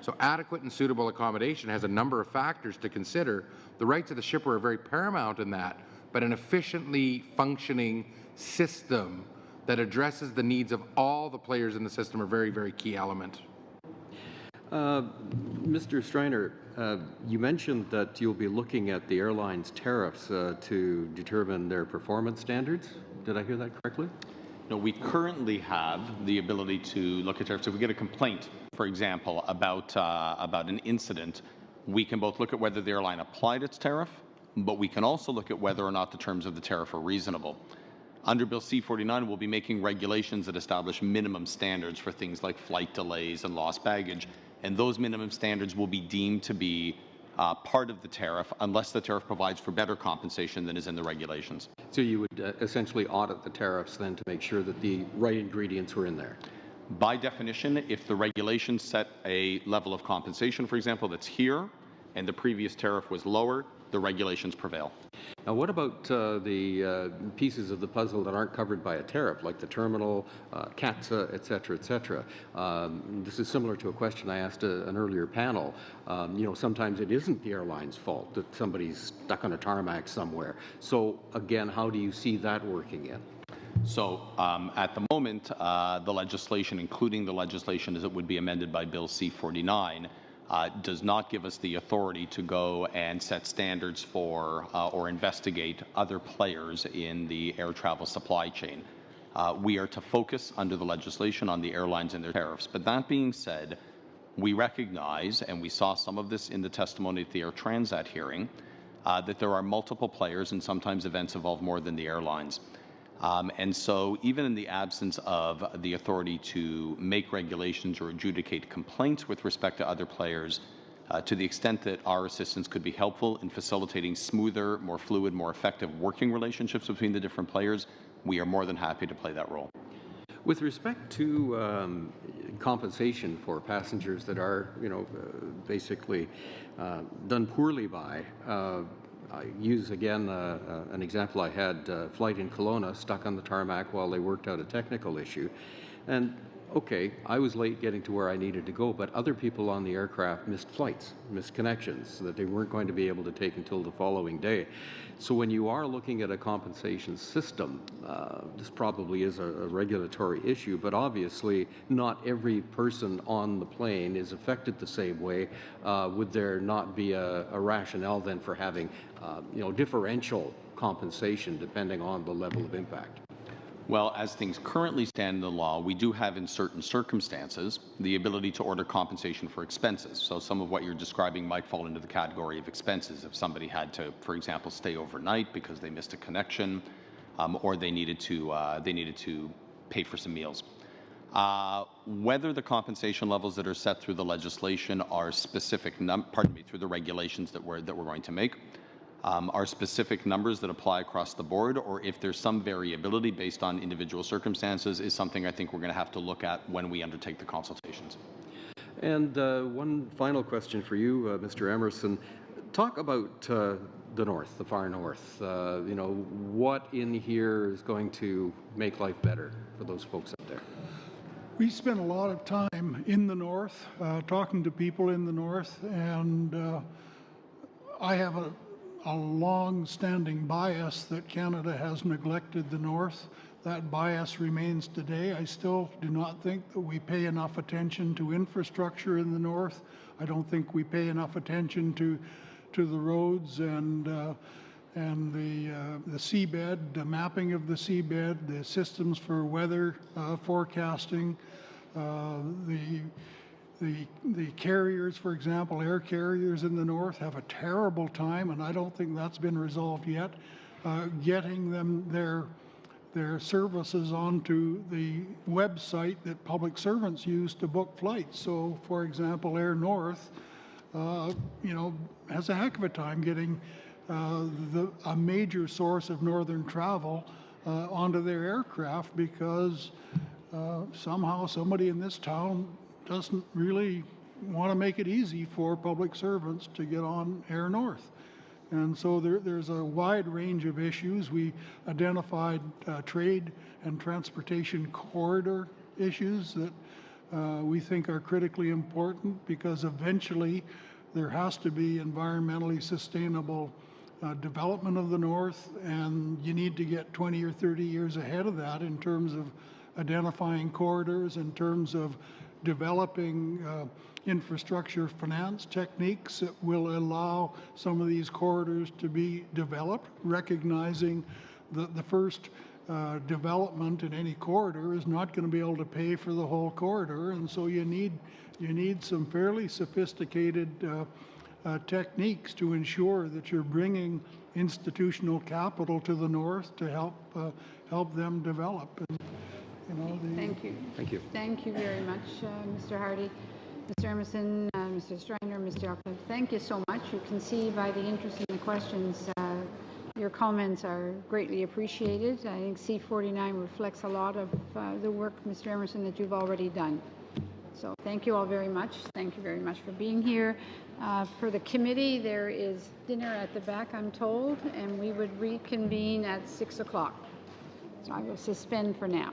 So adequate and suitable accommodation has a number of factors to consider. The rights of the shipper are very paramount in that, but an efficiently functioning system that addresses the needs of all the players in the system are very, very key element. Mr. Striner, you mentioned that you'll be looking at the airlines' tariffs to determine their performance standards. Did I hear that correctly? No, we currently have the ability to look at tariffs. If we get a complaint, for example, about an incident, we can both look at whether the airline applied its tariff, but we can also look at whether or not the terms of the tariff are reasonable. Under Bill C-49, we'll be making regulations that establish minimum standards for things like flight delays and lost baggage, and those minimum standards will be deemed to be part of the tariff unless the tariff provides for better compensation than is in the regulations. So you would essentially audit the tariffs then to make sure that the right ingredients were in there? By definition, if the regulations set a level of compensation, for example, that's here, and the previous tariff was lower, the regulations prevail. Now, what about the pieces of the puzzle that aren't covered by a tariff, like the terminal, CATSA, et cetera, et cetera? This is similar to a question I asked an earlier panel. Sometimes it isn't the airline's fault that somebody's stuck on a tarmac somewhere. So, again, how do you see that working in? So, at the moment, the legislation, including the legislation as it would be amended by Bill C-49, does not give us the authority to go and set standards for or investigate other players in the air travel supply chain. We are to focus under the legislation on the airlines and their tariffs. But that being said, we recognize, and we saw some of this in the testimony at the Air Transat hearing, that there are multiple players and sometimes events involve more than the airlines. And so even in the absence of the authority to make regulations or adjudicate complaints with respect to other players, to the extent that our assistance could be helpful in facilitating smoother, more fluid, more effective working relationships between the different players, we are more than happy to play that role. With respect to compensation for passengers that are, basically done poorly by, I use again an example I had, a flight in Kelowna stuck on the tarmac while they worked out a technical issue. And okay, I was late getting to where I needed to go, but other people on the aircraft missed flights, missed connections that they weren't going to be able to take until the following day. So when you are looking at a compensation system, this probably is a regulatory issue, but obviously not every person on the plane is affected the same way. Would there not be a rationale then for having, differential compensation depending on the level of impact? Well, as things currently stand in the law, we do have in certain circumstances the ability to order compensation for expenses. So some of what you're describing might fall into the category of expenses. If somebody had to, for example, stay overnight because they missed a connection, or they needed to pay for some meals. Whether the compensation levels that are set through the legislation are specific, through the regulations that we're going to make, are specific numbers that apply across the board, or if there's some variability based on individual circumstances, is something I think we're going to have to look at when we undertake the consultations. And one final question for you, Mr. Emerson. Talk about the north, the far north. What in here is going to make life better for those folks up there? We spent a lot of time in the north, talking to people in the north, and I have a long-standing bias that Canada has neglected the north. That bias remains today. I still do not think that we pay enough attention to infrastructure in the north. I don't think we pay enough attention to the roads and the seabed, the mapping of the seabed, the systems for weather forecasting, the carriers, for example, air carriers in the north have a terrible time, and I don't think that's been resolved yet, getting them their services onto the website that public servants use to book flights. So, for example, Air North, has a heck of a time getting a major source of northern travel onto their aircraft because somehow somebody in this town doesn't really want to make it easy for public servants to get on Air North. And so there's a wide range of issues. We identified trade and transportation corridor issues that we think are critically important because eventually there has to be environmentally sustainable development of the north, and you need to get 20 or 30 years ahead of that in terms of identifying corridors, in terms of developing infrastructure finance techniques that will allow some of these corridors to be developed, recognizing that the first development in any corridor is not going to be able to pay for the whole corridor, and so you need some fairly sophisticated techniques to ensure that you're bringing institutional capital to the north to help them develop. And, Thank you. Thank you. Thank you very much, Mr. Hardy. Mr. Emerson, Mr. Striner, Mr. Auckland, thank you so much. You can see by the interest in the questions, your comments are greatly appreciated. I think C49 reflects a lot of the work, Mr. Emerson, that you've already done. So thank you all very much. Thank you very much for being here. For the committee, there is dinner at the back, I'm told, and we would reconvene at 6 o'clock. So I will suspend for now.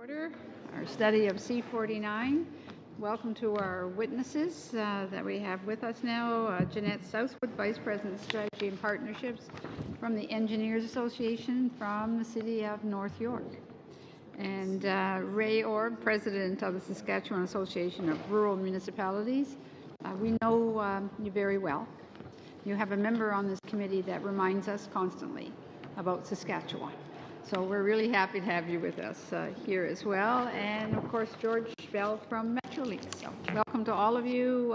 Order our study of C49. Welcome to our witnesses that we have with us now. Jeanette Southwood, Vice President, Strategy and Partnerships from the Engineers Association from the City of North York. And Ray Orb, President of the Saskatchewan Association of Rural Municipalities. We know you very well. You have a member on this committee that reminds us constantly about Saskatchewan. So we're really happy to have you with us here as well. And of course, George Bell from Metrolink. So welcome to all of you.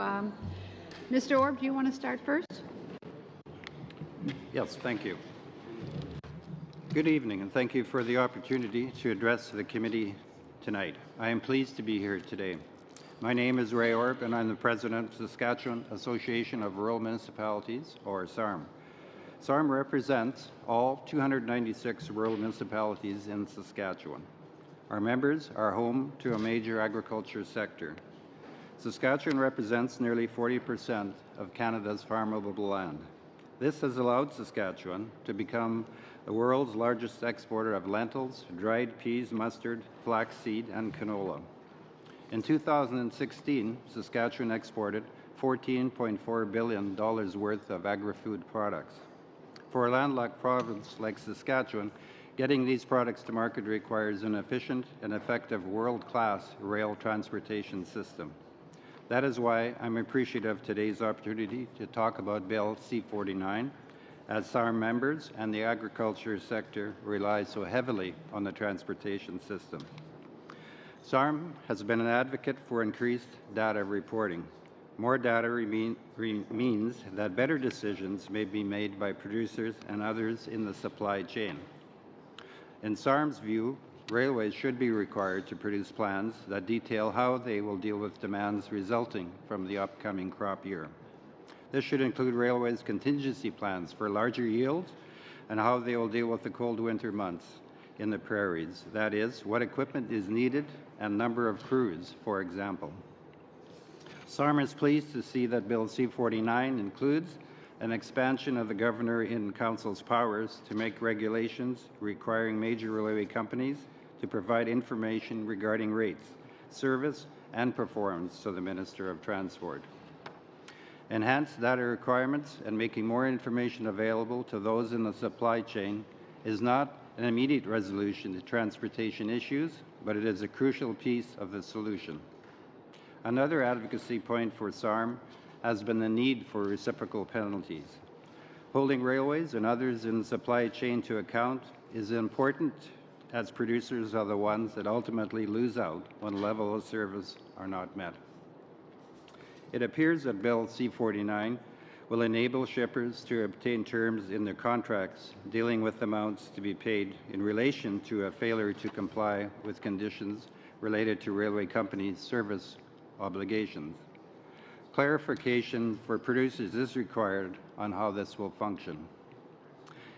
Mr. Orb, do you want to start first? Yes, thank you. Good evening, and thank you for the opportunity to address the committee tonight. I am pleased to be here today. My name is Ray Orb, and I'm the President of the Saskatchewan Association of Rural Municipalities, or SARM. SARM represents all 296 rural municipalities in Saskatchewan. Our members are home to a major agriculture sector. Saskatchewan represents nearly 40% of Canada's farmable land. This has allowed Saskatchewan to become the world's largest exporter of lentils, dried peas, mustard, flaxseed, and canola. In 2016, Saskatchewan exported $14.4 billion worth of agri-food products. For a landlocked province like Saskatchewan, getting these products to market requires an efficient and effective world-class rail transportation system. That is why I'm appreciative of today's opportunity to talk about Bill C-49, as SARM members and the agriculture sector rely so heavily on the transportation system. SARM has been an advocate for increased data reporting. More data means that better decisions may be made by producers and others in the supply chain. In SARM's view, railways should be required to produce plans that detail how they will deal with demands resulting from the upcoming crop year. This should include railways' contingency plans for larger yields and how they will deal with the cold winter months in the prairies. That is, what equipment is needed and number of crews, for example. SARM is pleased to see that Bill C-49 includes an expansion of the Governor in Council's powers to make regulations requiring major railway companies to provide information regarding rates, service, and performance to the Minister of Transport. Enhanced data requirements and making more information available to those in the supply chain is not an immediate resolution to transportation issues, but it is a crucial piece of the solution. Another advocacy point for SARM has been the need for reciprocal penalties. Holding railways and others in the supply chain to account is important, as producers are the ones that ultimately lose out when level of service are not met. It appears that Bill C-49 will enable shippers to obtain terms in their contracts dealing with amounts to be paid in relation to a failure to comply with conditions related to railway companies' service obligations. Clarification for producers is required on how this will function.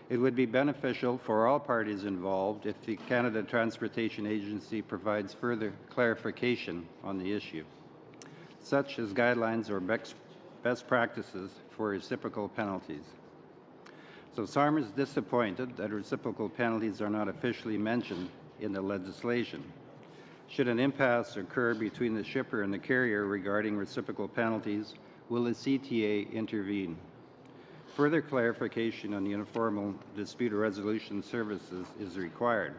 It would be beneficial for all parties involved if the Canada Transportation Agency provides further clarification on the issue, such as guidelines or best practices for reciprocal penalties. So SARM is disappointed that reciprocal penalties are not officially mentioned in the legislation. Should an impasse occur between the shipper and the carrier regarding reciprocal penalties, will the CTA intervene? Further clarification on the informal dispute resolution services is required.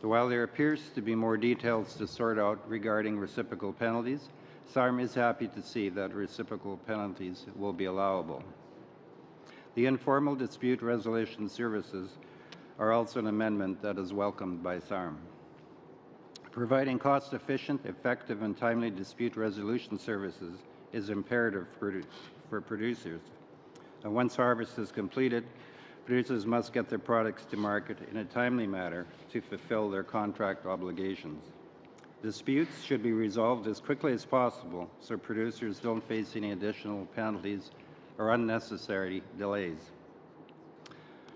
So while there appears to be more details to sort out regarding reciprocal penalties, SARM is happy to see that reciprocal penalties will be allowable. The informal dispute resolution services are also an amendment that is welcomed by SARM. Providing cost-efficient, effective, and timely dispute resolution services is imperative for producers. And once harvest is completed, producers must get their products to market in a timely manner to fulfill their contract obligations. Disputes should be resolved as quickly as possible so producers don't face any additional penalties or unnecessary delays.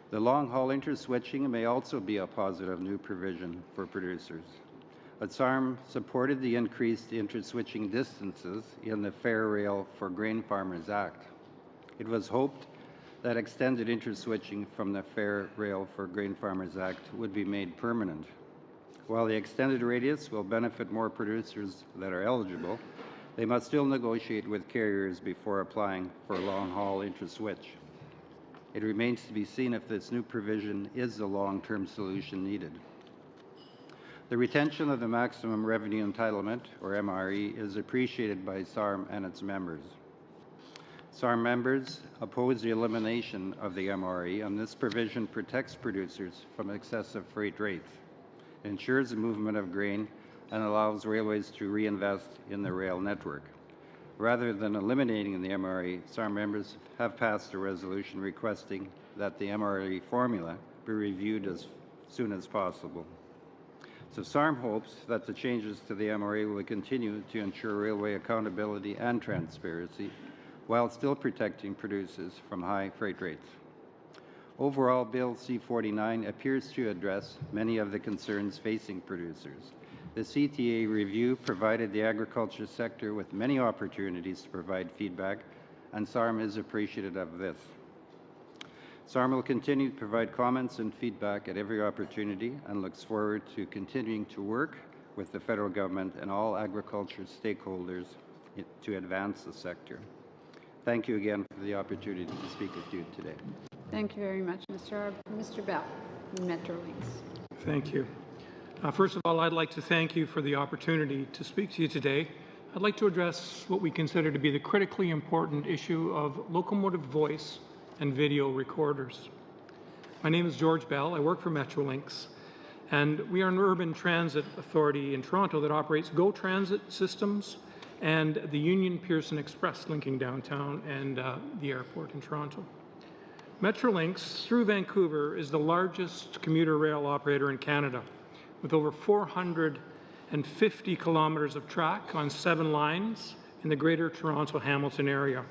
The long-haul interswitching may also be a positive new provision for producers. But SARM supported the increased interswitching distances in the Fair Rail for Grain Farmers Act. It was hoped that extended interswitching from the Fair Rail for Grain Farmers Act would be made permanent. While the extended radius will benefit more producers that are eligible, they must still negotiate with carriers before applying for a long-haul intra-switch. It remains to be seen if this new provision is the long-term solution needed. The retention of the maximum revenue entitlement, or MRE, is appreciated by SARM and its members. SARM members oppose the elimination of the MRE, and this provision protects producers from excessive freight rates, ensures the movement of grain, and allows railways to reinvest in the rail network. Rather than eliminating the MRE, SARM members have passed a resolution requesting that the MRE formula be reviewed as soon as possible. So SARM hopes that the changes to the MRE will continue to ensure railway accountability and transparency while still protecting producers from high freight rates. Overall, Bill C-49 appears to address many of the concerns facing producers. The CTA review provided the agriculture sector with many opportunities to provide feedback, and SARM is appreciative of this. SARM will continue to provide comments and feedback at every opportunity and looks forward to continuing to work with the federal government and all agriculture stakeholders to advance the sector. Thank you again for the opportunity to speak with you today. Thank you very much, Mr. Arb. Mr. Bell, Metrolinx. Thank you. First of all, I'd like to thank you for the opportunity to speak to you today. I'd like to address what we consider to be the critically important issue of locomotive voice and video recorders. My name is George Bell. I work for Metrolinx, and we are an urban transit authority in Toronto that operates GO Transit systems and the Union Pearson Express linking downtown and the airport in Toronto. Metrolinx, through Vancouver, is the largest commuter rail operator in Canada, with over 450 kilometers of track on 7 lines in the Greater Toronto-Hamilton area.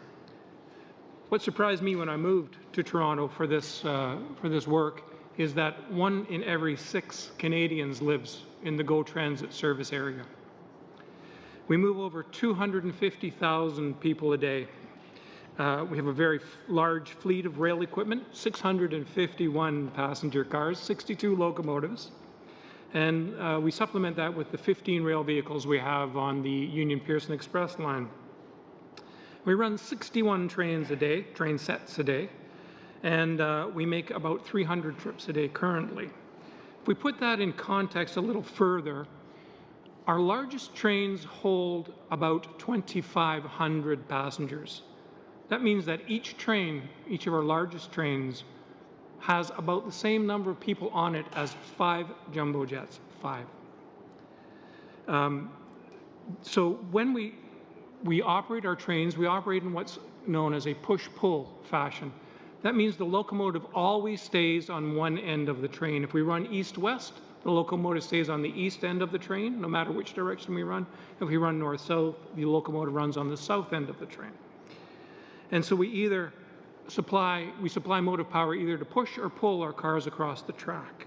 What surprised me when I moved to Toronto for this work is that 1 in every 6 Canadians lives in the GO Transit service area. We move over 250,000 people a day. We have a very large fleet of rail equipment, 651 passenger cars, 62 locomotives, and we supplement that with the 15 rail vehicles we have on the Union Pearson Express line. We run 61 train sets a day, and we make about 300 trips a day currently. If we put that in context a little further, our largest trains hold about 2,500 passengers. That means that each train, each of our largest trains, has about the same number of people on it as 5 jumbo jets, 5. So when we operate our trains, we operate in what's known as a push-pull fashion. That means the locomotive always stays on one end of the train. If we run east-west, the locomotive stays on the east end of the train, no matter which direction we run. If we run north-south, the locomotive runs on the south end of the train. And so we supply motive power either to push or pull our cars across the track.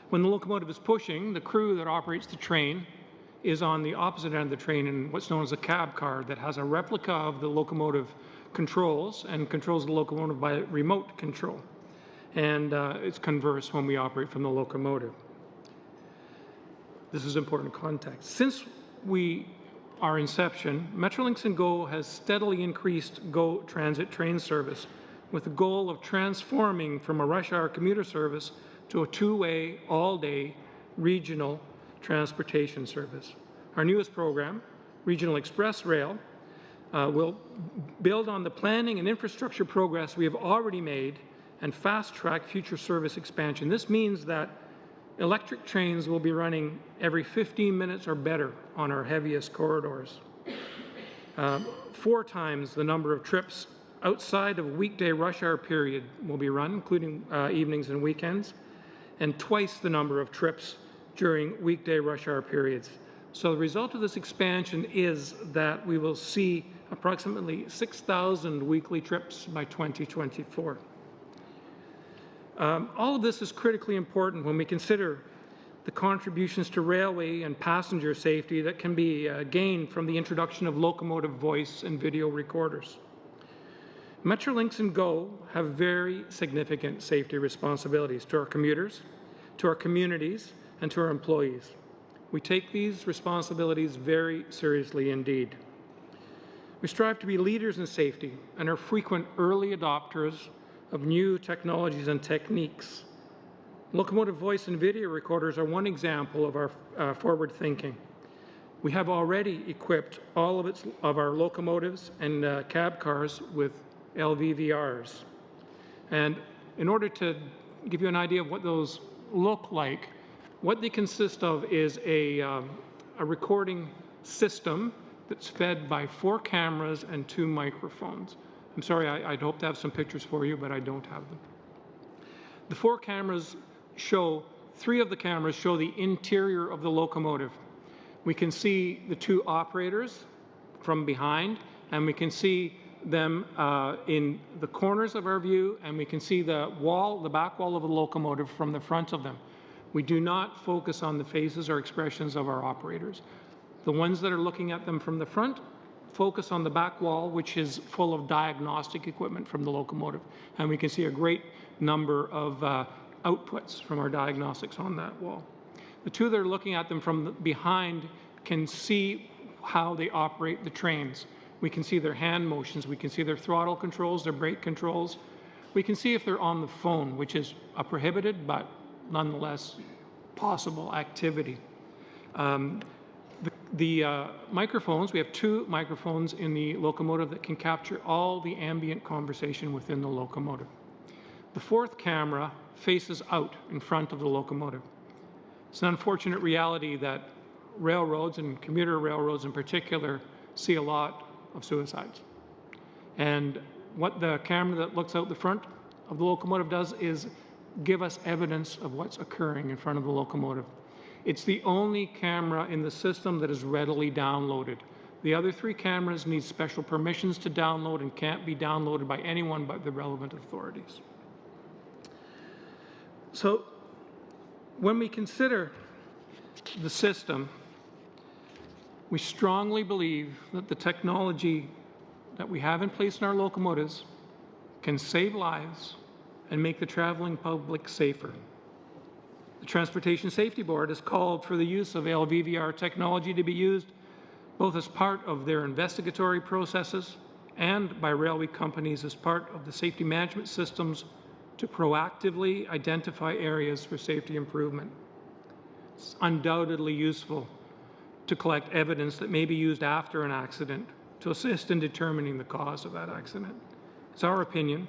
When the locomotive is pushing, the crew that operates the train is on the opposite end of the train in what's known as a cab car that has a replica of the locomotive controls and controls the locomotive by remote control. And it's converse when we operate from the locomotive. This is important context. Since our inception, Metrolinx and GO has steadily increased GO Transit train service with the goal of transforming from a rush hour commuter service to a 2-way, all-day regional transportation service. Our newest program, Regional Express Rail, will build on the planning and infrastructure progress we have already made and fast-track future service expansion. This means that electric trains will be running every 15 minutes or better on our heaviest corridors. 4 times the number of trips outside of weekday rush hour period will be run, including evenings and weekends, and twice the number of trips during weekday rush hour periods. So the result of this expansion is that we will see approximately 6,000 weekly trips by 2024. All of this is critically important when we consider the contributions to railway and passenger safety that can be gained from the introduction of locomotive voice and video recorders. Metrolinx and GO have very significant safety responsibilities to our commuters, to our communities, and to our employees. We take these responsibilities very seriously indeed. We strive to be leaders in safety and are frequent early adopters of new technologies and techniques. Locomotive voice and video recorders are one example of our forward thinking. We have already equipped all of our locomotives and cab cars with LVVRs. And in order to give you an idea of what those look like, what they consist of is a recording system that's fed by 4 cameras and 2 microphones. I'm sorry, I'd hope to have some pictures for you, but I don't have them. The 4 cameras show, 3 of the cameras show the interior of the locomotive. We can see the 2 operators from behind, and we can see them in the corners of our view, and we can see the back wall of the locomotive from the front of them. We do not focus on the faces or expressions of our operators. The ones that are looking at them from the front focus on the back wall, which is full of diagnostic equipment from the locomotive. And we can see a great number of outputs from our diagnostics on that wall. The 2 that are looking at them from behind can see how they operate the trains. We can see their hand motions. We can see their throttle controls, their brake controls. We can see if they're on the phone, which is a prohibited but nonetheless possible activity. The microphones, we have 2 microphones in the locomotive that can capture all the ambient conversation within the locomotive. The 4th camera faces out in front of the locomotive. It's an unfortunate reality that railroads, and commuter railroads in particular, see a lot of suicides. And what the camera that looks out the front of the locomotive does is give us evidence of what's occurring in front of the locomotive. It's the only camera in the system that is readily downloaded. The other 3 cameras need special permissions to download and can't be downloaded by anyone but the relevant authorities. So when we consider the system, we strongly believe that the technology that we have in place in our locomotives can save lives and make the traveling public safer. The Transportation Safety Board has called for the use of LVVR technology to be used both as part of their investigatory processes and by railway companies as part of the safety management systems to proactively identify areas for safety improvement. It's undoubtedly useful to collect evidence that may be used after an accident to assist in determining the cause of that accident. It's our opinion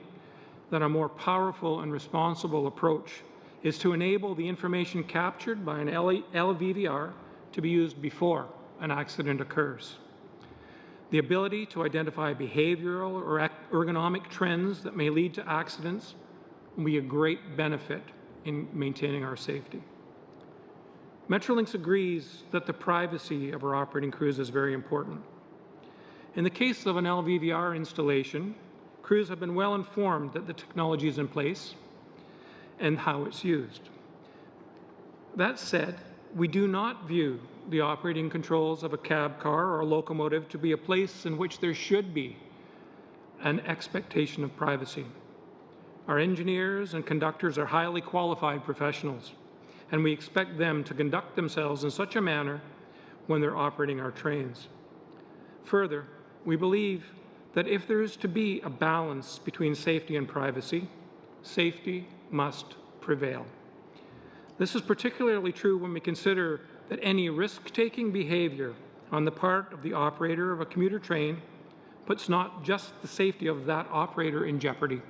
that a more powerful and responsible approach is to enable the information captured by an LVVR to be used before an accident occurs. The ability to identify behavioral or ergonomic trends that may lead to accidents will be a great benefit in maintaining our safety. Metrolinx agrees that the privacy of our operating crews is very important. In the case of an LVVR installation, crews have been well informed that the technology is in place and how it's used. That said, we do not view the operating controls of a cab car or a locomotive to be a place in which there should be an expectation of privacy. Our engineers and conductors are highly qualified professionals, and we expect them to conduct themselves in such a manner when they're operating our trains. Further, we believe that if there is to be a balance between safety and privacy, safety must prevail. This is particularly true when we consider that any risk-taking behavior on the part of the operator of a commuter train puts not just the safety of that operator in jeopardy,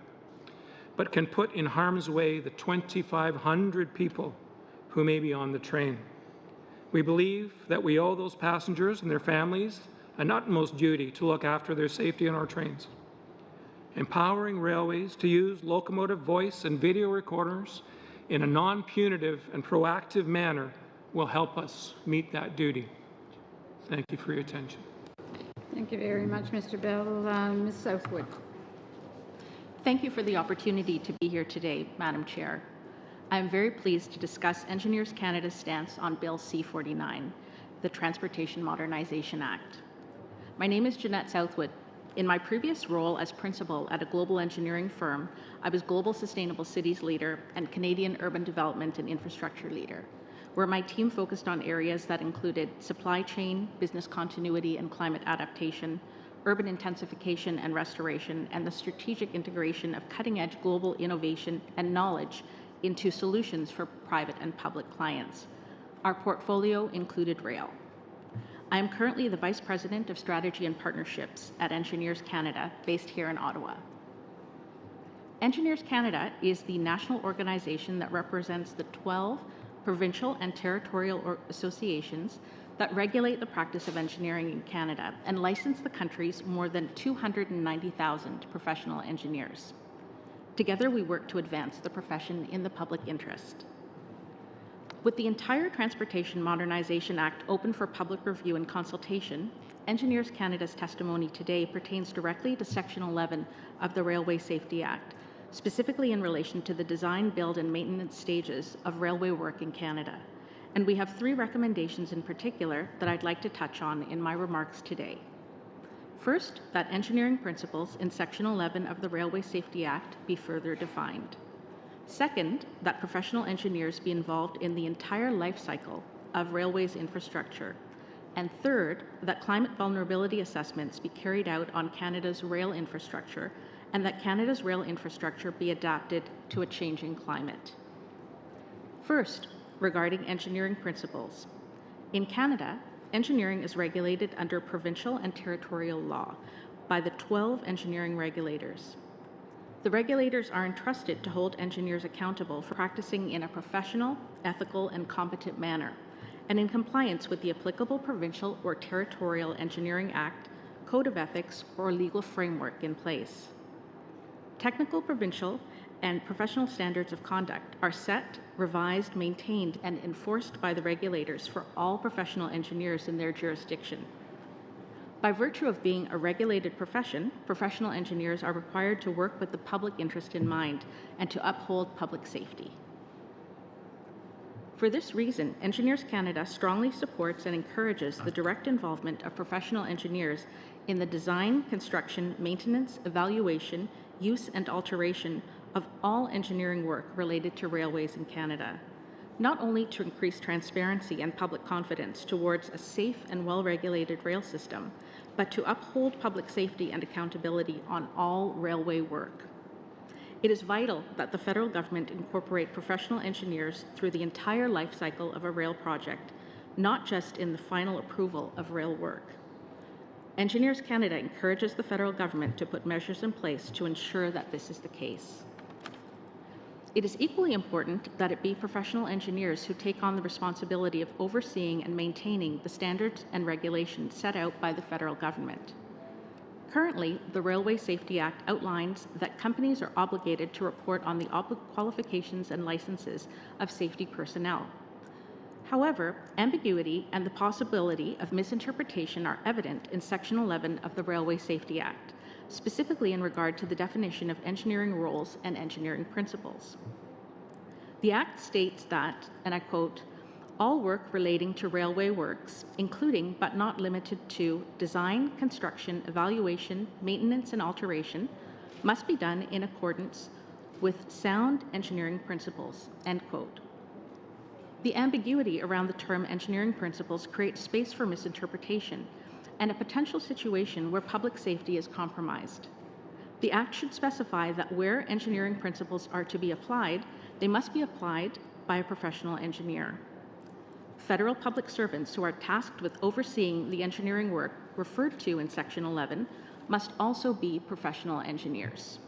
but can put in harm's way the 2,500 people who may be on the train. We believe that we owe those passengers and their families an utmost duty to look after their safety on our trains. Empowering railways to use locomotive voice and video recorders in a non-punitive and proactive manner will help us meet that duty. Thank you for your attention. Thank you very much, Mr. Bell. Ms. Southwood. Thank you for the opportunity to be here today, Madam Chair. I am very pleased to discuss Engineers Canada's stance on Bill C-49, the Transportation Modernization Act. My name is Jeanette Southwood. In my previous role as principal at a global engineering firm, I was Global Sustainable Cities Leader and Canadian Urban Development and Infrastructure Leader. where my team focused on areas that included supply chain, business continuity and climate adaptation, urban intensification and restoration, and the strategic integration of cutting-edge global innovation and knowledge into solutions for private and public clients. Our portfolio included rail. I am currently the Vice President of Strategy and Partnerships at Engineers Canada, based here in Ottawa. Engineers Canada is the national organization that represents the 12 provincial and territorial associations that regulate the practice of engineering in Canada and license the country's more than 290,000 professional engineers. Together, we work to advance the profession in the public interest. With the entire Transportation Modernization Act open for public review and consultation, Engineers Canada's testimony today pertains directly to Section 11 of the Railway Safety Act, specifically in relation to the design, build, and maintenance stages of railway work in Canada. And we have 3 recommendations in particular that I'd like to touch on in my remarks today. First, that engineering principles in Section 11 of the Railway Safety Act be further defined. Second, that professional engineers be involved in the entire life cycle of railways infrastructure. And third, that climate vulnerability assessments be carried out on Canada's rail infrastructure, and that Canada's rail infrastructure be adapted to a changing climate. First, regarding engineering principles. In Canada, engineering is regulated under provincial and territorial law by the 12 engineering regulators. The regulators are entrusted to hold engineers accountable for practicing in a professional, ethical, and competent manner, and in compliance with the applicable provincial or territorial engineering act, code of ethics, or legal framework in place. Technical, provincial, and professional standards of conduct are set, revised, maintained, and enforced by the regulators for all professional engineers in their jurisdiction. By virtue of being a regulated profession, professional engineers are required to work with the public interest in mind and to uphold public safety. For this reason, Engineers Canada strongly supports and encourages the direct involvement of professional engineers in the design, construction, maintenance, evaluation, use, and alteration of all engineering work related to railways in Canada, not only to increase transparency and public confidence towards a safe and well-regulated rail system, but to uphold public safety and accountability on all railway work. It is vital that the federal government incorporate professional engineers through the entire life cycle of a rail project, not just in the final approval of rail work. Engineers Canada encourages the federal government to put measures in place to ensure that this is the case. It is equally important that it be professional engineers who take on the responsibility of overseeing and maintaining the standards and regulations set out by the federal government. Currently, the Railway Safety Act outlines that companies are obligated to report on the qualifications and licenses of safety personnel. However, ambiguity and the possibility of misinterpretation are evident in Section 11 of the Railway Safety Act, specifically in regard to the definition of engineering roles and engineering principles. The Act states that, and I quote, all work relating to railway works, including but not limited to design, construction, evaluation, maintenance, and alteration, must be done in accordance with sound engineering principles, end quote. The ambiguity around the term engineering principles creates space for misinterpretation and a potential situation where public safety is compromised. The Act should specify that where engineering principles are to be applied, they must be applied by a professional engineer. Federal public servants who are tasked with overseeing the engineering work referred to in Section 11 must also be professional engineers.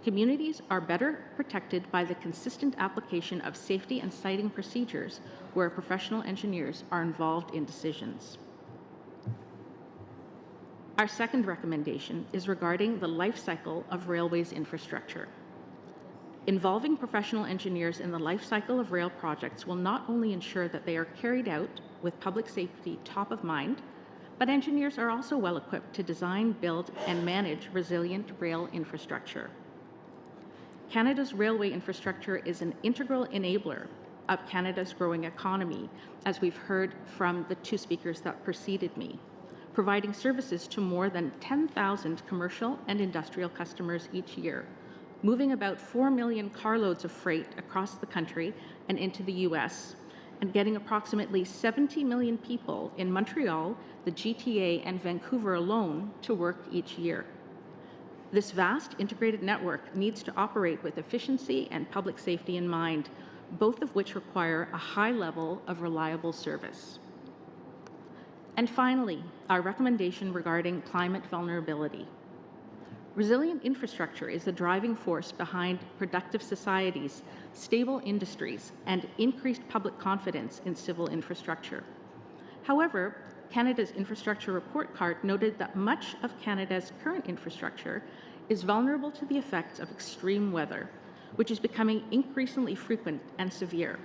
Communities are better protected by the consistent application of safety and siting procedures where professional engineers are involved in decisions. Our second recommendation is regarding the life cycle of railways infrastructure. Involving professional engineers in the life cycle of rail projects will not only ensure that they are carried out with public safety top of mind, but engineers are also well equipped to design, build, and manage resilient rail infrastructure. Canada's railway infrastructure is an integral enabler of Canada's growing economy, as we've heard from the 2 speakers that preceded me, providing services to more than 10,000 commercial and industrial customers each year, moving about 4 million carloads of freight across the country and into the U.S., and getting approximately 70 million people in Montreal, the GTA, and Vancouver alone to work each year. This vast integrated network needs to operate with efficiency and public safety in mind, both of which require a high level of reliable service. And finally, our recommendation regarding climate vulnerability. Resilient infrastructure is the driving force behind productive societies, stable industries, and increased public confidence in civil infrastructure. However, Canada's infrastructure report card noted that much of Canada's current infrastructure is vulnerable to the effects of extreme weather, which is becoming increasingly frequent and severe.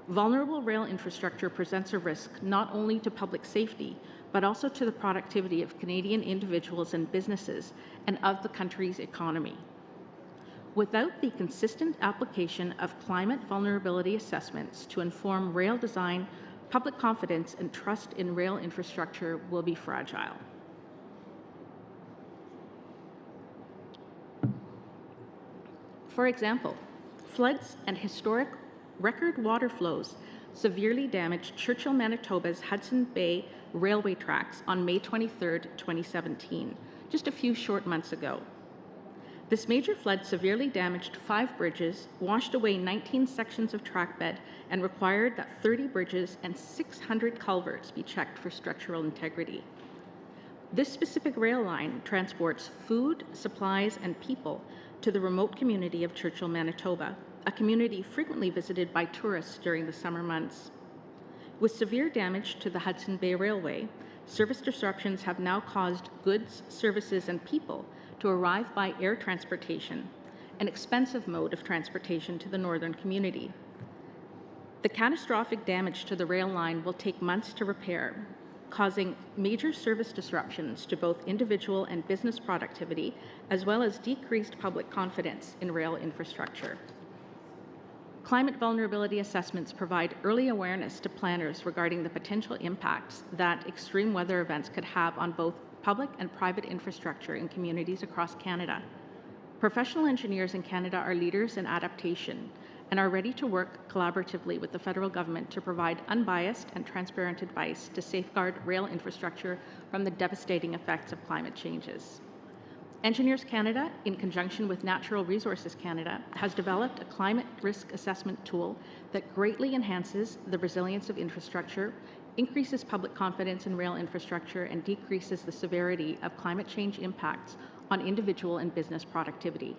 Vulnerable rail infrastructure presents a risk not only to public safety, but also to the productivity of Canadian individuals and businesses and of the country's economy. Without the consistent application of climate vulnerability assessments to inform rail design, public confidence and trust in rail infrastructure will be fragile. For example, floods and historic record water flows severely damaged Churchill, Manitoba's Hudson Bay Railway tracks on May 23, 2017, just a few short months ago. This major flood severely damaged 5 bridges, washed away 19 sections of trackbed, and required that 30 bridges and 600 culverts be checked for structural integrity. This specific rail line transports food, supplies, and people to the remote community of Churchill, Manitoba, a community frequently visited by tourists during the summer months. With severe damage to the Hudson Bay Railway, service disruptions have now caused goods, services, and people to arrive by air transportation, an expensive mode of transportation to the northern community. The catastrophic damage to the rail line will take months to repair, causing major service disruptions to both individual and business productivity, as well as decreased public confidence in rail infrastructure. Climate vulnerability assessments provide early awareness to planners regarding the potential impacts that extreme weather events could have on both public and private infrastructure in communities across Canada. Professional engineers in Canada are leaders in adaptation and are ready to work collaboratively with the federal government to provide unbiased and transparent advice to safeguard rail infrastructure from the devastating effects of climate changes. Engineers Canada, in conjunction with Natural Resources Canada, has developed a climate risk assessment tool that greatly enhances the resilience of infrastructure, increases public confidence in rail infrastructure, and decreases the severity of climate change impacts on individual and business productivity.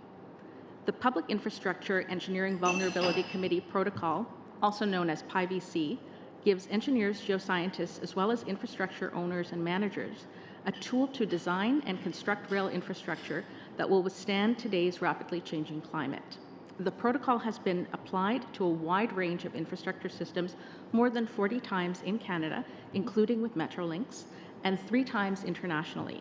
The Public Infrastructure Engineering Vulnerability Committee Protocol, also known as PIVC, gives engineers, geoscientists, as well as infrastructure owners and managers a tool to design and construct rail infrastructure that will withstand today's rapidly changing climate. The protocol has been applied to a wide range of infrastructure systems more than 40 times in Canada, including with Metrolinx, and 3 times internationally.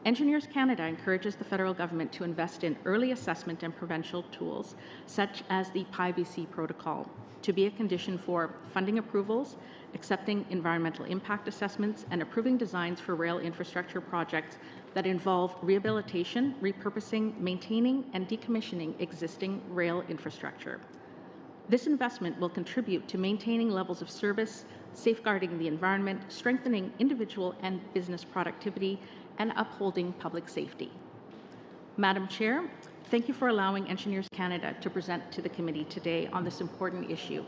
Engineers Canada encourages the federal government to invest in early assessment and prevention tools, such as the PIVC protocol, to be a condition for funding approvals, accepting environmental impact assessments, and approving designs for rail infrastructure projects that involve rehabilitation, repurposing, maintaining, and decommissioning existing rail infrastructure. This investment will contribute to maintaining levels of service, safeguarding the environment, strengthening individual and business productivity, and upholding public safety. Madam Chair, thank you for allowing Engineers Canada to present to the committee today on this important issue.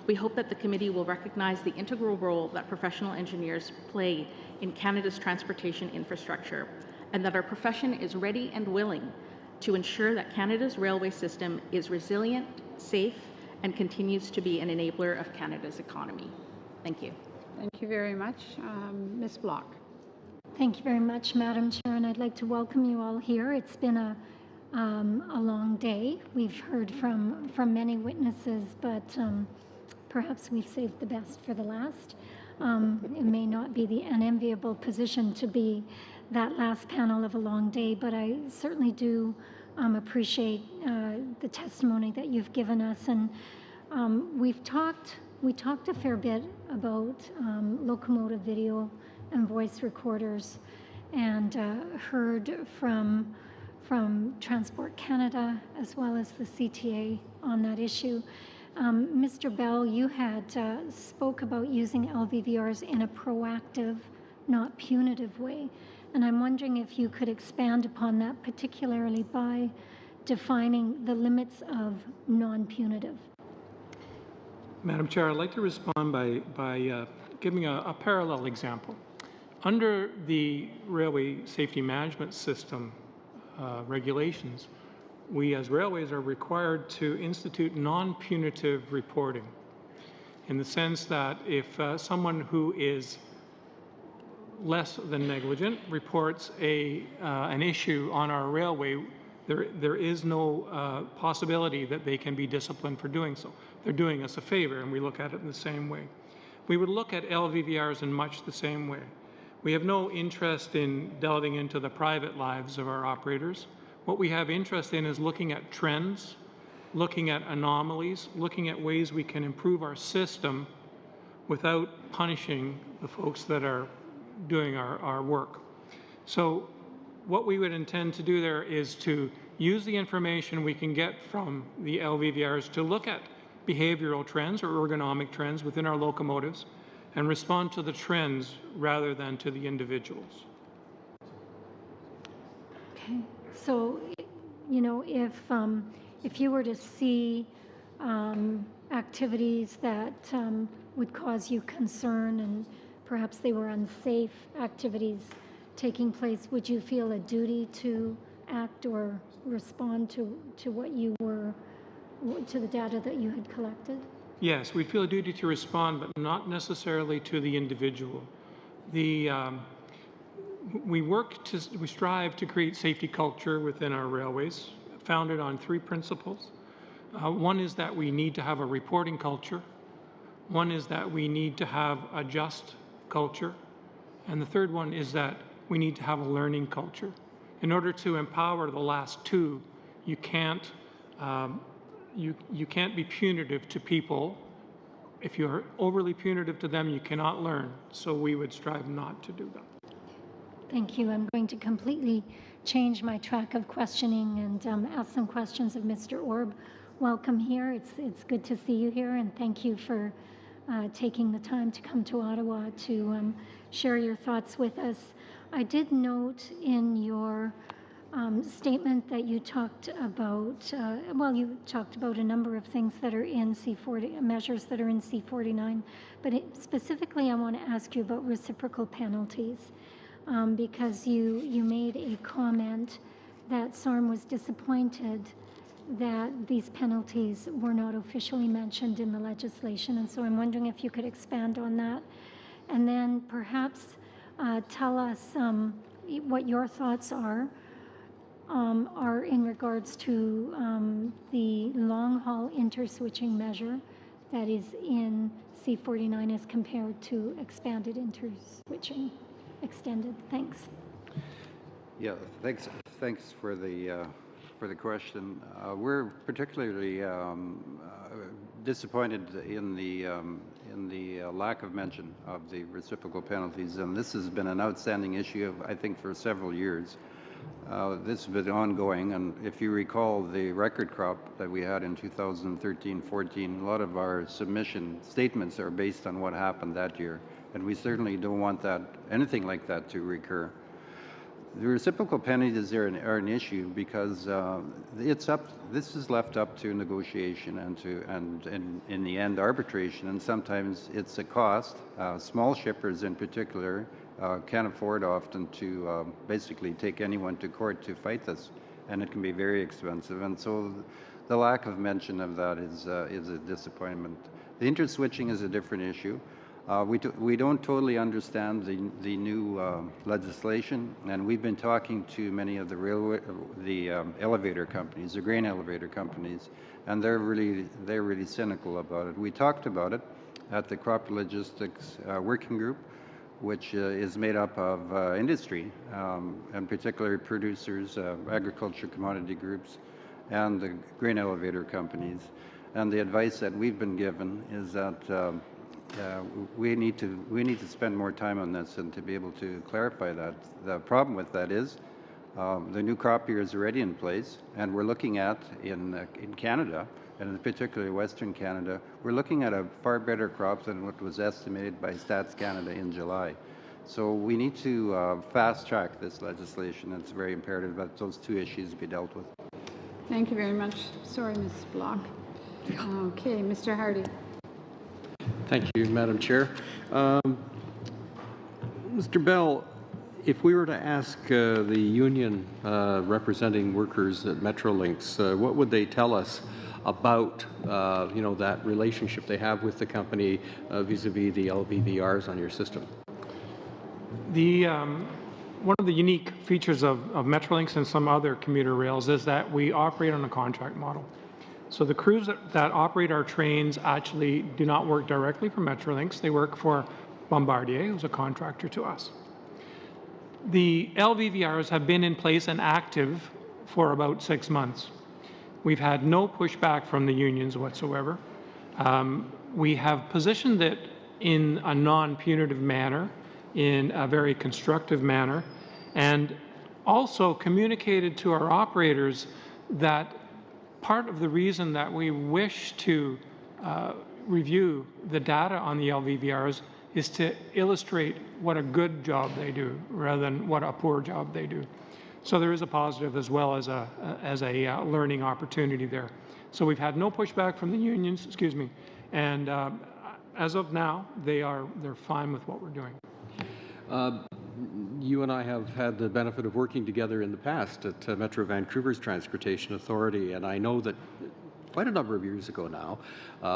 We hope that the committee will recognize the integral role that professional engineers play in Canada's transportation infrastructure, and that our profession is ready and willing to ensure that Canada's railway system is resilient, safe, and continues to be an enabler of Canada's economy. Thank you. Thank you very much. Ms. Block. Thank you very much, Madam Chair, and I'd like to welcome you all here. It's been a long day. We've heard from many witnesses, but perhaps we've saved the best for the last. It may not be an enviable position to be that last panel of a long day, but I certainly do appreciate the testimony that you've given us. And we talked a fair bit about locomotive video and voice recorders, and heard from Transport Canada as well as the CTA on that issue. Mr. Bell, you had spoke about using LVVRs in a proactive, not punitive way. And I'm wondering if you could expand upon that, particularly by defining the limits of non-punitive. Madam Chair, I'd like to respond by giving a parallel example. Under the Railway Safety Management System regulations, we as railways are required to institute non-punitive reporting, in the sense that if someone who is less than negligent reports an issue on our railway, there is no possibility that they can be disciplined for doing so. They're doing us a favor, and we look at it in the same way. We would look at LVVRs in much the same way. We have no interest in delving into the private lives of our operators. What we have interest in is looking at trends, looking at anomalies, looking at ways we can improve our system without punishing the folks that are doing our work. So what we would intend to do there is to use the information we can get from the LVVRs to look at behavioral trends or ergonomic trends within our locomotives and respond to the trends rather than to the individuals. Okay, so, you know, if you were to see activities that would cause you concern and perhaps they were unsafe activities taking place, would you feel a duty to act or respond to what you were, to the data that you had collected? Yes, we feel a duty to respond, but not necessarily to the individual. We strive to create safety culture within our railways, founded on 3 principles. One is that we need to have a reporting culture. One is that we need to have a just culture. And the third one is that we need to have a learning culture. In order to empower the last 2, you can't be punitive to people. If you're overly punitive to them, you cannot learn. So we would strive not to do that. Thank you. I'm going to completely change my track of questioning and ask some questions of Mr. Orb. Welcome here. It's good to see you here, and thank you for taking the time to come to Ottawa to share your thoughts with us. I did note in your statement that you talked about, you talked about a number of things that are in C40, measures that are in C49, but specifically I want to ask you about reciprocal penalties. Because you made a comment that SARM was disappointed that these penalties were not officially mentioned in the legislation, and so I'm wondering if you could expand on that, and then perhaps tell us what your thoughts are in regards to the long-haul interswitching measure that is in C49 as compared to expanded interswitching. Extended. Thanks. Yeah, thanks for the question. We're particularly disappointed in the lack of mention of the reciprocal penalties, and this has been an outstanding issue, I think, for several years. This has been ongoing, and if you recall the record crop that we had in 2013-14, a lot of our submission statements are based on what happened that year. And we certainly don't want anything like that to recur. The reciprocal penalties are an issue because this is left up to negotiation and in the end arbitration, and sometimes it's a cost. Small shippers in particular can't afford often to basically take anyone to court to fight this, and it can be very expensive. And so the lack of mention of that is a disappointment. The interswitching is a different issue. We don't totally understand the new legislation, and we've been talking to many of the elevator companies, the grain elevator companies, and they're really cynical about it. We talked about it at the Crop Logistics Working Group, which is made up of industry, and particularly producers, agriculture commodity groups, and the grain elevator companies. And the advice that we've been given is that we need to spend more time on this and to be able to clarify that. The problem with that is The new crop year is already in place, and we're looking at, in Canada, and in particular Western Canada, we're looking at a far better crop than what was estimated by Stats Canada in July. So we need to fast-track this legislation. It's very imperative that those two issues be dealt with. Thank you very much. Sorry, Ms. Block. Okay, Mr. Hardy. Thank you, Madam Chair. Mr. Bell, if we were to ask the union representing workers at Metrolinx, what would they tell us about that relationship they have with the company vis-a-vis the LVVRs on your system? One of the unique features of Metrolinx and some other commuter rails is that we operate on a contract model. So the crews that operate our trains actually do not work directly for Metrolinx. They work for Bombardier, who's a contractor to us. The LVVRs have been in place and active for about 6 months. We've had no pushback from the unions whatsoever. We have positioned it in a non-punitive manner, in a very constructive manner, and also communicated to our operators that part of the reason that we wish to review the data on the LVVRs is to illustrate what a good job they do rather than what a poor job they do. So there is a positive as well as a learning opportunity there. So we've had no pushback from the unions, and as of now, they're fine with what we're doing. You and I have had the benefit of working together in the past at Metro Vancouver's Transportation Authority, and I know that quite a number of years ago now,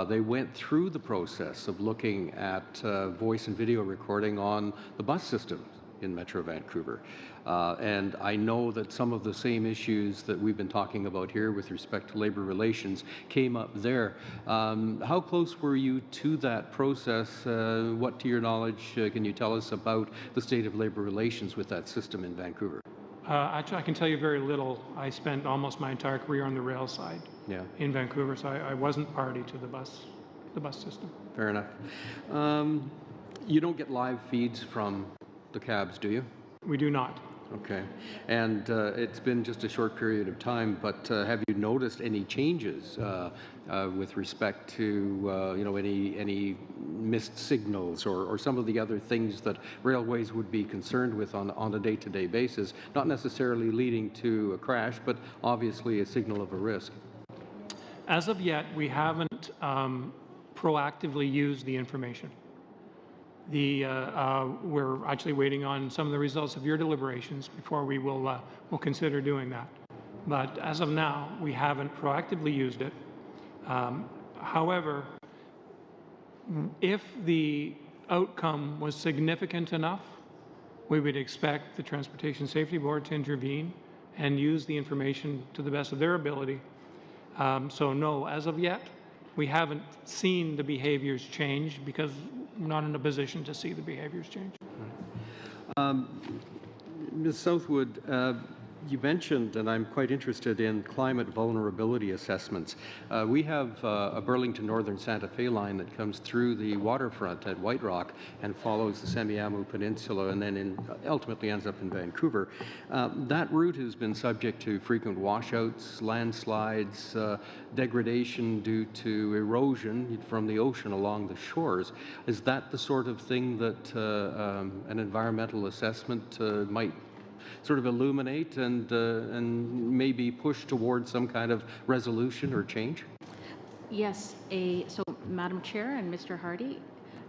they went through the process of looking at voice and video recording on the bus system in Metro Vancouver. And I know that some of the same issues that we've been talking about here with respect to labor relations came up there. How close were you to that process? What, to your knowledge, can you tell us about the state of labor relations with that system in Vancouver? Actually, I can tell you very little. I spent almost my entire career on the rail side in Vancouver, so I wasn't party to the bus system. Fair enough. You don't get live feeds from the cabs, do you? We do not. Okay. And it's been just a short period of time, but have you noticed any changes with respect to any missed signals or some of the other things that railways would be concerned with on a day-to-day basis, not necessarily leading to a crash, but obviously a signal of a risk? As of yet, we haven't proactively used the information. We're actually waiting on some of the results of your deliberations before we will consider doing that. But as of now, we haven't proactively used it. However, if the outcome was significant enough, we would expect the Transportation Safety Board to intervene and use the information to the best of their ability. So no, as of yet, we haven't seen the behaviors change because we're not in a position to see the behaviors change. Ms. Southwood, you mentioned, and I'm quite interested in climate vulnerability assessments. We have a Burlington Northern Santa Fe line that comes through the waterfront at White Rock and follows the Semiahmoo Peninsula and then ultimately ends up in Vancouver. That route has been subject to frequent washouts, landslides, degradation due to erosion from the ocean along the shores. Is that the sort of thing that an environmental assessment might sort of illuminate and maybe push towards some kind of resolution or change? Yes, so Madam Chair and Mr. Hardy,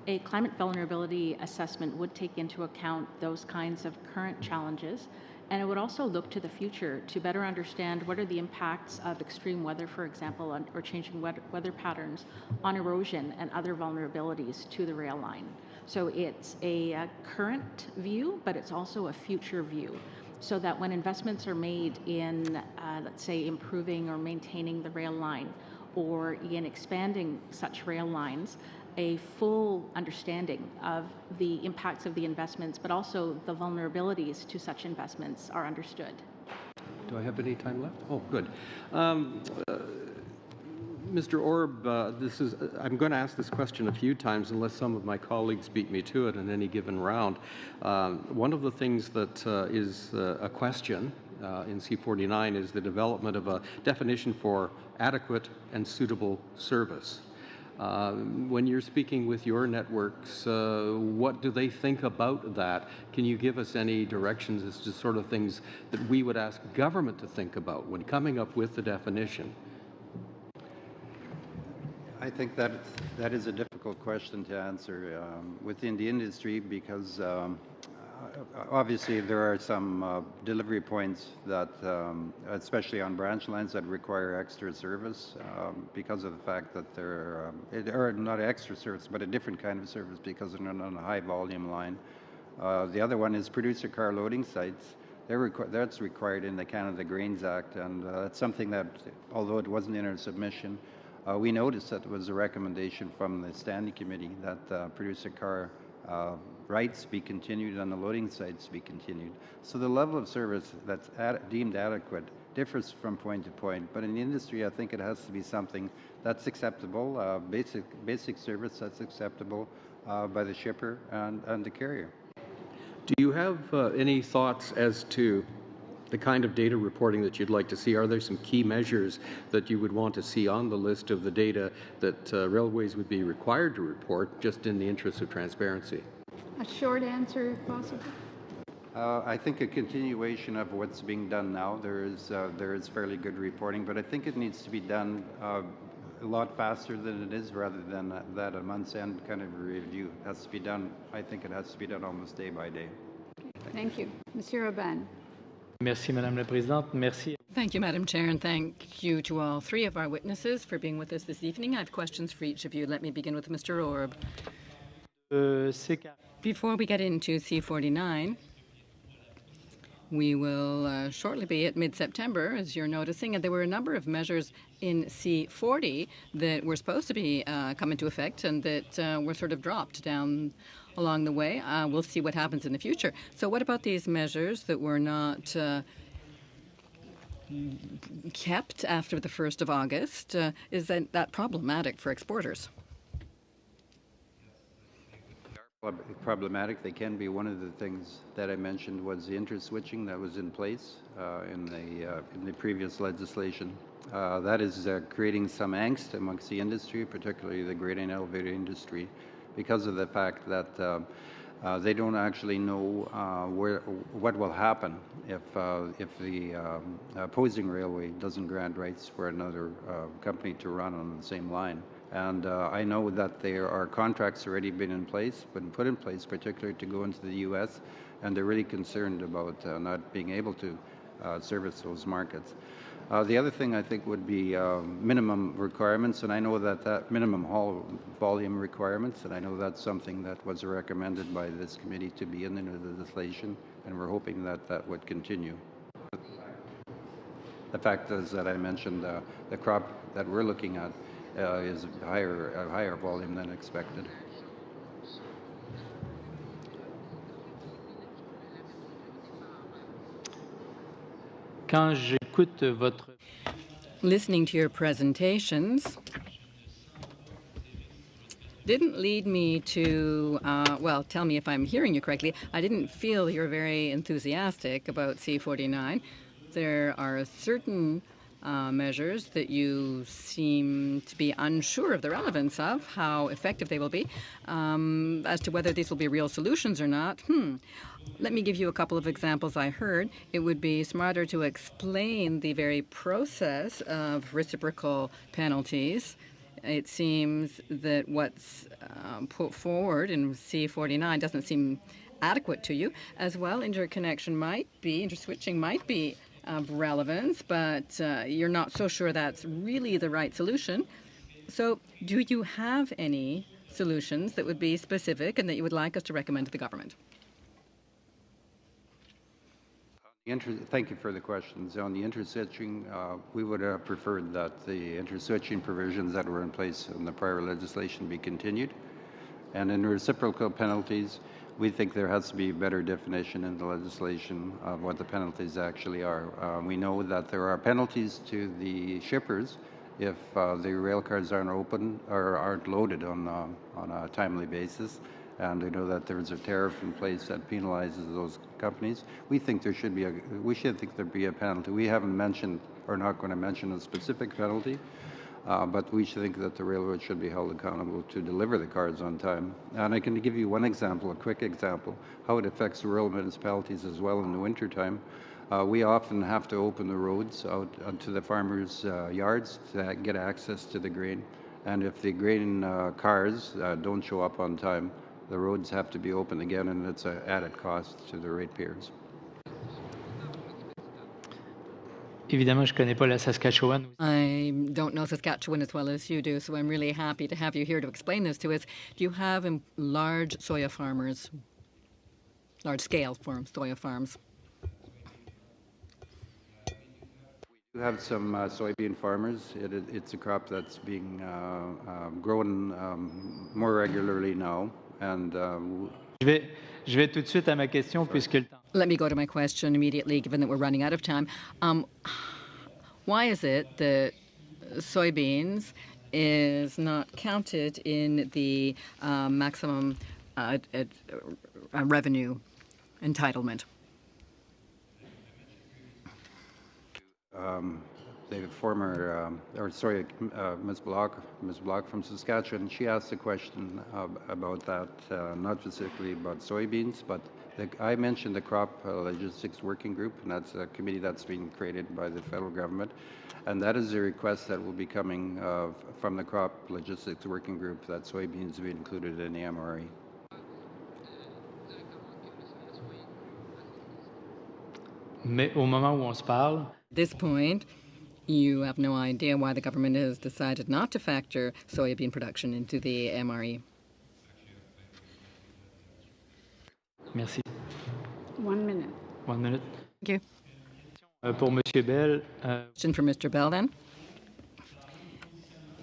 a climate vulnerability assessment would take into account those kinds of current challenges, and it would also look to the future to better understand what are the impacts of extreme weather, for example, or changing weather patterns on erosion and other vulnerabilities to the rail line. So it's a current view, but it's also a future view, so that when investments are made in, let's say, improving or maintaining the rail line or in expanding such rail lines, a full understanding of the impacts of the investments, but also the vulnerabilities to such investments are understood. Do I have any time left? Oh, good. Mr. Orb, I'm going to ask this question a few times unless some of my colleagues beat me to it in any given round. One of the things that is a question in C49 is the development of a definition for adequate and suitable service. When you're speaking with your networks, what do they think about that? Can you give us any directions as to sort of things that we would ask government to think about when coming up with the definition? I think that is a difficult question to answer within the industry because obviously there are some delivery points that, especially on branch lines, that require extra service because of the fact that they're, or not extra service, but a different kind of service because they're not on a high volume line. The other one is producer car loading sites. That's required in the Canada Grains Act, and that's something that, although it wasn't in our submission, we noticed that it was a recommendation from the Standing Committee that producer car rights be continued and the loading sites be continued. So the level of service that's deemed adequate differs from point to point, but in the industry I think it has to be something that's acceptable, basic service that's acceptable by the shipper and the carrier. Do you have any thoughts as to the kind of data reporting that you'd like to see? Are there some key measures that you would want to see on the list of the data that railways would be required to report, just in the interest of transparency? A short answer, if possible. I think a continuation of what's being done now. There is fairly good reporting, but I think it needs to be done a lot faster than it is, rather than that a month's end kind of review. It has to be done. I think it has to be done almost day by day. Thank you. Monsieur Aubin. Merci, Madame la Présidente. Merci. Thank you, Madam Chair, and thank you to all three of our witnesses for being with us this evening. I have questions for each of you. Let me begin with Mr. Orb. Before we get into C49, we will shortly be at mid-September, as you're noticing, and there were a number of measures in C40 that were supposed to be come into effect and that were sort of dropped down along the way. We'll see what happens in the future. So what about these measures that were not kept after the 1st of August? Is that problematic for exporters? Problematic. They can be. One of the things that I mentioned was the interswitching that was in place in the previous legislation. That is creating some angst amongst the industry, particularly the grain and elevator industry, because of the fact that they don't actually know what will happen if the opposing railway doesn't grant rights for another company to run on the same line. And I know that there are contracts already been put in place, particularly to go into the U.S., and they're really concerned about not being able to service those markets. The other thing I think would be minimum requirements, and I know that minimum haul volume requirements, and I know that's something that was recommended by this committee to be in the legislation, and we're hoping that that would continue. The fact is that I mentioned the crop that we're looking at is a higher volume than expected. Quand j'écoute votre... Listening to your presentations didn't lead me to, well, tell me if I'm hearing you correctly. I didn't feel you're very enthusiastic about C49. There are certain measures that you seem to be unsure of the relevance of, how effective they will be, as to whether these will be real solutions or not. Let me give you a couple of examples I heard. It would be smarter to explain the very process of reciprocal penalties. It seems that what's put forward in C49 doesn't seem adequate to you. As well, interswitching might be of relevance, but you're not so sure that's really the right solution. So do you have any solutions that would be specific and that you would like us to recommend to the government? Thank you for the questions. On the interswitching, we would have preferred that the interswitching provisions that were in place in the prior legislation be continued. And in reciprocal penalties, we think there has to be a better definition in the legislation of what the penalties actually are. We know that there are penalties to the shippers if the rail cars aren't open or aren't loaded on a timely basis. and I know that there's a tariff in place that penalizes those companies. We should think there be a penalty. We haven't mentioned, or not going to mention, a specific penalty, but we should think that the railroad should be held accountable to deliver the cars on time. And I can give you one example, a quick example, how it affects the rural municipalities as well in the wintertime. We often have to open the roads out onto the farmers' yards to get access to the grain. And if the grain cars don't show up on time, the roads have to be opened again, and it's an added cost to the ratepayers. Évidemment, je ne connais pas la Saskatchewan. I don't know Saskatchewan as well as you do, so I'm really happy to have you here to explain this to us. Do you have large soya farmers, large-scale soya farms? We have some soybean farmers. It's a crop that's being grown more regularly now, and Je vais tout de suite à ma question puisque le temps. Let me go to my question immediately, given that we're running out of time. Why is it that soybeans is not counted in the maximum revenue entitlement? The former, Ms. Block from Saskatchewan, she asked a question about that, not specifically about soybeans, but I mentioned the Crop Logistics Working Group, and that's a committee that's been created by the federal government, and that is a request that will be coming from the Crop Logistics Working Group that soybeans be included in the MRE. Mais au moment où on se parle, at this point, you have no idea why the government has decided not to factor soybean production into the MRE. Merci. 1 minute. 1 minute. Thank you. Pour Monsieur Bell. Question for Mr. Bell, then.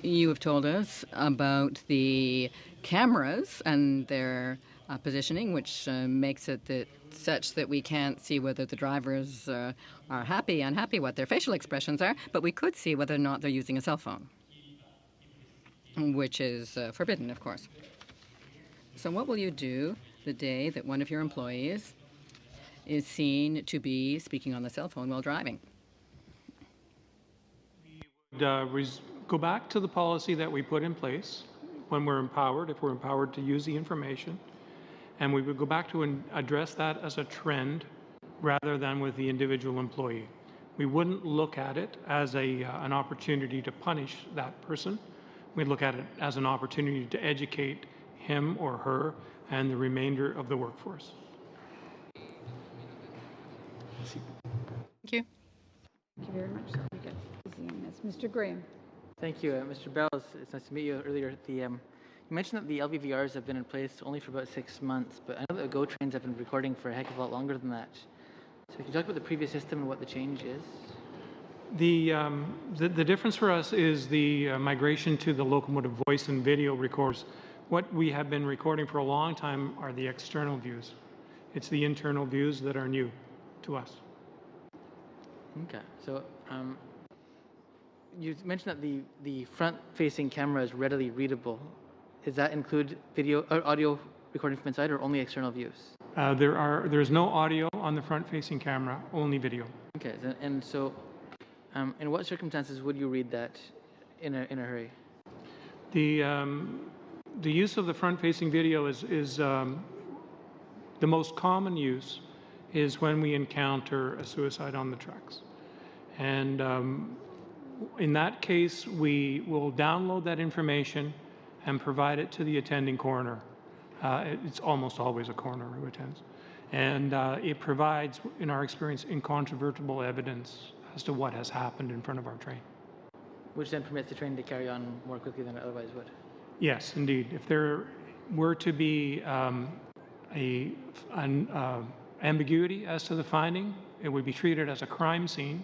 You have told us about the cameras and their positioning, which makes it such that we can't see whether the drivers are happy, unhappy, what their facial expressions are, but we could see whether or not they're using a cell phone, which is forbidden, of course. So what will you do the day that one of your employees is seen to be speaking on the cell phone while driving? Go back to the policy that we put in place when we're empowered, if we're empowered to use the information, and we would go back to and address that as a trend rather than with the individual employee. We wouldn't look at it as an opportunity to punish that person. We'd look at it as an opportunity to educate him or her and the remainder of the workforce. Thank you. Thank you very much. We got busy on this. Mr. Graham. Thank you, Mr. Bell. It's nice to meet you earlier. You mentioned that the LVVRs have been in place only for about 6 months, but I know that the GO trains have been recording for a heck of a lot longer than that. So can you talk about the previous system and what the change is? The difference for us is the migration to the locomotive voice and video recorders. What we have been recording for a long time are the external views. It's the internal views that are new to us. Okay, so you mentioned that the front-facing camera is readily readable. Does that include video or audio recording from inside, or only external views? There's no audio on the front-facing camera, only video. Okay, and so, in what circumstances would you read that in a hurry? The use of the front-facing video is the most common use is when we encounter a suicide on the tracks, and in that case we will download that information and provide it to the attending coroner. It's almost always a coroner who attends. And it provides, in our experience, incontrovertible evidence as to what has happened in front of our train. Which then permits the train to carry on more quickly than it otherwise would. Yes, indeed. If there were to be an ambiguity as to the finding, it would be treated as a crime scene,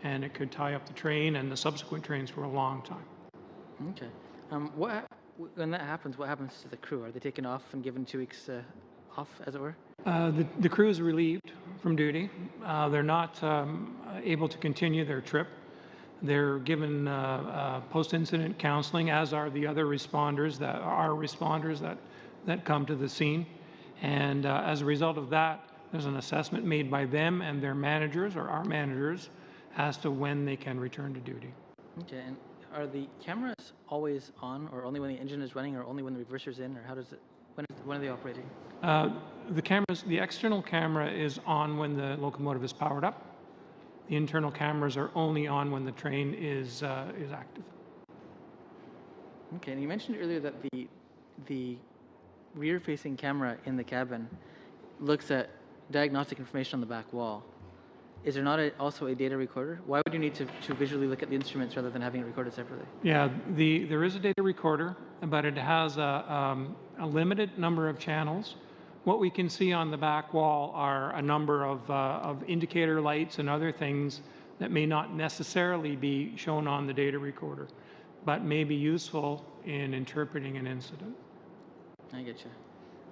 and it could tie up the train and the subsequent trains for a long time. Okay. When that happens, what happens to the crew? Are they taken off and given 2 weeks off, as it were? The crew is relieved from duty. They're not able to continue their trip. They're given post-incident counseling, as are the other responders that that come to the scene. And as a result of that, there's an assessment made by them and their managers, or our managers, as to when they can return to duty. Okay, and are the cameras always on, or only when the engine is running, or only when the reverser's in, or how does it, when are they operating? The external camera is on when the locomotive is powered up. The internal cameras are only on when the train is active. Okay, and you mentioned earlier that the rear-facing camera in the cabin looks at diagnostic information on the back wall. Is there not also a data recorder? Why would you need to visually look at the instruments rather than having it recorded separately? Yeah, there is a data recorder, but it has a limited number of channels. What we can see on the back wall are a number of indicator lights and other things that may not necessarily be shown on the data recorder, but may be useful in interpreting an incident. I get you.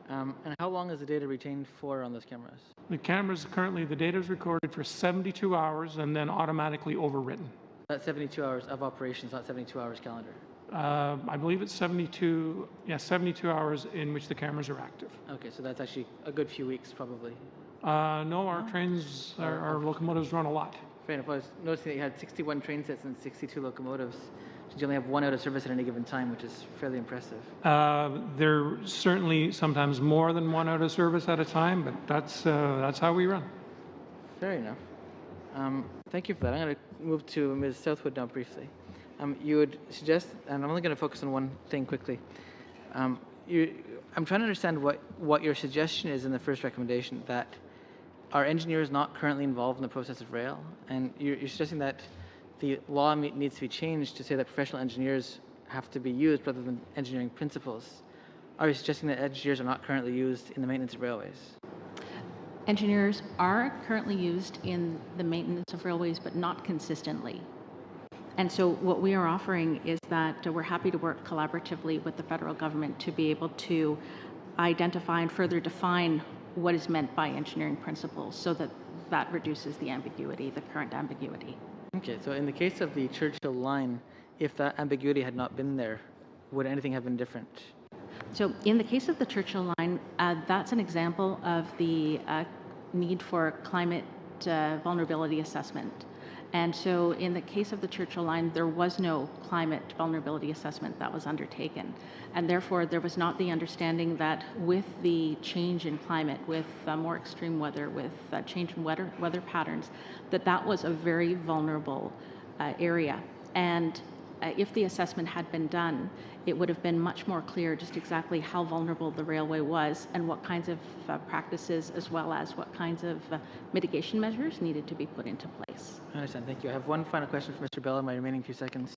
And how long is the data retained for on those cameras? The cameras currently, the data is recorded for 72 hours and then automatically overwritten. That's 72 hours of operations, not 72 hours calendar. I believe it's 72 hours in which the cameras are active. Okay, so that's actually a good few weeks, probably. No, our trains, our locomotives run a lot. Fair enough. I was noticing that you had 61 train sets and 62 locomotives. So you only have one out of service at any given time, which is fairly impressive. There's certainly sometimes more than one out of service at a time, but that's how we run. Fair enough. Thank you for that. I'm going to move to Ms. Southwood now briefly. You would suggest, and I'm only going to focus on one thing quickly. I'm trying to understand what your suggestion is in the first recommendation, that are engineers not currently involved in the process of rail? And you're suggesting that the law needs to be changed to say that professional engineers have to be used rather than engineering principles. Are you suggesting that engineers are not currently used in the maintenance of railways? Engineers are currently used in the maintenance of railways, but not consistently. And so what we are offering is that we're happy to work collaboratively with the federal government to be able to identify and further define what is meant by engineering principles so that reduces the ambiguity, the current ambiguity. Okay, so in the case of the Churchill line, if that ambiguity had not been there, would anything have been different? So in the case of the Churchill line, that's an example of the need for climate vulnerability assessment. And so in the case of the Churchill line, there was no climate vulnerability assessment that was undertaken. And therefore, there was not the understanding that with the change in climate, with more extreme weather, with change in weather patterns, that was a very vulnerable area. And if the assessment had been done, it would have been much more clear just exactly how vulnerable the railway was and what kinds of practices, as well as what kinds of mitigation measures needed to be put into place. I understand. Thank you. I have one final question for Mr. Bell in my remaining few seconds.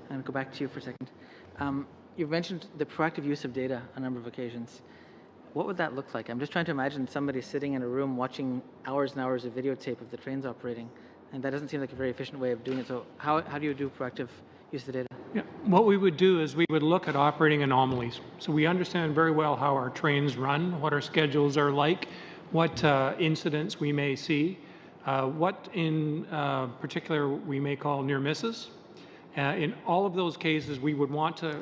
And go back to you for a second. You've mentioned the proactive use of data on a number of occasions. What would that look like? I'm just trying to imagine somebody sitting in a room watching hours and hours of videotape of the trains operating, and that doesn't seem like a very efficient way of doing it. So how do you do proactive use of the data? Yeah. What we would do is we would look at operating anomalies. So we understand very well how our trains run, what our schedules are like, what incidents we may see, what in particular we may call near misses. In all of those cases, we would want to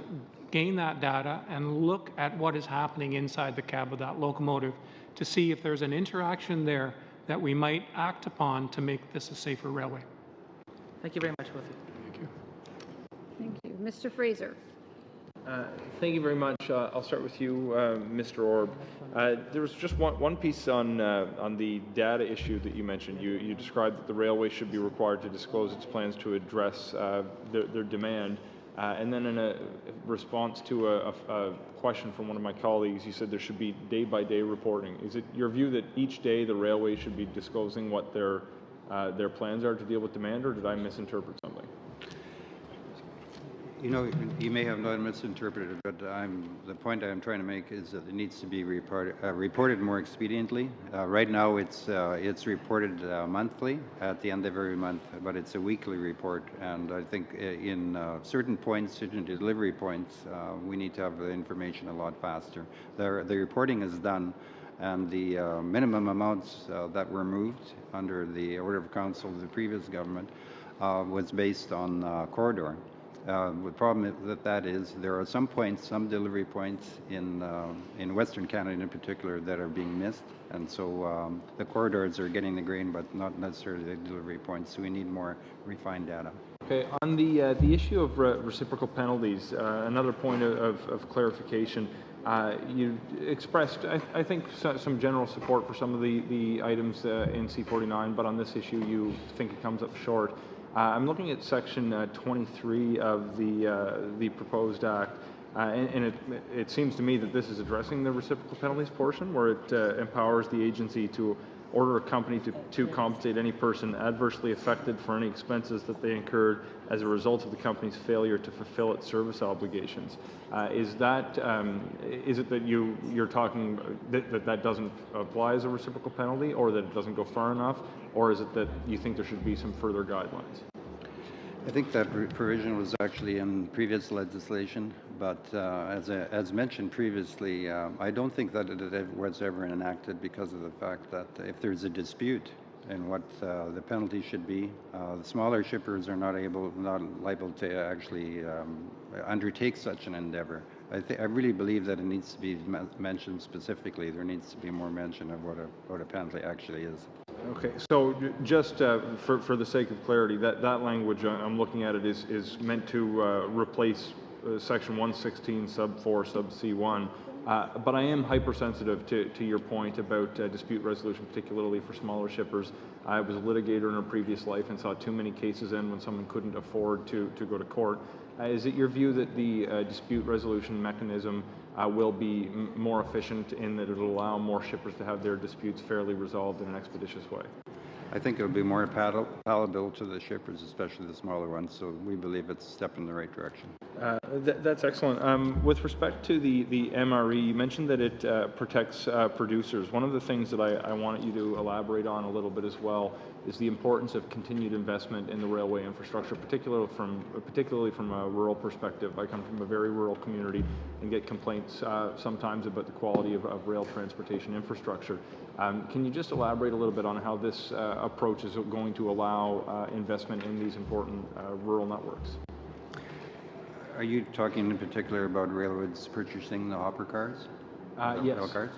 gain that data and look at what is happening inside the cab of that locomotive to see if there's an interaction there that we might act upon to make this a safer railway. Thank you very much, both of you. Thank you. Thank you. Mr. Fraser. Thank you very much. I'll start with you, Mr. Orb. There was just one piece on the data issue that you mentioned. You described that the railway should be required to disclose its plans to address their demand. And then in a response to a question from one of my colleagues, you said there should be day-by-day reporting. Is it your view that each day the railway should be disclosing what their plans are to deal with demand, or did I misinterpret something? You know, you may have not misinterpreted, but the point I'm trying to make is that it needs to be reported more expediently. Right now, it's reported monthly at the end of every month, but it's a weekly report. And I think in certain points, certain delivery points, we need to have the information a lot faster. The reporting is done, and the minimum amounts that were moved under the order of council of the previous government was based on corridor. The problem that is there are some points, some delivery points in Western Canada in particular that are being missed, and so the corridors are getting the grain, but not necessarily the delivery points. So we need more refined data. Okay, on the issue of reciprocal penalties, another point of clarification. You expressed, I think, some general support for some of the items in C49, but on this issue you think it comes up short. I'm looking at Section 23 of the proposed Act, and it seems to me that this is addressing the reciprocal penalties portion, where it empowers the agency to order a company to compensate any person adversely affected for any expenses that they incurred as a result of the company's failure to fulfill its service obligations. Is it that you're talking that doesn't apply as a reciprocal penalty, or that it doesn't go far enough, or is it that you think there should be some further guidelines? I think that provision was actually in previous legislation, but as mentioned previously, I don't think that it was ever enacted because of the fact that if there's a dispute in what the penalty should be, the smaller shippers are not liable to actually undertake such an endeavor. I really believe that it needs to be mentioned specifically. There needs to be more mention of what a penalty actually is. Okay, so just for the sake of clarity, that language I'm looking at it is meant to replace Section 116 sub 4 sub C1, but I am hypersensitive to your point about dispute resolution, particularly for smaller shippers. I was a litigator in a previous life and saw too many cases end when someone couldn't afford to go to court. Is it your view that the dispute resolution mechanism will be more efficient in that it will allow more shippers to have their disputes fairly resolved in an expeditious way? I think it'll be more palatable to the shippers, especially the smaller ones, so we believe it's a step in the right direction. That's excellent. With respect to the MRE, you mentioned that it protects producers. One of the things that I wanted you to elaborate on a little bit as well is the importance of continued investment in the railway infrastructure, particularly from a rural perspective. I come from a very rural community and get complaints sometimes about the quality of rail transportation infrastructure. Can you just elaborate a little bit on how this approach is going to allow investment in these important rural networks? Are you talking in particular about railroads purchasing the hopper cars? Yes. Rail cars?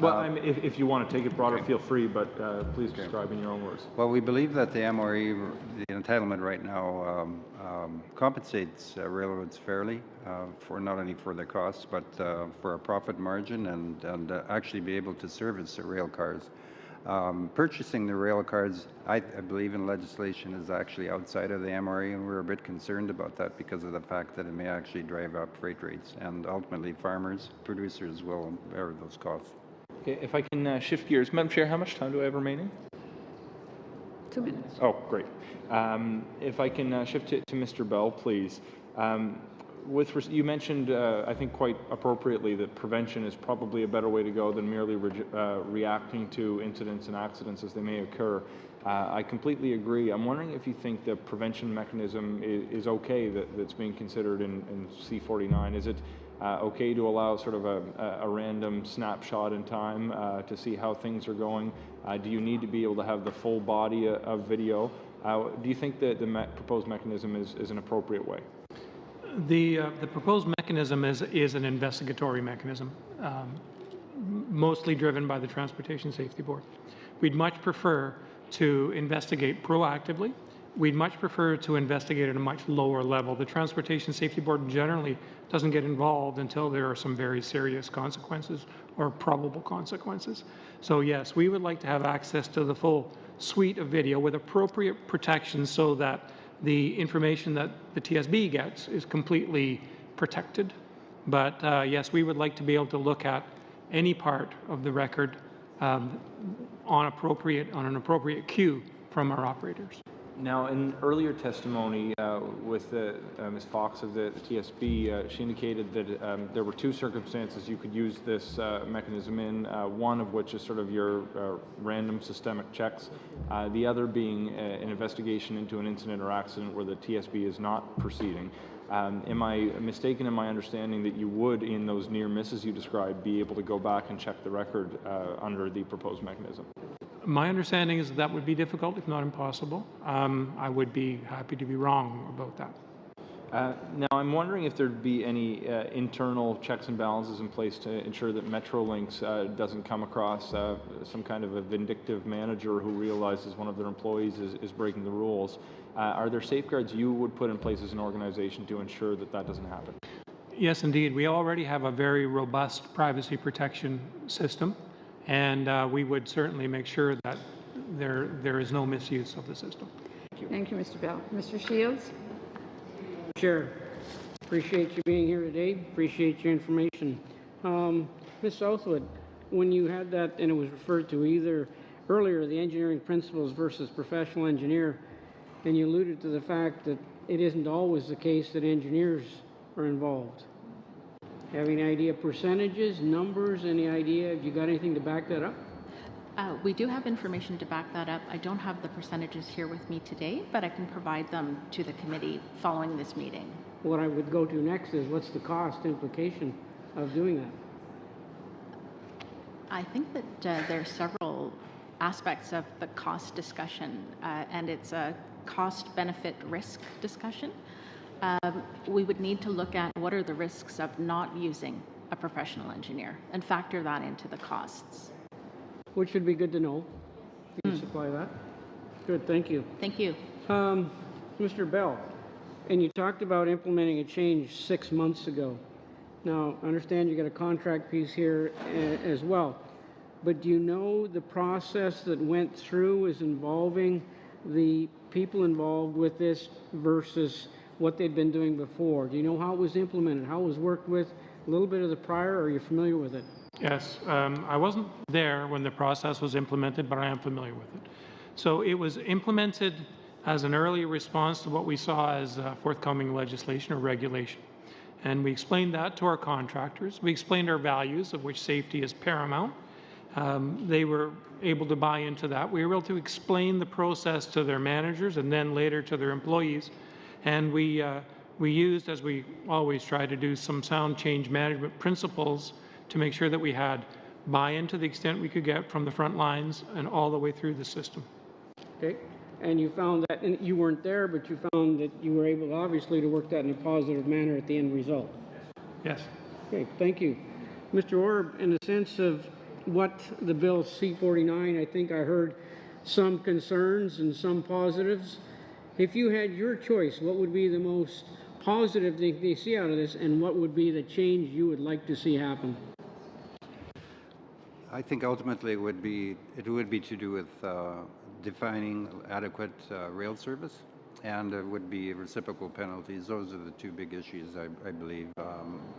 Well, if you want to take it broader, feel free, but please describe in your own words. Well, we believe that the MRE, the entitlement right now, compensates railroads fairly for not only for their costs, but for a profit margin and actually be able to service the rail cars. Purchasing the rail cars, I believe in legislation, is actually outside of the MRE, and we're a bit concerned about that because of the fact that it may actually drive up freight rates, and ultimately producers will bear those costs. Okay, if I can shift gears. Madam Chair, how much time do I have remaining? 2 minutes. Oh, great. If I can shift to Mr. Bell, please. You mentioned, I think quite appropriately, that prevention is probably a better way to go than merely reacting to incidents and accidents as they may occur. I completely agree. I'm wondering if you think the prevention mechanism is okay that's being considered in C49. Is it okay to allow sort of a random snapshot in time to see how things are going? Do you need to be able to have the full body of video? Do you think that the proposed mechanism is an appropriate way? The proposed mechanism is an investigatory mechanism, mostly driven by the Transportation Safety Board. We'd much prefer to investigate proactively. We'd much prefer to investigate at a much lower level. The Transportation Safety Board generally doesn't get involved until there are some very serious consequences or probable consequences. So yes, we would like to have access to the full suite of video with appropriate protections so that the information that the TSB gets is completely protected. But yes, we would like to be able to look at any part of the record on an appropriate cue from our operators. Now, in earlier testimony with Ms. Fox of the TSB, she indicated that there were two circumstances you could use this mechanism in, one of which is sort of your random systemic checks, the other being an investigation into an incident or accident where the TSB is not proceeding. Am I mistaken in my understanding that you would, in those near misses you described, be able to go back and check the record under the proposed mechanism? My understanding is that would be difficult, if not impossible. I would be happy to be wrong about that. Now, I'm wondering if there'd be any internal checks and balances in place to ensure that Metrolinx doesn't come across some kind of a vindictive manager who realizes one of their employees is breaking the rules. Are there safeguards you would put in place as an organization to ensure that that doesn't happen? Yes, indeed. We already have a very robust privacy protection system, and we would certainly make sure that there is no misuse of the system. Thank you, Mr. Bell. Mr. Shields? Chair, appreciate you being here today. Appreciate your information. Ms. Southwood, when you had that, and it was referred to either earlier, the engineering principles versus professional engineer, and you alluded to the fact that it isn't always the case that engineers are involved. Have any idea percentages, numbers, any idea? Have you got anything to back that up? We do have information to back that up. I don't have the percentages here with me today, but I can provide them to the committee following this meeting. What I would go to next is what's the cost implication of doing that? I think that there are several aspects of the cost discussion, and it's a cost-benefit risk discussion. We would need to look at what are the risks of not using a professional engineer and factor that into the costs. Which would be good to know. If you supply that. Good, thank you. Thank you. Mr. Bell, and you talked about implementing a change 6 months ago. Now, I understand you got a contract piece here as well, but do you know the process that went through is involving the people involved with this versus what they'd been doing before? Do you know how it was implemented, how it was worked with, a little bit of the prior, or are you familiar with it? Yes, I wasn't there when the process was implemented, but I am familiar with it. So it was implemented as an early response to what we saw as forthcoming legislation or regulation. And we explained that to our contractors. We explained our values, of which safety is paramount. They were able to buy into that. We were able to explain the process to their managers and then later to their employees. And we used, as we always try to do, some sound change management principles to make sure that we had buy-in to the extent we could get from the front lines and all the way through the system. Okay, and you found that, and you weren't there, but you found that you were able, obviously, to work that in a positive manner at the end result. Yes. Okay, thank you. Mr. Orb, in the sense of what the bill C-49, I think I heard some concerns and some positives. If you had your choice, what would be the most positive thing you see out of this, and what would be the change you would like to see happen? I think ultimately it would be to do with defining adequate rail service, and it would be reciprocal penalties. Those are the two big issues, I believe.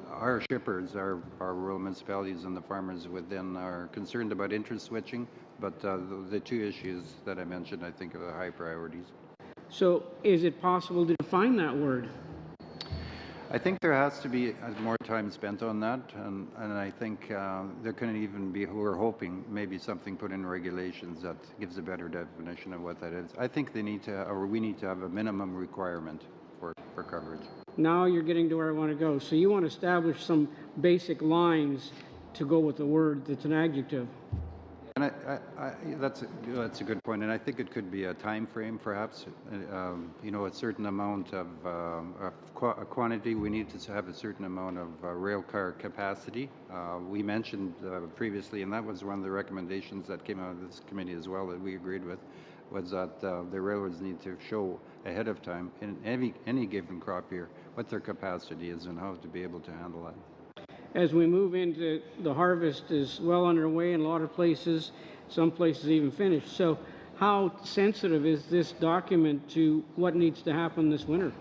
Our shippers, our rural municipalities and the farmers within are concerned about interest switching, but the two issues that I mentioned, I think, are the high priorities. So is it possible to define that word? I think there has to be more time spent on that, and I think there can even be, we're hoping, maybe something put in regulations that gives a better definition of what that is. I think they need to, or we need to have a minimum requirement for coverage. Now you're getting to where I want to go. So you want to establish some basic lines to go with the word that's an adjective. And that's a good point, and I think it could be a time frame, perhaps. You know, a certain amount of quantity. We need to have a certain amount of rail car capacity. We mentioned previously, and that was one of the recommendations that came out of this committee as well that we agreed with, was that the railroads need to show ahead of time in any given crop year what their capacity is and how to be able to handle that. As we move into the harvest is well underway in a lot of places, some places even finished. So how sensitive is this document to what needs to happen this winter?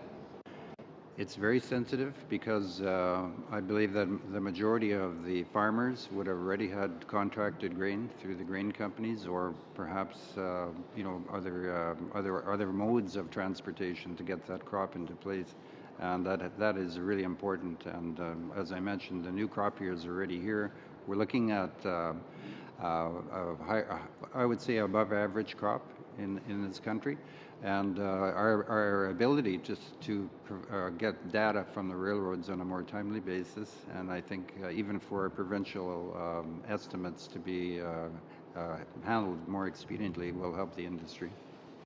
It's very sensitive because I believe that the majority of the farmers would have already had contracted grain through the grain companies, or perhaps you know, other modes of transportation to get that crop into place. And that is really important. And as I mentioned, the new crop year is already here. We're looking at, I would say, above average crop in this country. And our ability just to get data from the railroads on a more timely basis, and I think even for our provincial estimates to be handled more expediently, will help the industry.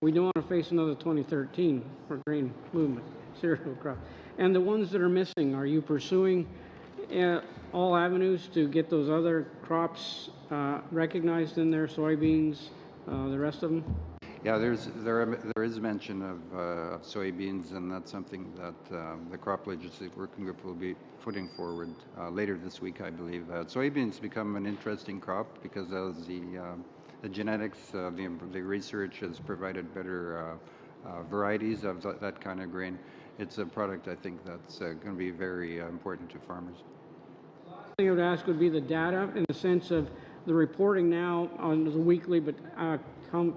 We don't want to face another 2013 for grain movement, cereal crop. And the ones that are missing, are you pursuing all avenues to get those other crops recognized in there, soybeans, the rest of them? Yeah, there is mention of soybeans, and that's something that the crop legislative working group will be putting forward later this week, I believe. Soybeans become an interesting crop because as the genetics, the research has provided better varieties of that kind of grain. It's a product I think that's going to be very important to farmers. The last thing I would ask would be the data in the sense of the reporting now on the weekly, but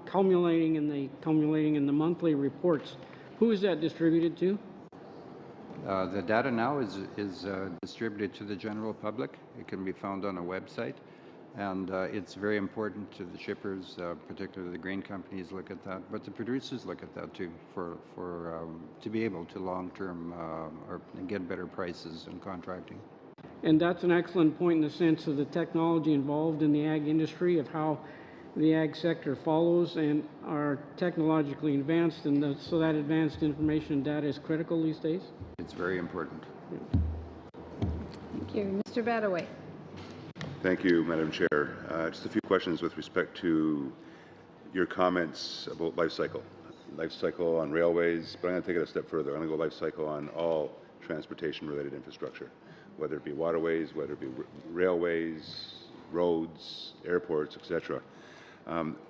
culminating in the monthly reports. Who is that distributed to? The data now is distributed to the general public. It can be found on a website, and it's very important to the shippers, particularly the grain companies look at that, but the producers look at that too to be able to long-term or get better prices in contracting. And that's an excellent point in the sense of the technology involved in the ag industry, of how the ag sector follows and are technologically advanced, and so that advanced information and data is critical these days? It's very important. Thank you. Mr. Badaway. Thank you, Madam Chair. Just a few questions with respect to your comments about life cycle. Life cycle on railways, but I'm going to take it a step further. I'm going to go life cycle on all transportation-related infrastructure, whether it be waterways, whether it be railways, roads, airports, etc.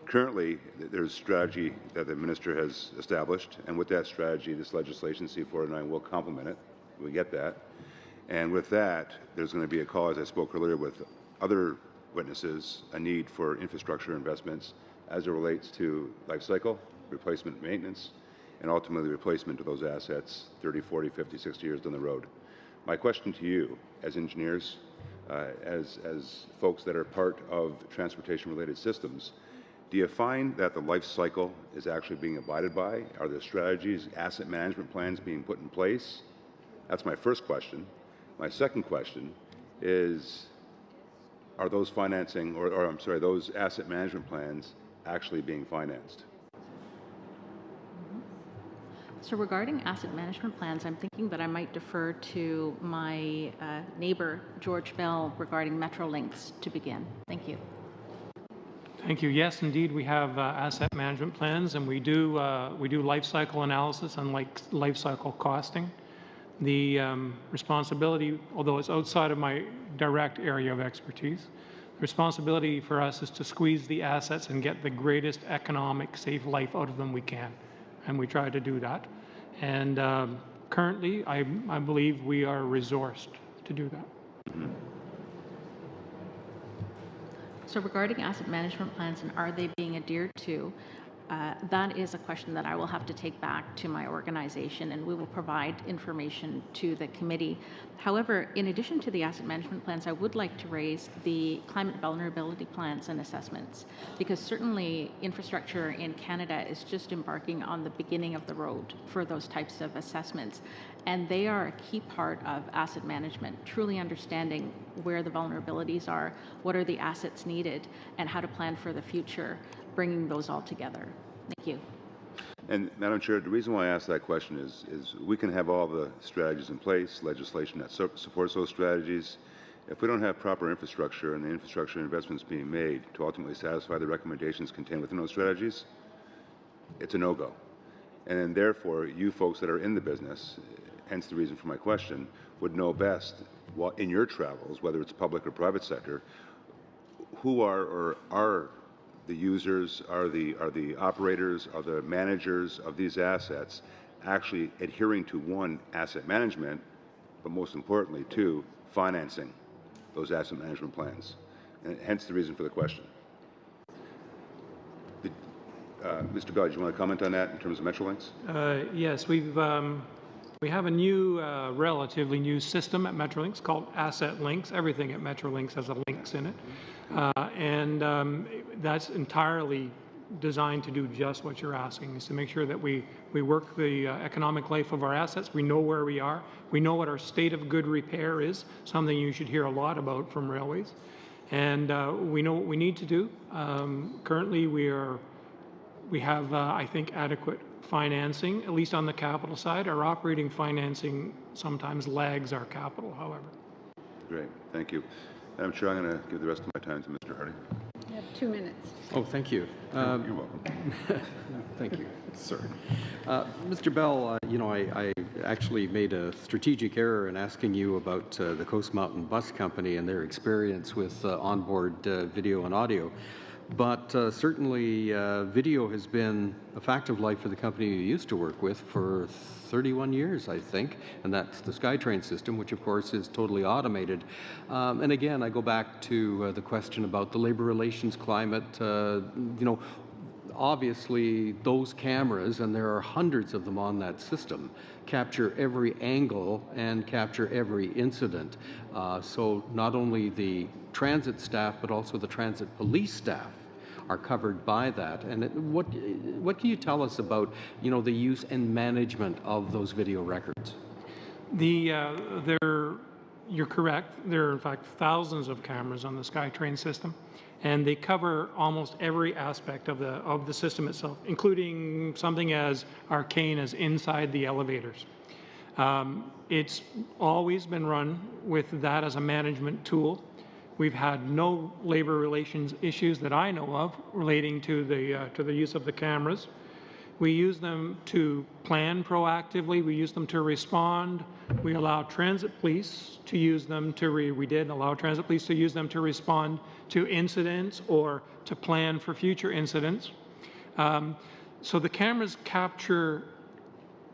Currently, there's a strategy that the Minister has established, and with that strategy, this legislation, C-49, will complement it. We get that. And with that, there's going to be a call, as I spoke earlier with other witnesses, a need for infrastructure investments as it relates to life cycle, replacement maintenance, and ultimately replacement of those assets 30, 40, 50, 60 years down the road. My question to you, as engineers, as folks that are part of transportation-related systems, do you find that the life cycle is actually being abided by? Are there strategies, asset management plans being put in place? That's my first question. My second question is, are those financing, or I'm sorry, those asset management plans actually being financed? So regarding asset management plans, I'm thinking that I might defer to my neighbor, George Bell, regarding Metrolinx to begin. Thank you. Thank you. Yes, indeed, we have asset management plans, and we do life cycle analysis and life cycle costing. The responsibility, although it's outside of my direct area of expertise, the responsibility for us is to squeeze the assets and get the greatest economic, safe life out of them we can, and we try to do that. And currently, I believe we are resourced to do that. Mm-hmm. So regarding asset management plans and are they being adhered to, that is a question that I will have to take back to my organization, and we will provide information to the committee. However, in addition to the asset management plans, I would like to raise the climate vulnerability plans and assessments, because certainly infrastructure in Canada is just embarking on the beginning of the road for those types of assessments. And they are a key part of asset management, truly understanding where the vulnerabilities are, what are the assets needed, and how to plan for the future, bringing those all together. Thank you. And Madam Chair, the reason why I ask that question is we can have all the strategies in place, legislation that supports those strategies. If we don't have proper infrastructure and the infrastructure investments being made to ultimately satisfy the recommendations contained within those strategies, it's a no-go. And therefore, you folks that are in the business, hence the reason for my question, would know best in your travels, whether it's public or private sector, who are or are the users, are the operators, are the managers of these assets actually adhering to, one, asset management, but most importantly, two, financing those asset management plans. And hence the reason for the question. Mr. Bell, do you want to comment on that in terms of Metrolinx? Yes, we have a new, relatively new system at Metrolinx called Asset Links. Everything at Metrolinx has a links in it. And that's entirely designed to do just what you're asking, is to make sure that we work the economic life of our assets. We know where we are. We know what our state of good repair is, something you should hear a lot about from railways. And we know what we need to do. Currently, we have, I think, adequate financing, at least on the capital side. Our operating financing sometimes lags our capital, however. Great, thank you. Madam Chair, I'm going to give the rest of my time to Mr. Hardy. You have 2 minutes. Oh, thank you. You're welcome. Thank you, sir. Mr. Bell, you know, I actually made a strategic error in asking you about the Coast Mountain Bus Company and their experience with onboard video and audio. But certainly video has been a fact of life for the company you used to work with for 31 years, I think, and that's the SkyTrain system, which of course is totally automated. And again, I go back to the question about the labor relations climate. You know, obviously those cameras, and there are hundreds of them on that system, capture every angle and capture every incident. So not only the transit staff, but also the transit police staff are covered by that. And what can you tell us about, you know, the use and management of those video records? You're correct. There are in fact thousands of cameras on the SkyTrain system, and they cover almost every aspect of the system itself, including something as arcane as inside the elevators. It's always been run with that as a management tool. We've had no labor relations issues that I know of relating to the use of the cameras. We use them to plan proactively. We use them to respond. We allow transit police to use them we did allow transit police to use them to respond to incidents or to plan for future incidents. So the cameras capture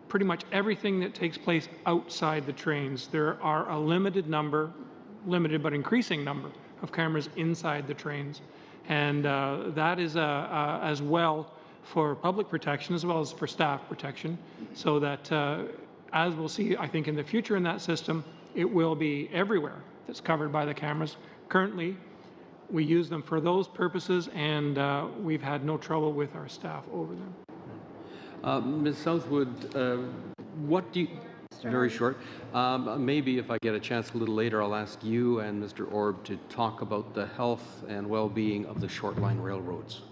pretty much everything that takes place outside the trains. There are a limited but increasing number of cameras inside the trains, and that is as well for public protection as well as for staff protection, so that as we'll see, I think in the future in that system, it will be everywhere that's covered by the cameras. Currently, we use them for those purposes, and we've had no trouble with our staff over them. Ms. Southwood, what do you... Very short. Maybe if I get a chance a little later, I'll ask you and Mr. Orb to talk about the health and well-being of the short line railroads.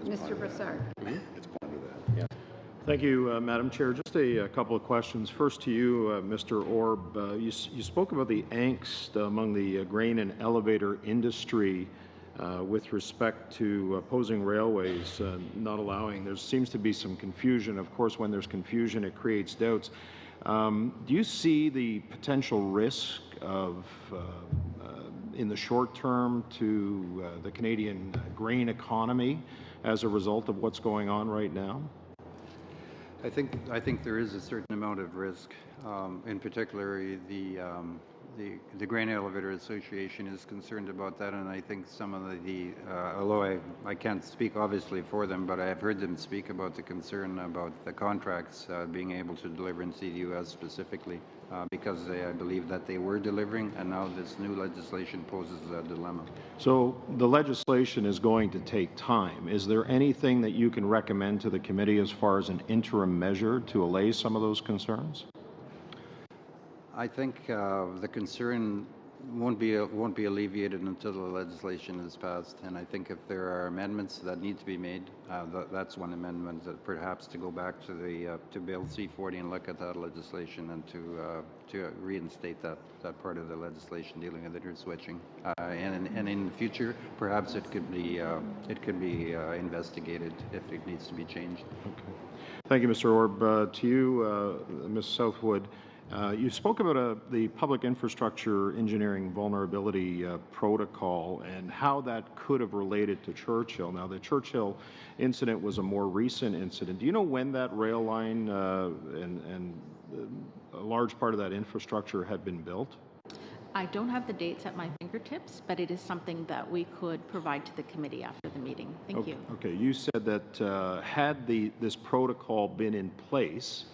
Mr. Brassard. Thank you, Madam Chair. Just a couple of questions. First to you, Mr. Orb. You spoke about the angst among the grain and elevator industry with respect to opposing railways not allowing. There seems to be some confusion. Of course, when there's confusion, it creates doubts. Do you see the potential risk of, in the short term, to the Canadian grain economy as a result of what's going on right now? I think there is a certain amount of risk. In particular, the Grain Elevator Association is concerned about that, and I think some of although I can't speak obviously for them, but I have heard them speak about the concern about the contracts being able to deliver in CDUS specifically, because I believe that they were delivering, and now this new legislation poses a dilemma. So the legislation is going to take time. Is there anything that you can recommend to the committee as far as an interim measure to allay some of those concerns? I think the concern won't be alleviated until the legislation is passed, and I think if there are amendments that need to be made, that's one amendment, that perhaps to go back to Bill C-40 and look at that legislation and to reinstate that part of the legislation dealing with interswitching, and in the future perhaps it could be investigated if it needs to be changed. Okay. Thank you, Mr. Orb. To you, Ms. Southwood. You spoke about the public infrastructure engineering vulnerability protocol and how that could have related to Churchill. Now, the Churchill incident was a more recent incident. Do you know when that rail line and a large part of that infrastructure had been built? I don't have the dates at my fingertips, but it is something that we could provide to the committee after the meeting. Thank you. Okay. You said that had this protocol been in place,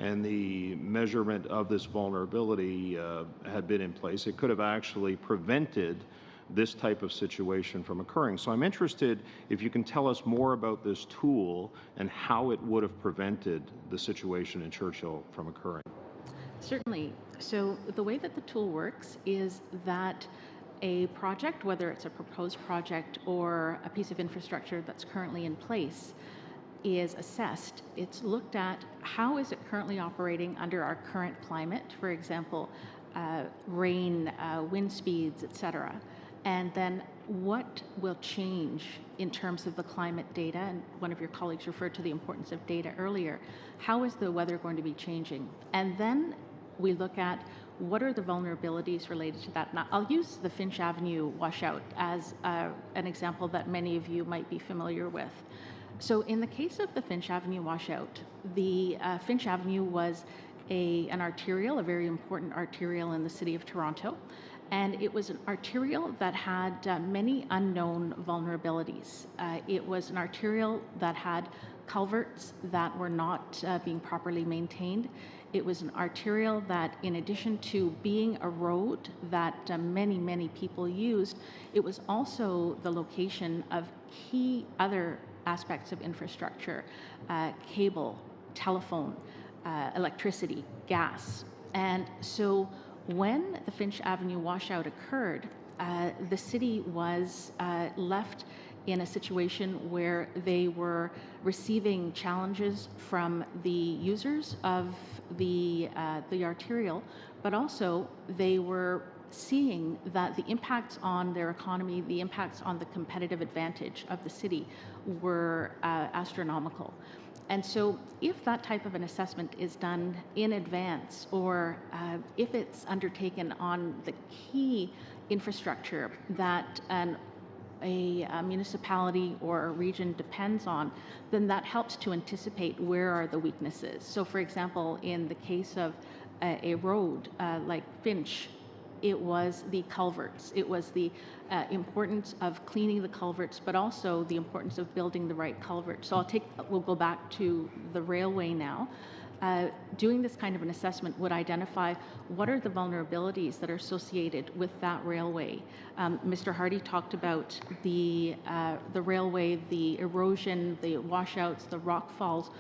and the measurement of this vulnerability had been in place, it could have actually prevented this type of situation from occurring. So I'm interested if you can tell us more about this tool and how it would have prevented the situation in Churchill from occurring. Certainly. So the way that the tool works is that a project, whether it's a proposed project or a piece of infrastructure that's currently in place, is assessed, it's looked at how is it currently operating under our current climate, for example, rain, wind speeds, etc. And then what will change in terms of the climate data, and one of your colleagues referred to the importance of data earlier. How is the weather going to be changing? And then we look at what are the vulnerabilities related to that. Now, I'll use the Finch Avenue washout as an example that many of you might be familiar with. So in the case of the Finch Avenue washout, the Finch Avenue was an arterial, a very important arterial in the city of Toronto. And it was an arterial that had many unknown vulnerabilities. It was an arterial that had culverts that were not being properly maintained. It was an arterial that, in addition to being a road that many, many people used, it was also the location of key other aspects of infrastructure, cable, telephone, electricity, gas. And so when the Finch Avenue washout occurred, the city was left in a situation where they were receiving challenges from the users of the arterial, but also they were seeing that the impacts on their economy, the impacts on the competitive advantage of the city were astronomical. And so if that type of an assessment is done in advance, or if it's undertaken on the key infrastructure that a municipality or a region depends on, then that helps to anticipate where are the weaknesses. So for example, in the case of a road like Finch, it was the culverts. It was the importance of cleaning the culverts, but also the importance of building the right culverts. So we'll go back to the railway now. Doing this kind of an assessment would identify what are the vulnerabilities that are associated with that railway. Mr. Hardy talked about the railway, the erosion, the washouts, the rock falls.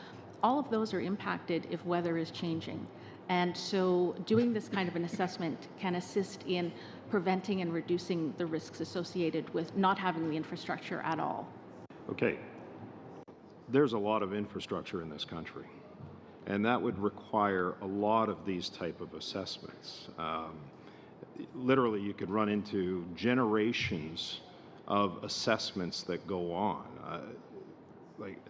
All of those are impacted if weather is changing. And so doing this kind of an assessment can assist in preventing and reducing the risks associated with not having the infrastructure at all. Okay. There's a lot of infrastructure in this country, and that would require a lot of these type of assessments. Literally, you could run into generations of assessments that go on.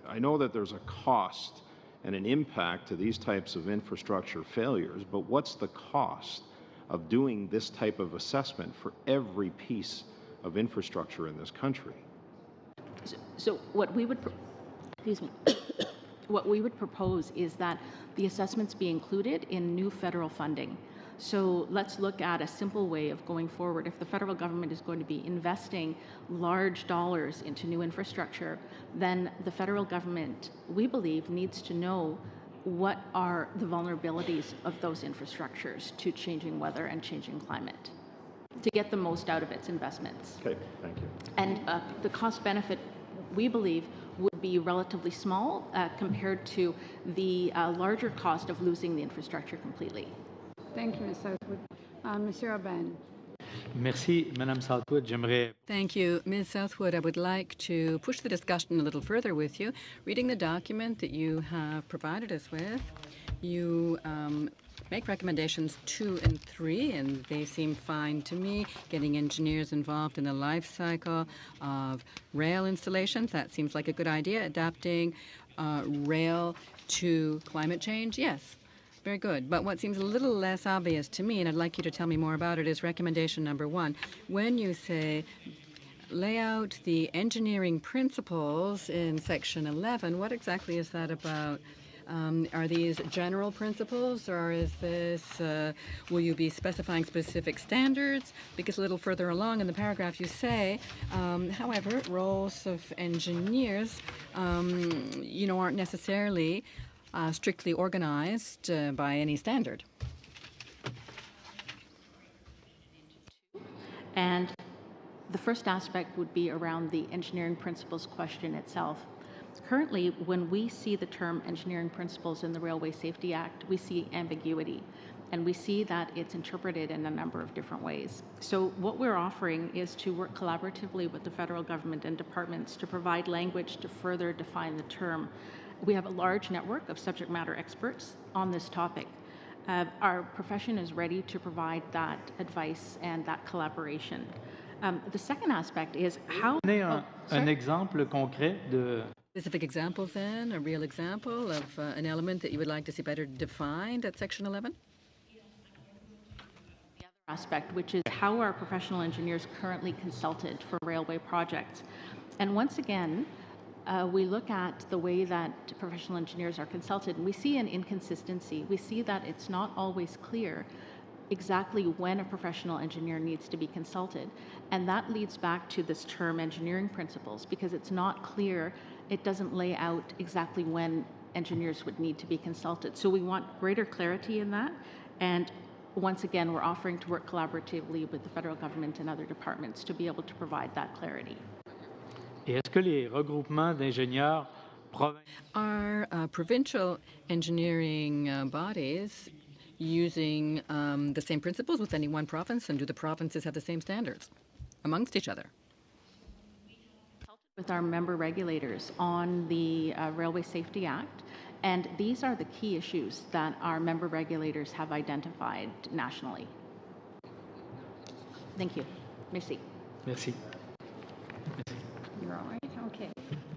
I know that there's a cost and an impact to these types of infrastructure failures, but what's the cost of doing this type of assessment for every piece of infrastructure in this country? So what we would, what we would propose is that the assessments be included in new federal funding. So let's look at a simple way of going forward. If the federal government is going to be investing large dollars into new infrastructure, then the federal government, we believe, needs to know what are the vulnerabilities of those infrastructures to changing weather and changing climate to get the most out of its investments. Okay, thank you. And the cost benefit, we believe, would be relatively small compared to the larger cost of losing the infrastructure completely. Thank you, Ms. Southwood. Monsieur Urban. Merci, Madame Southwood. J'aimerais. Thank you, Ms. Southwood. I would like to push the discussion a little further with you. Reading the document that you have provided us with, you make recommendations 2 and 3, and they seem fine to me. Getting engineers involved in the life cycle of rail installations, that seems like a good idea. Adapting rail to climate change, yes. Very good. But what seems a little less obvious to me, and I'd like you to tell me more about it, is recommendation number 1. When you say lay out the engineering principles in section 11, what exactly is that about? Are these general principles, or is this, will you be specifying specific standards? Because a little further along in the paragraph you say, however, roles of engineers, aren't necessarily strictly organized by any standard. And the first aspect would be around the engineering principles question itself. Currently, when we see the term engineering principles in the Railway Safety Act, we see ambiguity, and we see that it's interpreted in a number of different ways. So what we're offering is to work collaboratively with the federal government and departments to provide language to further define the term. We have a large network of subject matter experts on this topic. Our profession is ready to provide that advice and that collaboration. The second aspect is how... Un exemple concret de... Specific example then, a real example of an element that you would like to see better defined at Section 11? Aspect, which is how are professional engineers currently consulted for railway projects. And once again, we look at the way that professional engineers are consulted, and we see an inconsistency. We see that it's not always clear exactly when a professional engineer needs to be consulted. And that leads back to this term engineering principles, because it's not clear, it doesn't lay out exactly when engineers would need to be consulted. So we want greater clarity in that. And once again, we're offering to work collaboratively with the federal government and other departments to be able to provide that clarity. Est-ce que les regroupements d'ingénieurs Are provincial engineering bodies using the same principles with any one province, and do the provinces have the same standards amongst each other? With our member regulators on the Railway Safety Act, and these are the key issues that our member regulators have identified nationally. Thank you. Merci. Merci. You're all right? Okay.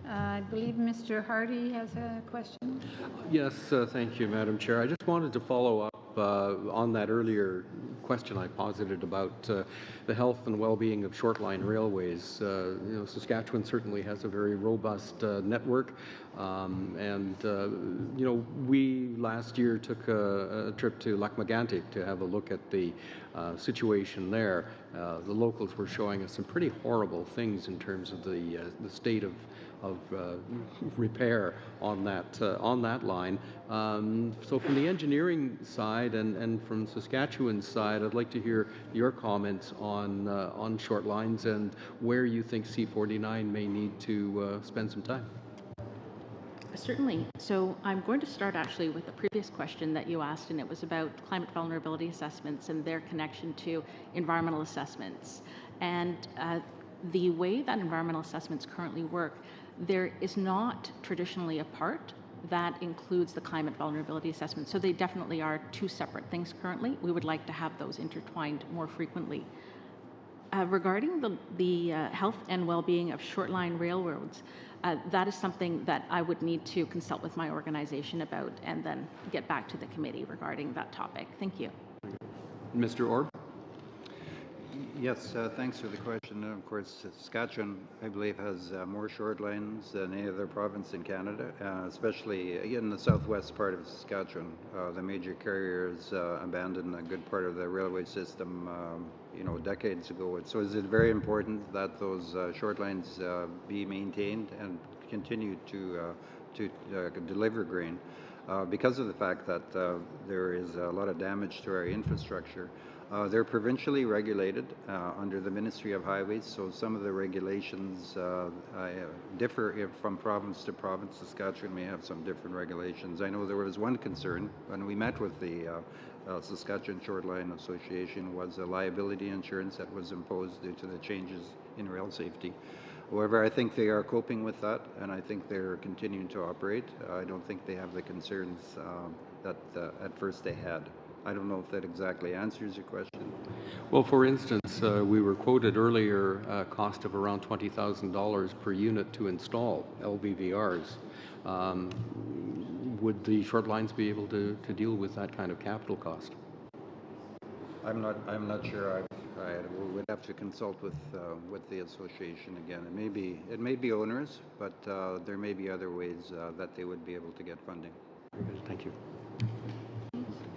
I believe Mr. Hardy has a question. Yes, thank you, Madam Chair. I just wanted to follow up on that earlier question I posited about the health and well-being of short-line railways. Saskatchewan certainly has a very robust network, and we last year took a trip to Lac-Mégantic to have a look at the situation there. The locals were showing us some pretty horrible things in terms of the state of repair on that line. So from the engineering side and from Saskatchewan's side, I'd like to hear your comments on short lines and where you think C49 may need to spend some time. Certainly. So I'm going to start actually with the previous question that you asked, and it was about climate vulnerability assessments and their connection to environmental assessments. And the way that environmental assessments currently work, there is not traditionally a part that includes the climate vulnerability assessment. So they definitely are two separate things currently. We would like to have those intertwined more frequently. Regarding the health and well-being of short-line railroads, that is something that I would need to consult with my organization about and then get back to the committee regarding that topic. Thank you. Mr. Orb? Yes, thanks for the question. And of course, Saskatchewan, I believe, has more short lines than any other province in Canada, especially in the southwest part of Saskatchewan. The major carriers abandoned a good part of the railway system, decades ago. So is it very important that those short lines be maintained and continue to deliver grain because of the fact that there is a lot of damage to our infrastructure. They're provincially regulated under the Ministry of Highways, so some of the regulations differ from province to province. Saskatchewan may have some different regulations. I know there was one concern when we met with the Saskatchewan Short Line Association was a liability insurance that was imposed due to the changes in rail safety. However, I think they are coping with that, and I think they're continuing to operate. I don't think they have the concerns that at first they had. I don't know if that exactly answers your question. Well, for instance, we were quoted earlier a cost of around $20,000 per unit to install LVVRs. Would the short lines be able to deal with that kind of capital cost? I'm not sure. We would have to consult with the association again. It may be onerous, but there may be other ways that they would be able to get funding. Thank you.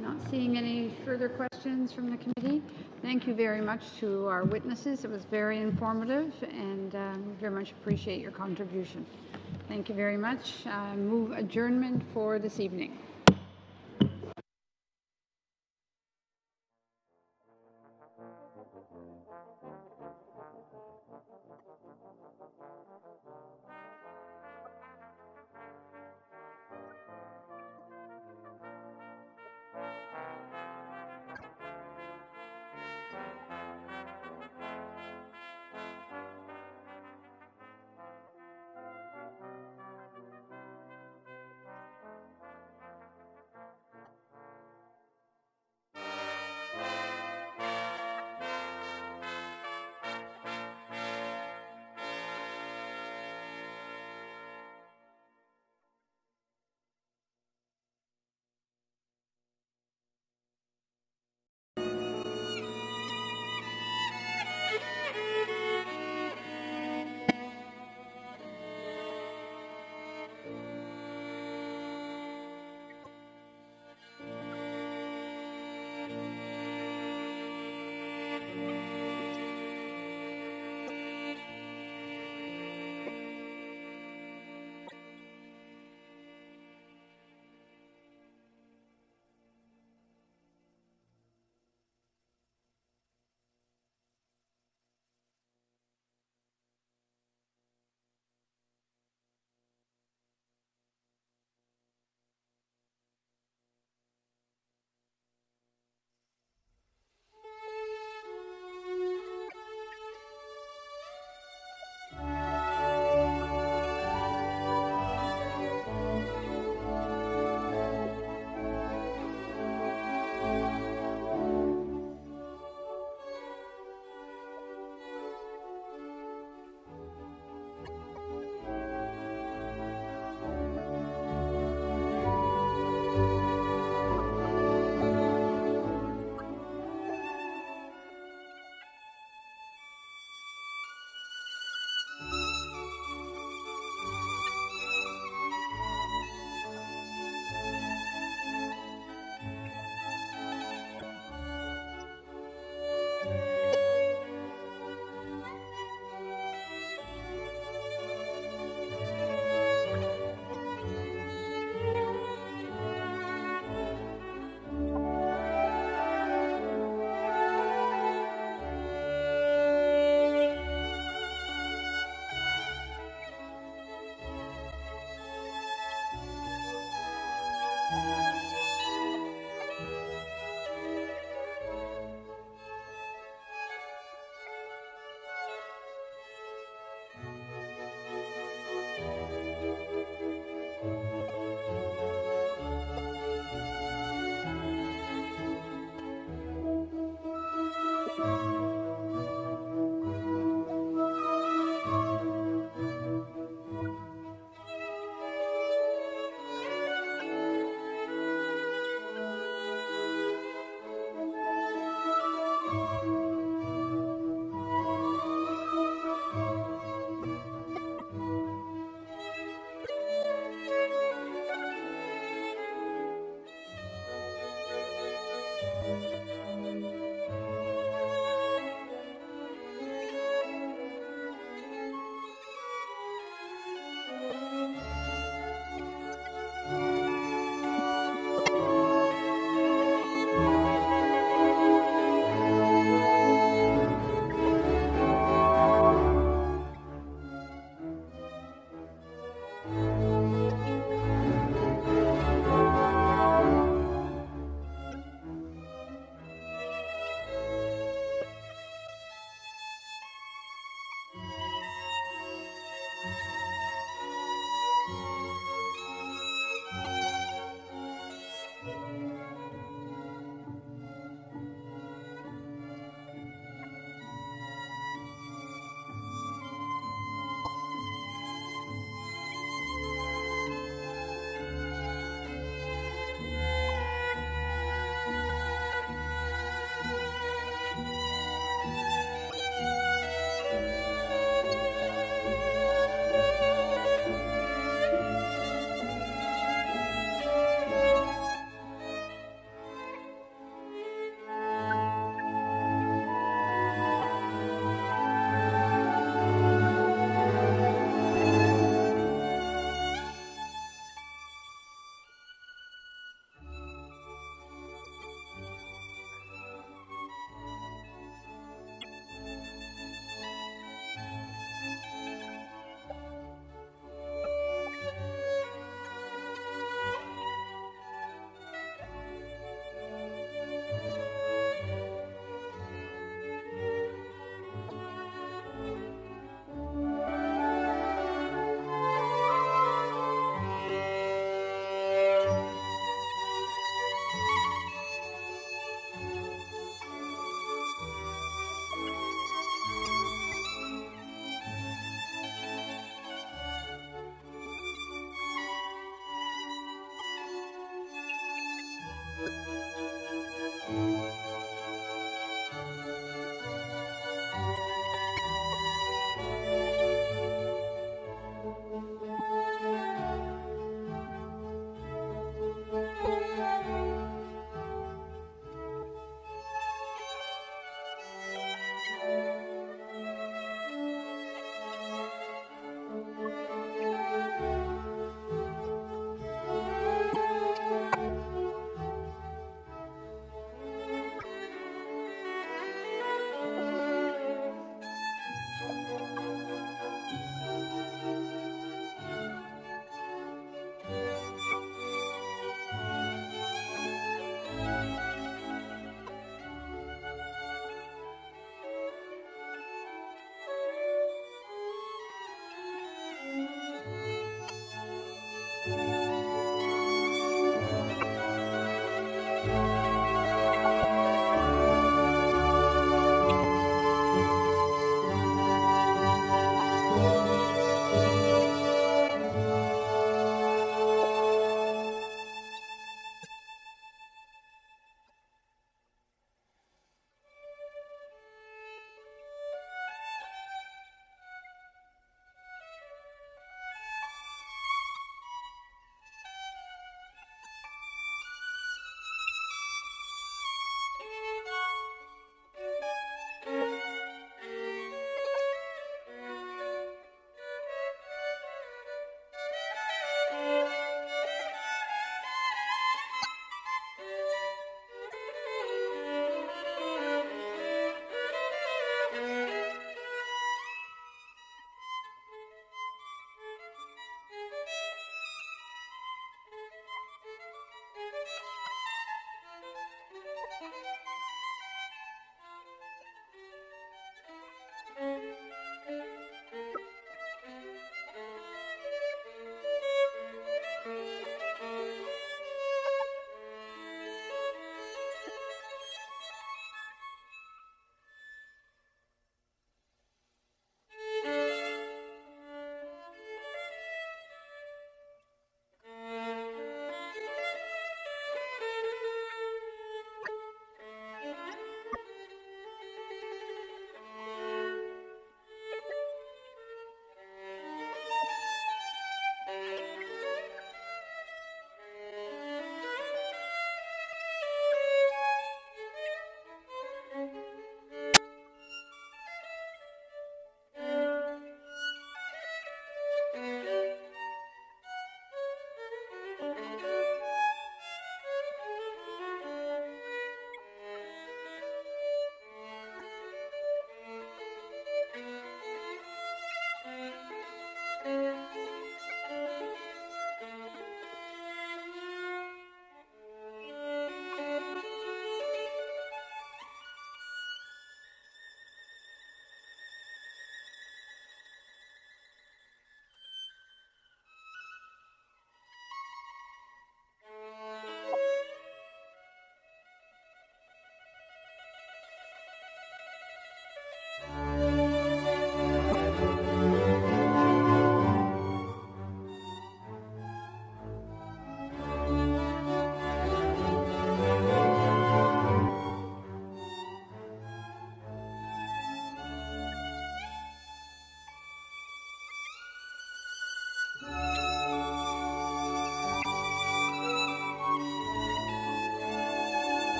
Not seeing any further questions from the committee. Thank you very much to our witnesses. It was very informative, and we very much appreciate your contribution. Thank you very much. Move adjournment for this evening.